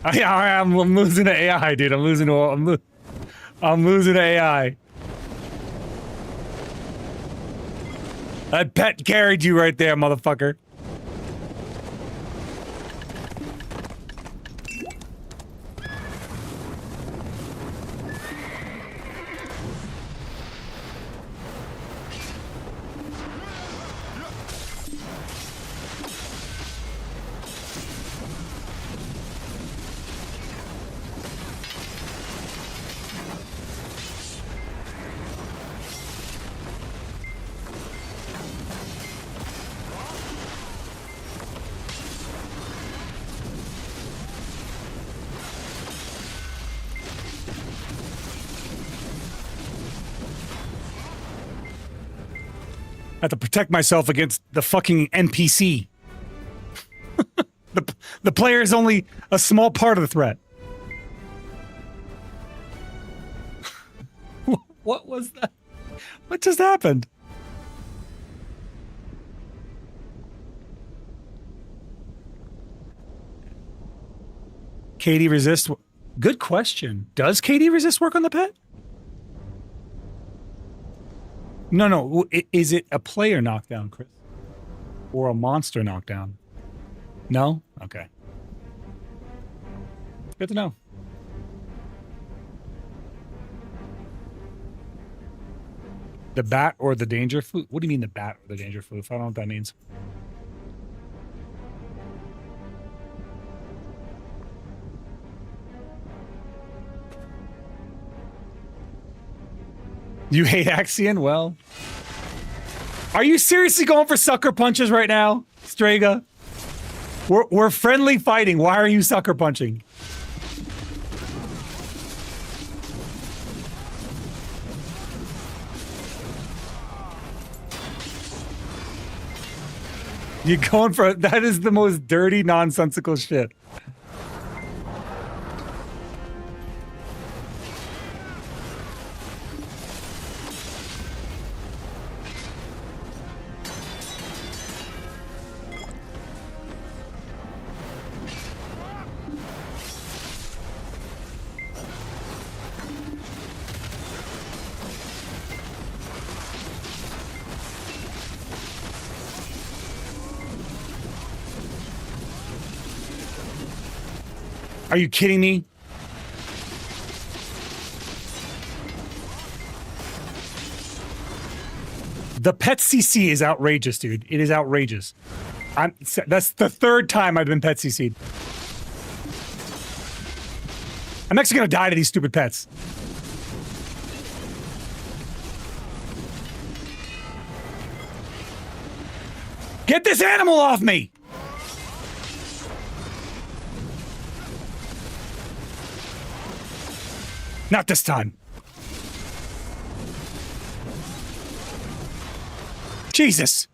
I'm losing to AI, dude. I'm losing to AI. That pet carried you right there, motherfucker. have to protect myself against the fucking NPC. The player is only a small part of the threat. What was that? What just happened? KD resist. Good question. Does KD resist work on the pet? No. Is it a player knockdown, Chris? Or a monster knockdown? No? Okay. Good to know. The bat or the danger floof? What do you mean the bat or the danger floof? I don't know what that means. You hate Axion? Well, are you seriously going for sucker punches right now, Strega? We're friendly fighting. Why are you sucker punching? You're going for that is the most dirty, nonsensical shit. Are you kidding me? The pet CC is outrageous, dude. It is outrageous. That's the third time I've been pet CC'd. I'm actually gonna die to these stupid pets. Get this animal off me! Not this time. Jesus.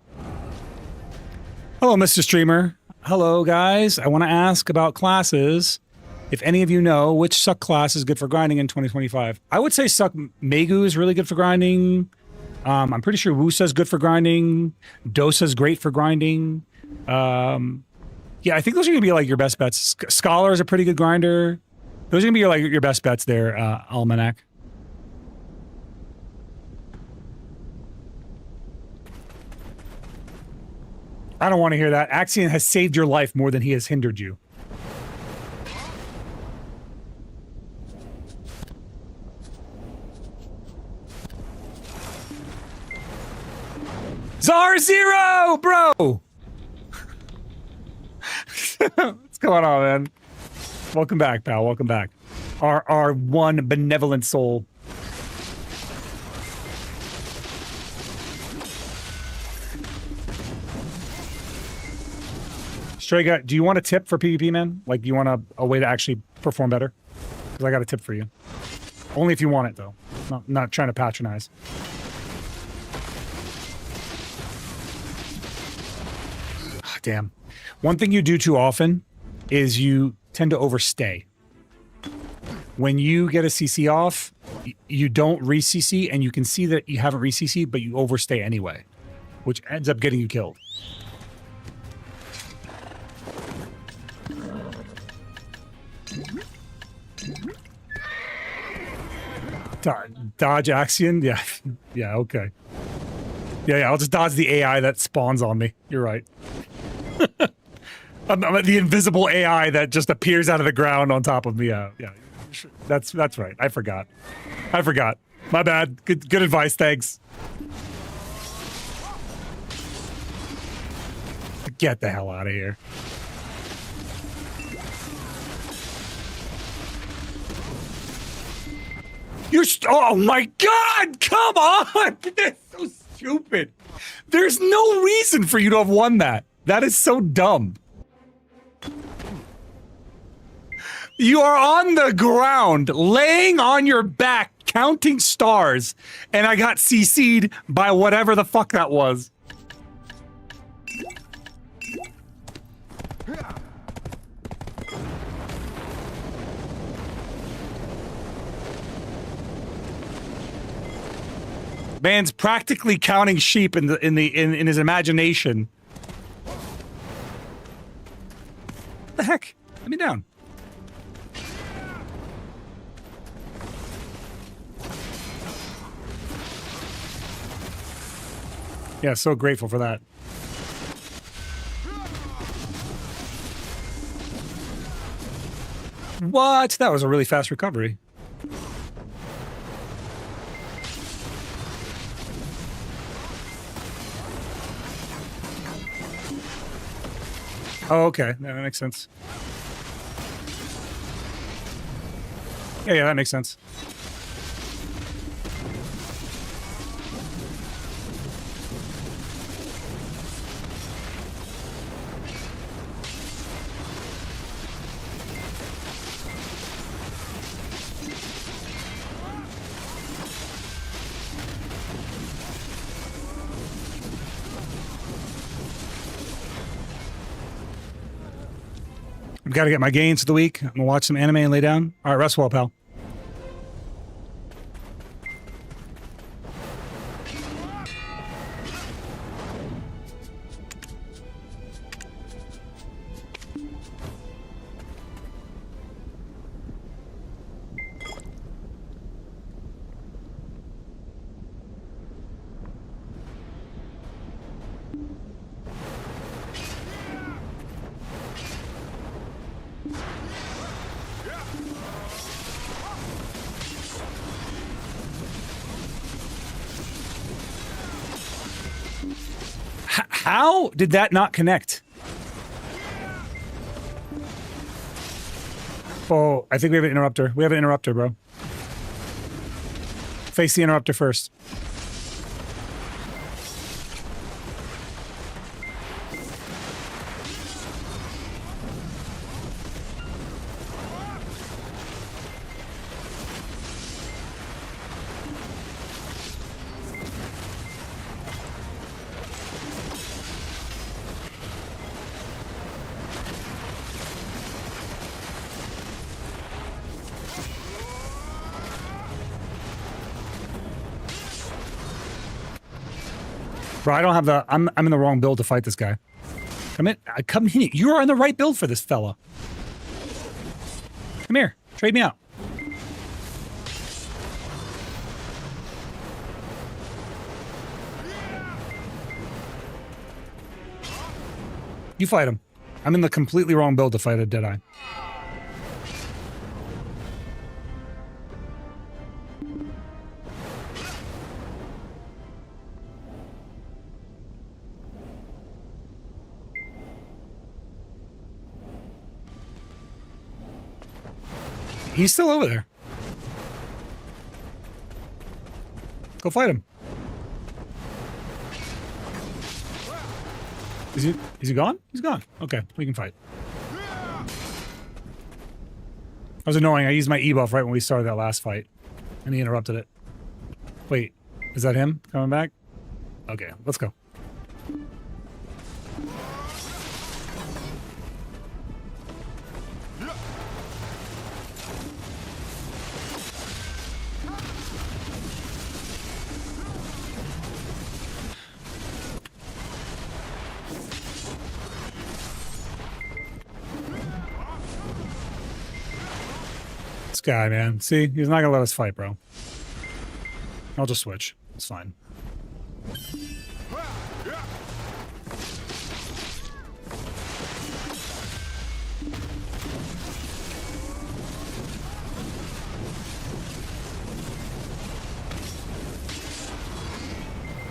Hello, Mr. Streamer. Hello, guys. I want to ask about classes. If any of you know which suck class is good for grinding in 2025. I would say suck Megu is really good for grinding. I'm pretty sure Wusa's good for grinding. Dosa's great for grinding. Yeah, I think those are going to be like your best bets. Scholar is a pretty good grinder. Those are gonna be your best bets there, Almanac. I don't want to hear that. Axion has saved your life more than he has hindered you. Czar Zero, bro! What's going on, man? Welcome back, pal. Welcome back. Our one benevolent soul. Strega, do you want a tip for PvP, man? Like, do you want a way to actually perform better? Because I got a tip for you. Only if you want it, though. Not trying to patronize. Oh, damn. One thing you do too often is you tend to overstay. When you get a CC off, you don't re-CC, and you can see that you haven't re-CC'd, but you overstay anyway, which ends up getting you killed. Dodge Axion? Yeah. Yeah, okay. Yeah, I'll just dodge the AI that spawns on me. You're right. I'm the invisible AI that just appears out of the ground on top of me. Yeah, that's right. I forgot. My bad. Good advice. Thanks. Get the hell out of here. Oh my God! Come on! That's so stupid. There's no reason for you to have won that. That is so dumb. You are on the ground, laying on your back, counting stars, and I got CC'd by whatever the fuck that was. Man's practically counting sheep in his imagination. What the heck? Let me down. Yeah, so grateful for that. What? That was a really fast recovery. Oh, okay. Yeah, that makes sense. Yeah, that makes sense. I've got to get my gains for the week. I'm going to watch some anime and lay down. All right, rest well, pal. How did that not connect? Oh, I think we have an interrupter. We have an interrupter, bro. Face the interrupter first. Bro, I don't have the... I'm in the wrong build to fight this guy. Come in. You are in the right build for this fella. Come here. Trade me out. You fight him. I'm in the completely wrong build to fight a Deadeye. He's still over there. Go fight him. Is he gone? He's gone. Okay, we can fight. That was annoying. I used my E-buff right when we started that last fight. And he interrupted it. Wait, is that him coming back? Okay, let's go. Guy, man. See, he's not gonna let us fight, bro. I'll just switch. It's fine.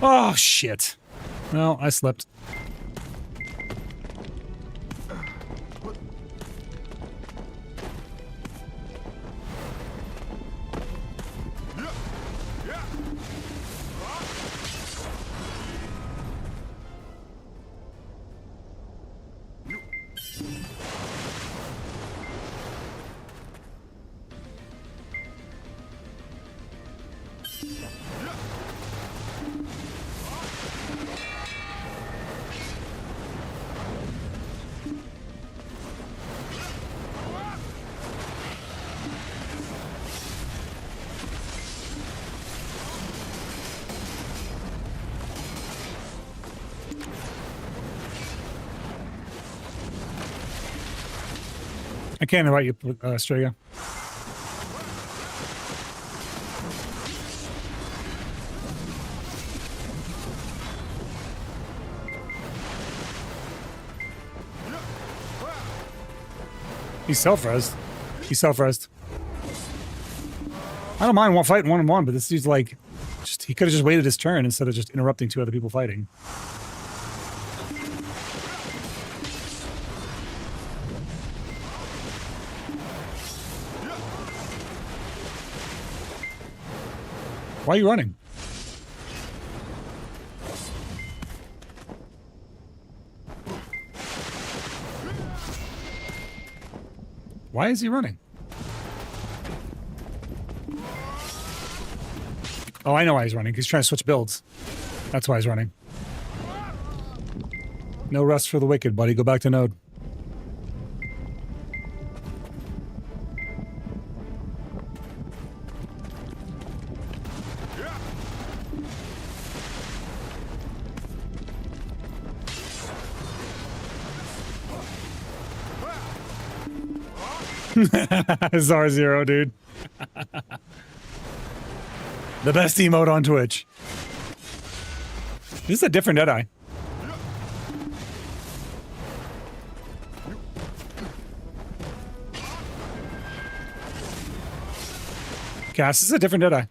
Oh, shit. Well, I slipped. I can't invite you, Strega. He's self-resed. He's self-resed. I don't mind fighting one-on-one, but this dude's like, he could have just waited his turn instead of just interrupting two other people fighting. Why are you running? Why is he running? Oh, I know why he's running. He's trying to switch builds. That's why he's running. No rest for the wicked, buddy. Go back to node. Zar Zero, dude. The best emote on Twitch. This is a different Deadeye. Cass, this is a different Deadeye.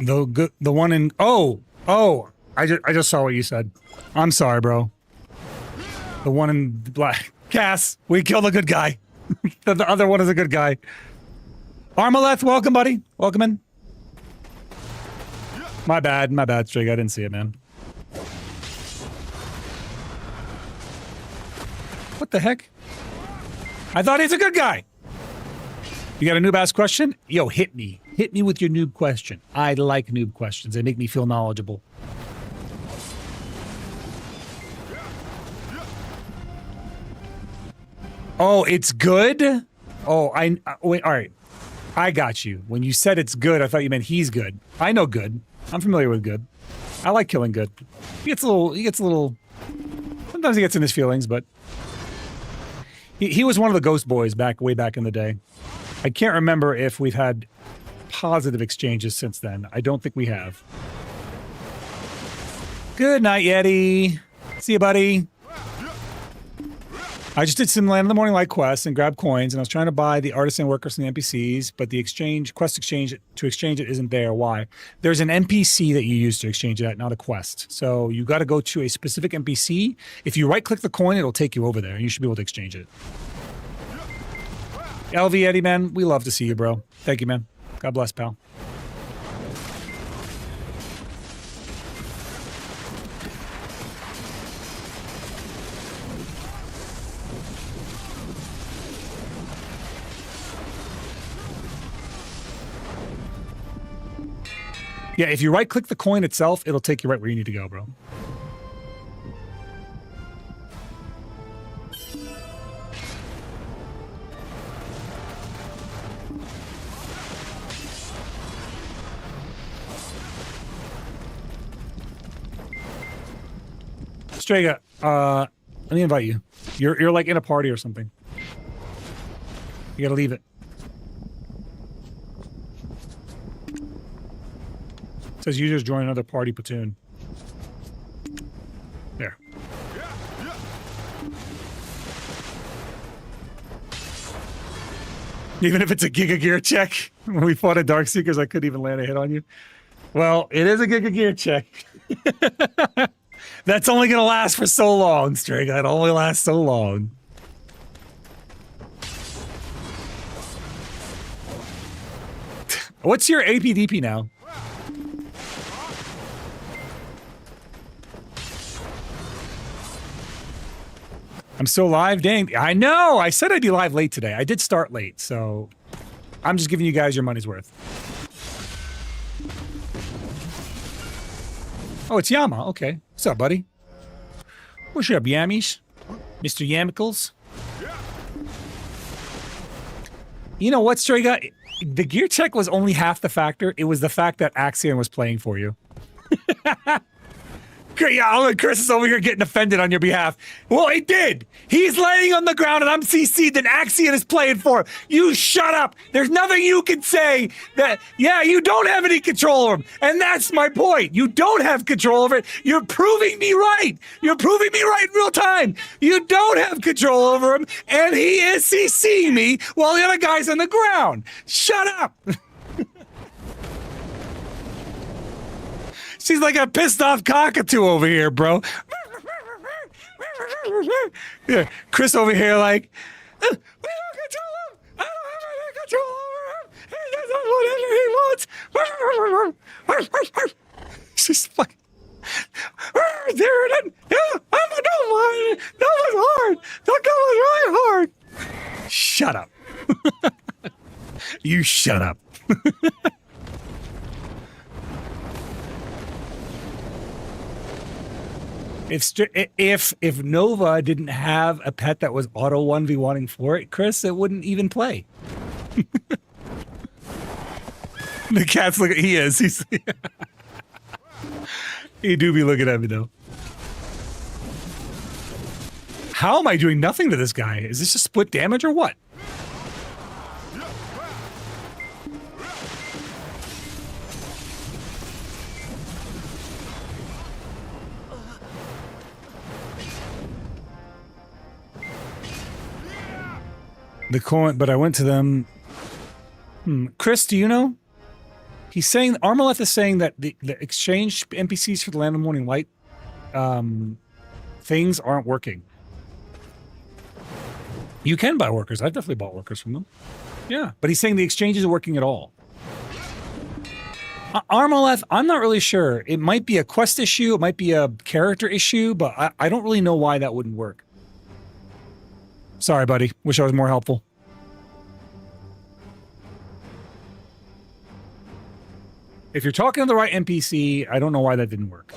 The one in I just saw what you said. I'm sorry, bro. The one in black. Cass, we killed a good guy. The other one is a good guy. Armaleth, welcome, buddy. Welcome in. My bad, Strig. I didn't see it, man. What the heck? I thought he's a good guy. You got a noob-ass question? Yo, hit me. Hit me with your noob question. I like noob questions. They make me feel knowledgeable. Oh, it's good? Oh, wait, all right. I got you. When you said it's good, I thought you meant he's good. I know good. I'm familiar with good. I like killing good. He gets a little, sometimes he gets in his feelings, but he was one of the ghost boys way back in the day. I can't remember if we've had positive exchanges since then. I don't think we have. Good night, Yeti. See you, buddy. I just did some Land of the Morning Light quests and grabbed coins, and I was trying to buy the artisan workers from the NPCs, but the quest exchange to exchange it isn't there. Why? There's an NPC that you use to exchange it at, not a quest. So you got to go to a specific NPC. If you right-click the coin, it'll take you over there, and you should be able to exchange it. LV Eddie, man, we love to see you, bro. Thank you, man. God bless, pal. Yeah, if you right-click the coin itself, it'll take you right where you need to go, bro. Strega, let me invite you. You're like in a party or something. You gotta leave it. It says you just joined another party platoon. There. Even if it's a Giga Gear check. When we fought at Darkseekers, I couldn't even land a hit on you. Well, it is a Giga Gear check. That's only gonna last for so long, Strega. It only lasts so long. What's your APDP now? I'm still live, dang. I know! I said I'd be live late today. I did start late, so I'm just giving you guys your money's worth. Oh, it's Yama. Okay. What's up, buddy? What's up, Yammies? Mr. Yamicles? You know what, Strega? The gear check was only half the factor. It was the fact that Axion was playing for you. Yeah, Chris is over here getting offended on your behalf. Well, he did. He's laying on the ground and I'm CC'd and Axion is playing for him. You shut up. There's nothing you can say that, yeah, you don't have any control over him. And that's my point. You don't have control over it. You're proving me right. You're proving me right in real time. You don't have control over him and he is CCing me while the other guy's on the ground. Shut up. She's like a pissed off cockatoo over here, bro. Yeah, Chris over here like, we don't control him. I don't have any control over him. He does what he wants. She's fucking. Zeroden. Yeah, I'm a no one. That was hard. That was really hard. Shut up. You shut up. If Nova didn't have a pet that was auto 1v1ing for it, Chris, it wouldn't even play. The cat's looking. He is. He's. He do be looking at me though. How am I doing nothing to this guy? Is this just split damage or what? The coin, but I went to them. Chris, do you know? He's saying, Armaleth is saying that the exchange NPCs for the Land of Morning Light things aren't working. You can buy workers. I've definitely bought workers from them. Yeah, but he's saying the exchange isn't working at all. Armaleth, I'm not really sure. It might be a quest issue. It might be a character issue, but I don't really know why that wouldn't work. Sorry, buddy. Wish I was more helpful. If you're talking to the right NPC, I don't know why that didn't work.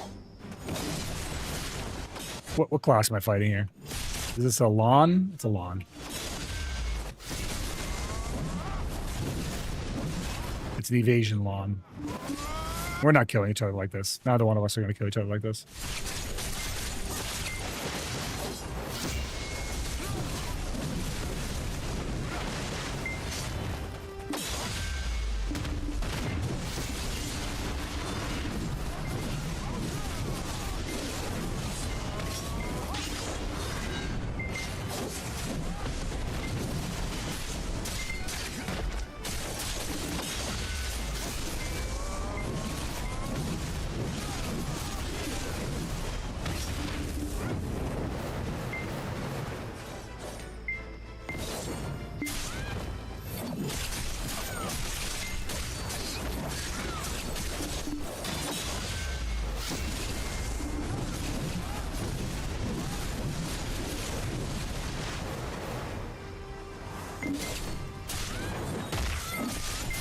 What class am I fighting here? Is this a lawn? It's a lawn. It's the evasion lawn. We're not killing each other like this. Neither one of us are going to kill each other like this.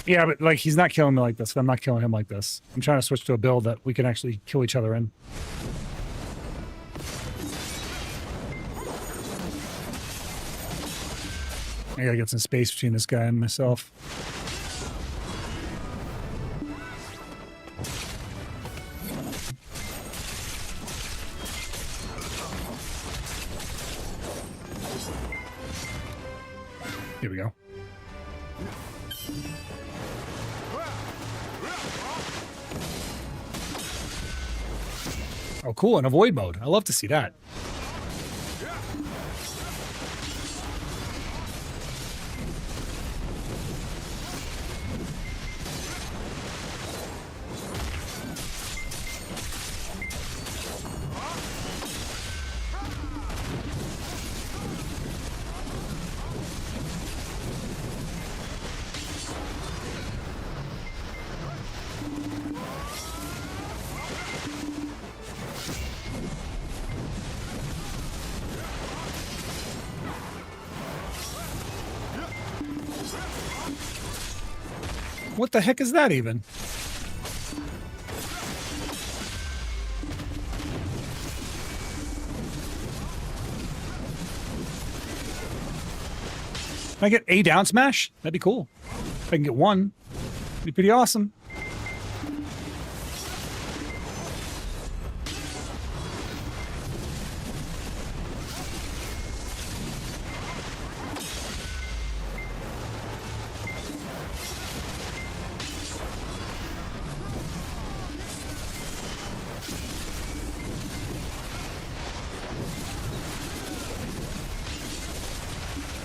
Yeah, but like he's not killing me like this. I'm not killing him like this. I'm trying to switch to a build that we can actually kill each other in. I gotta get some space between this guy and myself. Here we go. Oh, cool. In avoid mode. I love to see that. What the heck is that even? Can I get a down smash? That'd be cool. If I can get one, it'd be pretty awesome.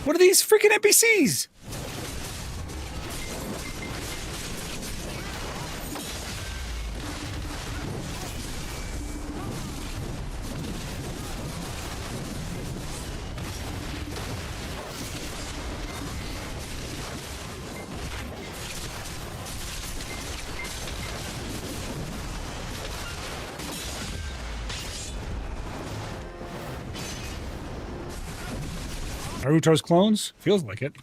What are these freaking NPCs? Naruto's clones? Feels like it.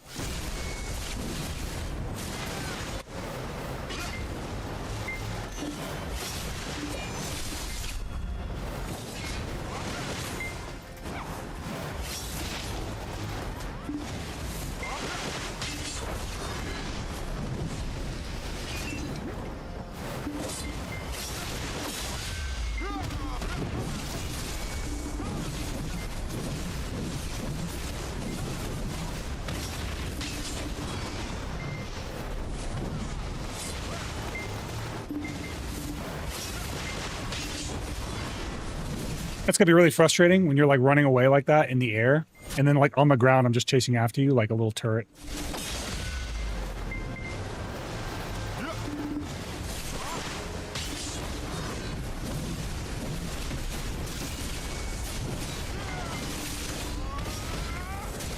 That's gonna be really frustrating when you're like running away like that in the air, and then like on the ground, I'm just chasing after you like a little turret.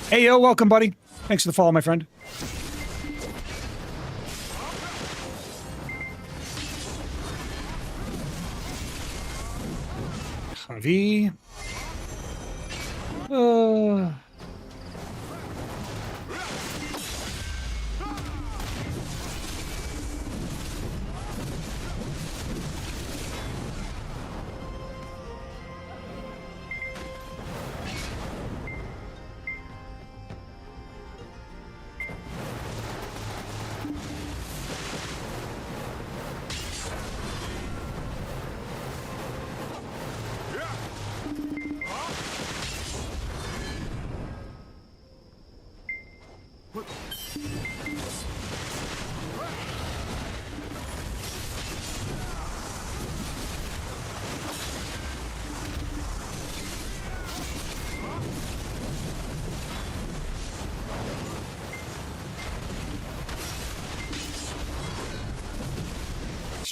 Hey yo, welcome, buddy. Thanks for the follow, my friend. Javi.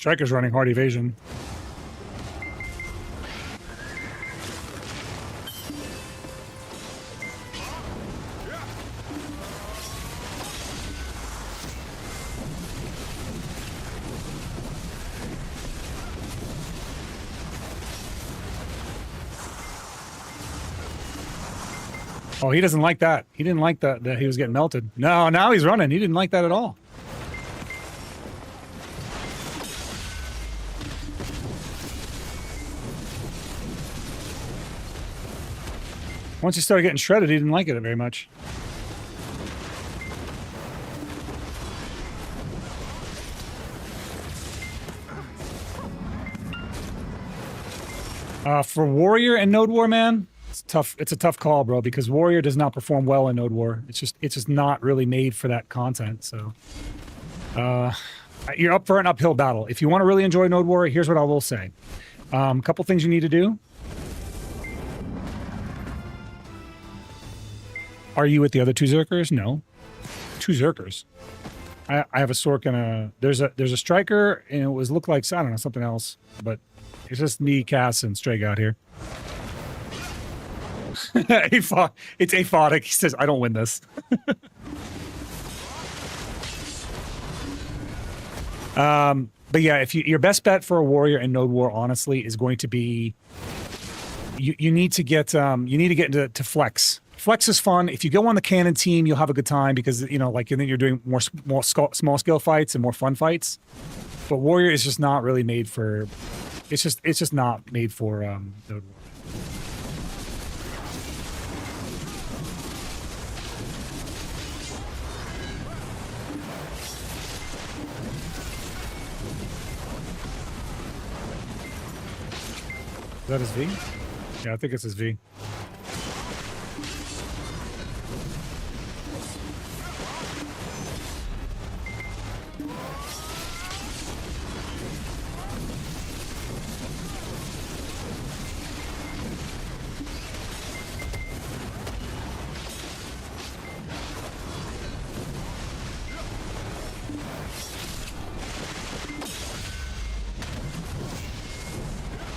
Striker's running hard evasion. Oh, he doesn't like that. He didn't like that he was getting melted. No, now he's running. He didn't like that at all. Once he started getting shredded, he didn't like it very much. For Warrior and Node War, man, it's tough. It's a tough call, bro, because Warrior does not perform well in Node War. It's just not really made for that content. So, you're up for an uphill battle. If you want to really enjoy Node War, here's what I will say. A couple things you need to do. Are you with the other two Zerkers? No. Two Zerkers. I have a Sork and a... There's a Striker, and it was looked like, I don't know, something else. But it's just me, Cass, and Strake out here. It's aphotic. He says, I don't win this. But yeah, if your best bet for a Warrior in Node War, honestly, is going to be... You need to get into Flex. Flex is fun. If you go on the cannon team, you'll have a good time because, you know, like, and then you're doing more small scale fights and more fun fights. But Warrior is just not really made for. It's just not made for Node War. Is that his V? Yeah, I think it's his V.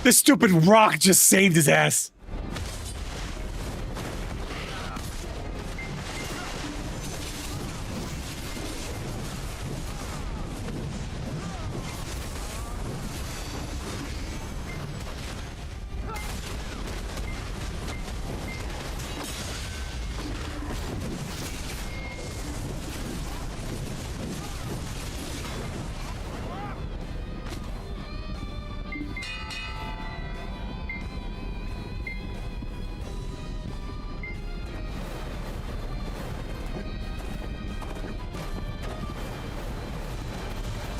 This stupid rock just saved his ass.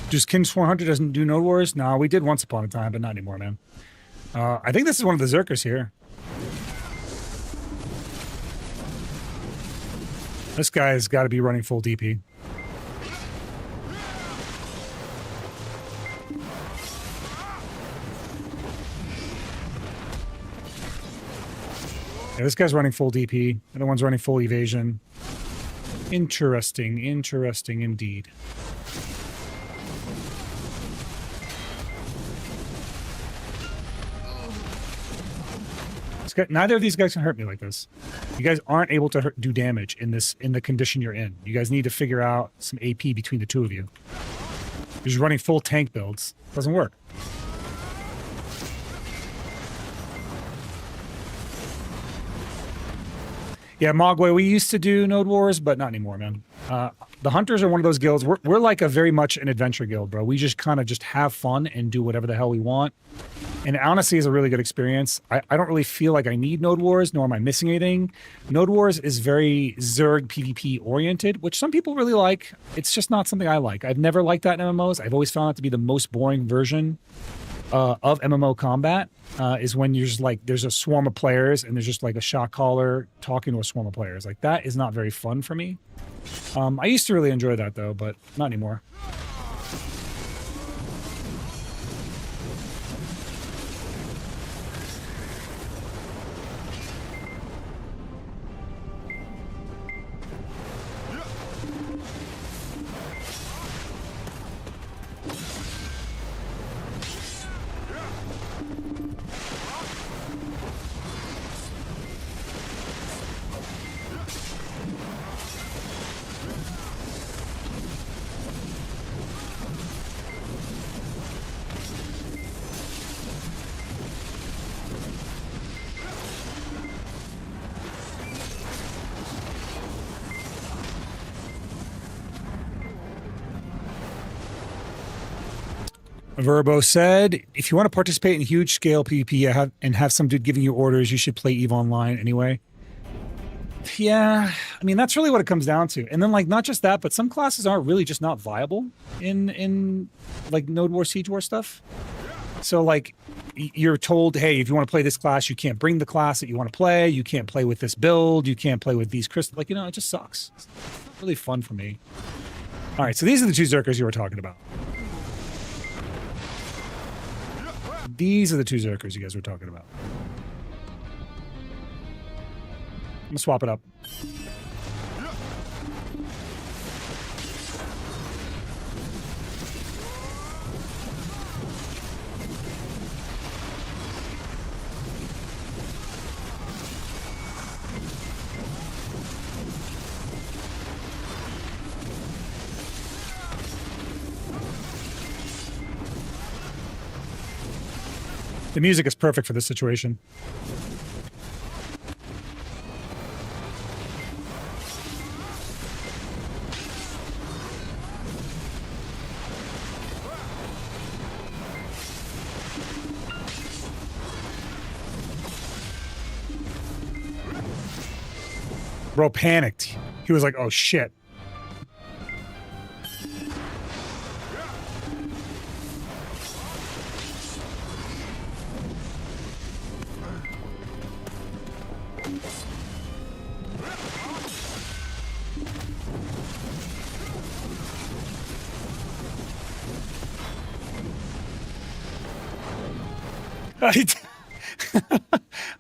Just King Sworn Hunter doesn't do Node Wars? No, we did once upon a time, but not anymore, man. I think this is one of the Zerkers here. This guy's got to be running full DP. Yeah, this guy's running full DP. The other one's running full evasion. Interesting, interesting indeed. Neither of these guys can hurt me like this. You guys aren't able to do damage in the condition you're in. You guys need to figure out some AP between the two of you. You're just running full tank builds. Doesn't work. Yeah, Mogwai, we used to do Node Wars, but not anymore, man. The Hunters are one of those guilds. We're like a very much an adventure guild, bro. We just kind of just have fun and do whatever the hell we want. And it honestly is a really good experience. I don't really feel like I need Node Wars, nor am I missing anything. Node Wars is very Zerg PvP oriented, which some people really like. It's just not something I like. I've never liked that in MMOs. I've always found it to be the most boring version of MMO combat, is when you're just like, there's a swarm of players and there's just like a shot caller talking to a swarm of players. Like, that is not very fun for me. I used to really enjoy that though, but not anymore. Verbo said, if you want to participate in huge scale PvP and have some dude giving you orders, you should play EVE Online anyway. Yeah, I mean, that's really what it comes down to. And then, like, not just that, but some classes aren't really just not viable in like Node War, Siege War stuff. So like you're told, hey, if you want to play this class, you can't bring the class that you want to play. You can't play with this build. You can't play with these crystals. Like, you know, it just sucks. It's not really fun for me. All right, so these are the two Zerkers you were talking about. These are the two Zerkers you guys were talking about. I'm gonna swap it up. The music is perfect for this situation. Bro panicked. He was like, oh shit.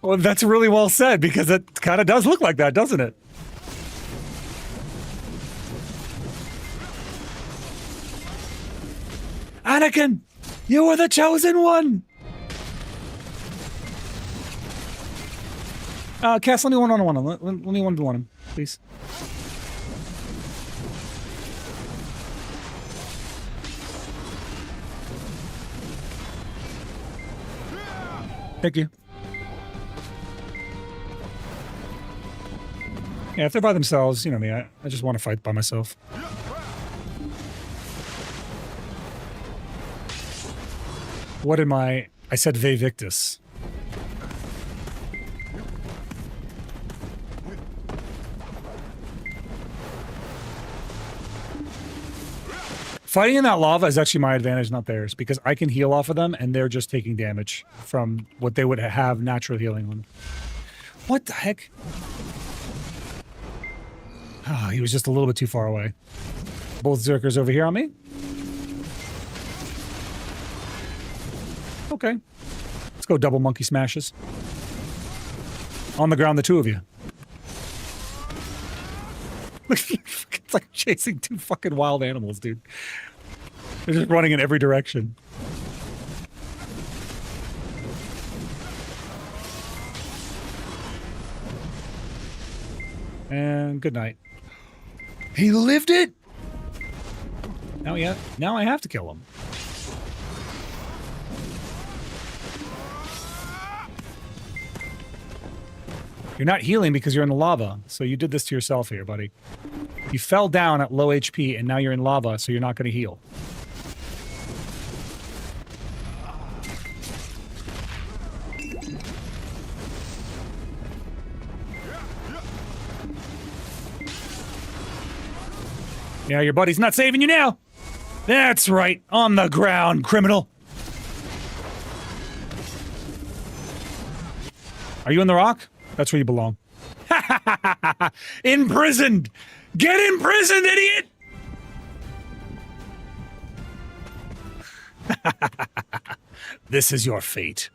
Well, that's really well said, because it kind of does look like that, doesn't it? Anakin, you were the chosen one. Cass, let me one on one. Let me one to one him, please. Thank you. Yeah, if they're by themselves, you know me, I just want to fight by myself. What am I? I said Ve Victus. Fighting in that lava is actually my advantage, not theirs, because I can heal off of them, and they're just taking damage from what they would have natural healing on. What the heck? Oh, he was just a little bit too far away. Both Zerkers over here on me. Okay. Let's go double monkey smashes. On the ground, the two of you. It's like chasing two fucking wild animals, dude. They're just running in every direction. And good night. He lived it? Now I have to kill him. You're not healing because you're in the lava, so you did this to yourself here, buddy. You fell down at low HP, and now you're in lava, so you're not going to heal. Yeah, your buddy's not saving you now. That's right, on the ground, criminal. Are you in the rock? That's where you belong. Imprisoned! Get imprisoned, idiot! This is your fate.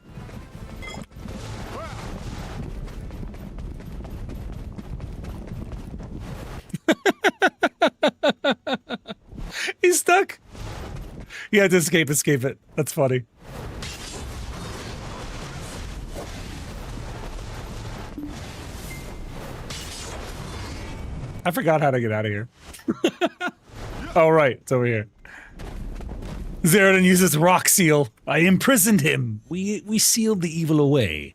He's stuck. You had to escape it. That's funny. I forgot how to get out of here. Oh, right. It's over here. Zeroden uses rock seal. I imprisoned him. We sealed the evil away.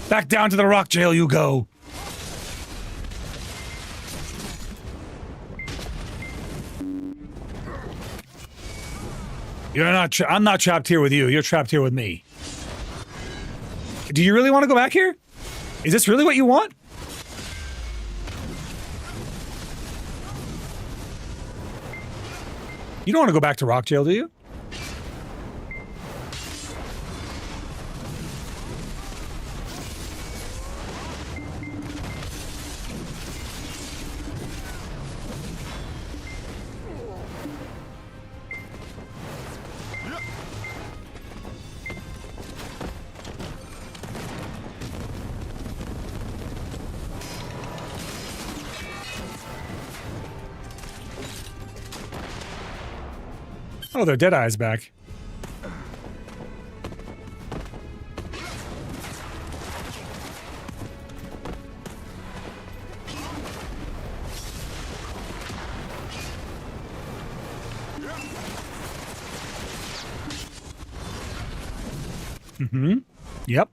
Back down to the rock jail you go. You're not. I'm not trapped here with you. You're trapped here with me. Do you really want to go back here? Is this really what you want? You don't want to go back to rock jail, do you? Oh, their Deadeye's back. Mm-hmm. Yep.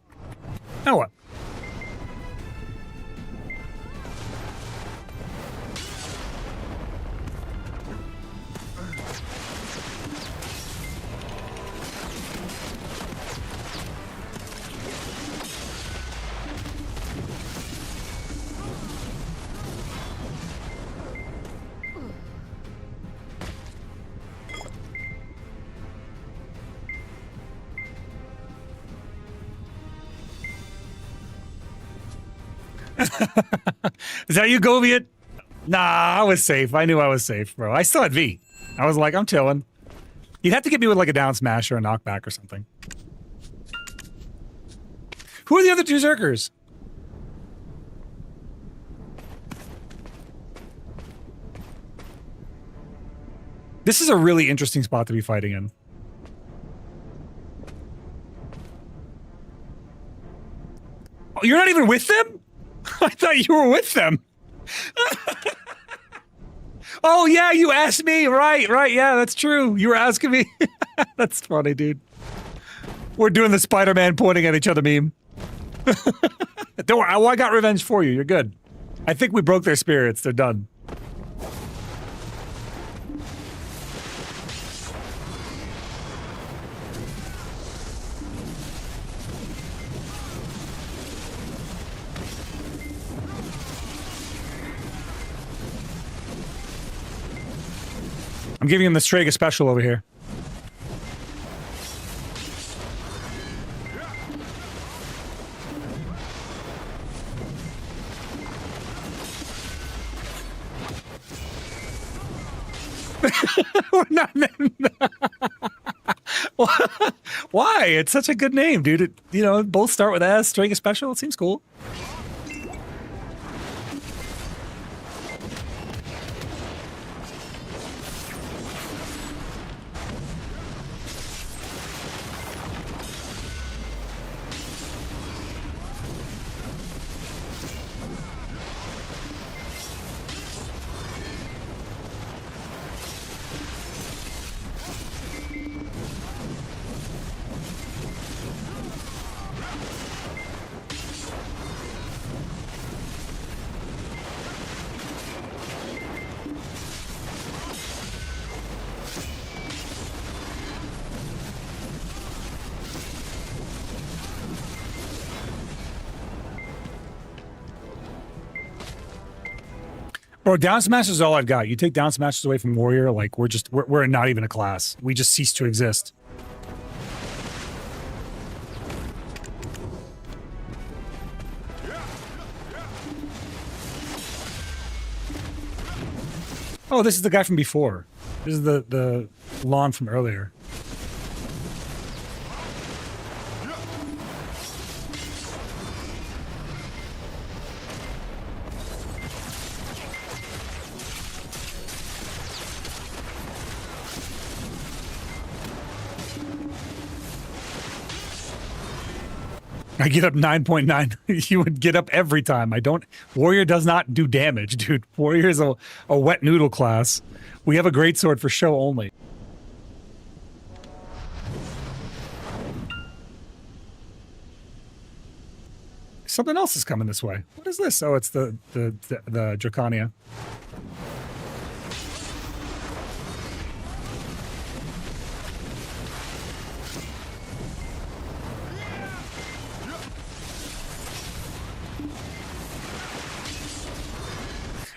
Now what? Is that you, Goviet? Nah, I was safe. I knew I was safe, bro. I still had V. I was like, I'm chilling. You'd have to get me with like a down smash or a knockback or something. Who are the other two Zerkers? This is a really interesting spot to be fighting in. Oh, you're not even with them? I thought you were with them. Oh, yeah, you asked me. Right, yeah, that's true. You were asking me. That's funny, dude. We're doing the Spider-Man pointing at each other meme. Don't worry, I got revenge for you. You're good. I think we broke their spirits. They're done. I'm giving him the Strega special over here. We're not. Why? It's such a good name, dude. It, you know, both start with S. Strega special. It seems cool. Bro, down smash is all I've got. You take down smashes away from warrior, like we're not even a class. We just cease to exist. Oh, this is the guy from before. This is the lawn from earlier. I get up 9.9. You would get up every time. I don't. Warrior does not do damage, dude. Warrior is a wet noodle class. We have a greatsword for show only. something else is coming this way. What is this? Oh, it's the Draconia.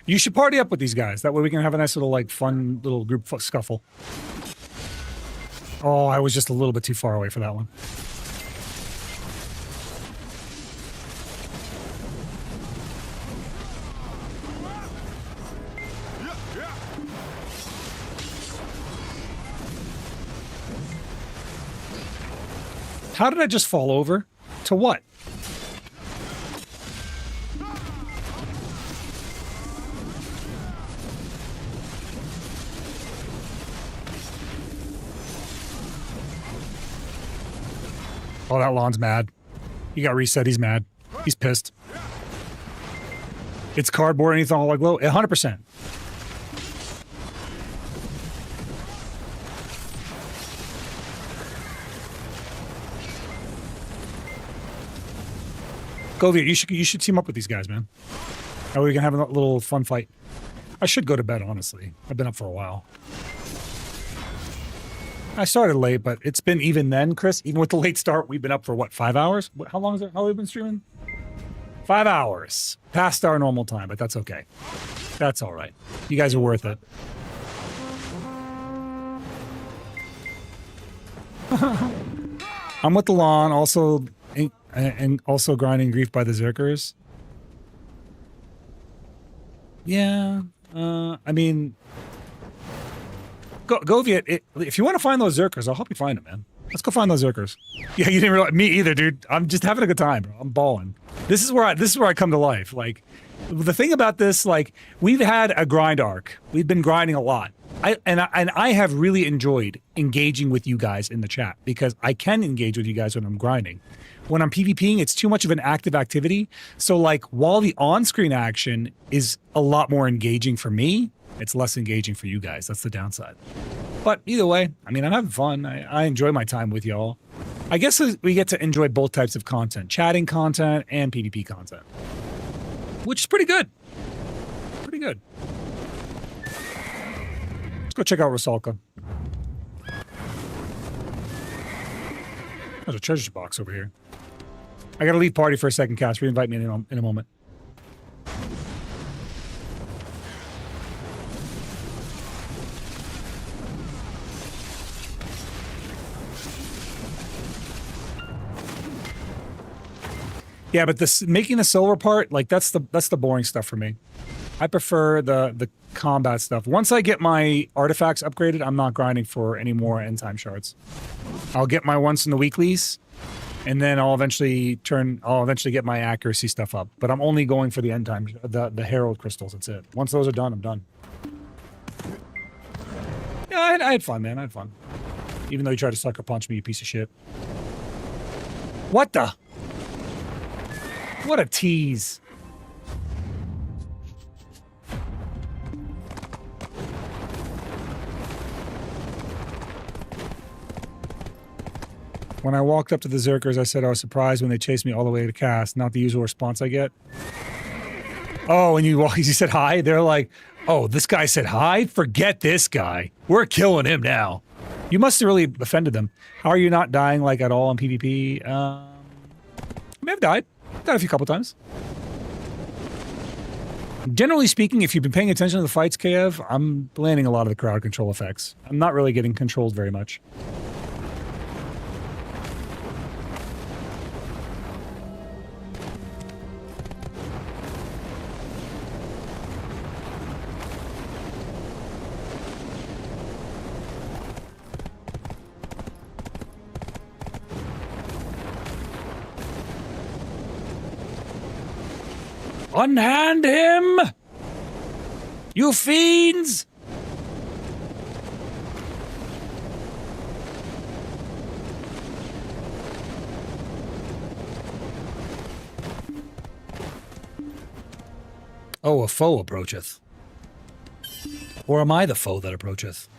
You should party up with these guys. That way we can have a nice little, like, fun little group scuffle. Oh, I was just a little bit too far away for that one. How did I just fall over? To what? Oh, that lawn's mad. He got reset. He's mad. He's pissed. It's cardboard and he's all like, low. 100%. Govia, you should team up with these guys, man. That way we can have a little fun fight. I should go to bed, honestly. I've been up for a while. I started late, but it's been even then, Chris. Even with the late start, we've been up for what, 5 hours? How long is it? How have we been streaming? 5 hours. Past our normal time, but that's okay. That's all right. You guys are worth it. I'm with the lawn, also, and also grinding grief by the Zerkers. Yeah, I mean, Govia, if you want to find those Zerkers, I'll help you find them, man. Let's go find those Zerkers. Yeah, you didn't realize me either, dude. I'm just having a good time, bro. I'm balling. This is where I come to life. Like, the thing about this, like, we've had a grind arc. We've been grinding a lot. I have really enjoyed engaging with you guys in the chat because I can engage with you guys when I'm grinding. When I'm PvPing, it's too much of an active activity. So, like, while the on-screen action is a lot more engaging for me, it's less engaging for you guys. That's the downside. But either way, I mean, I'm having fun. I enjoy my time with y'all. I guess we get to enjoy both types of content, chatting content and PvP content, which is pretty good. Pretty good. Let's go check out Rusalka. There's a treasure box over here. I gotta leave party for a second, Cass. Reinvite me in a moment. Yeah, but this making the silver part, like that's the boring stuff for me. I prefer the combat stuff. Once I get my artifacts upgraded, I'm not grinding for any more end time shards. I'll get my once in the weeklies, and then I'll eventually get my accuracy stuff up. But I'm only going for the end time, the herald crystals. That's it. Once those are done, I'm done. Yeah, I had fun, man. I had fun. Even though you tried to sucker punch me, you piece of shit. What the? What a tease. When I walked up to the Zerkers, I said I was surprised when they chased me all the way to cast. Not the usual response I get. Oh, and you said hi? They're like, oh, this guy said hi? Forget this guy. We're killing him now. You must have really offended them. How are you not dying like at all in PvP? I may have died. Died a couple times. Generally speaking, if you've been paying attention to the fights, KF, I'm landing a lot of the crowd control effects. I'm not really getting controlled very much. Unhand him! You fiends! Oh, a foe approacheth. Or am I the foe that approacheth?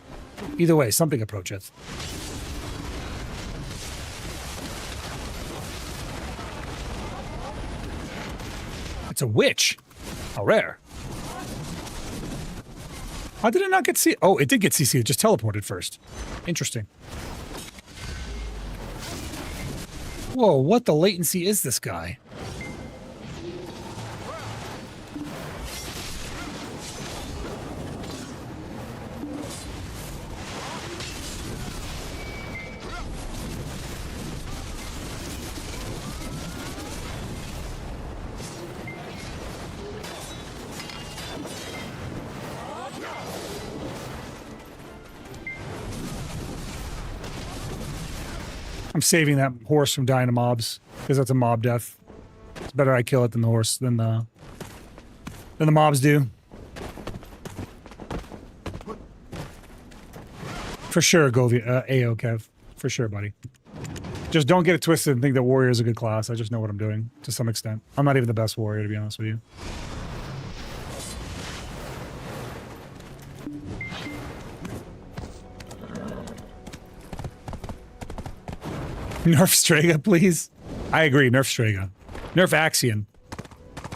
Either way, something approacheth. It's a witch. How rare. How did it not get C? Oh, it did get CC. It just teleported first. Interesting. Whoa, what the latency is this guy? I'm saving that horse from dying to mobs because that's a mob death. It's better I kill it than the horse than the mobs do. For sure, Govi, AO Kev. For sure, buddy. Just don't get it twisted and think that warrior is a good class. I just know what I'm doing to some extent. I'm not even the best warrior, to be honest with you. Nerf Strega, please. I agree. Nerf Strega. Nerf Axion.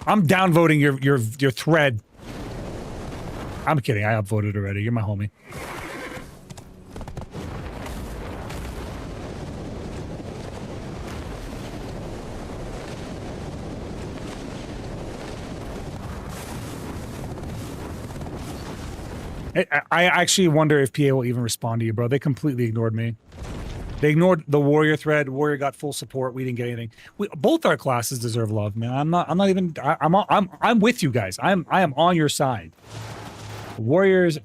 I'm downvoting your thread. I'm kidding. I upvoted already. You're my homie. I actually wonder if PA will even respond to you, bro. They completely ignored me. They ignored the warrior thread. Warrior got full support. We didn't get anything. Both our classes deserve love, man. I'm with you guys. I am on your side. Warriors,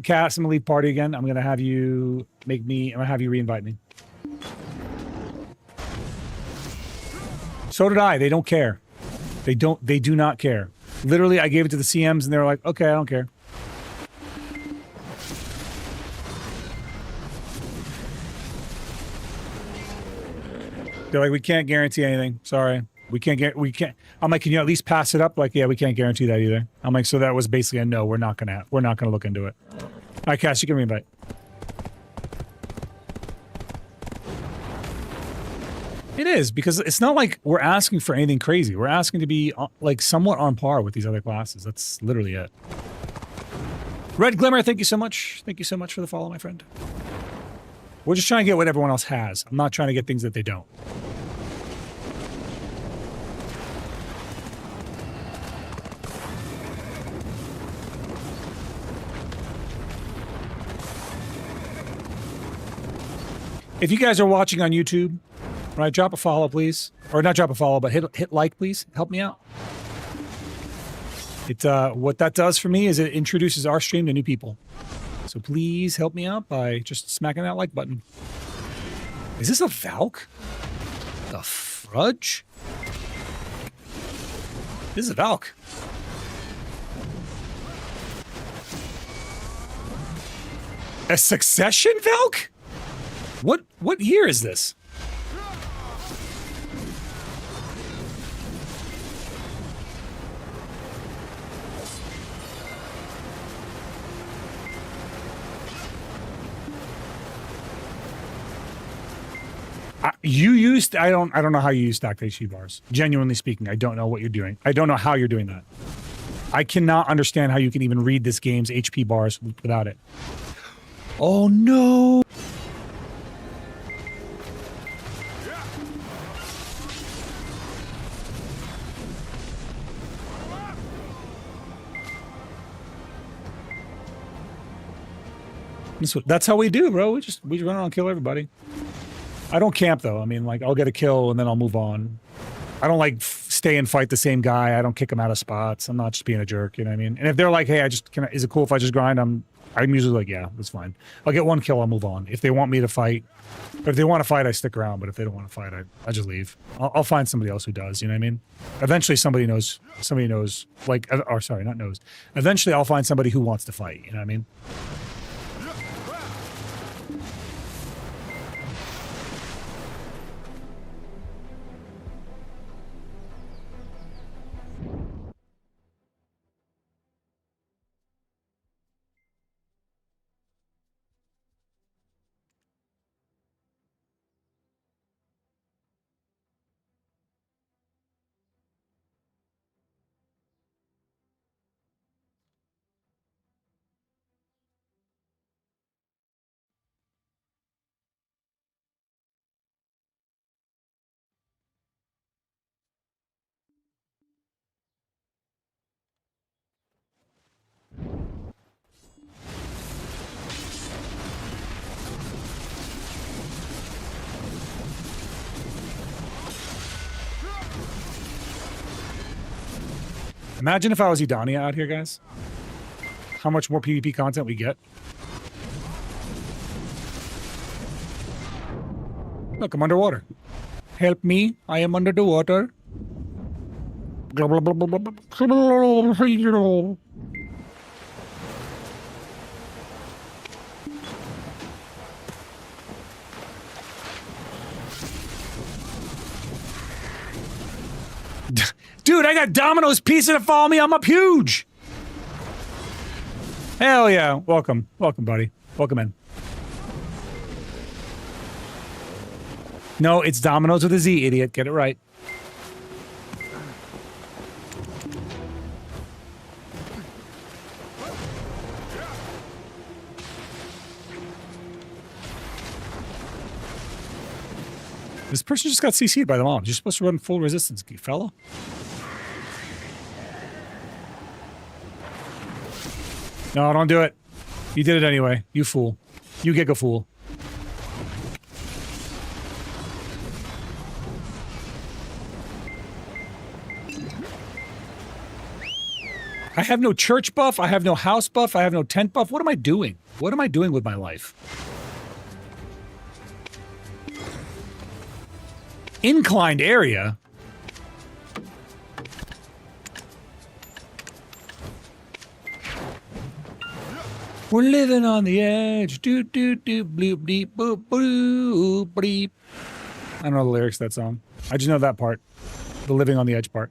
Cass, I'm gonna leave party again. I'm gonna have you I'm gonna have you reinvite me. So did I. They don't care. They do not care. Literally, I gave it to the CMs and they were like, okay, I don't care. They're like, we can't guarantee anything. Sorry. We can't. I'm like, can you at least pass it up? Like, yeah, we can't guarantee that either. I'm like, so that was basically a no. We're not gonna look into it. All right, Cass, you can reinvite. It is, because it's not like we're asking for anything crazy. We're asking to be like somewhat on par with these other classes. That's literally it. Red Glimmer, thank you so much. Thank you so much for the follow, my friend. We're just trying to get what everyone else has. I'm not trying to get things that they don't. If you guys are watching on YouTube, right, drop a follow, please. Or not drop a follow, but hit like, please. Help me out. What that does for me is it introduces our stream to new people. So please help me out by just smacking that like button. Is this a Valk? The fudge? This is a Valk. A Succession Valk? What year is this? I don't know how you use stacked HP bars. Genuinely speaking, I don't know what you're doing. I don't know how you're doing that. I cannot understand how you can even read this game's HP bars without it. Oh no! That's how we do, bro. We run around and kill everybody. I don't camp though. I mean, like, I'll get a kill and then I'll move on. I don't like stay and fight the same guy. I don't kick him out of spots. I'm not just being a jerk, you know what I mean? And if they're like, hey, is it cool if I just grind? I'm usually like, yeah, that's fine. I'll get one kill, I'll move on. If they want me to fight, or if they want to fight, I stick around. But if they don't want to fight, I just leave. I'll find somebody else who does, you know what I mean? Eventually somebody knows, like, or sorry, not knows. Eventually I'll find somebody who wants to fight, you know what I mean? Imagine if I was Edania out here, guys. How much more PvP content we get. Look, I'm underwater. Help me, I am under the water. Dude, I got Domino's pizza to follow me. I'm up huge. Hell yeah. Welcome. Welcome, buddy. Welcome in. No, it's Domino's with a Z, idiot. Get it right. This person just got CC'd by the mom. You're supposed to run full resistance, fella. No, don't do it. You did it anyway. You fool. You giga fool. I have no church buff. I have no house buff. I have no tent buff. What am I doing? What am I doing with my life? Inclined area? We're living on the edge. Do do do bloop deep boop boop bleep. I don't know the lyrics to that song. I just know that part. The living on the edge part.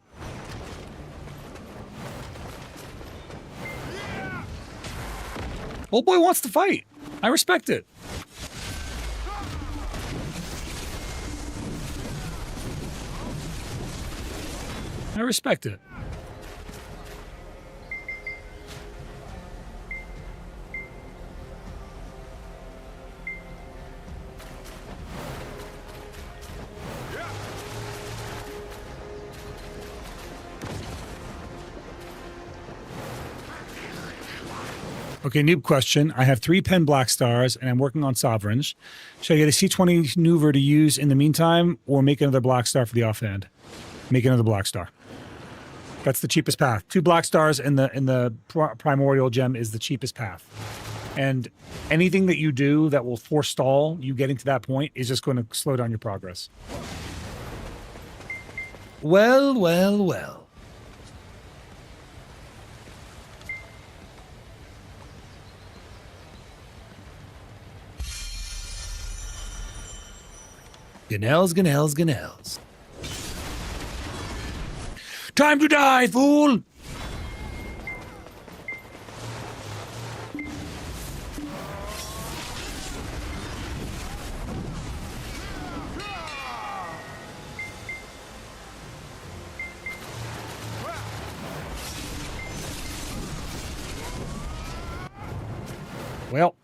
Old boy wants to fight. I respect it. I respect it. Okay, noob question. I have 3 pen black stars and I'm working on sovereigns. Should I get a C20 Nuver to use in the meantime or make another black star for the offhand? Make another black star. That's the cheapest path. 2 black stars in the primordial gem is the cheapest path. And anything that you do that will forestall you getting to that point is just going to slow down your progress. Well, well, well. Ganels, ganels, ganels. Time to die, fool! Well.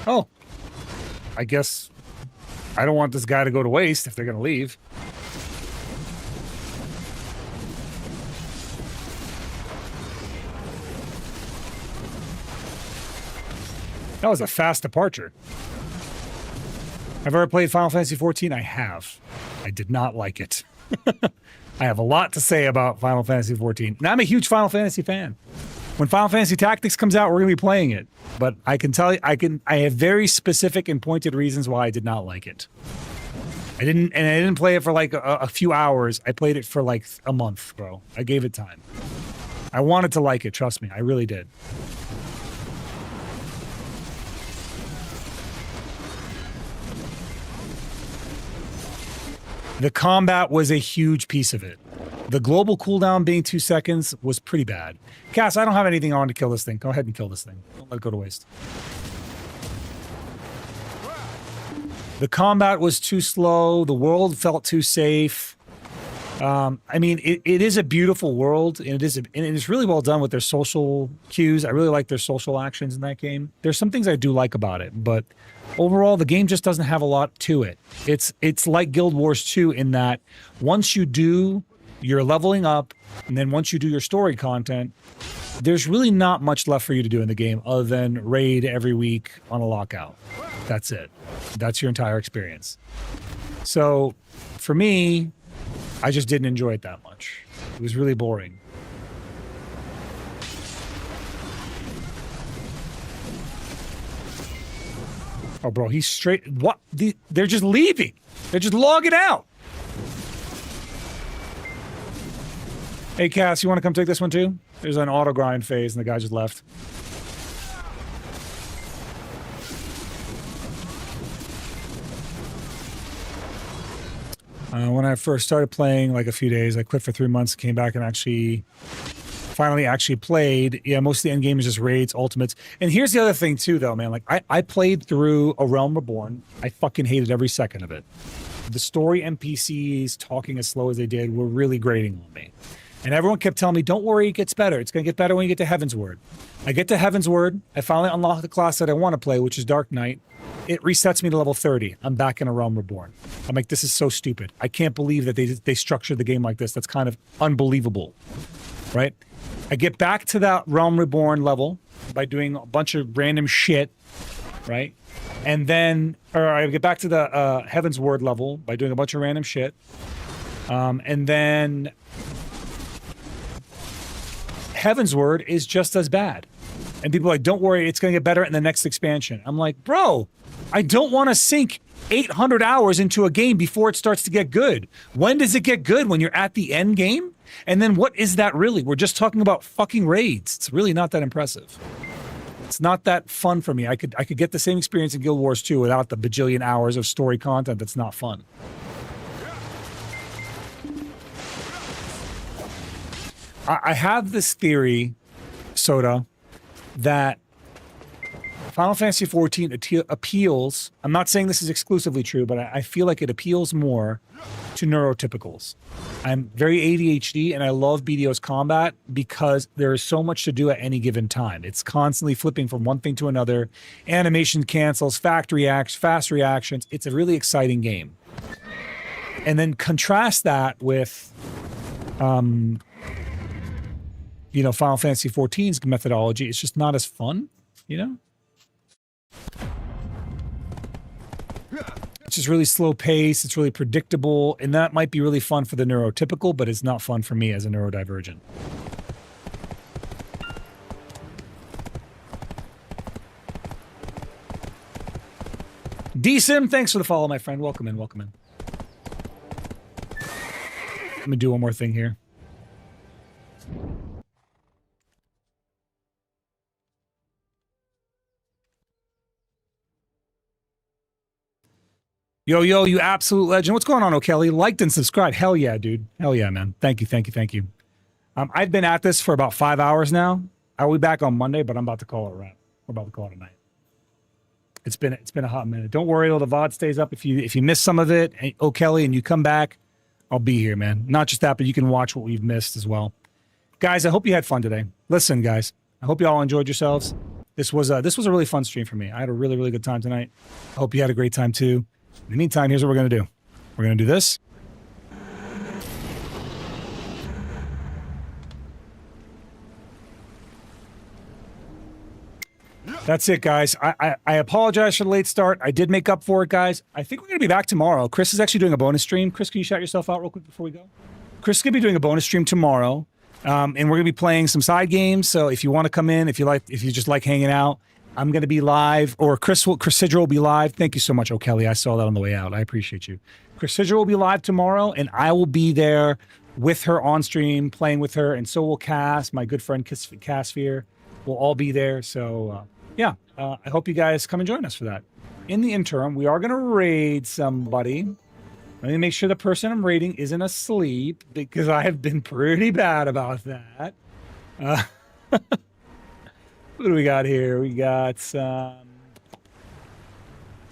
Oh. I guess I don't want this guy to go to waste if they're going to leave. That was a fast departure. Have I ever played Final Fantasy XIV? I have. I did not like it. I have a lot to say about Final Fantasy XIV. Now, I'm a huge Final Fantasy fan. When Final Fantasy Tactics comes out, we're going to be playing it. But I can tell you, I have very specific and pointed reasons why I did not like it. I didn't play it for like a few hours. I played it for like a month, bro. I gave it time. I wanted to like it, trust me. I really did. The combat was a huge piece of it. The global cooldown being 2 seconds was pretty bad. Cass, I don't have anything on to kill this thing. Go ahead and kill this thing. Don't let it go to waste. The combat was too slow. The world felt too safe. I mean, it is a beautiful world, and it is really well done with their social cues. I really like their social actions in that game. There's some things I do like about it, but overall, the game just doesn't have a lot to it. It's like Guild Wars 2 in that once you do your leveling up, and then once you do your story content, there's really not much left for you to do in the game other than raid every week on a lockout. That's it. That's your entire experience. So, for me, I just didn't enjoy it that much. It was really boring. Oh, bro, he's straight. What? They're just leaving. They're just logging out. Hey, Cass, you want to come take this one too? There's an auto grind phase, and the guy just left. When I first started playing, like a few days, I quit for 3 months, came back and finally played. Yeah, most of the end game is just raids, ultimates. And here's the other thing too, though, man. Like I played through A Realm Reborn. I fucking hated every second of it. The story NPCs talking as slow as they did were really grating on me. And everyone kept telling me, don't worry, it gets better. It's going to get better when you get to Heaven's Word. I get to Heaven's Word. I finally unlock the class that I want to play, which is Dark Knight. It resets me to level 30. I'm back in A Realm Reborn. I'm like, this is so stupid. I can't believe that they structured the game like this. That's kind of unbelievable, right? I get back to that Realm Reborn level by doing a bunch of random shit, right? And then, or I get back to the Heaven's Word level by doing a bunch of random shit. And then Heaven's Word is just as bad. And people are like, don't worry, it's going to get better in the next expansion. I'm like, bro, I don't want to sink 800 hours into a game before it starts to get good. When does it get good? When you're at the end game? And then what is that really? We're just talking about fucking raids. It's really not that impressive. It's not that fun for me. I could get the same experience in Guild Wars 2 without the bajillion hours of story content that's not fun. I have this theory, Soda, that Final Fantasy XIV appeals, I'm not saying this is exclusively true, but I feel like it appeals more to neurotypicals. I'm very ADHD and I love BDO's combat because there is so much to do at any given time. It's constantly flipping from one thing to another. Animation cancels, fast reactions. It's a really exciting game. And then contrast that with Final Fantasy XIV's methodology. It's just not as fun, you know? It's just really slow pace. It's really predictable. And that might be really fun for the neurotypical, but it's not fun for me as a neurodivergent. D-Sim, thanks for the follow, my friend. Welcome in, welcome in. Let me do one more thing here. Yo, you absolute legend. What's going on, O'Kelly? Liked and subscribed. Hell yeah, dude. Hell yeah, man. Thank you. I've been at this for about 5 hours now. I'll be back on Monday, but I'm about to call it a wrap. We're about to call it a night. It's been a hot minute. Don't worry, the VOD stays up. If you miss some of it, O'Kelly, and you come back, I'll be here, man. Not just that, but you can watch what we've missed as well. Guys, I hope you had fun today. Listen, guys, I hope you all enjoyed yourselves. This was a really fun stream for me. I had a really, really good time tonight. I hope you had a great time too. In the meantime, here's what we're going to do. We're going to do this. That's it, guys. I apologize for the late start. I did make up for it, guys. I think we're going to be back tomorrow. Chris is actually doing a bonus stream. Chris, can you shout yourself out real quick before we go? Chris is going to be doing a bonus stream tomorrow, and we're going to be playing some side games. So if you want to come in, if you just like hanging out, I'm going to be live, or Chris Sidra will be live. Thank you so much, O'Kelly. I saw that on the way out. I appreciate you. Chris Sidra will be live tomorrow, and I will be there with her on stream, playing with her, and so will Cass, my good friend Cassphere. We'll all be there. So, I hope you guys come and join us for that. In the interim, we are going to raid somebody. Let me make sure the person I'm raiding isn't asleep, because I have been pretty bad about that. What do we got here? We got some...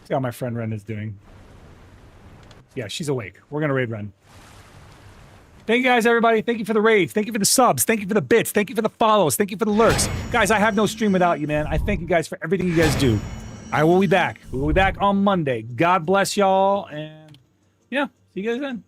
See how my friend Ren is doing. Yeah, she's awake. We're going to raid Ren. Thank you guys, everybody. Thank you for the raids. Thank you for the subs. Thank you for the bits. Thank you for the follows. Thank you for the lurks. Guys, I have no stream without you, man. I thank you guys for everything you guys do. I will be back. We will be back on Monday. God bless y'all. And yeah, see you guys then.